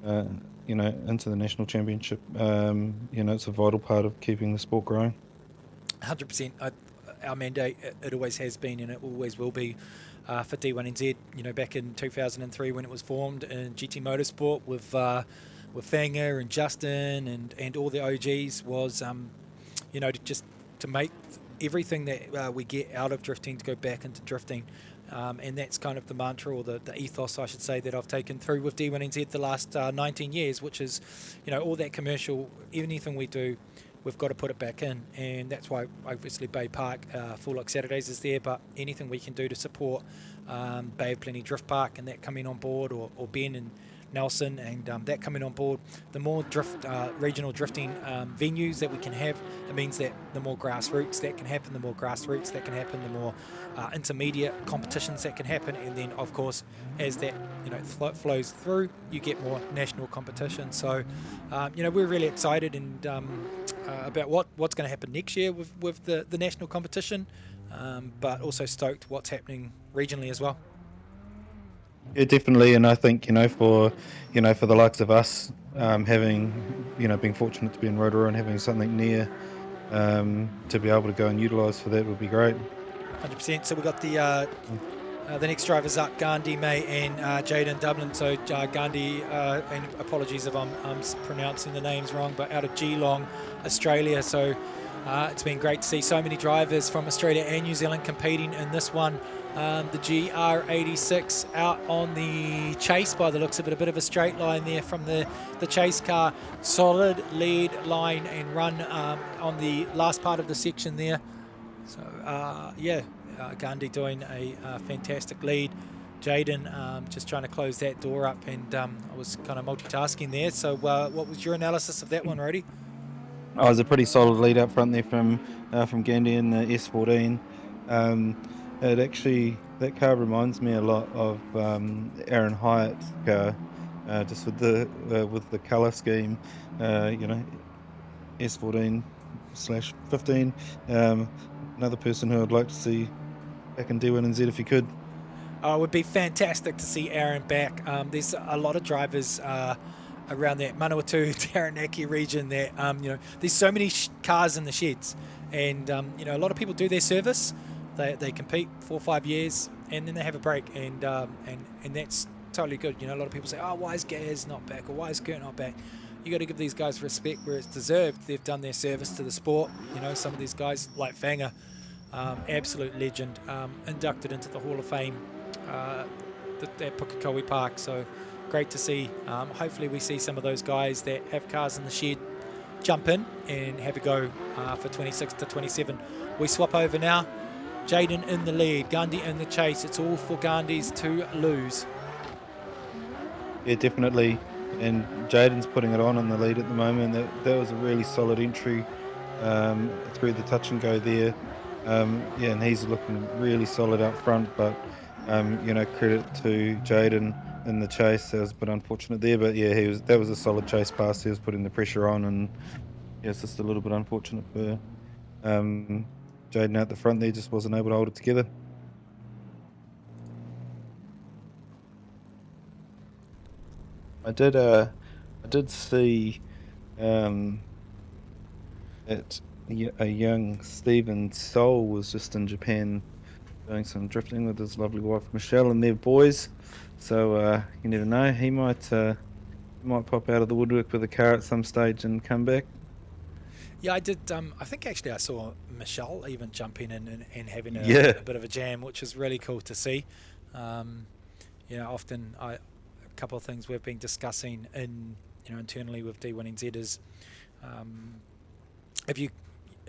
into the national championship, it's a vital part of keeping the sport growing. 100%. Our mandate, it always has been, and it always will be. For D1NZ, back in 2003 when it was formed in GT Motorsport with Fanger and Justin and all the OGs was, to make everything that we get out of drifting to go back into drifting. And that's kind of the mantra, or the ethos, I should say, that I've taken through with D1NZ the last 19 years, which is, all that commercial, anything we do, we've got to put it back in, and that's why obviously Bay Park Full Lock Saturdays is there, but anything we can do to support Bay of Plenty Drift Park and that coming on board, or Ben and Nelson, and that coming on board. The more regional drifting venues that we can have, it means that the more grassroots that can happen, the more grassroots that can happen, the more intermediate competitions that can happen, and then of course as that flows through, you get more national competition. So we're really excited and about what's going to happen next year with the national competition, but also stoked what's happening regionally as well. Yeah, definitely, and I think for the likes of us, having being fortunate to be in Rotorua and having something near to be able to go and utilise for that would be great. 100%. So we've got the next drivers up, Gandhi, May, and Jaden Dublin. So Gandhi, and apologies if I'm pronouncing the names wrong, but out of Geelong, Australia. So it's been great to see so many drivers from Australia and New Zealand competing in this one. The GR86 out on the chase by the looks of it, a bit of a straight line there from the chase car. Solid lead line and run on the last part of the section there. So Gandhi doing a fantastic lead. Jaden just trying to close that door up, and I was kind of multitasking there. So what was your analysis of that one, Rody? Oh, it was a pretty solid lead up front there from Gandhi in the S14. That car reminds me a lot of Aaron Hyatt's car, just with the colour scheme. S14/15. Another person who I'd like to see back in D1NZ if he could. It would be fantastic to see Aaron back. There's a lot of drivers around that Manawatu, Taranaki region that there's so many cars in the sheds, and a lot of people do their service. They compete 4 or 5 years and then they have a break, and that's totally good. A lot of people say, oh, why is Gaz not back, or why is Kurt not back? You got to give these guys respect where it's deserved. They've done their service to the sport. Some of these guys like Fanger, absolute legend, inducted into the Hall of Fame at Pukekohe Park. So great to see. Hopefully we see some of those guys that have cars in the shed jump in and have a go for 26 to 27. We swap over now. Jaden in the lead, Gandhi in the chase. It's all for Gandhi's to lose. Yeah, definitely. And Jaden's putting it on in the lead at the moment. That was a really solid entry through the touch and go there. And he's looking really solid up front. But credit to Jaden in the chase. That was a bit unfortunate there, but yeah, that was a solid chase pass. He was putting the pressure on, and yeah, it's just a little bit unfortunate for Jaden out the front there. Just wasn't able to hold it together. I did see that a young Stephen Soul was just in Japan doing some drifting with his lovely wife Michelle and their boys. So you never know, he might pop out of the woodwork with a car at some stage and come back. Yeah, I did. I think actually I saw Michelle even jumping in and having a bit of a jam, which is really cool to see. Often a couple of things we've been discussing internally with D1NZ is if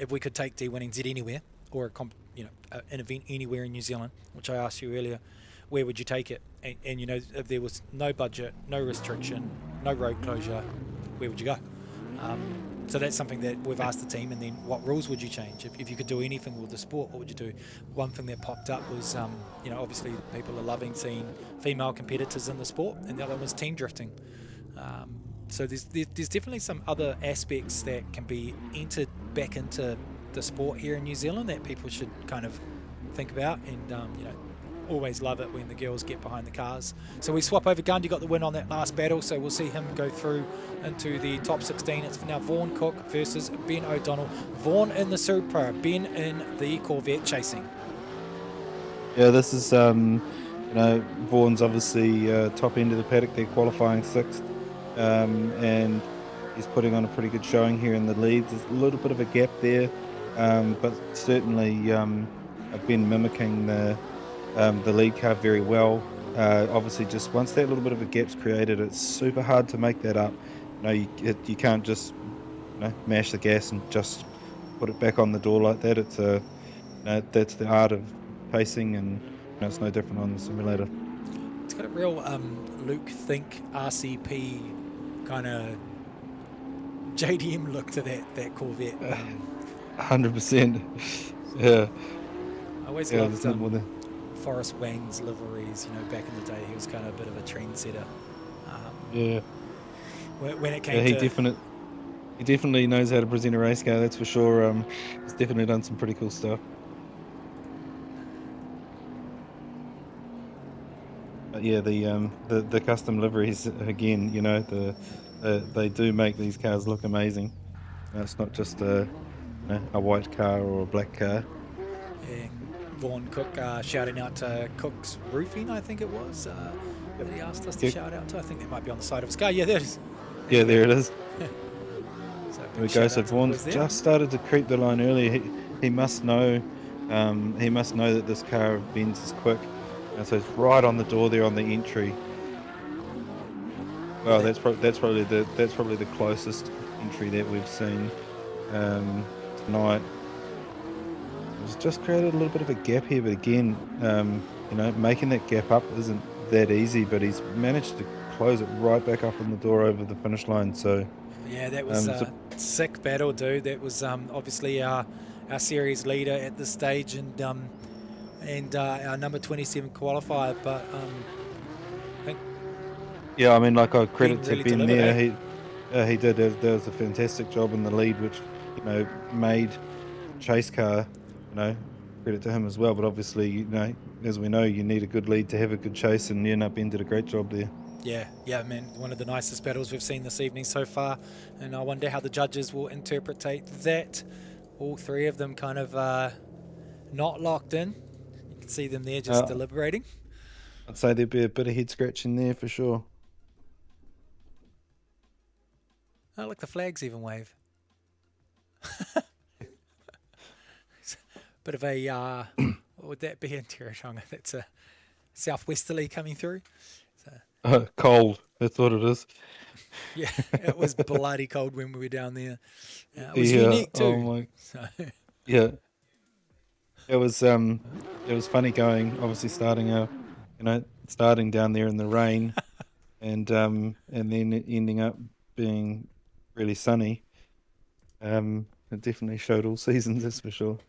we could take D1NZ anywhere, or an event anywhere in New Zealand, which I asked you earlier, where would you take it? And if there was no budget, no restriction, no road closure, where would you go? So that's something that we've asked the team. And then what rules would you change? If you could do anything with the sport, what would you do? One thing that popped up was, obviously people are loving seeing female competitors in the sport, and the other one was team drifting. So there's definitely some other aspects that can be entered back into the sport here in New Zealand that people should kind of think about, and always love it when the girls get behind the cars. So we swap over. Gandhi got the win on that last battle, so we'll see him go through into the top 16. It's now Vaughan Cook versus Ben O'Donnell. Vaughan in the Supra, Ben in the Corvette chasing. Yeah, this is Vaughan's obviously top end of the paddock. They're qualifying 6th, and he's putting on a pretty good showing here in the lead. There's a little bit of a gap there, but certainly Ben mimicking the lead car very well. Obviously, just once that little bit of a gap's created, it's super hard to make that up. You can't just mash the gas and just put it back on the door like that. It's that's the art of pacing, and it's no different on the simulator. It's got a real Luke Think RCP kind of JDM look to that Corvette. 100%. Yeah. I always loved Forrest Wang's liveries. You know, back in the day, he was kind of a bit of a trendsetter. Yeah. When it came he to he definitely knows how to present a race car. That's for sure. He's definitely done some pretty cool stuff. But yeah, the custom liveries again. You know, they do make these cars look amazing. It's not just a white car or a black car. Yeah. Vaughan Cook shouting out to Cook's Roofing, I think it was, that he asked us to shout out to. I think that might be on the side of his car. Yeah, there it is. Yeah, there it is. So there we go. So Vaughan's just started to creep the line early. He must know. He must know that this car bends is quick, and so it's right on the door there on the entry. Well, that's probably the closest entry that we've seen tonight. It's just created a little bit of a gap here, but again, you know, making that gap up isn't that easy. But he's managed to close it right back up on the door over the finish line. So yeah, that was a sick battle, dude. That was obviously our series leader at this stage, and our number 27 qualifier. But I think yeah, I mean, like I credit to really Ben delivered, there. He did. There was a fantastic job in the lead, which you know made chase car. You know, credit to him as well. But obviously, you know, as we know, you need a good lead to have a good chase, and Ben did a great job there. Yeah, man, one of the nicest battles we've seen this evening so far, and I wonder how the judges will interpretate that. All three of them kind of not locked in. You can see them there just deliberating. I'd say there'd be a bit of head scratching there for sure. Oh, look, the flags even wave. Bit of a, what would that be in Teretonga? That's a southwesterly coming through. So, cold, that's what it is. Yeah, it was bloody cold when we were down there. It was unique too. Oh my. So. Yeah. It was funny going, obviously starting down there in the rain and then ending up being really sunny. It definitely showed all seasons, that's for sure.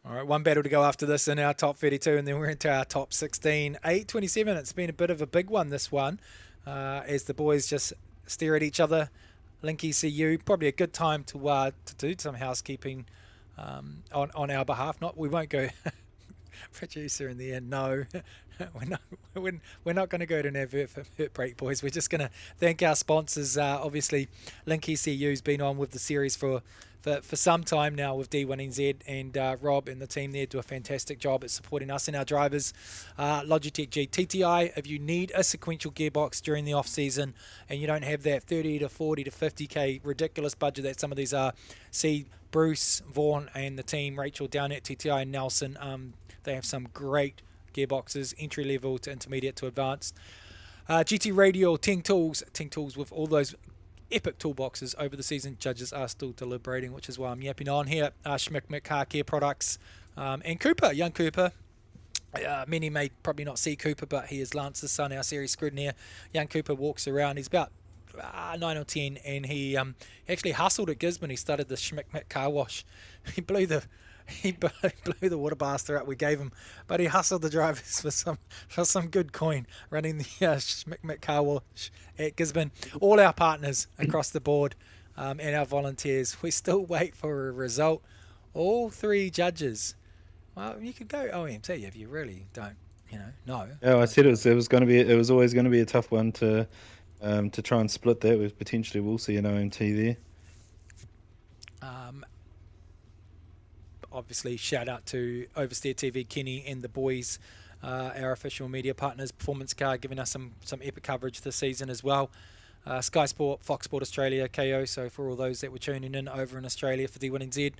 All right, one battle to go after this in our top 32, and then we're into our top 16. 8:27, it's been a bit of a big one, this one, as the boys just stare at each other. Link ECU, probably a good time to do some housekeeping on our behalf. We won't go producer in the end. No, we're not going to go to an advert break, boys. We're just going to thank our sponsors. Obviously, Link ECU's been on with the series for some time now with D1NZ, and Rob and the team there do a fantastic job at supporting us and our drivers. Logitech G TTI, if you need a sequential gearbox during the off season and you don't have that 30 to 40 to 50k ridiculous budget that some of these are, see Bruce, Vaughan and the team, Rachel down at TTI and Nelson. They have some great gearboxes, entry level to intermediate to advanced. GT Radial, Ting Tools with all those epic toolboxes over the season. Judges are still deliberating, which is why I'm yapping on here. Schmick Car Care Products, and Cooper, young Cooper. Many may probably not see Cooper, but he is Lance's son, our series scrutineer. Young Cooper walks around. He's about 9 or 10, and he actually hustled at Gisborne. He started the Schmick car wash. He blew the water blaster out we gave him, but he hustled the drivers for some good coin running the Schmick car wash at Gisborne. All our partners across the board and our volunteers, we still wait for a result. All three judges, well, you could go OMT if you really don't, know. Yeah, I said it was always going to be a tough one to try and split that with. Potentially we'll see an OMT there. Obviously, shout out to Oversteer TV, Kenny and the boys, our official media partners, Performance Car, giving us some epic coverage this season as well. Sky Sport, Fox Sport Australia, KO, so for all those that were tuning in over in Australia for D1NZ,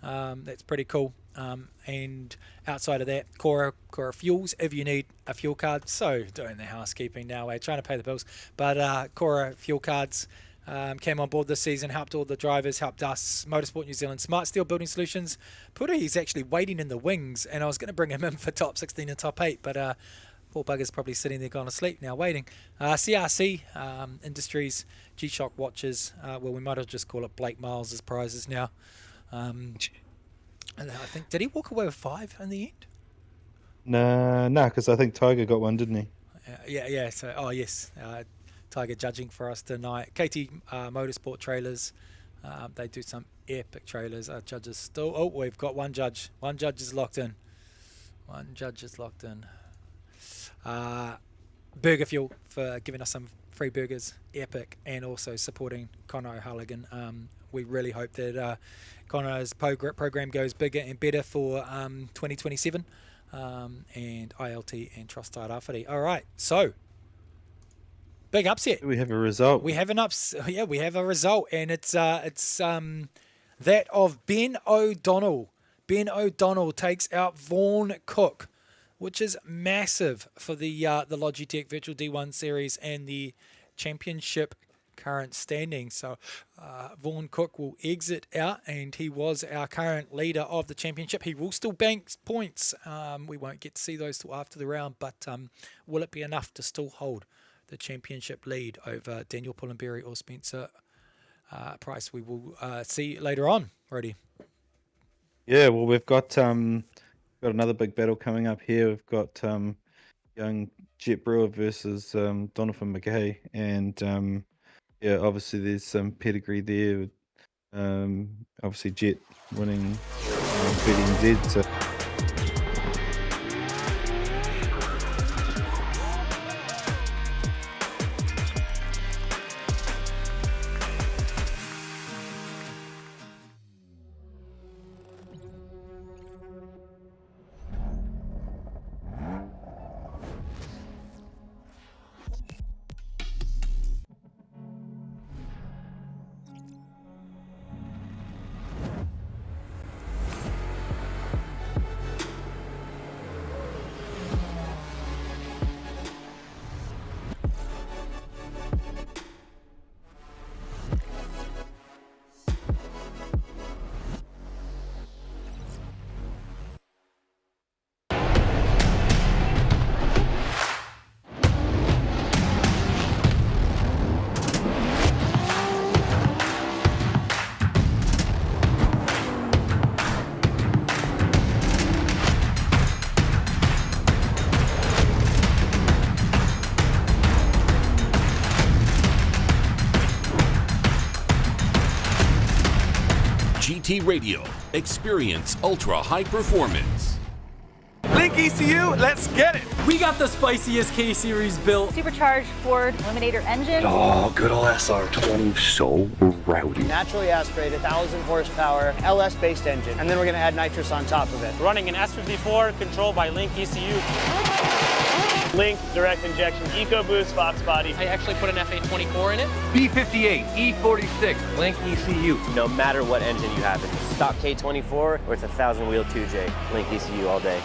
that's pretty cool. And outside of that, Cora Fuels, if you need a fuel card, so doing the housekeeping now, we're trying to pay the bills, but Cora fuel cards, came on board this season, helped all the drivers, helped us. Motorsport New Zealand, Smart Steel Building Solutions. Puri is actually waiting in the wings, and I was going to bring him in for top 16 and top 8, but Poor bugger's probably sitting there gone to sleep now, waiting. CRC Industries, G-Shock watches. Well, we might as well just call it Blake Miles' prizes now. And I think, did he walk away with 5 in the end? Nah, because I think Tiger got one, didn't he? Yeah. So, oh yes, Tiger judging for us tonight. KT Motorsport trailers. They do some epic trailers. Our judges still. Oh, we've got one judge. One judge is locked in. Burger Fuel for giving us some free burgers. Epic, and also supporting Conor O'Halligan. We really hope that Conor's program goes bigger and better for 2027. And ILT and Trustart Awhiri. All right, so big upset. We have a result. We have yeah, we have a result, and it's that of Ben O'Donnell. Ben O'Donnell takes out Vaughan Cook, which is massive for the Logitech Virtual D1 Series and the championship current standing. So Vaughan Cook will exit out, and he was our current leader of the championship. He will still bank points. We won't get to see those till after the round, but will it be enough to still hold the championship lead over Daniel Pullenberry or Spencer Price? We will see later on. Ready? Yeah, well, we've got another big battle coming up here. We've got young Jet Brewer versus Donovan McGahey, and yeah, obviously there's some pedigree there. With, obviously Jet winning VD1 Series. So. GT Radio. Experience ultra high performance. Link ECU, let's get it. We got the spiciest K series built. Supercharged Ford Eliminator engine. Oh, good old SR20. So rowdy. Naturally aspirated, 1,000 horsepower, LS-based engine. And then we're going to add nitrous on top of it. Running an S54 controlled by Link ECU. Link direct injection EcoBoost Fox body. I actually put an F824 in it. B58, E46, Link ECU. No matter what engine you have, it's a stock K24 or it's a 1,000 wheel 2J. Link ECU all day.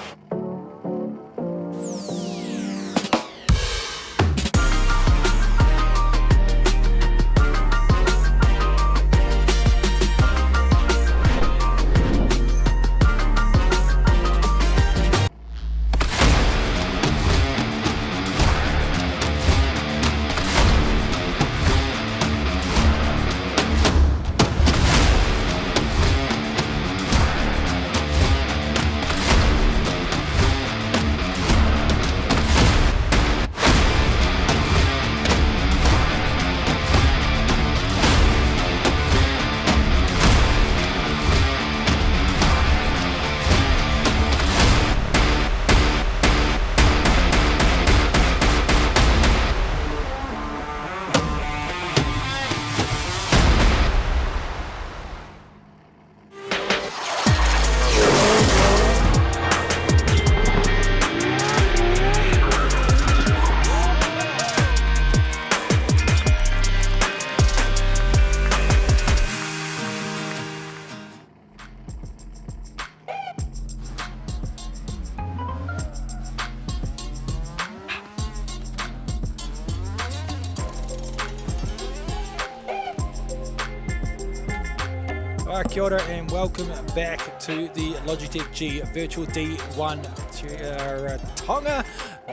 Kia ora and welcome back to the Logitech G Virtual D1 Teretonga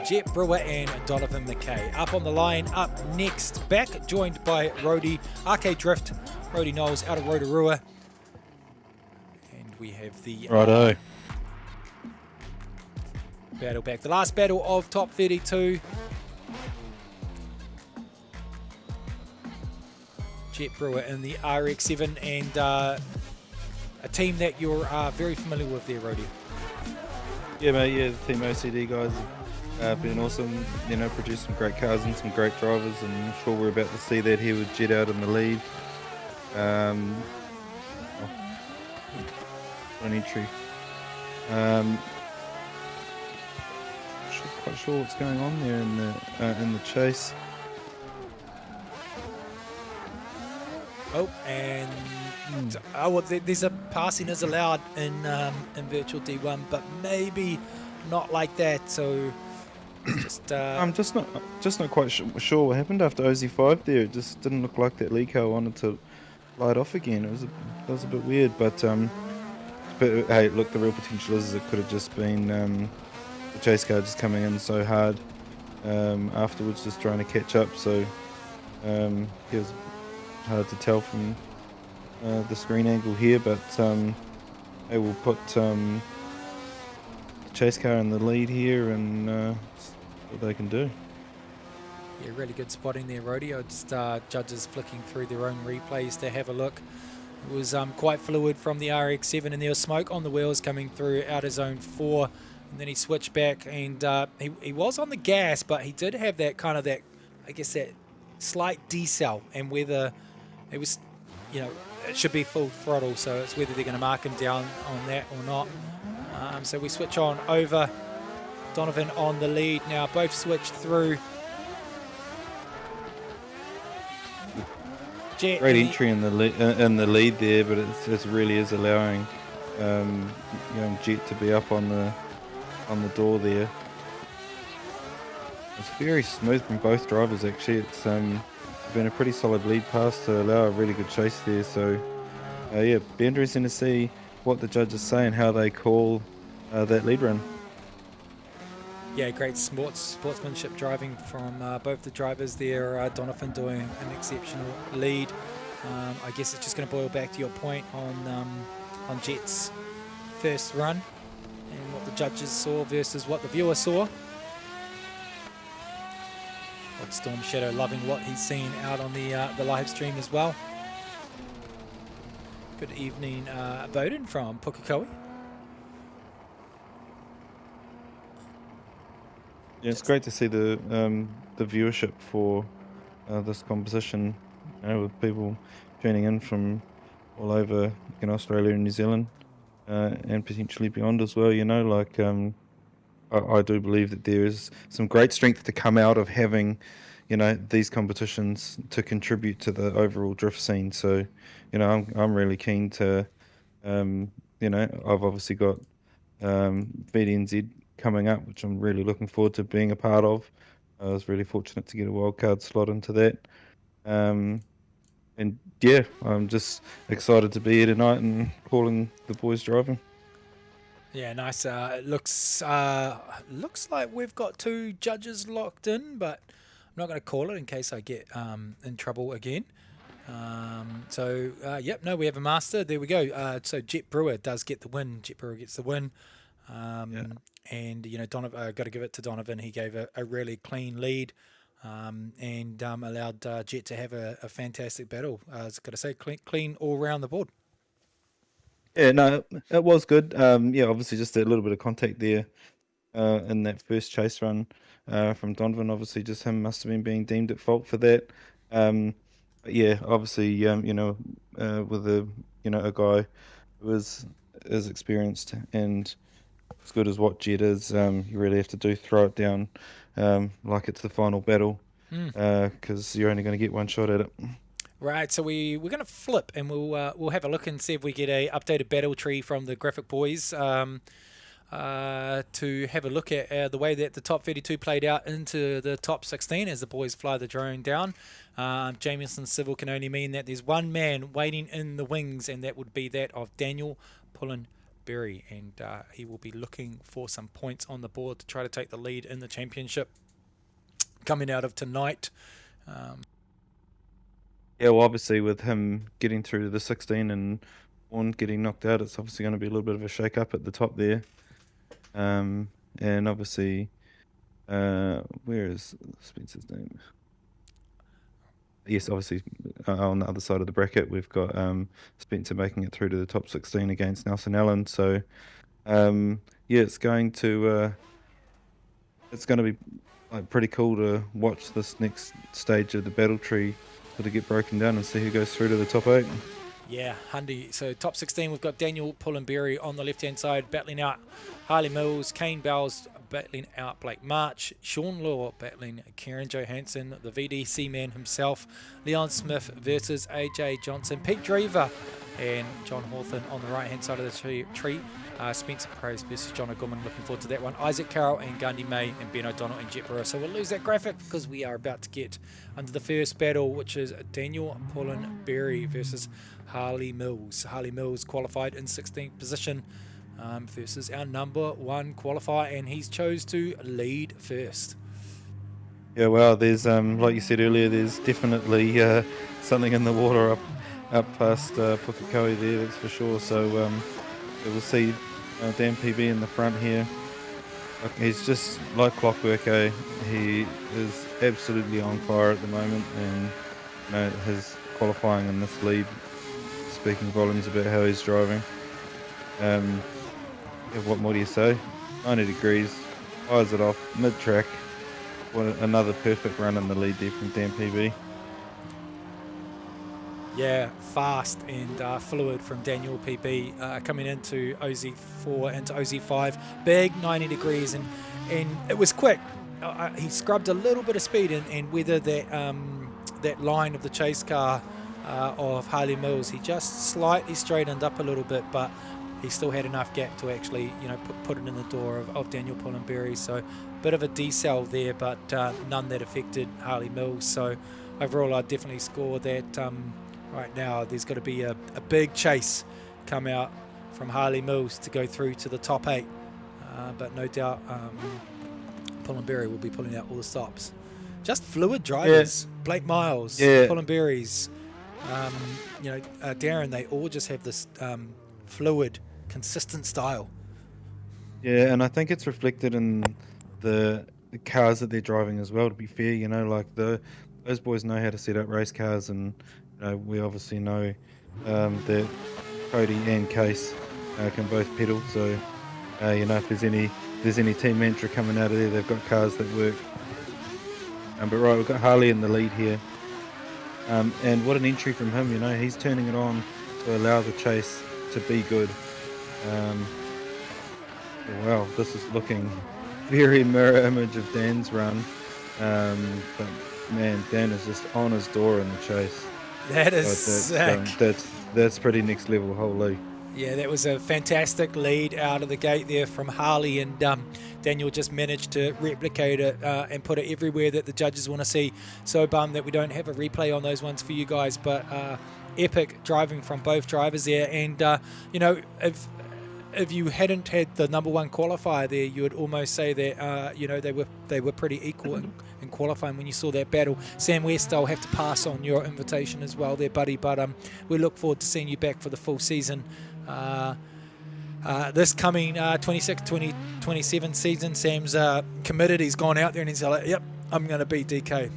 Jet Brewer and Donovan McKay. Up on the line, up next, back joined by Rody, Arcade Drift, Rody Knowles out of Rotorua. And we have the Righto. Battle back. The last battle of top 32. Jet Brewer in the RX-7 and a team that you're very familiar with there, Rody. Yeah, mate, yeah, the Team OCD guys have been awesome, you know, produced some great cars and some great drivers, and I'm sure we're about to see that here with Jet out in the lead. An entry. Quite sure what's going on there in the chase. Oh, and well, there's a passing is allowed in virtual D1, but maybe not like that. So just I'm just not quite sure what happened after OZ5 there. It just didn't look like that Lee car wanted to light off again. It was a bit weird, but hey, look, the real potential is it could have just been the chase car just coming in so hard afterwards, just trying to catch up. So it was hard to tell from the screen angle here, but they will put the chase car in the lead here and see what they can do. Yeah, really good spotting there, Rody. Just judges flicking through their own replays to have a look. It was quite fluid from the RX-7, and there was smoke on the wheels coming through out of zone 4, and then he switched back, and he was on the gas, but he did have that kind of that, I guess, that slight decel, and whether it was, you know, it should be full throttle, so it's whether they're going to mark him down on that or not. So we switch on over. Donovan on the lead now, both switched through. Jet Great entry in the lead there, but it really is allowing young Jet to be up on the door there. It's very smooth from both drivers actually. It's been a pretty solid lead pass to allow a really good chase there. So yeah, be interesting to see what the judges say and how they call that lead run. Yeah, great sportsmanship driving from both the drivers there. Donovan doing an exceptional lead. I guess it's just going to boil back to your point on Jet's first run and what the judges saw versus what the viewer saw. Odd Storm Shadow loving what he's seen out on the live stream as well. Good evening, Bowden from Pukekohe. Yeah, it's great to see the viewership for this composition, you know, with people tuning in from all over, you know, Australia and New Zealand, and potentially beyond as well. You know, like I do believe that there is some great strength to come out of having, you know, these competitions to contribute to the overall drift scene. So, you know, I'm really keen to, you know, I've obviously got VD1NZ coming up, which I'm really looking forward to being a part of. I was really fortunate to get a wildcard slot into that. And yeah, I'm just excited to be here tonight and calling the boys driving. Yeah, nice. It looks like we've got 2 judges locked in, but I'm not going to call it in case I get in trouble again. Yep, no, we have a master. There we go. So Jet Brewer does get the win. Jet Brewer gets the win. Yeah. And, you know, Donovan, got to give it to Donovan. He gave a really clean lead and allowed Jet to have a fantastic battle. I was got to say, clean all around the board. Yeah, no, it was good. Yeah, obviously just a little bit of contact there in that first chase run from Donovan. Obviously just him must have been being deemed at fault for that. But yeah, obviously, you know, with a guy who is experienced and as good as what Jet is, you really have to throw it down like it's the final battle, because you're only going to get one shot at it. Right, so we're going to flip and we'll have a look and see if we get a updated battle tree from the graphic boys to have a look at the way that the top 32 played out into the top 16 as the boys fly the drone down. Jamieson Civil can only mean that there's one man waiting in the wings, and that would be that of Daniel Pullen Berry, and he will be looking for some points on the board to try to take the lead in the championship coming out of tonight. Yeah, well, obviously with him getting through to the 16 and Vaughan getting knocked out, it's obviously going to be a little bit of a shake-up at the top there. And obviously, where is Spencer's name? Yes, obviously on the other side of the bracket, we've got Spencer making it through to the top 16 against Nelson Allen. So, yeah, it's going to be like pretty cool to watch this next stage of the battle tree sort of get broken down and see who goes through to the top 8. Yeah, Hundy. So top 16, we've got Daniel Pullenberry on the left-hand side, battling out Harley Mills, Kane Bells battling out Blake March, Sean Law battling Kieran Johansson, the VDC man himself, Leon Smith versus AJ Johnson, Pete Drever and John Hawthorne on the right-hand side of the tree. Spencer Price versus John O'Gorman, looking forward to that one. Isaac Carroll and Gundy May and Ben O'Donnell and Jet Burrow. So we'll lose that graphic because we are about to get under the first battle, which is Daniel Pullenberry versus Harley Mills. Harley Mills qualified in 16th position versus our number 1 qualifier, and he's chose to lead first. Yeah, well, there's like you said earlier, there's definitely something in the water up past Pukekohe there, that's for sure. So we'll see Dan PB in the front here. He's just like clockwork, eh? He is absolutely on fire at the moment, and his qualifying in this lead speaking volumes about how he's driving. Yeah, what more do you say? 90 degrees, fires it off mid-track. Another perfect run in the lead there from Dan PB. Yeah, fast and fluid from Daniel PB coming into OZ4 into OZ5. Big 90 degrees and it was quick. He scrubbed a little bit of speed and whether that line of the chase car of Harley Mills, he just slightly straightened up a little bit, but he still had enough gap to actually put it in the door of Daniel Pullenberry. So bit of a decel there, but none that affected Harley Mills. So overall I'd definitely score that. Right now, there's got to be a big chase come out from Harley Mills to go through to the top 8. But no doubt Pullenberry will be pulling out all the stops. Just fluid drivers. Yeah. Blake Miles, yeah. Pullenberry's, Darren, they all just have this fluid, consistent style. Yeah, and I think it's reflected in the cars that they're driving as well, to be fair. Those boys know how to set up race cars, and we obviously know that Cody and Case can both pedal. So, if there's any team mantra coming out of there, they've got cars that work. But right, we've got Harley in the lead here. And what an entry from him, he's turning it on to allow the chase to be good. Wow, this is looking very mirror image of Dan's run. But man, Dan is just on his door in the chase. That is sick. That's pretty next level, holy. Yeah, that was a fantastic lead out of the gate there from Harley, and Daniel just managed to replicate it and put it everywhere that the judges want to see. So bummed that we don't have a replay on those ones for you guys, but epic driving from both drivers there. And if you hadn't had the number 1 qualifier there, you would almost say that they were pretty equal in qualifying when you saw that battle. Sam West, I'll have to pass on your invitation as well there, buddy, but we look forward to seeing you back for the full season. This coming 26-27 season, Sam's committed. He's gone out there and he's like, yep, I'm going to beat DK.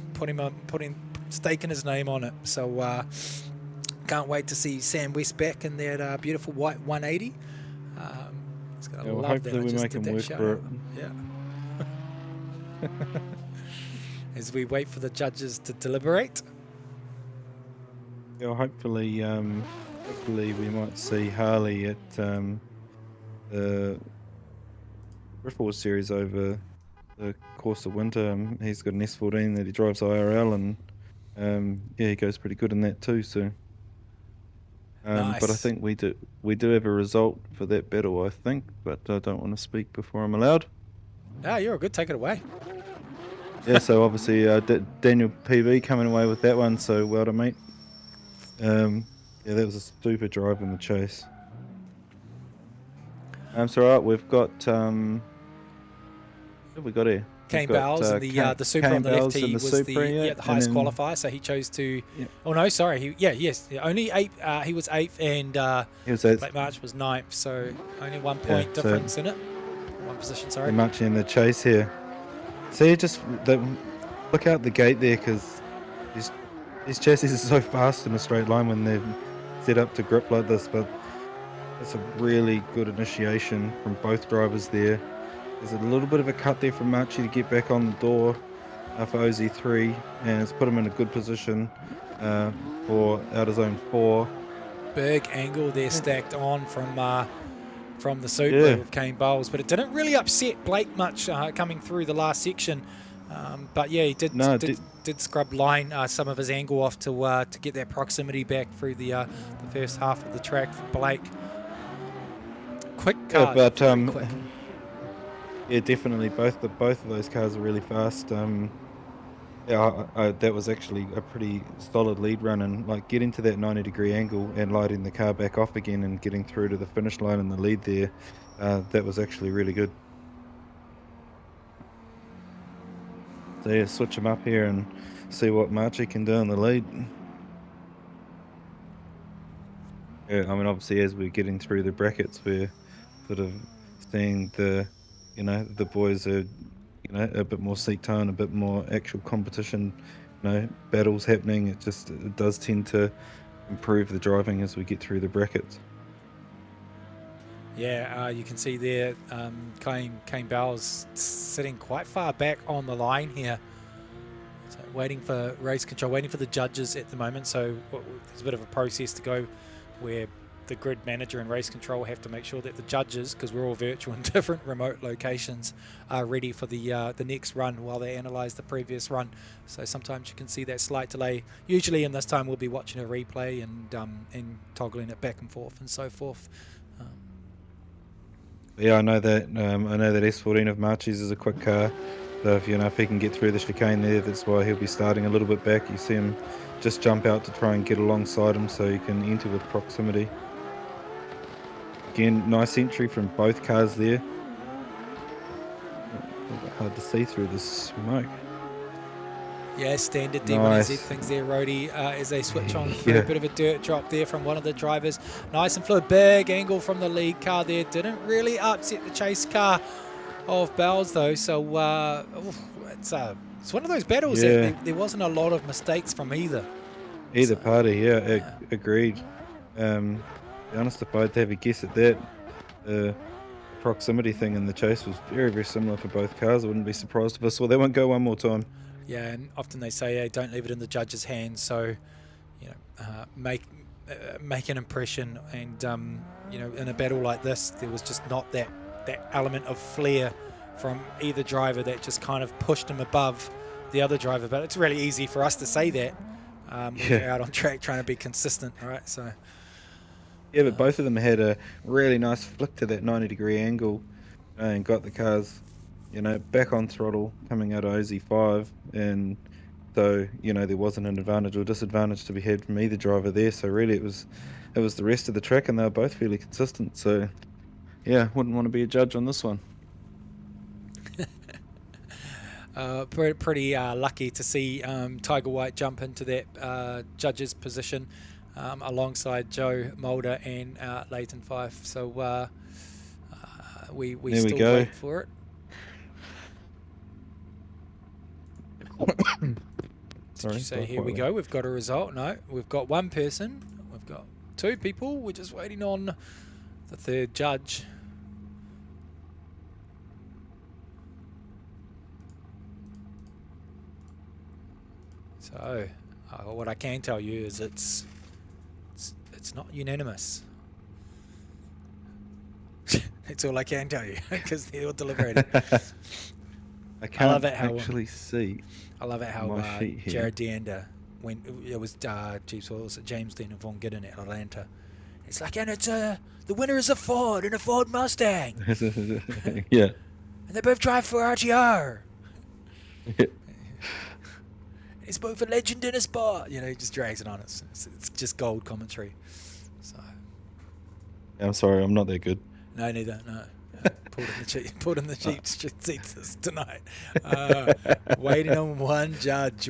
Staking his name on it. So can't wait to see Sam West back in that beautiful white 180. He's going to love hopefully that. we make him work for it. Yeah. As we wait for the judges to deliberate. Yeah, hopefully we might see Harley at the V4 Series over the course of winter. He's got an S14 that he drives IRL, and he goes pretty good in that too. So, nice. But I think we do have a result for that battle, I think, but I don't want to speak before I'm allowed. Ah, you're good. Take it away. Yeah, so obviously Daniel PB coming away with that one, so well done, mate. Yeah, that was a super drive in the chase. So right, we've got what have we got here? Kane We've got, Bowles and the super Kane on the left. Bowles He and was Super, the highest qualifier, so he chose to. Yeah. Oh no, sorry. Only 8th. He was 8th, and He was 8th. Blake March was 9th. So only 1 point difference in it. 1 position, sorry. They're marching in the chase here. So you just look out the gate there, because these chassis are so fast in a straight line when they're set up to grip like this. But it's a really good initiation from both drivers there. There's a little bit of a cut there from Marchi to get back on the door for OZ3, and it's put him in a good position for out of zone 4. Big angle there stacked on from the super with Kane Bowles, but it didn't really upset Blake much coming through the last section. But yeah, he did scrub line some of his angle off to get that proximity back through the first half of the track for Blake. Quick car, but quick. yeah, definitely both of those cars are really fast. That was actually a pretty solid lead run, and like getting to that 90-degree angle and lighting the car back off again and getting through to the finish line in the lead there, that was actually really good. So yeah, switch them up here and see what Marchi can do in the lead. Yeah, I mean, obviously as we're getting through the brackets, we're sort of seeing the boys are, a bit more seat tone, a bit more actual competition, battles happening. It does tend to improve the driving as we get through the brackets. Yeah, you can see there, Kane Bowles sitting quite far back on the line here. So waiting for race control, waiting for the judges at the moment. So there's a bit of a process to go where the grid manager and race control have to make sure that the judges, because we're all virtual in different remote locations, are ready for the next run while they analyze the previous run. So sometimes you can see that slight delay. Usually in this time we'll be watching a replay and toggling it back and forth and so forth. Yeah, I know that S14 of Marchi's is a quick car. So if he can get through the chicane there, that's why he'll be starting a little bit back. You see him just jump out to try and get alongside him so he can enter with proximity. Again, nice entry from both cars there. A little bit hard to see through the smoke. Yeah, standard D1NZ things there, Rhodey, as they switch on through a bit of a dirt drop there from one of the drivers. Nice and fluid, big angle from the lead car there. Didn't really upset the chase car of Bowles though, so it's one of those battles that there wasn't a lot of mistakes from either party. Agreed. To be honest, if I had to have a guess at that, the proximity thing in the chase was very, very similar for both cars. I wouldn't be surprised if I saw that one go one more time. Yeah, and often they say, hey, don't leave it in the judge's hands. So, make an impression. And in a battle like this, there was just not that element of flair from either driver that just kind of pushed him above the other driver. But it's really easy for us to say that when you're out on track trying to be consistent, all right? So. Yeah, but both of them had a really nice flick to that 90-degree angle and got the cars, back on throttle coming out of OZ5, and so there wasn't an advantage or disadvantage to be had from either driver there. So really, it was the rest of the track, and they were both fairly consistent. So yeah, wouldn't want to be a judge on this one. Pretty lucky to see Tiger White jump into that judge's position alongside Joe Mulder and Leighton Fife. So we still wait for it. Did you say here we go? We've got a result. No, we've got one person. We've got two people. We're just waiting on the third judge. So what I can tell you is it's not unanimous. That's all I can tell you, because they're all deliberating. I can't actually see. I love it how Jared Deander, when it was James Dean and Von Giddon at Atlanta, it's like, and it's the winner is a Ford and a Ford Mustang. Yeah. And they both drive for RTR. It's both a legend and a sport. He just drags it on. It's just gold commentary. So. I'm sorry, I'm not that good. No, neither. No. Pulled in the cheap seats tonight. Waiting on one judge.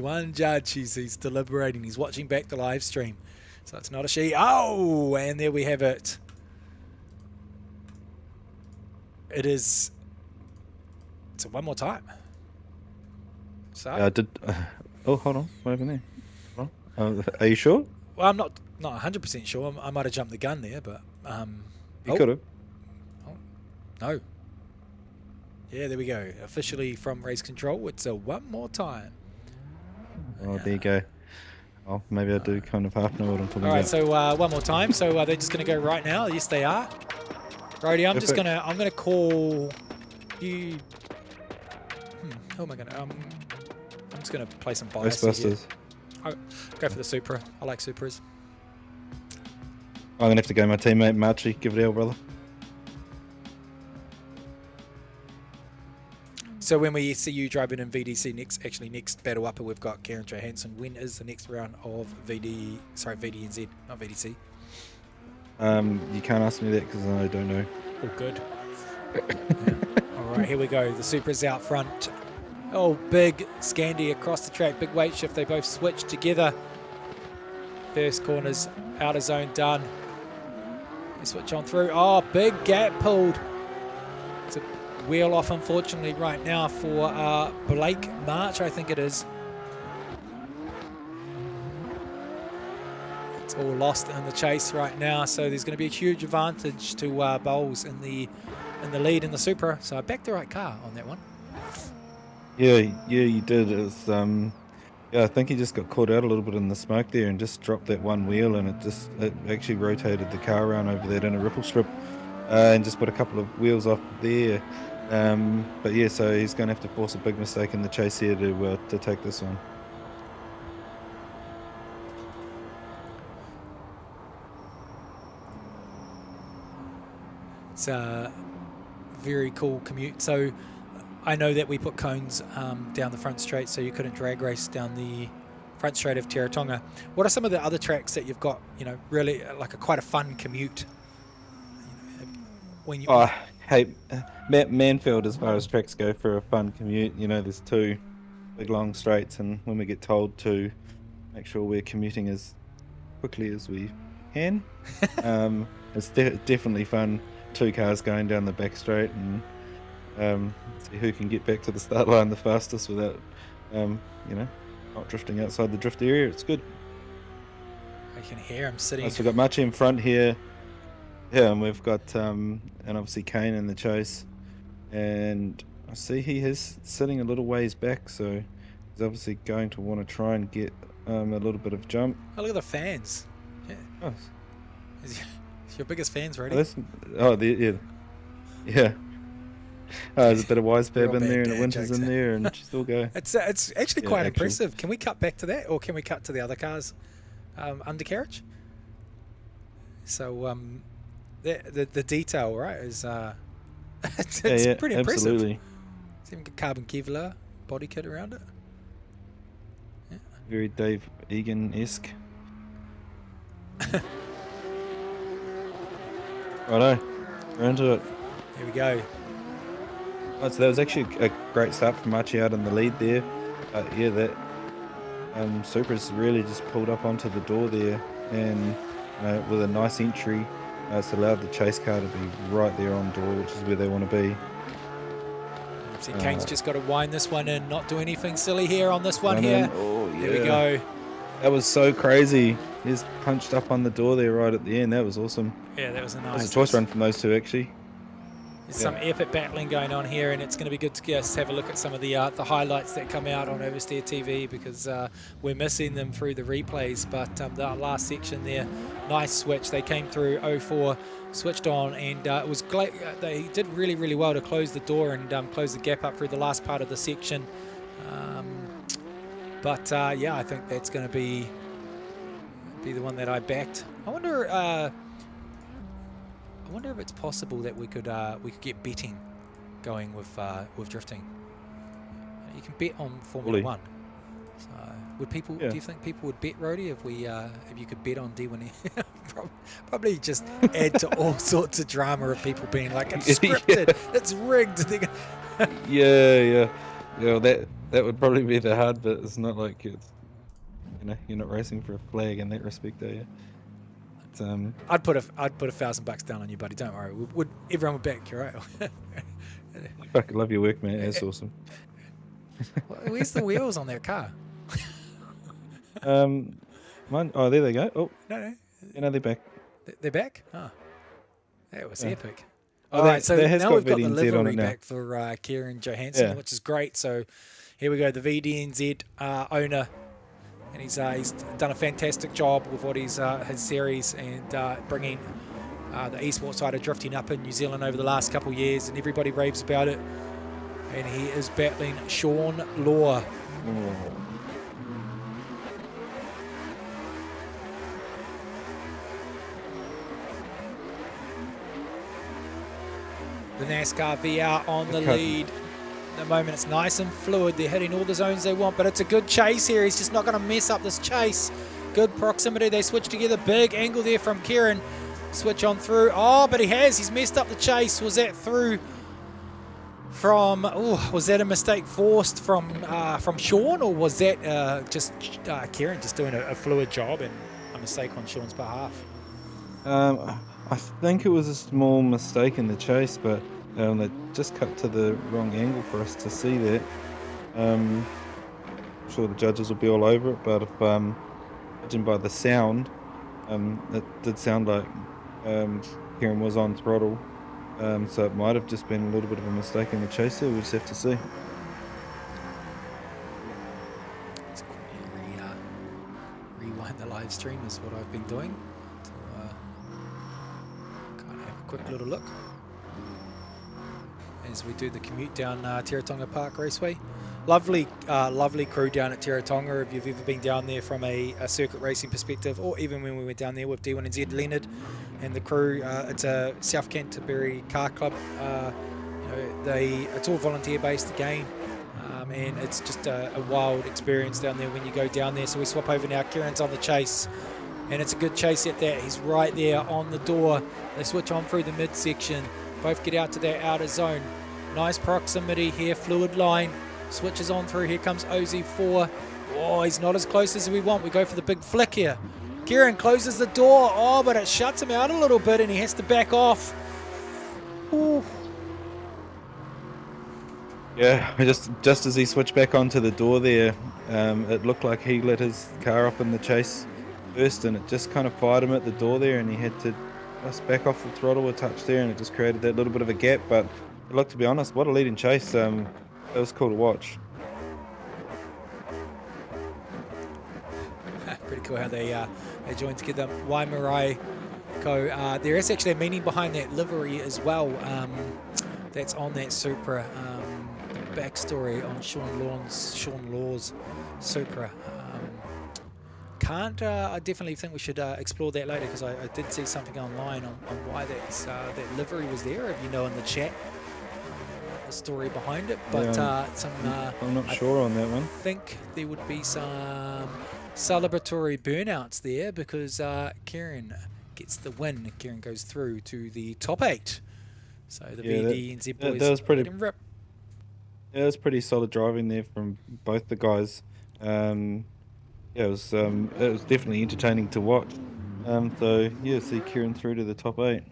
He's deliberating. He's watching back the live stream. So it's not a she. Oh, and there we have it. It is. It's a one more time. So. I did. Oh, hold on. What happened there? Hold on. Are you sure? Well, I'm not 100% sure. I might have jumped the gun there, but You could have. Oh, no. Yeah, there we go. Officially from race control, it's a one more time. Oh, there you go. Oh, maybe I do kind of half know what I'm talking about. All right, so one more time. So they're just going to go right now. Yes, they are. Righty, I'm gonna call you. Who am I gonna? I'm just gonna play some bias here. I'll go for the Supra. I like Supras. I'm gonna have to go my teammate Marchie. Give it our brother. So when we see you driving in VDC next battle upper, we've got Karen Johansson. When is the next round of VD&Z, not VDC? You can't ask me that because I don't know. Oh, good. Yeah. All right, here we go. The Supra's out front. Oh, big Scandi across the track. Big weight shift. They both switch together. First corner's outer zone done. They switch on through. Oh, big gap pulled. It's a wheel off, unfortunately, right now for Blake March, I think it is. It's all lost in the chase right now, so there's going to be a huge advantage to Bowles in the lead in the Supra. So I backed the right car on that one. Yeah, you did. It was, yeah, I think he just got caught out a little bit in the smoke there and just dropped that one wheel, and it actually rotated the car around over that inner ripple strip, and just put a couple of wheels off there. But yeah, so he's going to have to force a big mistake in the chase here to take this one. It's a very cool commute. So I know that we put cones down the front straight, so you couldn't drag race down the front straight of Teretonga. What are some of the other tracks that you've got, really like quite a fun commute? When you hey, Manfield, as far as tracks go for a fun commute, there's two big long straights, and when we get told to make sure we're commuting as quickly as we can, it's definitely fun. Two cars going down the back straight and see who can get back to the start line the fastest without, not drifting outside the drift area. It's good. I can hear him sitting. So we've got Machi in front here. Yeah, and we've got, and obviously Kane in the chase. And I see he is sitting a little ways back, so he's obviously going to want to try and get a little bit of jump. Oh, look at the fans. Yeah. Oh. Is your biggest fans ready? Yeah. There's a bit of Wisebab in there and the Winters in there, and still go. It's actually quite impressive. Can we cut back to that, or can we cut to the other cars undercarriage? So the detail, right, is it's pretty impressive. Absolutely. It's even got carbon Kevlar body kit around it. Yeah. Very Dave Egan-esque. Righto, we're into it. Here we go. Oh, so that was actually a great start from Machi out in the lead there. Yeah, that Supra's really just pulled up onto the door there, and with a nice entry, it's allowed the chase car to be right there on door, which is where they want to be. See, Kane's just got to wind this one in, not do anything silly here on this one here. Oh, yeah. Here we go. That was so crazy. He's punched up on the door there right at the end. That was awesome. Yeah, that was a nice. It was a choice run from those two, actually. There's some epic battling going on here, and it's going to be good to just have a look at some of the highlights that come out on Oversteer TV, because we're missing them through the replays. But the last section there, nice switch. They came through 04, switched on, and it was they did really, really well to close the door and close the gap up through the last part of the section. Yeah, I think that's going to be the one that I backed. I wonder if it's possible that we could get betting going with drifting. You can bet on Formula One. So would people? Yeah. Do you think people would bet, Rody, if you could bet on D1 probably just add to all sorts of drama of people being like, it's scripted, it's rigged. Yeah. That would probably be the hard bit. It's not like it's, you're not racing for a flag in that respect, are you? It's, I'd put $1,000 down on you, buddy. Don't worry. Everyone would back you, right? I fucking love your work, man. That's awesome. Where's the wheels on that car? Mine. Oh, there they go. Oh, no. They're back. They're back? Oh, that was epic. Oh, All right, so now we've got the VD1 livery back for Kieran Johansson, which is great. So here we go, the VD1NZ owner, and he's done a fantastic job with what his series and bringing the esports side of drifting up in New Zealand over the last couple of years, and everybody raves about it. And he is battling Sean Law. The NASCAR VR on the lead. At the moment, it's nice and fluid. They're hitting all the zones they want, but it's a good chase here. He's just not going to mess up this chase. Good proximity. They switch together. Big angle there from Kieran. Switch on through. Oh, but he's messed up the chase. Was that through from, was that a mistake forced from Sean, or was that just Kieran just doing a fluid job and a mistake on Sean's behalf? I think it was a small mistake in the chase, but they just cut to the wrong angle for us to see that. I'm sure the judges will be all over it, but if judging by the sound, it did sound like Kieran was on throttle, so it might have just been a little bit of a mistake in the chase there. We'll just have to see. Let's quickly rewind the live stream is what I've been doing. Quick little look as we do the commute down Teretonga Park Raceway. Lovely crew down at Teretonga. If you've ever been down there from a circuit racing perspective, or even when we went down there with D1NZ Leonard and the crew, it's a South Canterbury car club. It's all volunteer based again, and it's just a wild experience down there when you go down there. So we swap over now. Kieran's on the chase. And it's a good chase at that. He's right there on the door. They switch on through the midsection. Both get out to that outer zone. Nice proximity here. Fluid line. Switches on through. Here comes OZ4. Oh, he's not as close as we want. We go for the big flick here. Kieran closes the door. Oh, but it shuts him out a little bit and he has to back off. Ooh. Yeah, just as he switched back onto the door there, it looked like he let his car up in the chase first, and it just kind of fired him at the door there, and he had to just back off the throttle a touch there, and it just created that little bit of a gap. But look, to be honest, what a leading chase. It was cool to watch. Pretty cool how they joined together. Waimarai Co. There is actually a meaning behind that livery as well. That's on that Supra. Backstory on Sean Law's Supra. I definitely think we should explore that later, because I did see something online on why that livery was there. If you know in the chat the story behind it, but I'm not sure on that one. I think there would be some celebratory burnouts there, because Kieran gets the win. Kieran goes through to the top 8. So the VD1NZ boys that was pretty. let him rip. Yeah, it was pretty solid driving there from both the guys. It was definitely entertaining to watch. So yeah, see Kieran through to the top 8.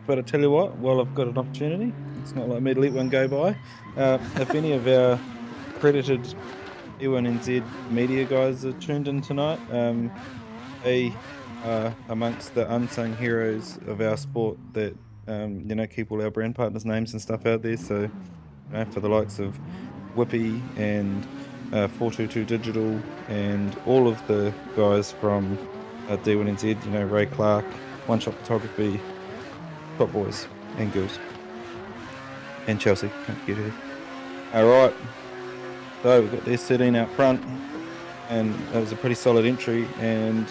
But I tell you what, while I've got an opportunity, it's not like me to let one go by. If any of our accredited D1NZ media guys are tuned in tonight, they are amongst the unsung heroes of our sport that keep all our brand partners' names and stuff out there. So for the likes of Whippy and 422 Digital and all of the guys from D1NZ, Ray Clark, One Shot Photography, top boys and girls, and Chelsea, can't forget her. Alright, so we've got the S13 out front, and that was a pretty solid entry, and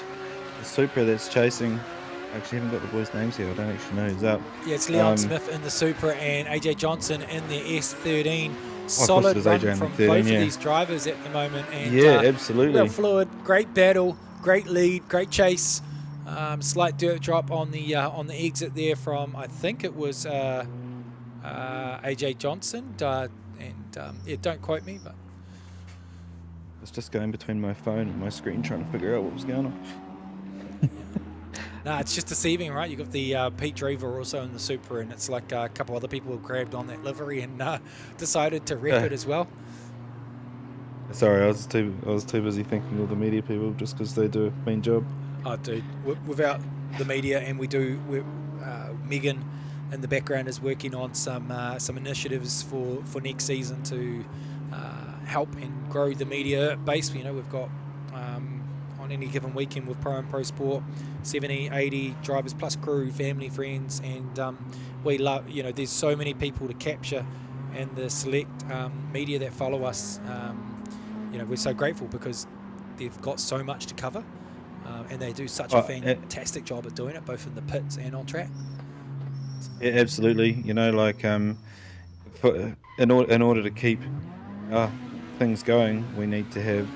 the Supra that's chasing, I actually haven't got the boys' names here, I don't actually know who's up. Yeah, it's Leon Smith in the Supra and AJ Johnson in the S13. Solid run from both of these drivers at the moment. And, yeah, absolutely. Real fluid, great battle. great lead, great chase. Slight dirt drop on the exit there from, I think it was AJ Johnson, and yeah, don't quote me, but I was just going between my phone and my screen trying to figure out what was going on. no, it's just deceiving, right? You got the Pete Drever also in the Supra, and it's like a couple other people grabbed on that livery and decided to wreck it as well. Sorry, I was too busy thinking of the media people just because they do a mean job. Oh, dude, without the media, and Megan in the background is working on some initiatives for next season to help and grow the media base. You know, we've got on any given weekend with Pro and Pro Sport, 70, 80 drivers plus crew, family, friends, and we love, you know, there's so many people to capture, and the select media that follow us, you know, we're so grateful because they've got so much to cover, and they do such a fantastic job at doing it, both in the pits and on track. Yeah, absolutely. You know, like in order to keep things going, we need to have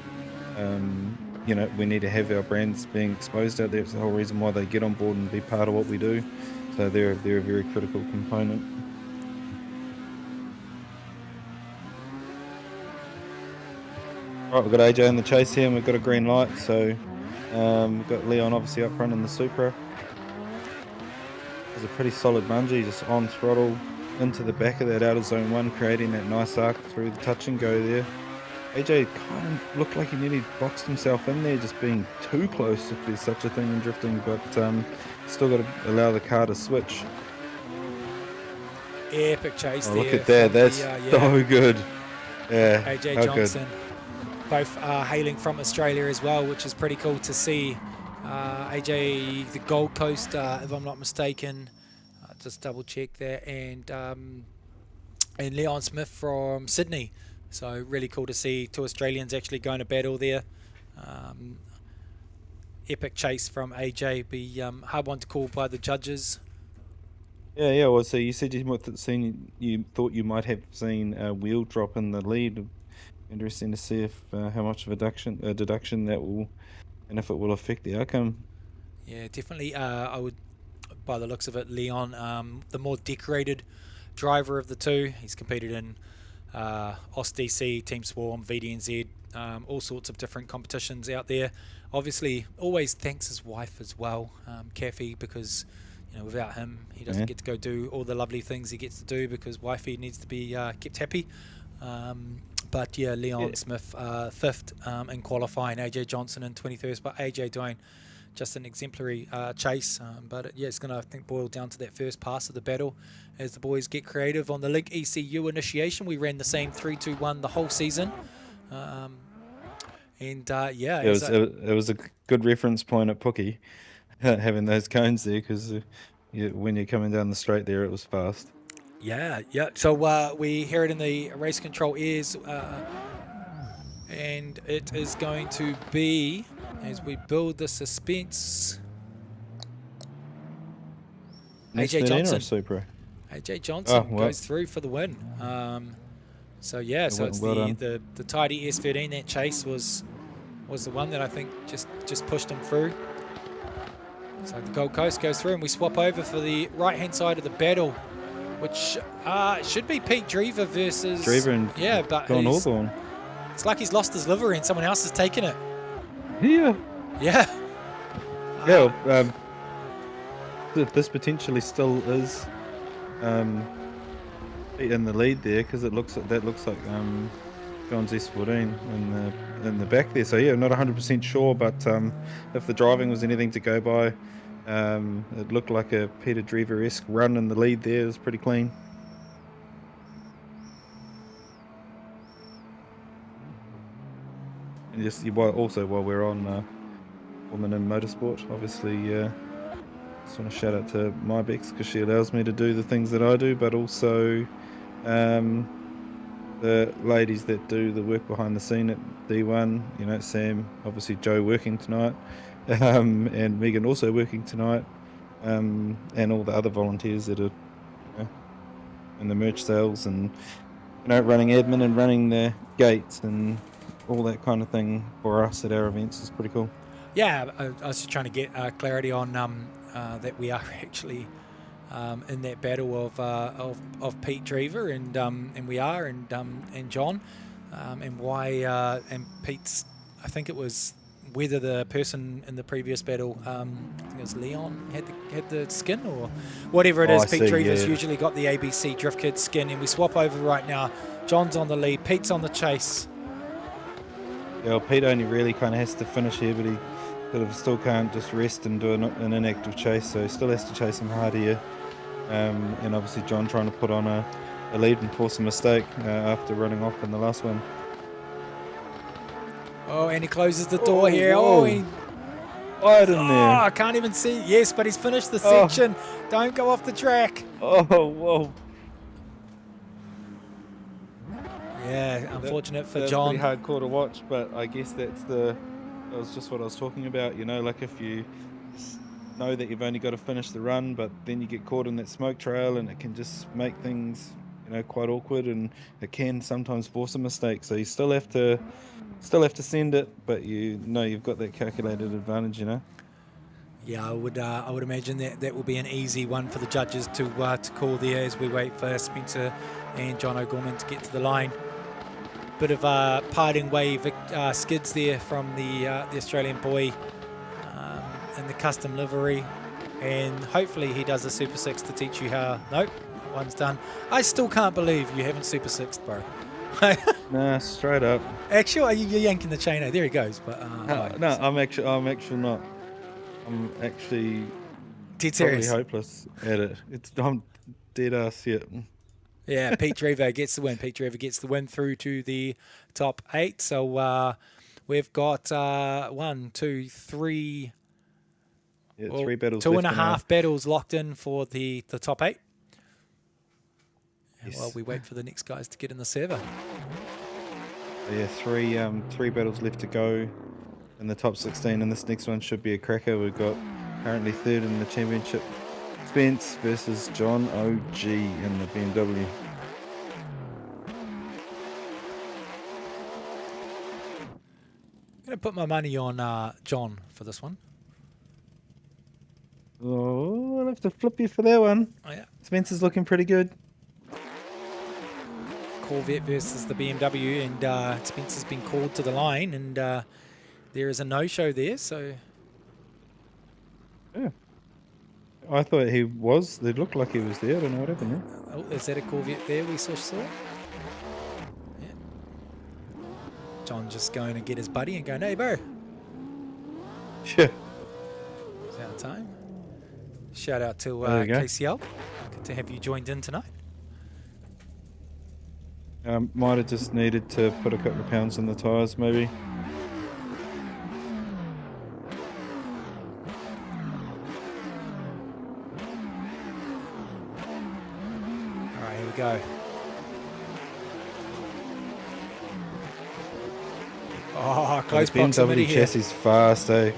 you know, we need to have our brands being exposed out there. It's the whole reason why they get on board and be part of what we do. So they're a very critical component. Right, we've got AJ in the chase here, and we've got a green light. So we've got Leon obviously up front in the Supra. There's a pretty solid bungee just on throttle into the back of that outer zone 1, creating that nice arc through the touch and go there. AJ kind of looked like he nearly boxed himself in there, just being too close if there's such a thing in drifting, but still got to allow the car to switch. Epic chase there. Look at that, that's so good. Yeah, AJ Johnson, both hailing from Australia as well, which is pretty cool to see. AJ, the Gold Coast, if I'm not mistaken, just double check that, and Leon Smith from Sydney. So really cool to see two Australians actually going to battle there. Epic chase from AJ, be hard one to call by the judges. Yeah. Well, so you said you thought you might have seen a wheel drop in the lead. Interesting to see if how much of a deduction that will, and if it will affect the outcome. Yeah, definitely. I would, by the looks of it, Leon, the more decorated driver of the two. He's competed in OSDC, Team Swarm, VD1NZ, all sorts of different competitions out there. Obviously, always thanks his wife as well, Kathy, because you know, without him, he doesn't get to go do all the lovely things he gets to do because wifey needs to be kept happy. But yeah, Leon Smith 5th in qualifying, AJ Johnson in 23rd, but AJ doing just an exemplary chase. But yeah, it's going to, I think, boil down to that first pass of the battle as the boys get creative on the Link ECU initiation. We ran the same 3-2-1 the whole season. And yeah, it was a good reference point at Pookie, having those cones there, because when you're coming down the straight there, it was fast. Yeah. So we hear it in the race control ears, and it is going to be, as we build the suspense, AJ Johnson. AJ Johnson goes through for the win. So yeah, so it's the tidy S13. That chase was the one that I think just pushed him through. So the Gold Coast goes through, and we swap over for the right-hand side of the battle, which should be Pete Drever versus but Don Hawthorne. It's like he's lost his livery and someone else has taken it. Yeah. This potentially still is in the lead there, because it looks like John's S14 in the back there. So yeah, not 100% sure, but if the driving was anything to go by, it looked like a Peter Drever-esque run in the lead there. It was pretty clean. And just also while we're on women in motorsport, obviously just want to shout out to my Bex, because she allows me to do the things that I do, but also the ladies that do the work behind the scene at D1, you know, Sam, obviously Joe working tonight, and Megan also working tonight, and all the other volunteers that are in the merch sales, and running admin and running the gates and all that kind of thing for us at our events is pretty cool. Yeah, I was just trying to get clarity on that we are actually in that battle of Pete Drever and we are and John and why and Pete's, I think it was whether the person in the previous battle, I think it was Leon, had the skin or whatever it is. Pete Drever's usually got the ABC Drift Kid skin, and we swap over right now. John's on the lead, Pete's on the chase. Yeah, well, Pete only really kind of has to finish here, but he still can't just rest and do an inactive chase, so he still has to chase him hard here. And obviously John trying to put on a lead and force a mistake after running off in the last one. Oh, and he closes the door here. Whoa. Oh, he wide in there. I can't even see. Yes, but he's finished the section. Don't go off the track. Oh, whoa. Yeah, unfortunate for that's John. Pretty hardcore to watch, but I guess that was just what I was talking about. You know, like if you know that you've only got to finish the run, but then you get caught in that smoke trail, and it can just make things, you know, quite awkward, and it can sometimes force a mistake. So you still have to send it, but you know you've got that calculated advantage. You know. Yeah, I would imagine that will be an easy one for the judges to call there as we wait for Spencer and John O'Gorman to get to the line. Bit of a parting wave skids there from the Australian boy in the custom livery, and hopefully he does a Super 6 to teach you how. Nope, one's done. I still can't believe you haven't Super 6'd, bro. Nah, straight up. Actually, you're yanking the chain. There he goes. But no, I'm actually not. I'm actually dead totally serious. hopeless at it. I'm dead ass yet. Yeah, Pete Drever gets the win. Pete Drever gets the win through to the top 8. So we've got 1, 2, 3. Yeah, 3 battles. 2.5 battles locked in for the top 8. Yes. While we wait for the next guys to get in the server. Yeah, 3 battles left to go in the top 16, and this next one should be a cracker. We've got currently 3rd in the championship. Spence versus John OG in the BMW. I'm going to put my money on John for this one. Oh, I'll have to flip you for that one. Oh, yeah. Spencer's looking pretty good. Corvette versus the BMW, and Spencer's been called to the line, and there is a no-show there, so... Yeah. I thought he was. It looked like he was there. I don't know what happened there. Oh, is that a Corvette there we saw? Yeah. John just going to get his buddy and going, hey, bro. Yeah. It's our time. Shout out to KCL. Good to have you joined in tonight. Might have just needed to put a couple of pounds in the tyres, maybe. Go. Oh, close proximity here. BMW chassis fast, eh?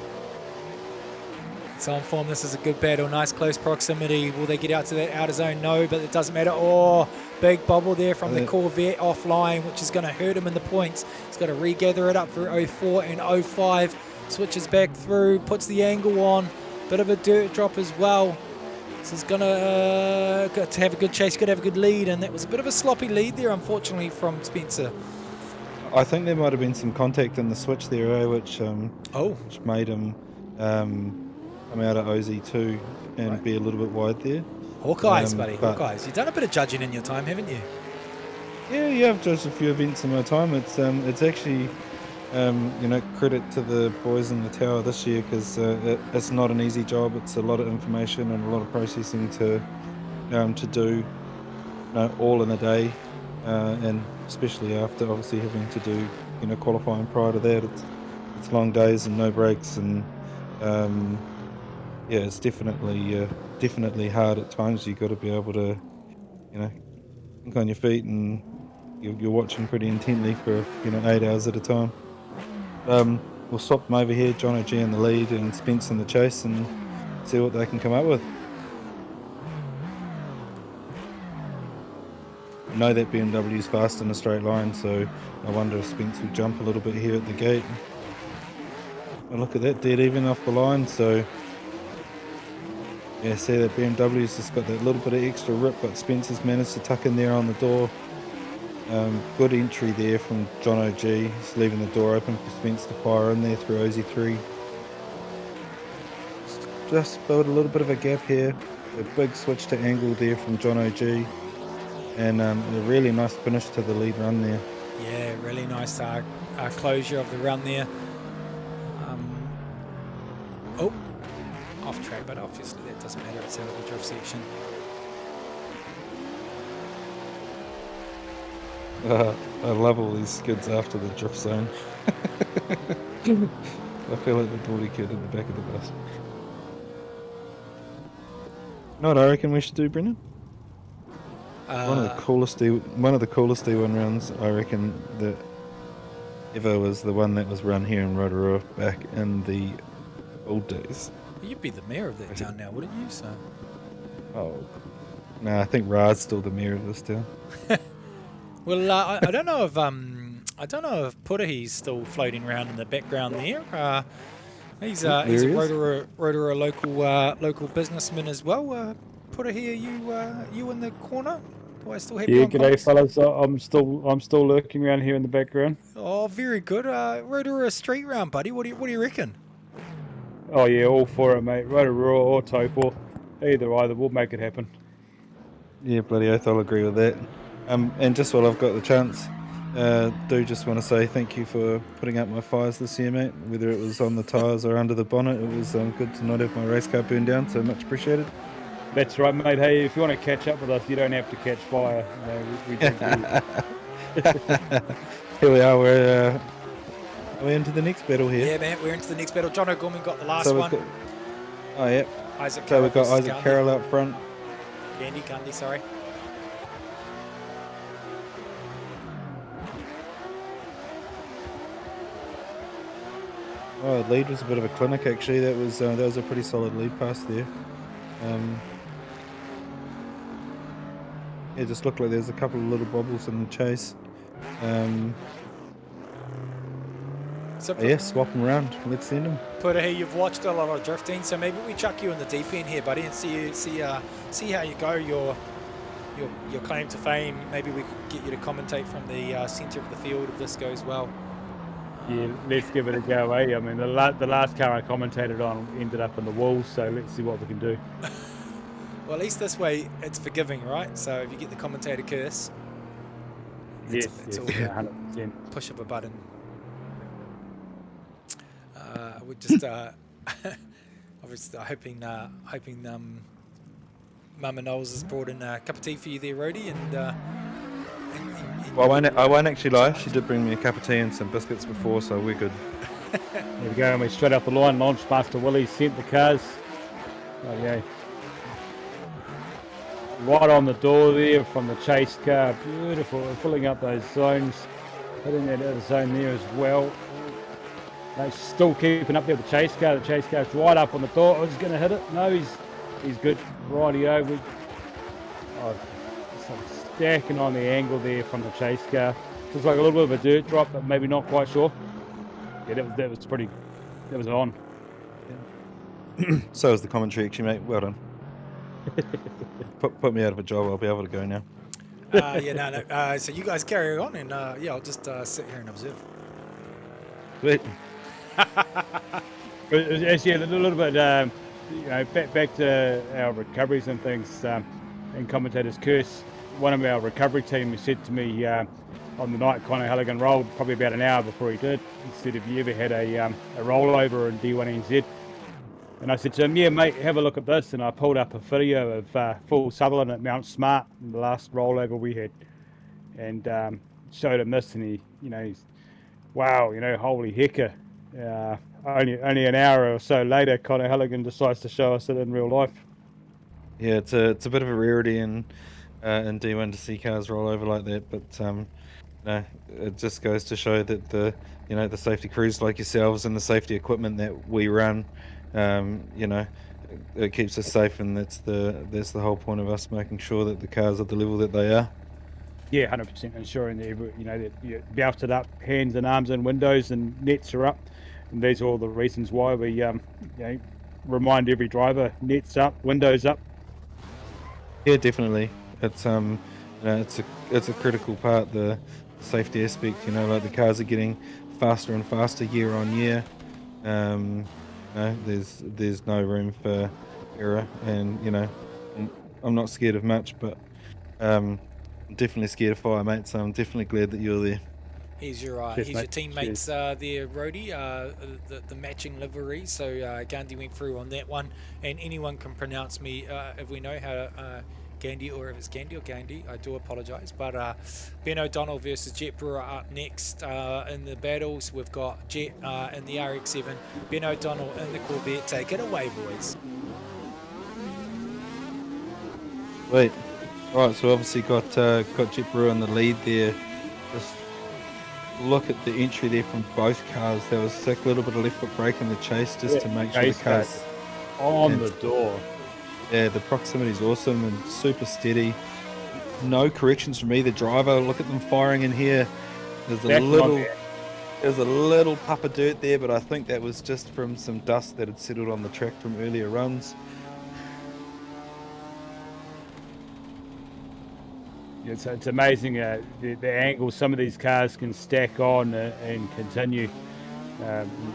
It's on form. This is a good battle. Nice close proximity. Will they get out to that outer zone? No, but it doesn't matter. Oh, big bubble there from the Corvette offline, which is going to hurt him in the points. He's got to regather it up for 04 and 05. Switches back through, puts the angle on. Bit of a dirt drop as well. This is going to have a good chase, got to have a good lead, and that was a bit of a sloppy lead there, unfortunately, from Spencer. I think there might have been some contact in the switch there, which made him come out at OZ2 and be a little bit wide there. Hawkeyes, buddy, Hawkeyes. You've done a bit of judging in your time, haven't you? Yeah, I've judged a few events in my time. It's actually... credit to the boys in the tower this year, because it's not an easy job. It's a lot of information and a lot of processing to do all in a day, and especially after obviously having to do qualifying prior to that. It's long days and no breaks, and it's definitely hard at times. You've got to be able to think on your feet, and you're watching pretty intently for 8 hours at a time. We'll swap them over here, John OG in the lead and Spence in the chase, and see what they can come up with. I know that BMW is fast in a straight line, so I wonder if Spence will jump a little bit here at the gate. Oh, look at that, dead even off the line. So yeah, see that BMW's just got that little bit of extra rip, but Spencer's managed to tuck in there on the door. Good entry there from John O.G. He's leaving the door open for Spence to fire in there through OZ3. Just build a little bit of a gap here. A big switch to angle there from John O.G. And a really nice finish to the lead run there. Yeah, really nice closure of the run there. Off track, but obviously that doesn't matter, it's out of the drift section. I love all these skids after the drift zone. I feel like the bawdy kid in the back of the bus. You know what I reckon we should do, Brendan? One of the coolest D1 rounds I reckon that ever was the one that was run here in Rotorua back in the old days. You'd be the mayor of that town now, wouldn't you? So. Oh, no, I think Ra's still the mayor of this town. Well, I don't know if Putahi's still floating around in the background there. He's a Rotorua local businessman as well. Putahi, are you in the corner? Do I still have you on g'day comments? fellas. I'm still lurking around here in the background. Oh, very good. Rotorua street round, buddy. What do you reckon? Oh yeah, all for it, mate. Rotorua or Taupo, either we'll make it happen. Yeah, bloody oath, I'll agree with that. And just while I've got the chance, do just want to say thank you for putting out my fires this year, mate. Whether it was on the tyres or under the bonnet, it was good to not have my race car burned down, so much appreciated. That's right, mate. Hey, if you want to catch up with us, you don't have to catch fire. We Here we are, we're into the next battle here. Yeah, man, we're into the next battle. John O'Gorman got the last one. Oh, yeah. Isaac so we've got versus Isaac Carroll up front. Gandhi, sorry. Oh, the lead was a bit of a clinic actually. That was a pretty solid lead pass there. It just looked like there's a couple of little bobbles in the chase. Yeah, swap them around. Let's send them. Putahi, you've watched a lot of drifting, so maybe we chuck you in the deep end here, buddy, and see how you go. Your claim to fame. Maybe we could get you to commentate from the centre of the field if this goes well. Yeah, let's give it a go, eh? I mean, the last car I commentated on ended up in the walls, so let's see what we can do. Well, at least this way it's forgiving, right? So if you get the commentator curse, it's all 100%. Push of a button. We're just obviously hoping Mama Knowles has brought in a cup of tea for you there, Rhodey, and well, I won't actually lie. She did bring me a cup of tea and some biscuits before, so we're good. There we go, and we're straight up the line. Launchmaster Willie sent the cars. Okay. Right on the door there from the chase car. Beautiful. We're filling up those zones. Hitting that other zone there as well. They're still keeping up there with the chase car. The chase car's right up on the door. Oh, he's going to hit it. No, he's good. Rightio. Stacking on the angle there from the chase car. Looks like a little bit of a dirt drop, but maybe not quite sure. Yeah, that was on. Yeah. So was the commentary actually, mate. Well done. Put me out of a job. I'll be able to go now. No. So you guys carry on, and I'll just sit here and observe. Sweet. Actually, a little bit, back to our recoveries and things, and commentator's curse. One of our recovery team said to me on the night Conor Halligan rolled, probably about an hour before he did, he said, have you ever had a rollover in D1NZ? And I said to him, yeah, mate, have a look at this. And I pulled up a video of Full Sutherland at Mount Smart, the last rollover we had, and showed him this, and he's, wow, holy hecker. Only an hour or so later, Conor Halligan decides to show us it in real life. Yeah, it's a bit of a rarity in D1 to see cars roll over like that, but it just goes to show that the safety crews like yourselves and the safety equipment that we run, it keeps us safe, and that's the whole point of us making sure that the cars are the level that they are. Yeah, 100%, ensuring that that you're belted up, hands and arms and windows and nets are up. And these are all the reasons why we remind every driver, nets up, windows up. Yeah, definitely. It's it's a critical part, the safety aspect. Like the cars are getting faster and faster year on year. There's no room for error, and I'm not scared of much, but I'm definitely scared of fire, mate. So I'm definitely glad that you're there. Here's your teammates there, Rhodey, the matching livery. So Gandhi went through on that one, and anyone can pronounce me if we know how Gandhi, or if it's Gandhi or Gandhi, I do apologise. But Ben O'Donnell versus Jet Brewer up next in the battles. We've got Jet in the RX-7, Ben O'Donnell in the Corvette. Take it away, boys. Wait, right, so obviously got Jet Brewer in the lead there. Just look at the entry there from both cars. That was sick. A little bit of left foot brake in the chase just to make sure the cars on the door. Yeah, the proximity is awesome and super steady. No corrections from either driver. Look at them firing in here. There's a little puff of dirt there, but I think that was just from some dust that had settled on the track from earlier runs. It's amazing the angle some of these cars can stack on and continue.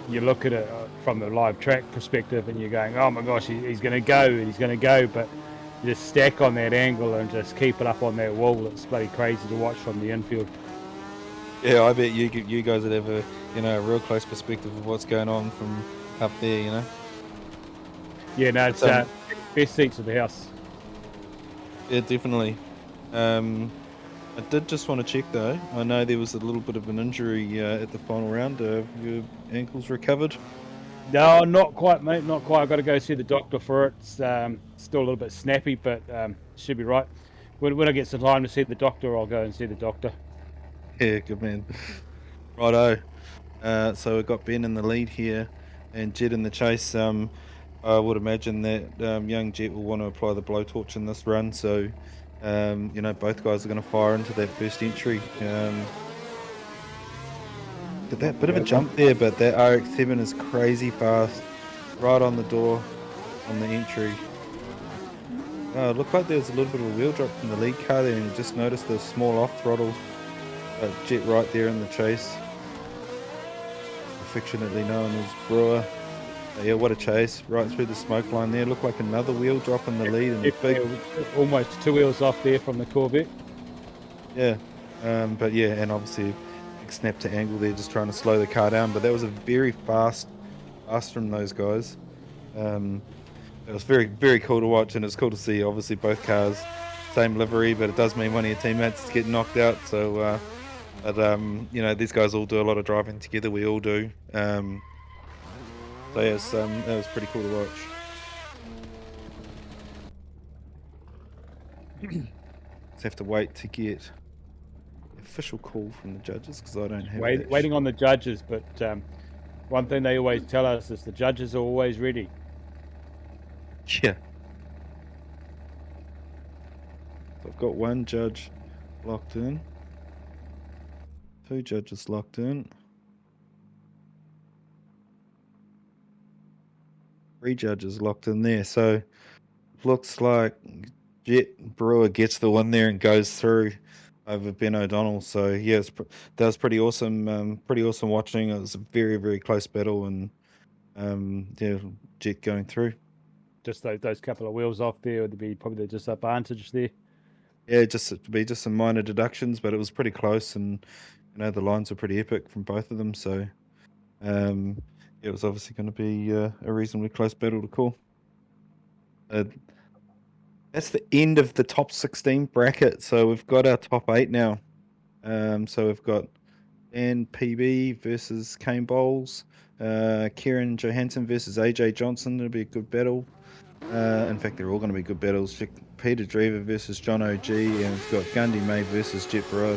You look at it from the live track perspective and you're going, oh my gosh, he's going to go and he's going to go, but you just stack on that angle and just keep it up on that wall. It's bloody crazy to watch from the infield. Yeah, I bet you guys would have a real close perspective of what's going on from up there, Yeah, no, it's best seats of the house. Yeah, definitely. I did just want to check though. I know there was a little bit of an injury at the final round. Have your ankles recovered? No, not quite, mate. Not quite. I've got to go see the doctor for it. It's still a little bit snappy, but should be right. When I get some time to see the doctor, I'll go and see the doctor. Yeah, good man. Righto. So we've got Ben in the lead here and Jet in the chase. I would imagine that young Jet will want to apply the blowtorch in this run. So both guys are going to fire into that first entry. Did that bit of a jump there, but that RX-7 is crazy fast, right on the door, on the entry. It looked like there was a little bit of a wheel drop from the lead car there, and you just noticed the small off throttle. Jet right there in the chase, affectionately known as Brewer. Yeah, what a chase, right through the smoke line there. Looked like another wheel drop in the lead, and big, almost 2 wheels off there from the Corvette. Yeah, but yeah, and obviously big snap to angle there, just trying to slow the car down. But that was a very fast from those guys. It was very, very cool to watch, and it's cool to see. Obviously, both cars, same livery, but it does mean one of your teammates is getting knocked out. So, these guys all do a lot of driving together. We all do. So yes, that was pretty cool to watch. Just have to wait to get the official call from the judges because I don't have waiting on the judges, but one thing they always tell us is the judges are always ready. Yeah. So I've got one judge locked in, 2 judges locked in, 3 judges locked in there. So looks like Jet Brewer gets the win there and goes through over Ben O'Donnell. So yeah, that was pretty awesome. Pretty awesome watching. It was a very, very close battle, and yeah, Jet going through. Just those couple of wheels off there would be probably the disadvantage there. Yeah, just some minor deductions, but it was pretty close, and the lines were pretty epic from both of them. So it was obviously going to be a reasonably close battle to call. That's the end of the top 16 bracket. So we've got our top 8 now. So we've got Dan PB versus Kane Bowles, Kieran Johansson versus AJ Johnson. It'll be a good battle. In fact, they're all going to be good battles. Peter Drever versus John OG, and we've got Gundy May versus Jet Brewer.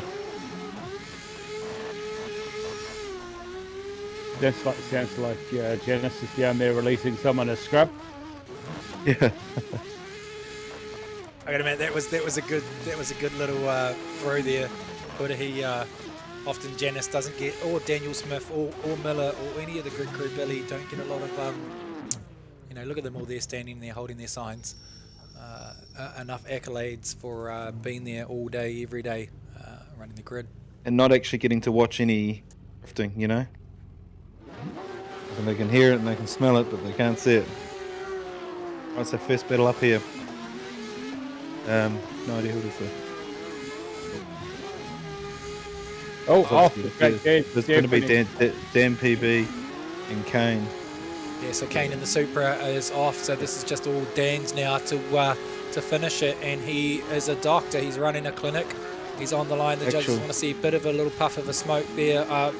Sounds like Genesis down there releasing someone a scrub. Yeah. I gotta admit that was a good little throw there. But he often Janice doesn't get, or Daniel Smith, or Miller, or any of the grid crew, Billy, don't get a lot of, you know, look at them all there standing there holding their signs. Enough accolades for being there all day, every day, running the grid. And not actually getting to watch any drifting, you know? And they can hear it and they can smell it, but they can't see it. Right, so first battle up here. No idea who it is though. There's going to be Dan PB and Kane. Yeah, so Kane in the Supra is off, so this is just all Dan's now to finish it, and he is a doctor. He's running a clinic. He's on the line. The judges want to see a bit of a little puff of a smoke there. But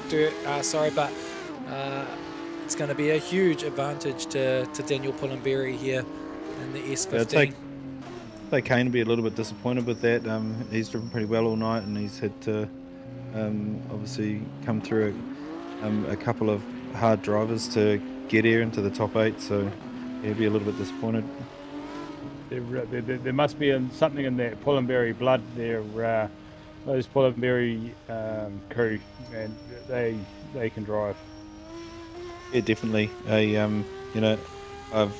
it's going to be a huge advantage to Daniel Pullenberry here in the S15. Yeah, I think Kane will be a little bit disappointed with that. He's driven pretty well all night, and he's had to obviously come through a couple of hard drivers to get here into the top 8, so he'll be a little bit disappointed. There must be something in that Pullenberry blood there, those Pullenberry crew, and they can drive. Yeah, definitely. You know, I've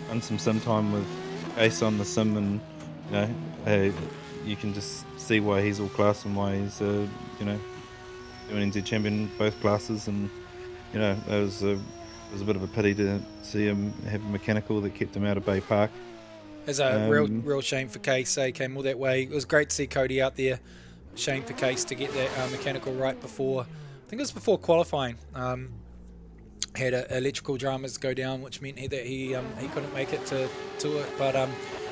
done some sim time with Ace on the sim, and you know, you can just see why he's all class and why he's you know, doing NZ champion in both classes. And you know, it was a bit of a pity to see him have a mechanical that kept him out of Bay Park. It's a real shame for Case. He came all that way. It was great to see Cody out there. Shame for Case to get that mechanical right before, I think it was before qualifying. Had electrical dramas go down, which meant that he couldn't make it to it. But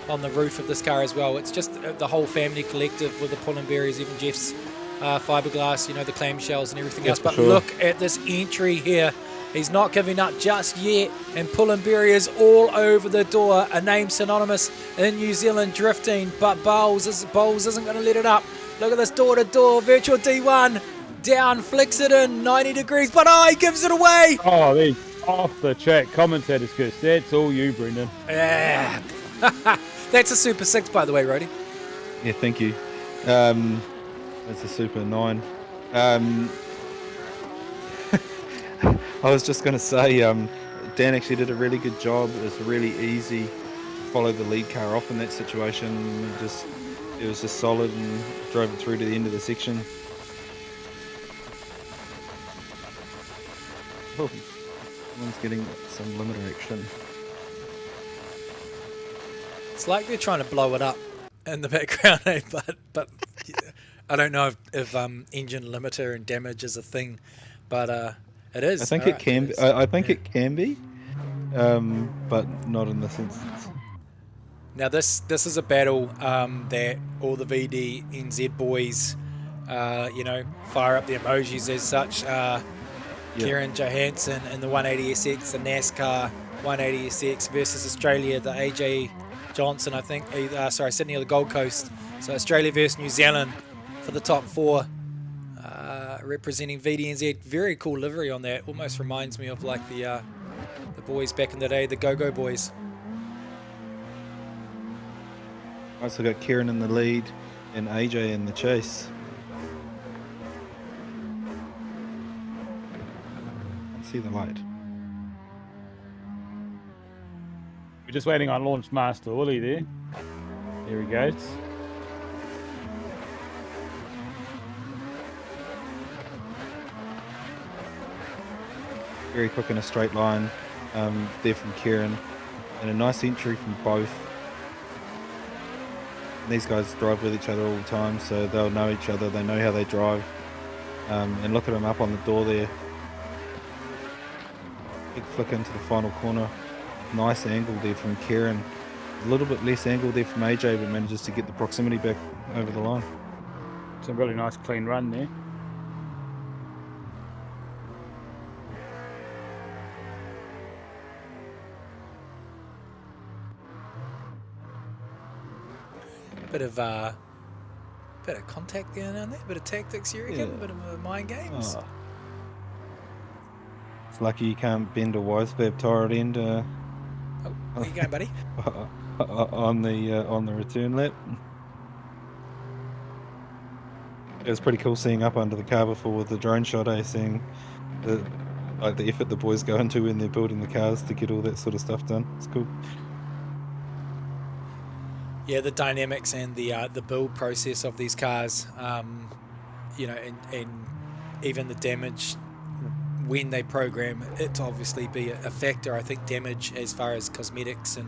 on the roof of this car as well, it's just the whole family collective with the Pullenberries, even Jeff's fiberglass, you know, the clamshells and everything else. But look at this entry here. He's not giving up just yet, and Pullenberry is all over the door. A name synonymous in New Zealand drifting, but Bowles isn't going to let it up. Look at this door-to-door virtual D1. Down, flicks it in, 90 degrees, but he gives it away. Oh, these off the track commentators, Chris. That's all you, Brendan. Yeah. That's a Super 6, by the way, Rody. Yeah, thank you. That's a Super 9. I was just going to say, Dan actually did a really good job. It was really easy to follow the lead car off in that situation. It was just solid and drove it through to the end of the section. Oh, someone's getting some limiter action. It's like they're trying to blow it up in the background, but yeah, I don't know if engine limiter and damage is a thing, but it is. I think it can. I think it can be, but not in this instance. Now this is a battle that all the VD1NZ boys, you know, fire up the emojis as such. Kieran Johansson in the 180SX, the NASCAR 180SX versus Australia, the AJ Johnson, I think. Sydney or the Gold Coast. So Australia versus New Zealand for the top 4. Representing VD1NZ. Very cool livery on that. Almost reminds me of like the boys back in the day, the Go-Go boys. Right, so we've got Kieran in the lead and AJ in the chase. See the light. We're just waiting on Launch Master Willie there. There he goes. Very quick in a straight line there from Kieran, and a nice entry from both. And these guys drive with each other all the time, so they'll know each other, they know how they drive. And look at him up on the door there. Big flick into the final corner. Nice angle there from Kieran. A little bit less angle there from AJ, but manages to get the proximity back over the line. It's a really nice clean run there. Bit of contact going on there, bit of tactics here again, a bit of mind games. Oh. It's lucky you can't bend a Wisebab tire at end. Where you going, buddy? on the return lap. It was pretty cool seeing up under the car before with the drone shot, seeing the effort the boys go into when they're building the cars to get all that sort of stuff done. It's cool. Yeah, the dynamics and the build process of these cars, you know, and even the damage when they program it to obviously be a factor. I think damage as far as cosmetics and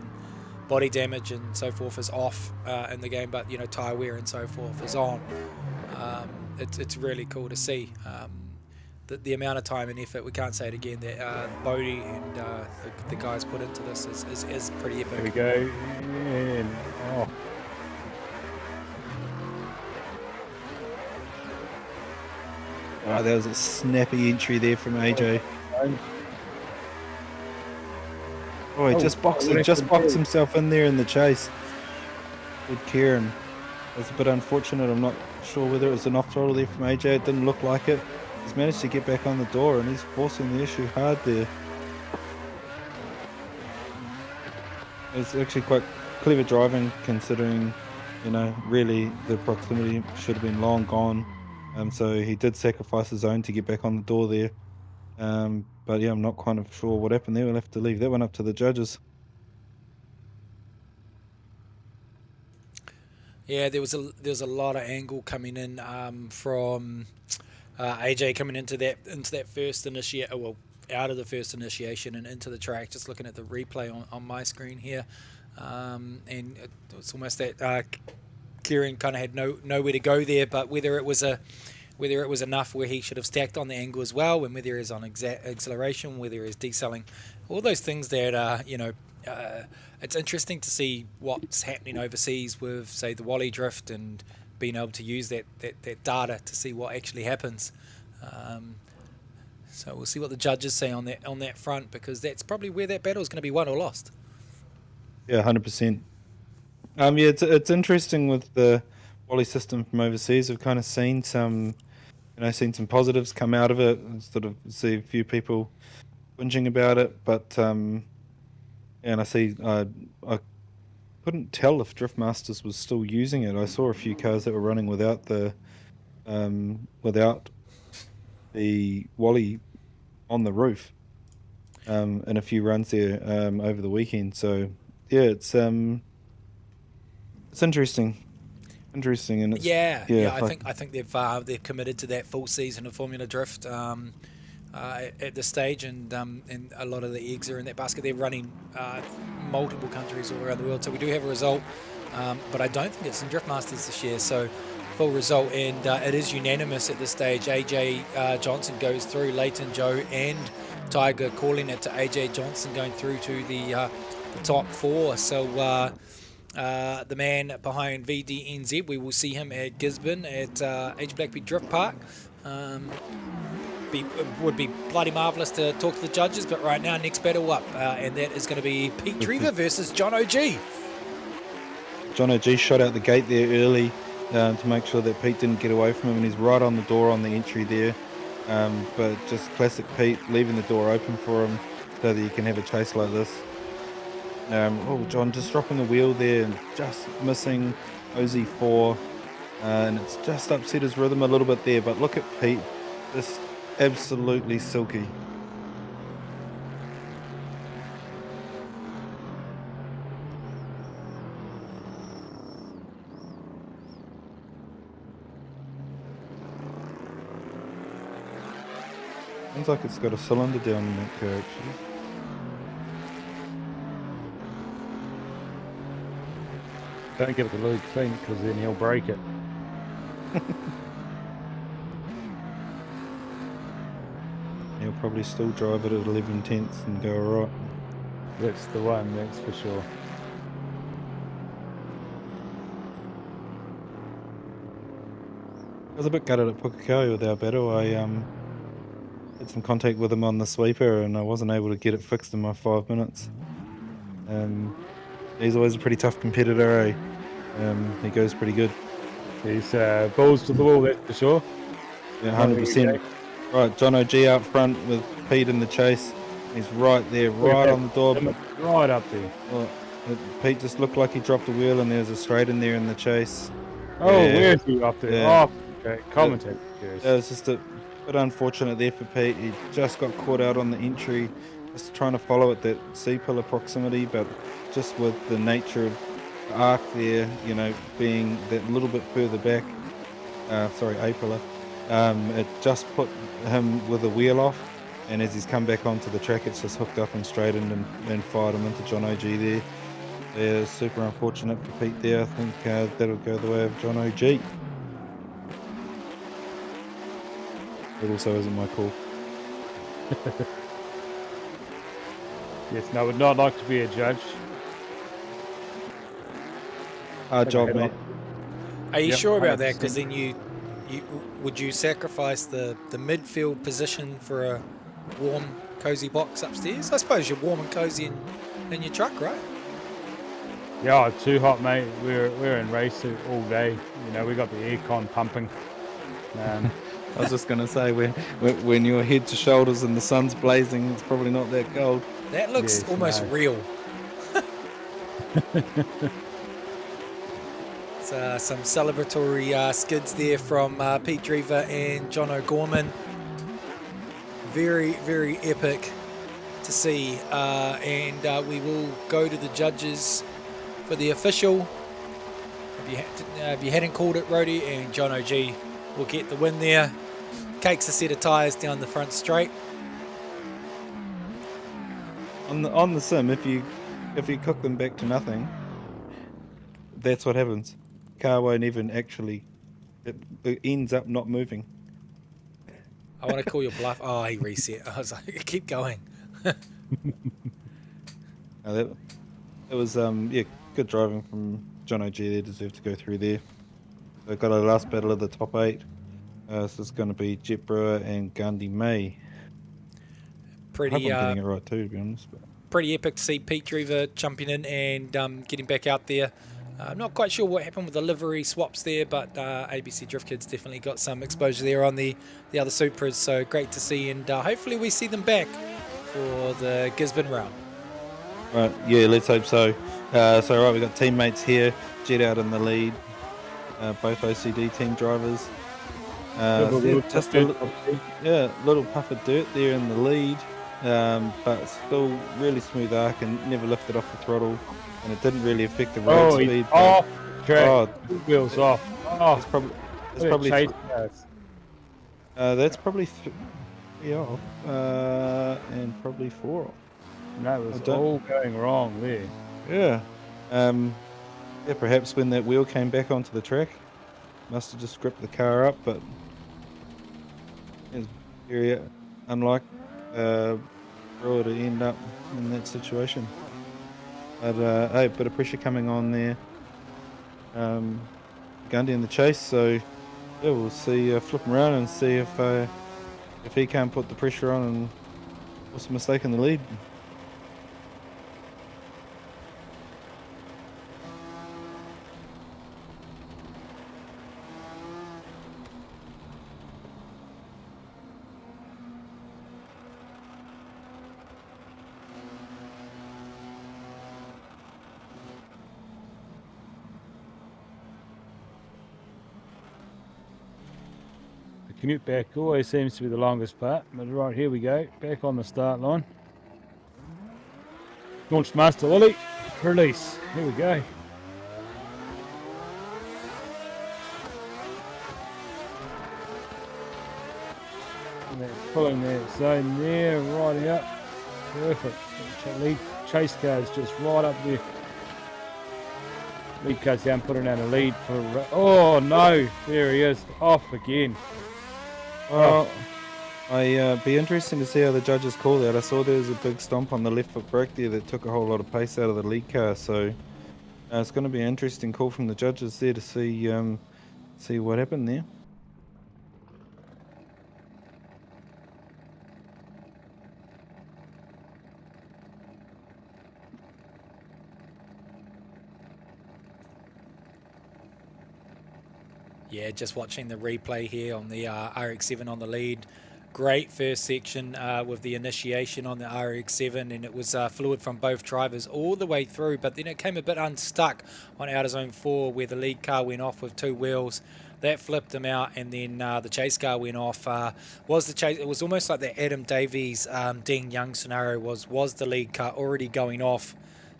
body damage and so forth is off in the game, but you know, tire wear and so forth is on. It's really cool to see the amount of time and effort, we can't say it again, that Bodie and the guys put into this is pretty epic. There we go. And, oh. Oh, that was a snappy entry there from AJ. Oh, he just boxed himself in there in the chase. Good Kieran. It's a bit unfortunate. I'm not sure whether it was an off throttle there from AJ. It didn't look like it. He's managed to get back on the door and he's forcing the issue hard there. It's actually quite clever driving considering, you know, really the proximity should have been long gone. So he did sacrifice his own to get back on the door there. But yeah, I'm not kind of sure what happened there. We'll have to leave that one up to the judges. Yeah, there was a lot of angle coming in from AJ coming into that first initiate, well, out of the first initiation and into the track. Just looking at the replay on my screen here, and it's almost that Kieran kind of had nowhere to go there. But whether it was enough where he should have stacked on the angle as well, and whether he's on acceleration, whether he's decelling, all those things that you know. It's interesting to see what's happening overseas with, say, the Wally drift and being able to use that data to see what actually happens. So we'll see what the judges say on that front, because that's probably where that battle is going to be won or lost. Yeah, 100%. Yeah, it's interesting with the Wally system from overseas. We've kind of seen some positives come out of it, and sort of see a few people whinging about it, but. And I see, I couldn't tell if Drift Masters was still using it. I saw a few cars that were running without the Wally on the roof, in a few runs there over the weekend. So yeah, it's interesting, and it's, I think they've committed to that full season of Formula Drift. At this stage, and a lot of the eggs are in that basket. They're running multiple countries all around the world, so we do have a result, but I don't think it's in Drift Masters this year. So full result, and it is unanimous at this stage. AJ Johnson goes through, Leighton, Joe and Tiger calling it to AJ Johnson going through to the top four. So the man behind VD1NZ, we will see him at Gisborne at H. Blackby Drift Park. Would be bloody marvellous to talk to the judges, but right now, next battle up, and that is going to be Pete Trevor versus John OG. John OG shot out the gate there early to make sure that Pete didn't get away from him, and he's right on the door on the entry there. But just classic Pete, leaving the door open for him so that you can have a chase like this. John just dropping the wheel there and just missing OZ4, and it's just upset his rhythm a little bit there, but look at Pete, just absolutely silky. Sounds like it's got a cylinder down in that car actually. Don't give it the Luke thing, because then he'll break it. He'll probably still drive it at 11 tenths and go alright. That's the one, that's for sure. I was a bit gutted at Pukekohe with our battle. I had some contact with him on the sweeper and I wasn't able to get it fixed in my 5 minutes. He's always a pretty tough competitor, he goes pretty good. He's balls to the wall, that's for sure. Yeah, 100%. Right, John OG out front with Pete in the chase. He's right there, right on the door. Right up there. Well, Pete just looked like he dropped a wheel and there's a straight in there in the chase. Oh, yeah. Where's he up there? Yeah. Oh, Commentator. Yeah, it's just a bit unfortunate there for Pete. He just got caught out on the entry, just trying to follow at that C-pillar proximity, but just with the nature of the arc there, you know, being that little bit further back, A-pillar, it just put him with a wheel off, and as he's come back onto the track, it's just hooked up and straightened and fired him into John OG there. Yeah, super unfortunate for Pete there. I think that'll go the way of John OG. It also isn't my call. Yes, no, I would not like to be a judge. Hard job, mate. Are you Yep, sure about that? 100%. Because then would you sacrifice the midfield position for a warm, cozy box upstairs? I suppose you're warm and cozy in your truck, right? Yeah, too hot, mate. We're in race suit all day. You know, we got the aircon pumping. I was just going to say, when you're head to shoulders and the sun's blazing, it's probably not that cold. That looks almost real. Some celebratory skids there from Pete Drever and John O'Gorman. Very, very epic to see. And we will go to the judges for the official. If you hadn't called it, Rhodey, and John OG will get the win there. Cakes a set of tyres down the front straight. On the sim, if you cook them back to nothing, that's what happens. Car won't even actually. It ends up not moving. I want to call your bluff. Oh, he reset. I was like, keep going. That was good driving from John OG there. Deserved to go through there. They've got a last battle of the top 8. So it's going to be Jet Brewer and Gandhi May. Pretty, I hope I'm getting it right too, to be honest. But. Pretty epic to see Pete Drever jumping in and getting back out there. I'm not quite sure what happened with the livery swaps there, but ABC Drift Kids definitely got some exposure there on the other Supras. So great to see, and hopefully we see them back for the Gisborne round. Right, yeah, let's hope so. Right, we've got teammates here. Jet out in the lead. Both OCD team drivers. Just a little puff of dirt there in the lead, but still really smooth arc and never lifted off the throttle, and it didn't really affect the road speed. Off track, wheels off. It's probably that's probably 3 off, and probably 4 off. No, it was all going wrong there. Yeah. Perhaps when that wheel came back onto the track, must have just gripped the car up, but it's very unlike Brewer to end up in that situation. But a bit of pressure coming on there. Gundy in the chase, so yeah, we'll see. Flip him around and see if he can't put the pressure on and what's a mistake in the lead. Commute back always seems to be the longest part, but right, here we go, back on the start line. Launch master Ollie, release, here we go. And they're following that zone there, right out, perfect. Lead chase car's just right up there. Lead car's down, putting down a lead for, oh no, there he is, off again. Well, I'd be interesting to see how the judges call that. I saw there was a big stomp on the left foot brake there that took a whole lot of pace out of the lead car. So it's going to be an interesting call from the judges there to see what happened there. Yeah, just watching the replay here on the RX-7 on the lead. Great first section with the initiation on the RX-7, and it was fluid from both drivers all the way through, but then it came a bit unstuck on outer zone 4 where the lead car went off with 2 wheels. that flipped him out, and then the chase car went off. Was the chase? It was almost like the Adam Davies, Dean Young scenario. Was the lead car already going off,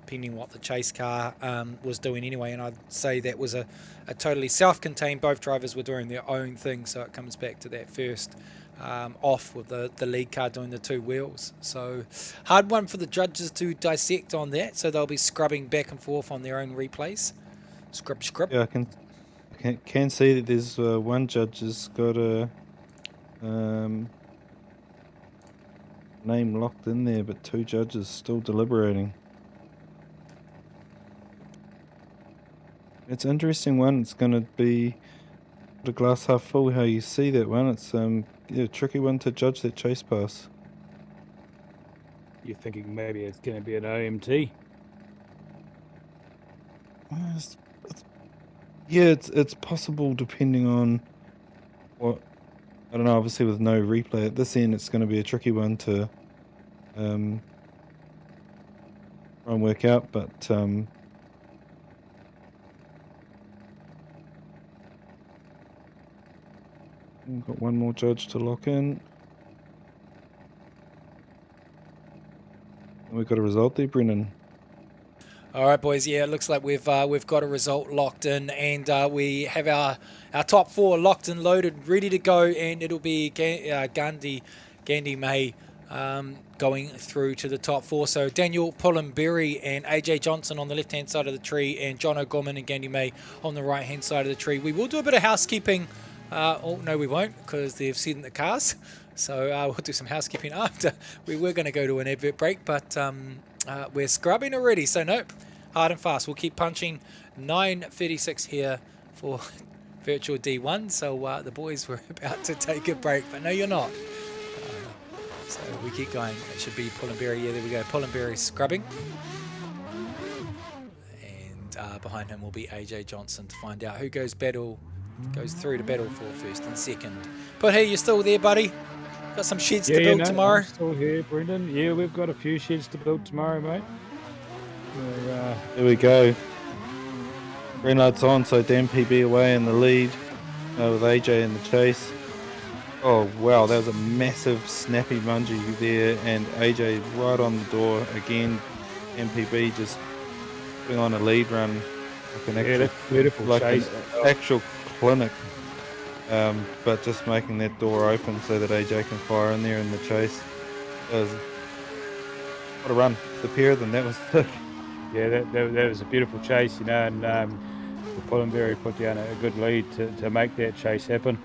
depending what the chase car was doing anyway? And I'd say that was a totally self-contained. Both drivers were doing their own thing, so it comes back to that first off with the lead car doing the two wheels. So hard one for the judges to dissect on that. So they'll be scrubbing back and forth on their own replays. Scrub. Yeah, I can see that there's one judge has got a name locked in there, but two judges still deliberating. It's an interesting one. It's going to be the glass half full, how you see that one. It's a tricky one to judge that chase pass. You're thinking maybe it's going to be an OMT? Yeah, it's possible depending on what, I don't know, obviously with no replay at this end, it's going to be a tricky one to try and work out, but we've got one more judge to lock in. And we've got a result there, Brendan. All right, boys. Yeah, it looks like we've got a result locked in, and we have our top four locked and loaded, ready to go, and it'll be Gandhi May going through to the top four. So Daniel Pullenberry and AJ Johnson on the left-hand side of the tree, and John O'Gorman and Gandhi May on the right-hand side of the tree. We will do a bit of housekeeping. Oh, no, we won't, because they've sent the cars. So we'll do some housekeeping after. We were going to go to an advert break, but we're scrubbing already. So nope, hard and fast. We'll keep punching. 9:36 here for Virtual D1. So the boys were about to take a break, but no, you're not. So we keep going. It should be Pullenberry. Yeah, there we go. Pullenberry scrubbing. And behind him will be AJ Johnson to find out who goes through to battle for first and second. But hey, you're still there, buddy? Got some sheds to build tomorrow? I'm still here, Brendan. Yeah, we've got a few sheds to build tomorrow, mate. There we go. Green light's on, so Dan PB away in the lead with AJ in the chase. Oh wow, that was a massive snappy bungee there, and AJ right on the door again. MPB just putting on a lead run, like an actual clinic, but just making that door open so that AJ can fire in there in the chase. What a run! The pair of them, that was thick. Yeah, that was a beautiful chase, you know, and Pullenberry put down a good lead to make that chase happen.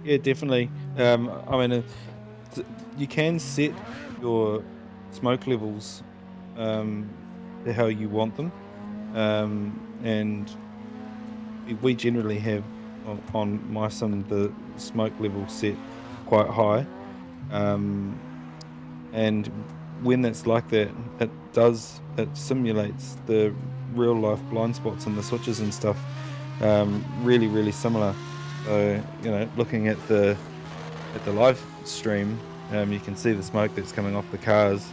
Yeah, definitely. I mean, you can set your smoke levels to how you want them, and we generally have on my sim the smoke level set quite high, and when it's like that, it simulates the real life blind spots and the switches and stuff, really similar. So, you know, looking at the live stream, you can see the smoke that's coming off the cars.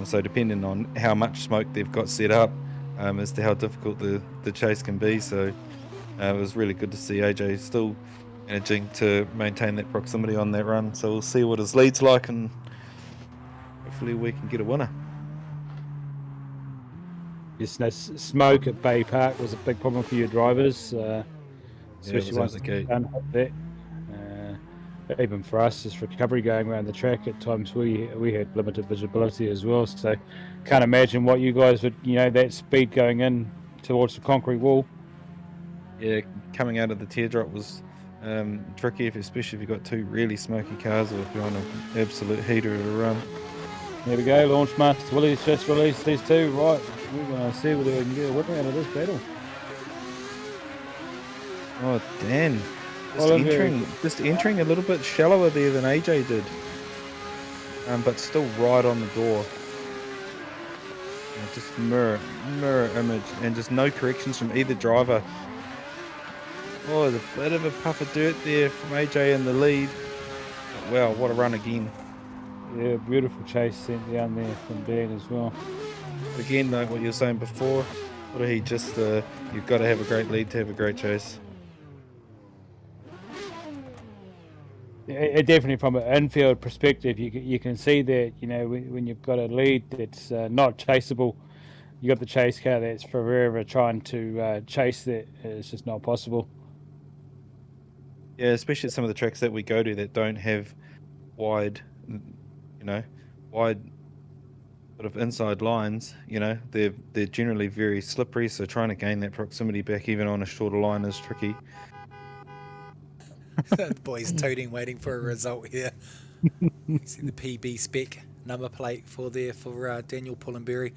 So depending on how much smoke they've got set up, as to how difficult the chase can be. So it was really good to see AJ still managing to maintain that proximity on that run. So we'll see what his lead's like, and hopefully we can get a winner. Yes, no, smoke at Bay Park was a big problem for your drivers, especially once the gate. That. Even for us, just recovery going around the track, at times we had limited visibility as well. So can't imagine what you guys would, you know, that speed going in towards the concrete wall. Yeah, coming out of the teardrop was tricky, especially if you've got two really smoky cars, or if you're on an absolute heater of a run. There we go, Launch Master Willie's just released these two. Right, we're going to see whether we can get a winner out of this battle. Oh, Dan. Just entering a little bit shallower there than AJ did, but still right on the door. And just mirror image, and just no corrections from either driver. Oh, there's a bit of a puff of dirt there from AJ in the lead. But wow, what a run again. Yeah, beautiful chase sent down there from Dan as well. Again, like what you were saying before, what he just, you've got to have a great lead to have a great chase. Definitely from an infield perspective, you can see that, you know, when you've got a lead that's not chaseable, you got the chase car that's forever trying to chase that. It's just not possible. Yeah, especially at some of the tracks that we go to that don't have wide, wide sort of inside lines. You know, they're generally very slippery, so trying to gain that proximity back even on a shorter line is tricky. The boys toting, waiting for a result here. You see the PB spec number plate for Daniel Pullenberry.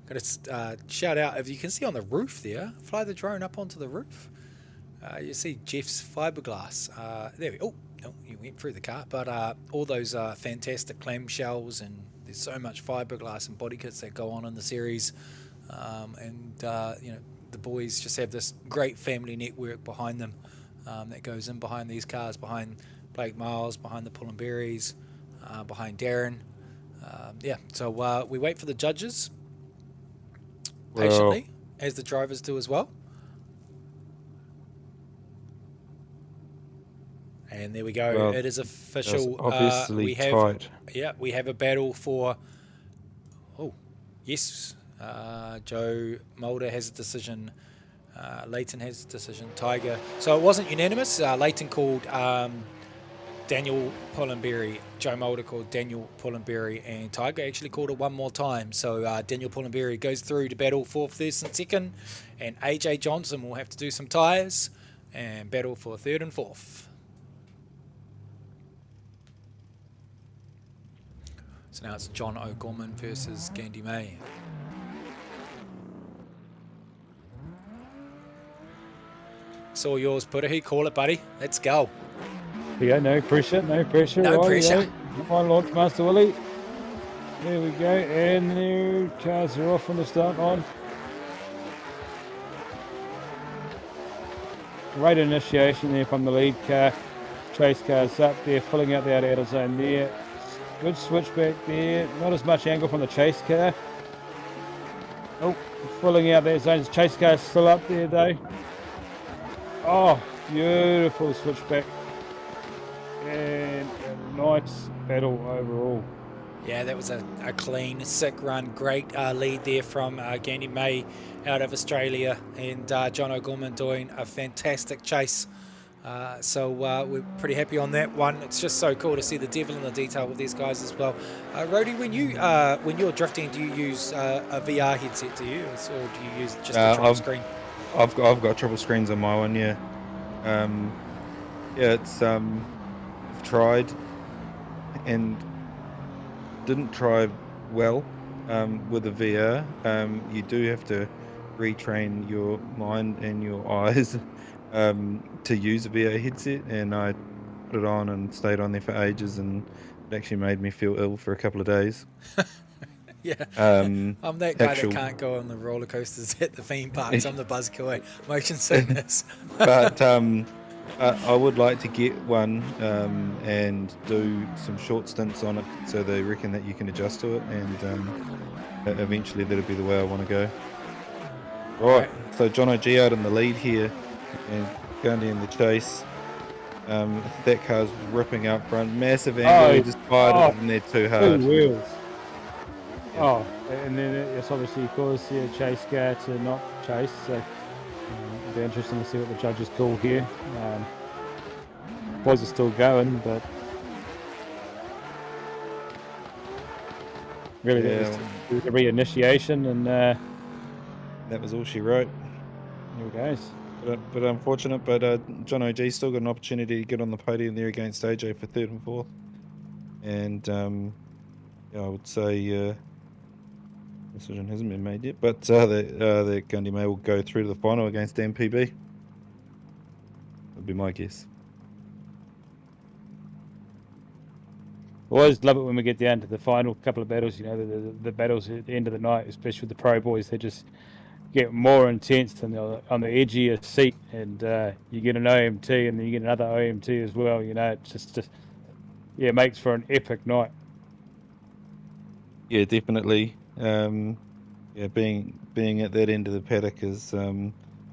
Got to shout out, if you can see on the roof there, fly the drone up onto the roof. You see Jeff's fiberglass. There we go. Oh, he went through the car. But all those fantastic clamshells, and there's so much fiberglass and body kits that go on in the series. The boys just have this great family network behind them that goes in behind these cars, behind Blake Miles, behind the Pullenberries, behind Darren. So we wait for the judges patiently, as the drivers do as well. And there we go. Well, it is official. Obviously we have tight. Yeah, we have a battle for. Oh, yes. Joe Mulder has a decision. Leighton has a decision. Tiger. So it wasn't unanimous. Leighton called Daniel Pullenberry. Joe Mulder called Daniel Pullenberry, and Tiger actually called it one more time. So Daniel Pullenberry goes through to battle for first and second, and AJ Johnson will have to do some tyres and battle for third and fourth. So now it's John O'Gorman versus Gandhi May. It's all yours, Putahi. Call it, buddy. Let's go. Yeah, no pressure, no pressure. No pressure. Come on, launch Master Willie. There we go. And the cars are off on the start line. Great initiation there from the lead car. Chase cars up there, filling out the outer zone there. Good switchback there. Not as much angle from the chase car. Oh, filling out that zone. Chase car still up there though. Oh, beautiful switchback. And a nice battle overall. Yeah, that was a clean, sick run. Great lead there from Gandhi May out of Australia, and John O'Gorman doing a fantastic chase. So we're pretty happy on that one. It's just so cool to see the devil in the detail with these guys as well. Rody, when you're drifting, do you use a VR headset? Do you, or do you use just a triple screen? I've got triple screens on my one. Yeah, it's I've tried and didn't try well with the VR. You do have to retrain your mind and your eyes to use a VR headset, and I put it on and stayed on there for ages, and it actually made me feel ill for a couple of days. Yeah, I'm that guy that can't go on the roller coasters at the theme parks. I'm the buzzkill, motion sickness. But I would like to get one and do some short stints on it, so they reckon that you can adjust to it, and eventually that'll be the way I want to go. Right, so John O.G. out in the lead here, and Gundy in the chase. That car's ripping up front, massive angle. He just fired it in there too hard. Two wheels. Yeah. Oh, and then it's obviously caused the chase car to not chase. So it'll be interesting to see what the judges call here. Boys are still going, but really that was a re-initiation, and that was all she wrote. There we go. But unfortunate, but John O.G. still got an opportunity to get on the podium there against AJ for third and fourth. And I would say decision hasn't been made yet, but that Gundy May will go through to the final against MPB. Would be my guess. I always love it when we get down to the final couple of battles. You know, the battles at the end of the night, especially with the pro boys, they just get more intense and on the edgier seat, and you get an OMT and then you get another OMT as well. You know, it's just it makes for an epic night. Yeah, definitely. Being at that end of the paddock is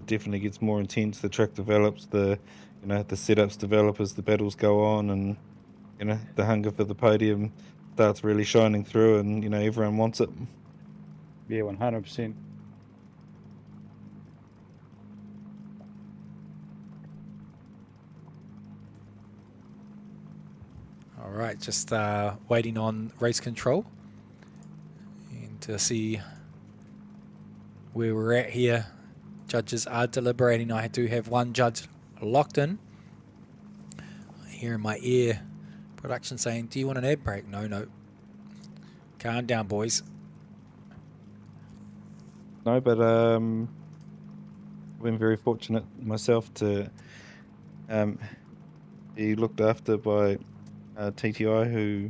definitely gets more intense. The track develops, the setups develop as the battles go on, and the hunger for the podium starts really shining through, and everyone wants it. Yeah, 100%. All right, just waiting on race control and to see where we're at here. Judges are deliberating. I do have one judge locked in. I hear in my ear production saying, "Do you want an air brake?" No. Calm down, boys. No, but I've been very fortunate myself to be looked after by TTI, who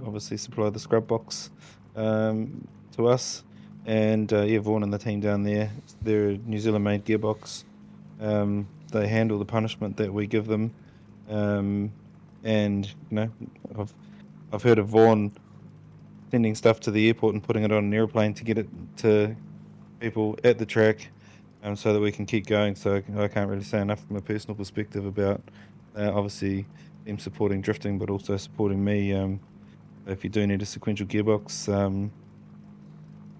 obviously supply the scrub box to us, and Vaughan and the team down there. They're a New Zealand made gearbox. They handle the punishment that we give them, and I've heard of Vaughan sending stuff to the airport and putting it on an airplane to get it to people at the track, so that we can keep going. So I can't really say enough from a personal perspective about obviously them supporting drifting, but also supporting me. If you do need a sequential gearbox,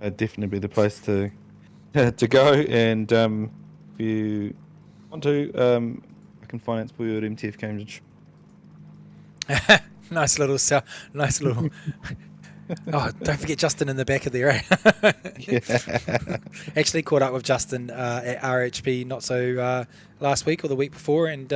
it'd definitely be the place to go. And if you want to, I can finance for you at MTF Cambridge. Nice little. Oh, don't forget Justin in the back of there. Actually caught up with Justin at RHP not so last week or the week before, and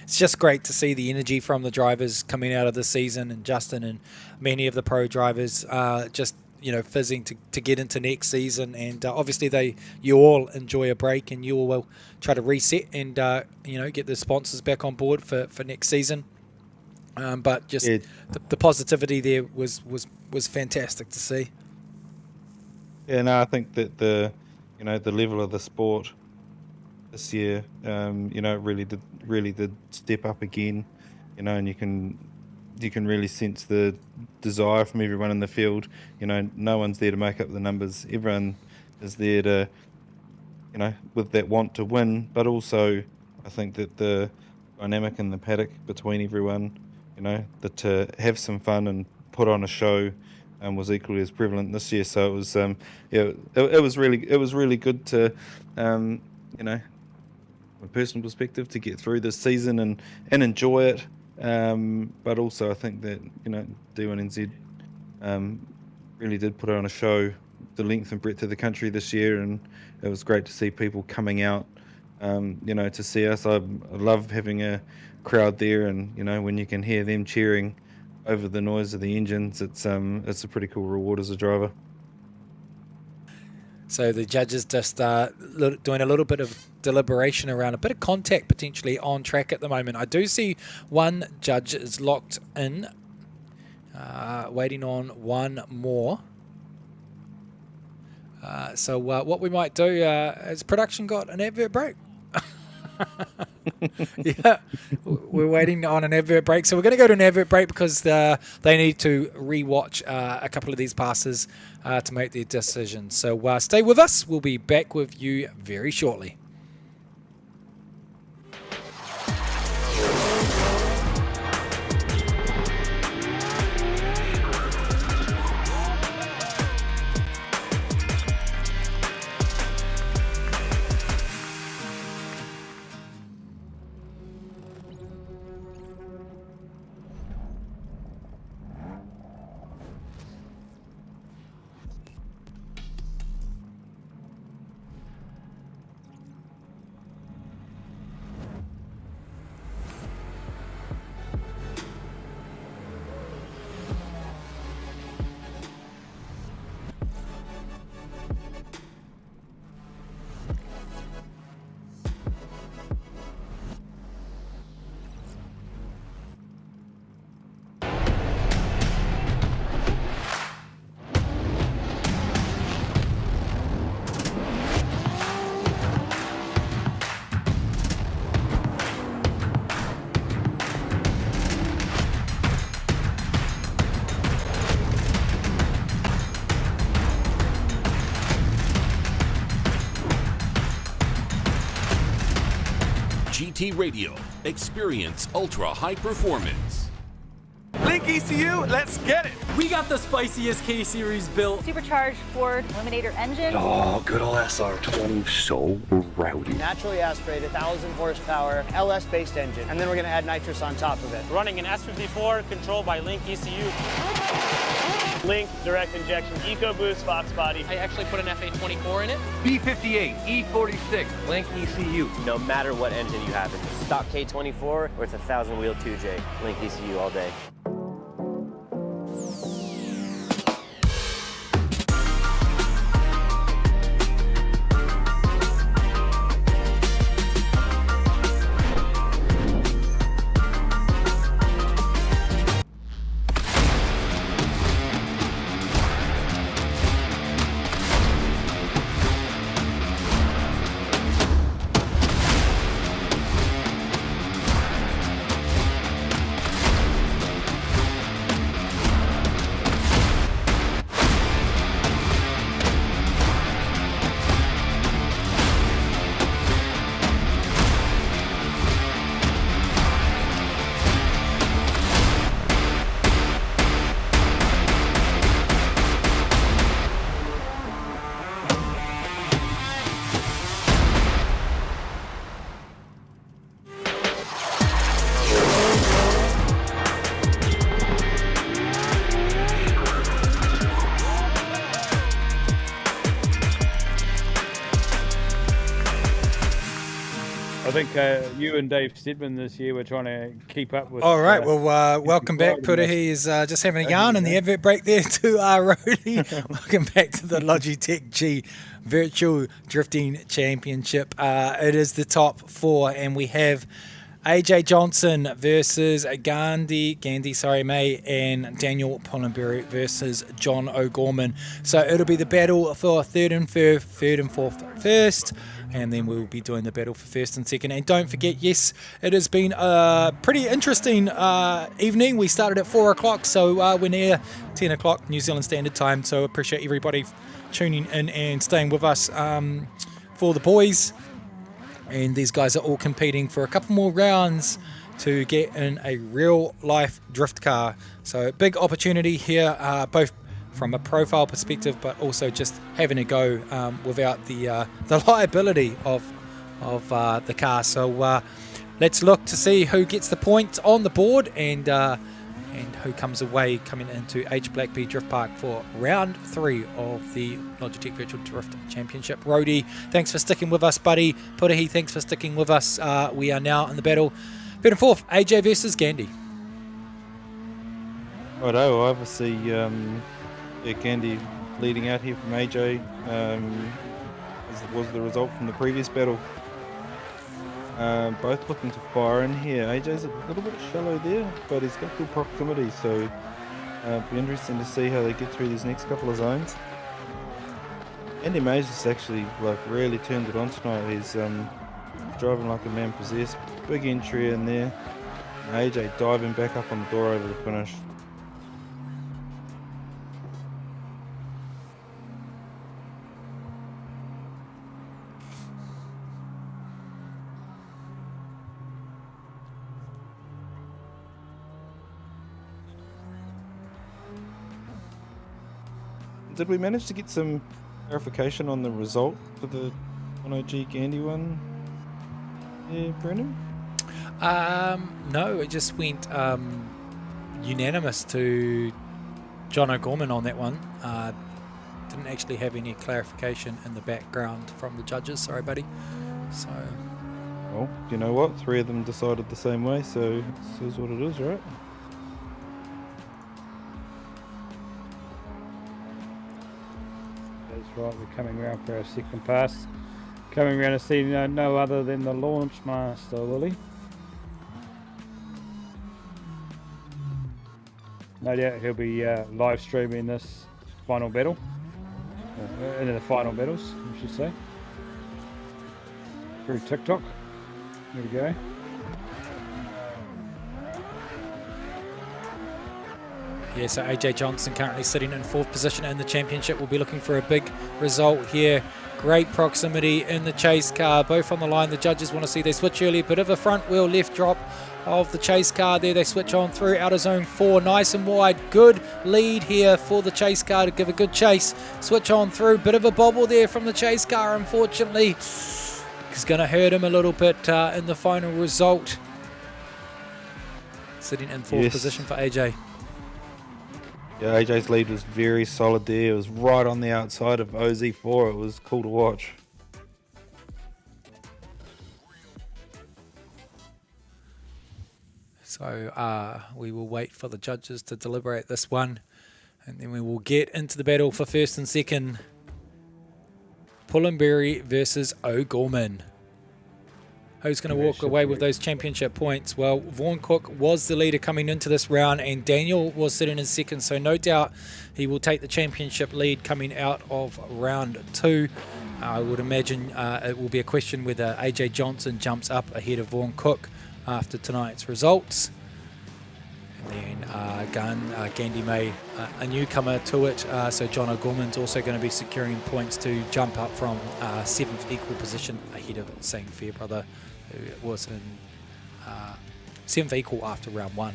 it's just great to see the energy from the drivers coming out of the season, and Justin and many of the pro drivers just fizzing to get into next season. And obviously you all enjoy a break, and you all will try to reset and get the sponsors back on board for next season. But just the positivity there was fantastic to see. Yeah, no, I think that the level of the sport this year, really did step up again. And you can really sense the desire from everyone in the field. No one's there to make up the numbers. Everyone is there to, with that want to win. But also, I think that the dynamic in the paddock between everyone, that to have some fun and put on a show was equally as prevalent this year. So it was it was really good to from a personal perspective to get through this season and enjoy it. But also I think that D1NZ really did put on a show, the length and breadth of the country this year, and it was great to see people coming out to see us. I love having a crowd there, and when you can hear them cheering over the noise of the engines, it's a pretty cool reward as a driver. So the judges just doing a little bit of deliberation around a bit of contact potentially on track at the moment. I do see one judge is locked in, waiting on one more. So what we might do, has production got an advert break? Yeah, we're waiting on an advert break, so we're going to go to an advert break because they need to re-watch a couple of these passes to make their decision. So stay with us. We'll be back with you very shortly. GT Radio. Experience ultra high performance. Link ECU, let's get it. We got the spiciest K Series built. Supercharged Ford Eliminator engine. Oh, good old SR20, so rowdy. Naturally aspirated, 1,000 horsepower, LS-based engine, and then we're going to add nitrous on top of it. Running an S54 controlled by Link ECU. Link direct injection EcoBoost Fox body. I actually put an FA24 in it. B58, E46, Link ECU. No matter what engine you have, it's a stock K24 or it's a 1,000 wheel 2J. Link ECU all day. I think you and Dave Stedman this year were trying to keep up with. All right, well, welcome back, Puta. He's just having a yarn in the advert break there to Rody. Welcome back to the Logitech G Virtual Drifting Championship. It is the top four, and we have AJ Johnson versus Gandhi, May, and Daniel Pollenberry versus John O'Gorman. So it'll be the battle for third and fourth first, and then we'll be doing the battle for first and second. And don't forget, yes, it has been a pretty interesting evening. We started at 4 o'clock, so we're near 10 o'clock New Zealand Standard Time. So appreciate everybody tuning in and staying with us for the boys. And these guys are all competing for a couple more rounds to get in a real-life drift car. So big opportunity here, both from a profile perspective, but also just having a go without the liability of the car. So let's look to see who gets the points on the board and who comes away coming into H Blackbee Drift Park for round 3 of the Logitech Virtual Drift Championship. Rody, thanks for sticking with us, buddy. Putahi, thanks for sticking with us. We are now in the battle. Third and fourth, AJ versus Gandhi. Righto, obviously, Gandhi leading out here from AJ, as was the result from the previous battle. Both looking to fire in here. AJ's a little bit shallow there, but he's got good proximity, so it'll be interesting to see how they get through these next couple of zones. Andy Mays has actually really turned it on tonight. He's driving like a man possessed. Big entry in there. AJ diving back up on the door over the finish. Did we manage to get some clarification on the result for the 10G Gandhi one? Yeah, Brendan? No, it just went unanimous to John O'Gorman on that one. Didn't actually have any clarification in the background from the judges. Sorry, buddy. So, well, you know what? 3 of them decided the same way, so this is what it is, right? Right, we're coming around for our second pass. Coming around to see no other than the launch master, Willie. No doubt he'll be live streaming this final battle. Into the final battles, I should say. Through TikTok. There we go. Yeah, so AJ Johnson currently sitting in 4th position in the championship. We'll be looking for a big result here. Great proximity in the chase car, both on the line. The judges want to see they switch early. Bit of a front wheel left drop of the chase car there. They switch on through outer zone 4, nice and wide. Good lead here for the chase car to give a good chase. Switch on through, bit of a bobble there from the chase car, unfortunately. It's going to hurt him a little bit in the final result. Sitting in 4th position for AJ. Yeah, AJ's lead was very solid there. It was right on the outside of OZ4. It was cool to watch. So we will wait for the judges to deliberate this one, and then we will get into the battle for 1st and 2nd. Pullenberry versus O'Gorman. Who's going to walk away with those championship points? Well, Vaughan Cook was the leader coming into this round, and Daniel was sitting in 2nd, so no doubt he will take the championship lead coming out of round 2. I would imagine it will be a question whether AJ Johnson jumps up ahead of Vaughan Cook after tonight's results. And then Gandhi May, a newcomer to it, so John O'Gorman's also going to be securing points to jump up from 7th equal position ahead of St. Fairbrother, who was in 7th equal after round 1.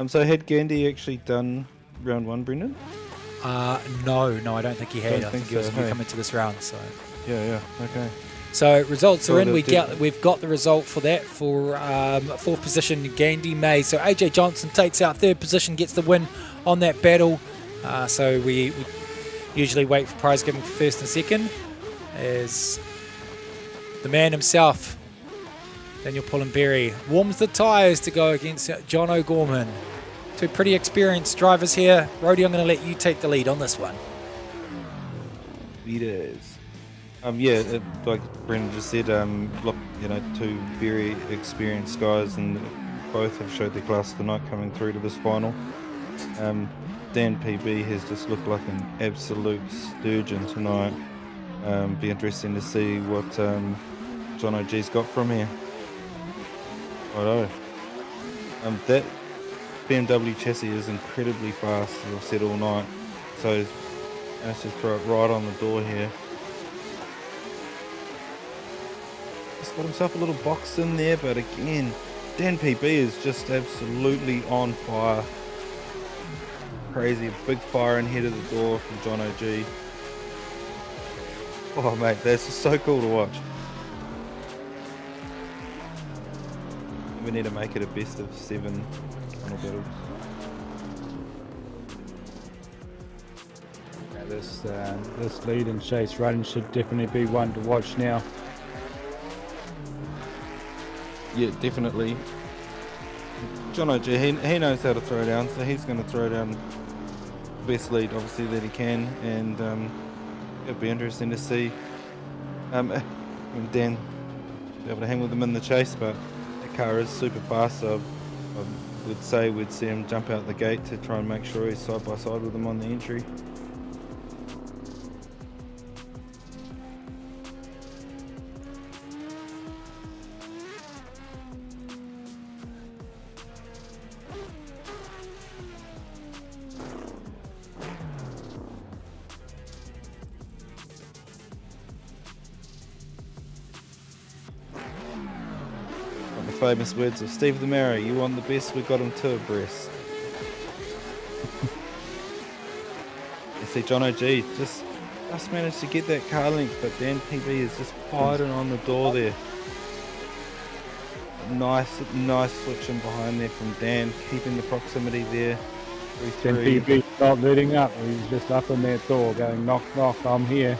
So had Gandhi actually done round 1, Brendan? No, I don't think he had. I think he was coming to this round. So yeah, okay. So results are in. We've got the result for that for 4th position, Gandhi May. So AJ Johnson takes out 3rd position, gets the win on that battle. So we usually wait for prize giving for 1st and 2nd, as the man himself, Daniel Pullenberry, warms the tyres to go against John O'Gorman. Two pretty experienced drivers here. Rhodey, I'm going to let you take the lead on this one. It is. Like Brendan just said, look, two very experienced guys, and both have showed their class tonight coming through to this final. Dan PB has just looked like an absolute sturgeon tonight. Be interesting to see what John OG's got from here. Righto. That BMW chassis is incredibly fast, as I've said all night. So let's just throw it right on the door here. He's got himself a little box in there, but again, Dan PB is just absolutely on fire. Crazy, big fire in head of the door from John OG. Oh mate, that's just so cool to watch. We need to make it a best of 7 final battles. This lead and chase run should definitely be one to watch now. Yeah, definitely. John OG, he knows how to throw down, so he's going to throw down the best lead, obviously, that he can, and it'll be interesting to see Dan be able to hang with him in the chase, but the car is super fast, so I would say we'd see him jump out the gate to try and make sure he's side by side with him on the entry. Famous words of Steve the Marrow, you want the best, we got him two abreast. You see John OG just managed to get that car link, but Dan PB is just hiding on the door there. Nice switching behind there from Dan, keeping the proximity there. Dan PB not letting up, he's just up in that door going knock knock, I'm here.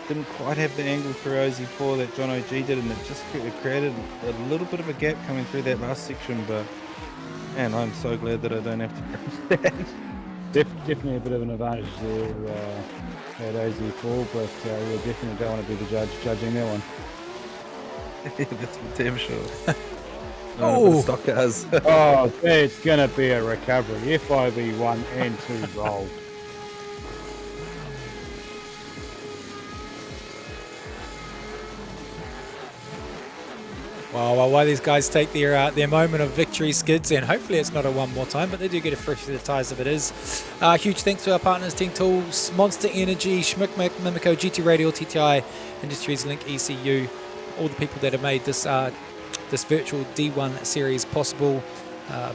Didn't quite have the angle through OZ4 that John OG did, and it just created a little bit of a gap coming through that last section, but man, I'm so glad that I don't have to crash that. Definitely a bit of an advantage there at OZ4, but you definitely don't want to be the judge judging that one. Yeah, that's for damn sure. Oh, stock cars. Oh, it's going to be a recovery. FIB 1 and 2 rolled. Well, while these guys take their moment of victory, Skids, and hopefully it's not a one more time, but they do get a fresh set of tyres if it is. Huge thanks to our partners, Team Tools, Monster Energy, Schmickmack, Mimico, GT Radial, TTI, Industries, Link ECU, all the people that have made this this virtual D1 series possible.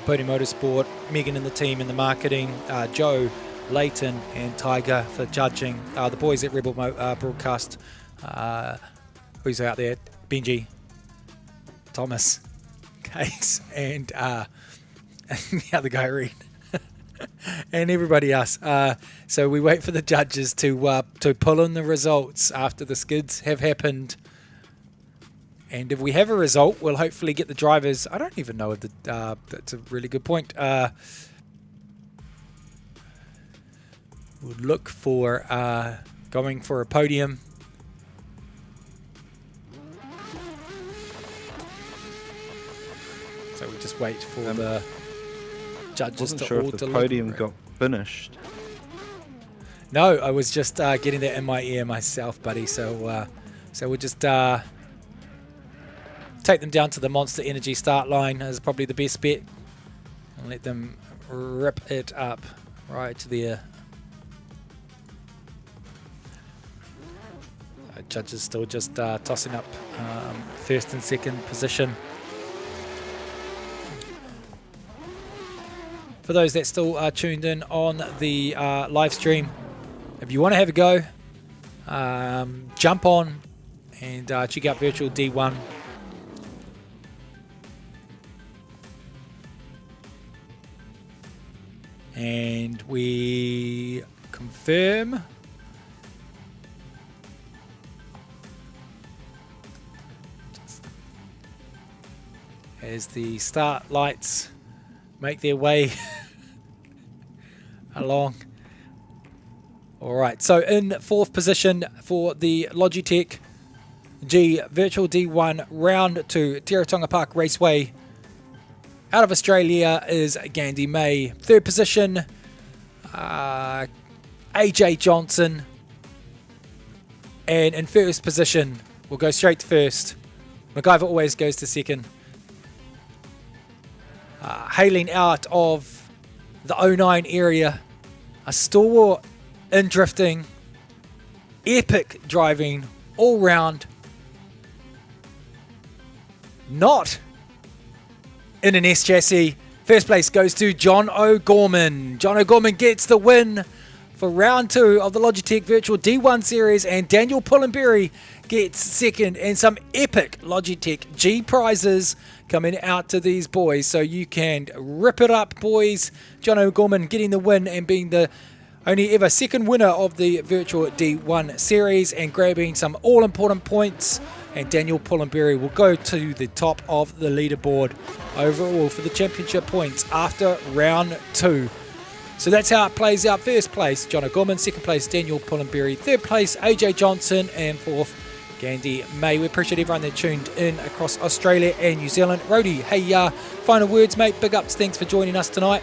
Bodie Motorsport, Megan and the team in the marketing, Joe, Leighton and Tiger for judging, the boys at Rebel Broadcast, who's out there, Benji, Thomas, Case, and the other guy, Reed, and everybody else. So we wait for the judges to pull in the results after the skids have happened. And if we have a result, we'll hopefully get the drivers. I don't even know if that's a really good point. We'll look for going for a podium. So we just wait for the judges to sure all if the deliberate. podium got finished. No, I was just getting that in my ear myself, buddy. So we'll just take them down to the Monster Energy start line as probably the best bet, and let them rip it up right there. Judges still just tossing up first and second position. For those that still are tuned in on the live stream, if you want to have a go, jump on and check out Virtual D1. And we confirm as the start lights make their way along. All right, so in fourth position for the Logitech G Virtual D1 Round 2 Teretonga Park Raceway out of Australia is Gandhi May. Third position, AJ Johnson. And in first position, we'll go straight to first. MacGyver always goes to second. Hailing out of the 09 area, a stalwart in drifting, epic driving all round, not in an S chassis. First place goes to John O'Gorman. John O'Gorman gets the win for round 2 of the Logitech Virtual D1 Series, and Daniel Pullenberry gets second, and some epic Logitech G prizes coming out to these boys. So you can rip it up, boys. John O'Gorman getting the win and being the only ever second winner of the Virtual D1 Series and grabbing some all-important points. And Daniel Pullenberry will go to the top of the leaderboard overall for the championship points after round 2. So that's how it plays out. First place, John O'Gorman. Second place, Daniel Pullenberry. Third place, AJ Johnson. And fourth, Gandhi May. We appreciate everyone that tuned in across Australia and New Zealand. Rhodey, hey, final words, mate. Big ups. Thanks for joining us tonight.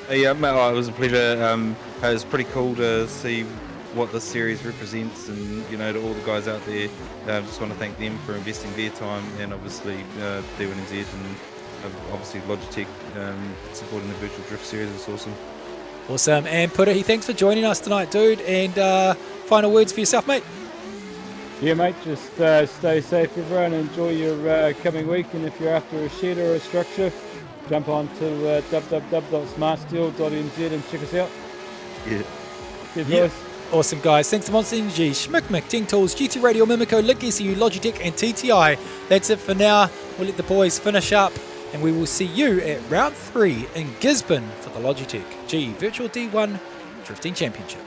Yeah, mate, it was a pleasure. It was pretty cool to see what this series represents, and to all the guys out there, just want to thank them for investing their time, and obviously D1NZ and obviously Logitech supporting the virtual drift series. It's awesome. And Pudahi, thanks for joining us tonight, dude. And final words for yourself, mate. Yeah, mate, just stay safe, everyone. Enjoy your coming week, and if you're after a shed or a structure, jump on to www.smartsteel.nz and check us out. Cheers, guys. Awesome, guys. Thanks to Monster Energy, Schmickmack, Ting Tools, GT Radio, Mimico, Link ECU, Logitech, and TTI. That's it for now. We'll let the boys finish up, and we will see you at round 3 in Gisborne for the Logitech G Virtual D1 Drifting Championship.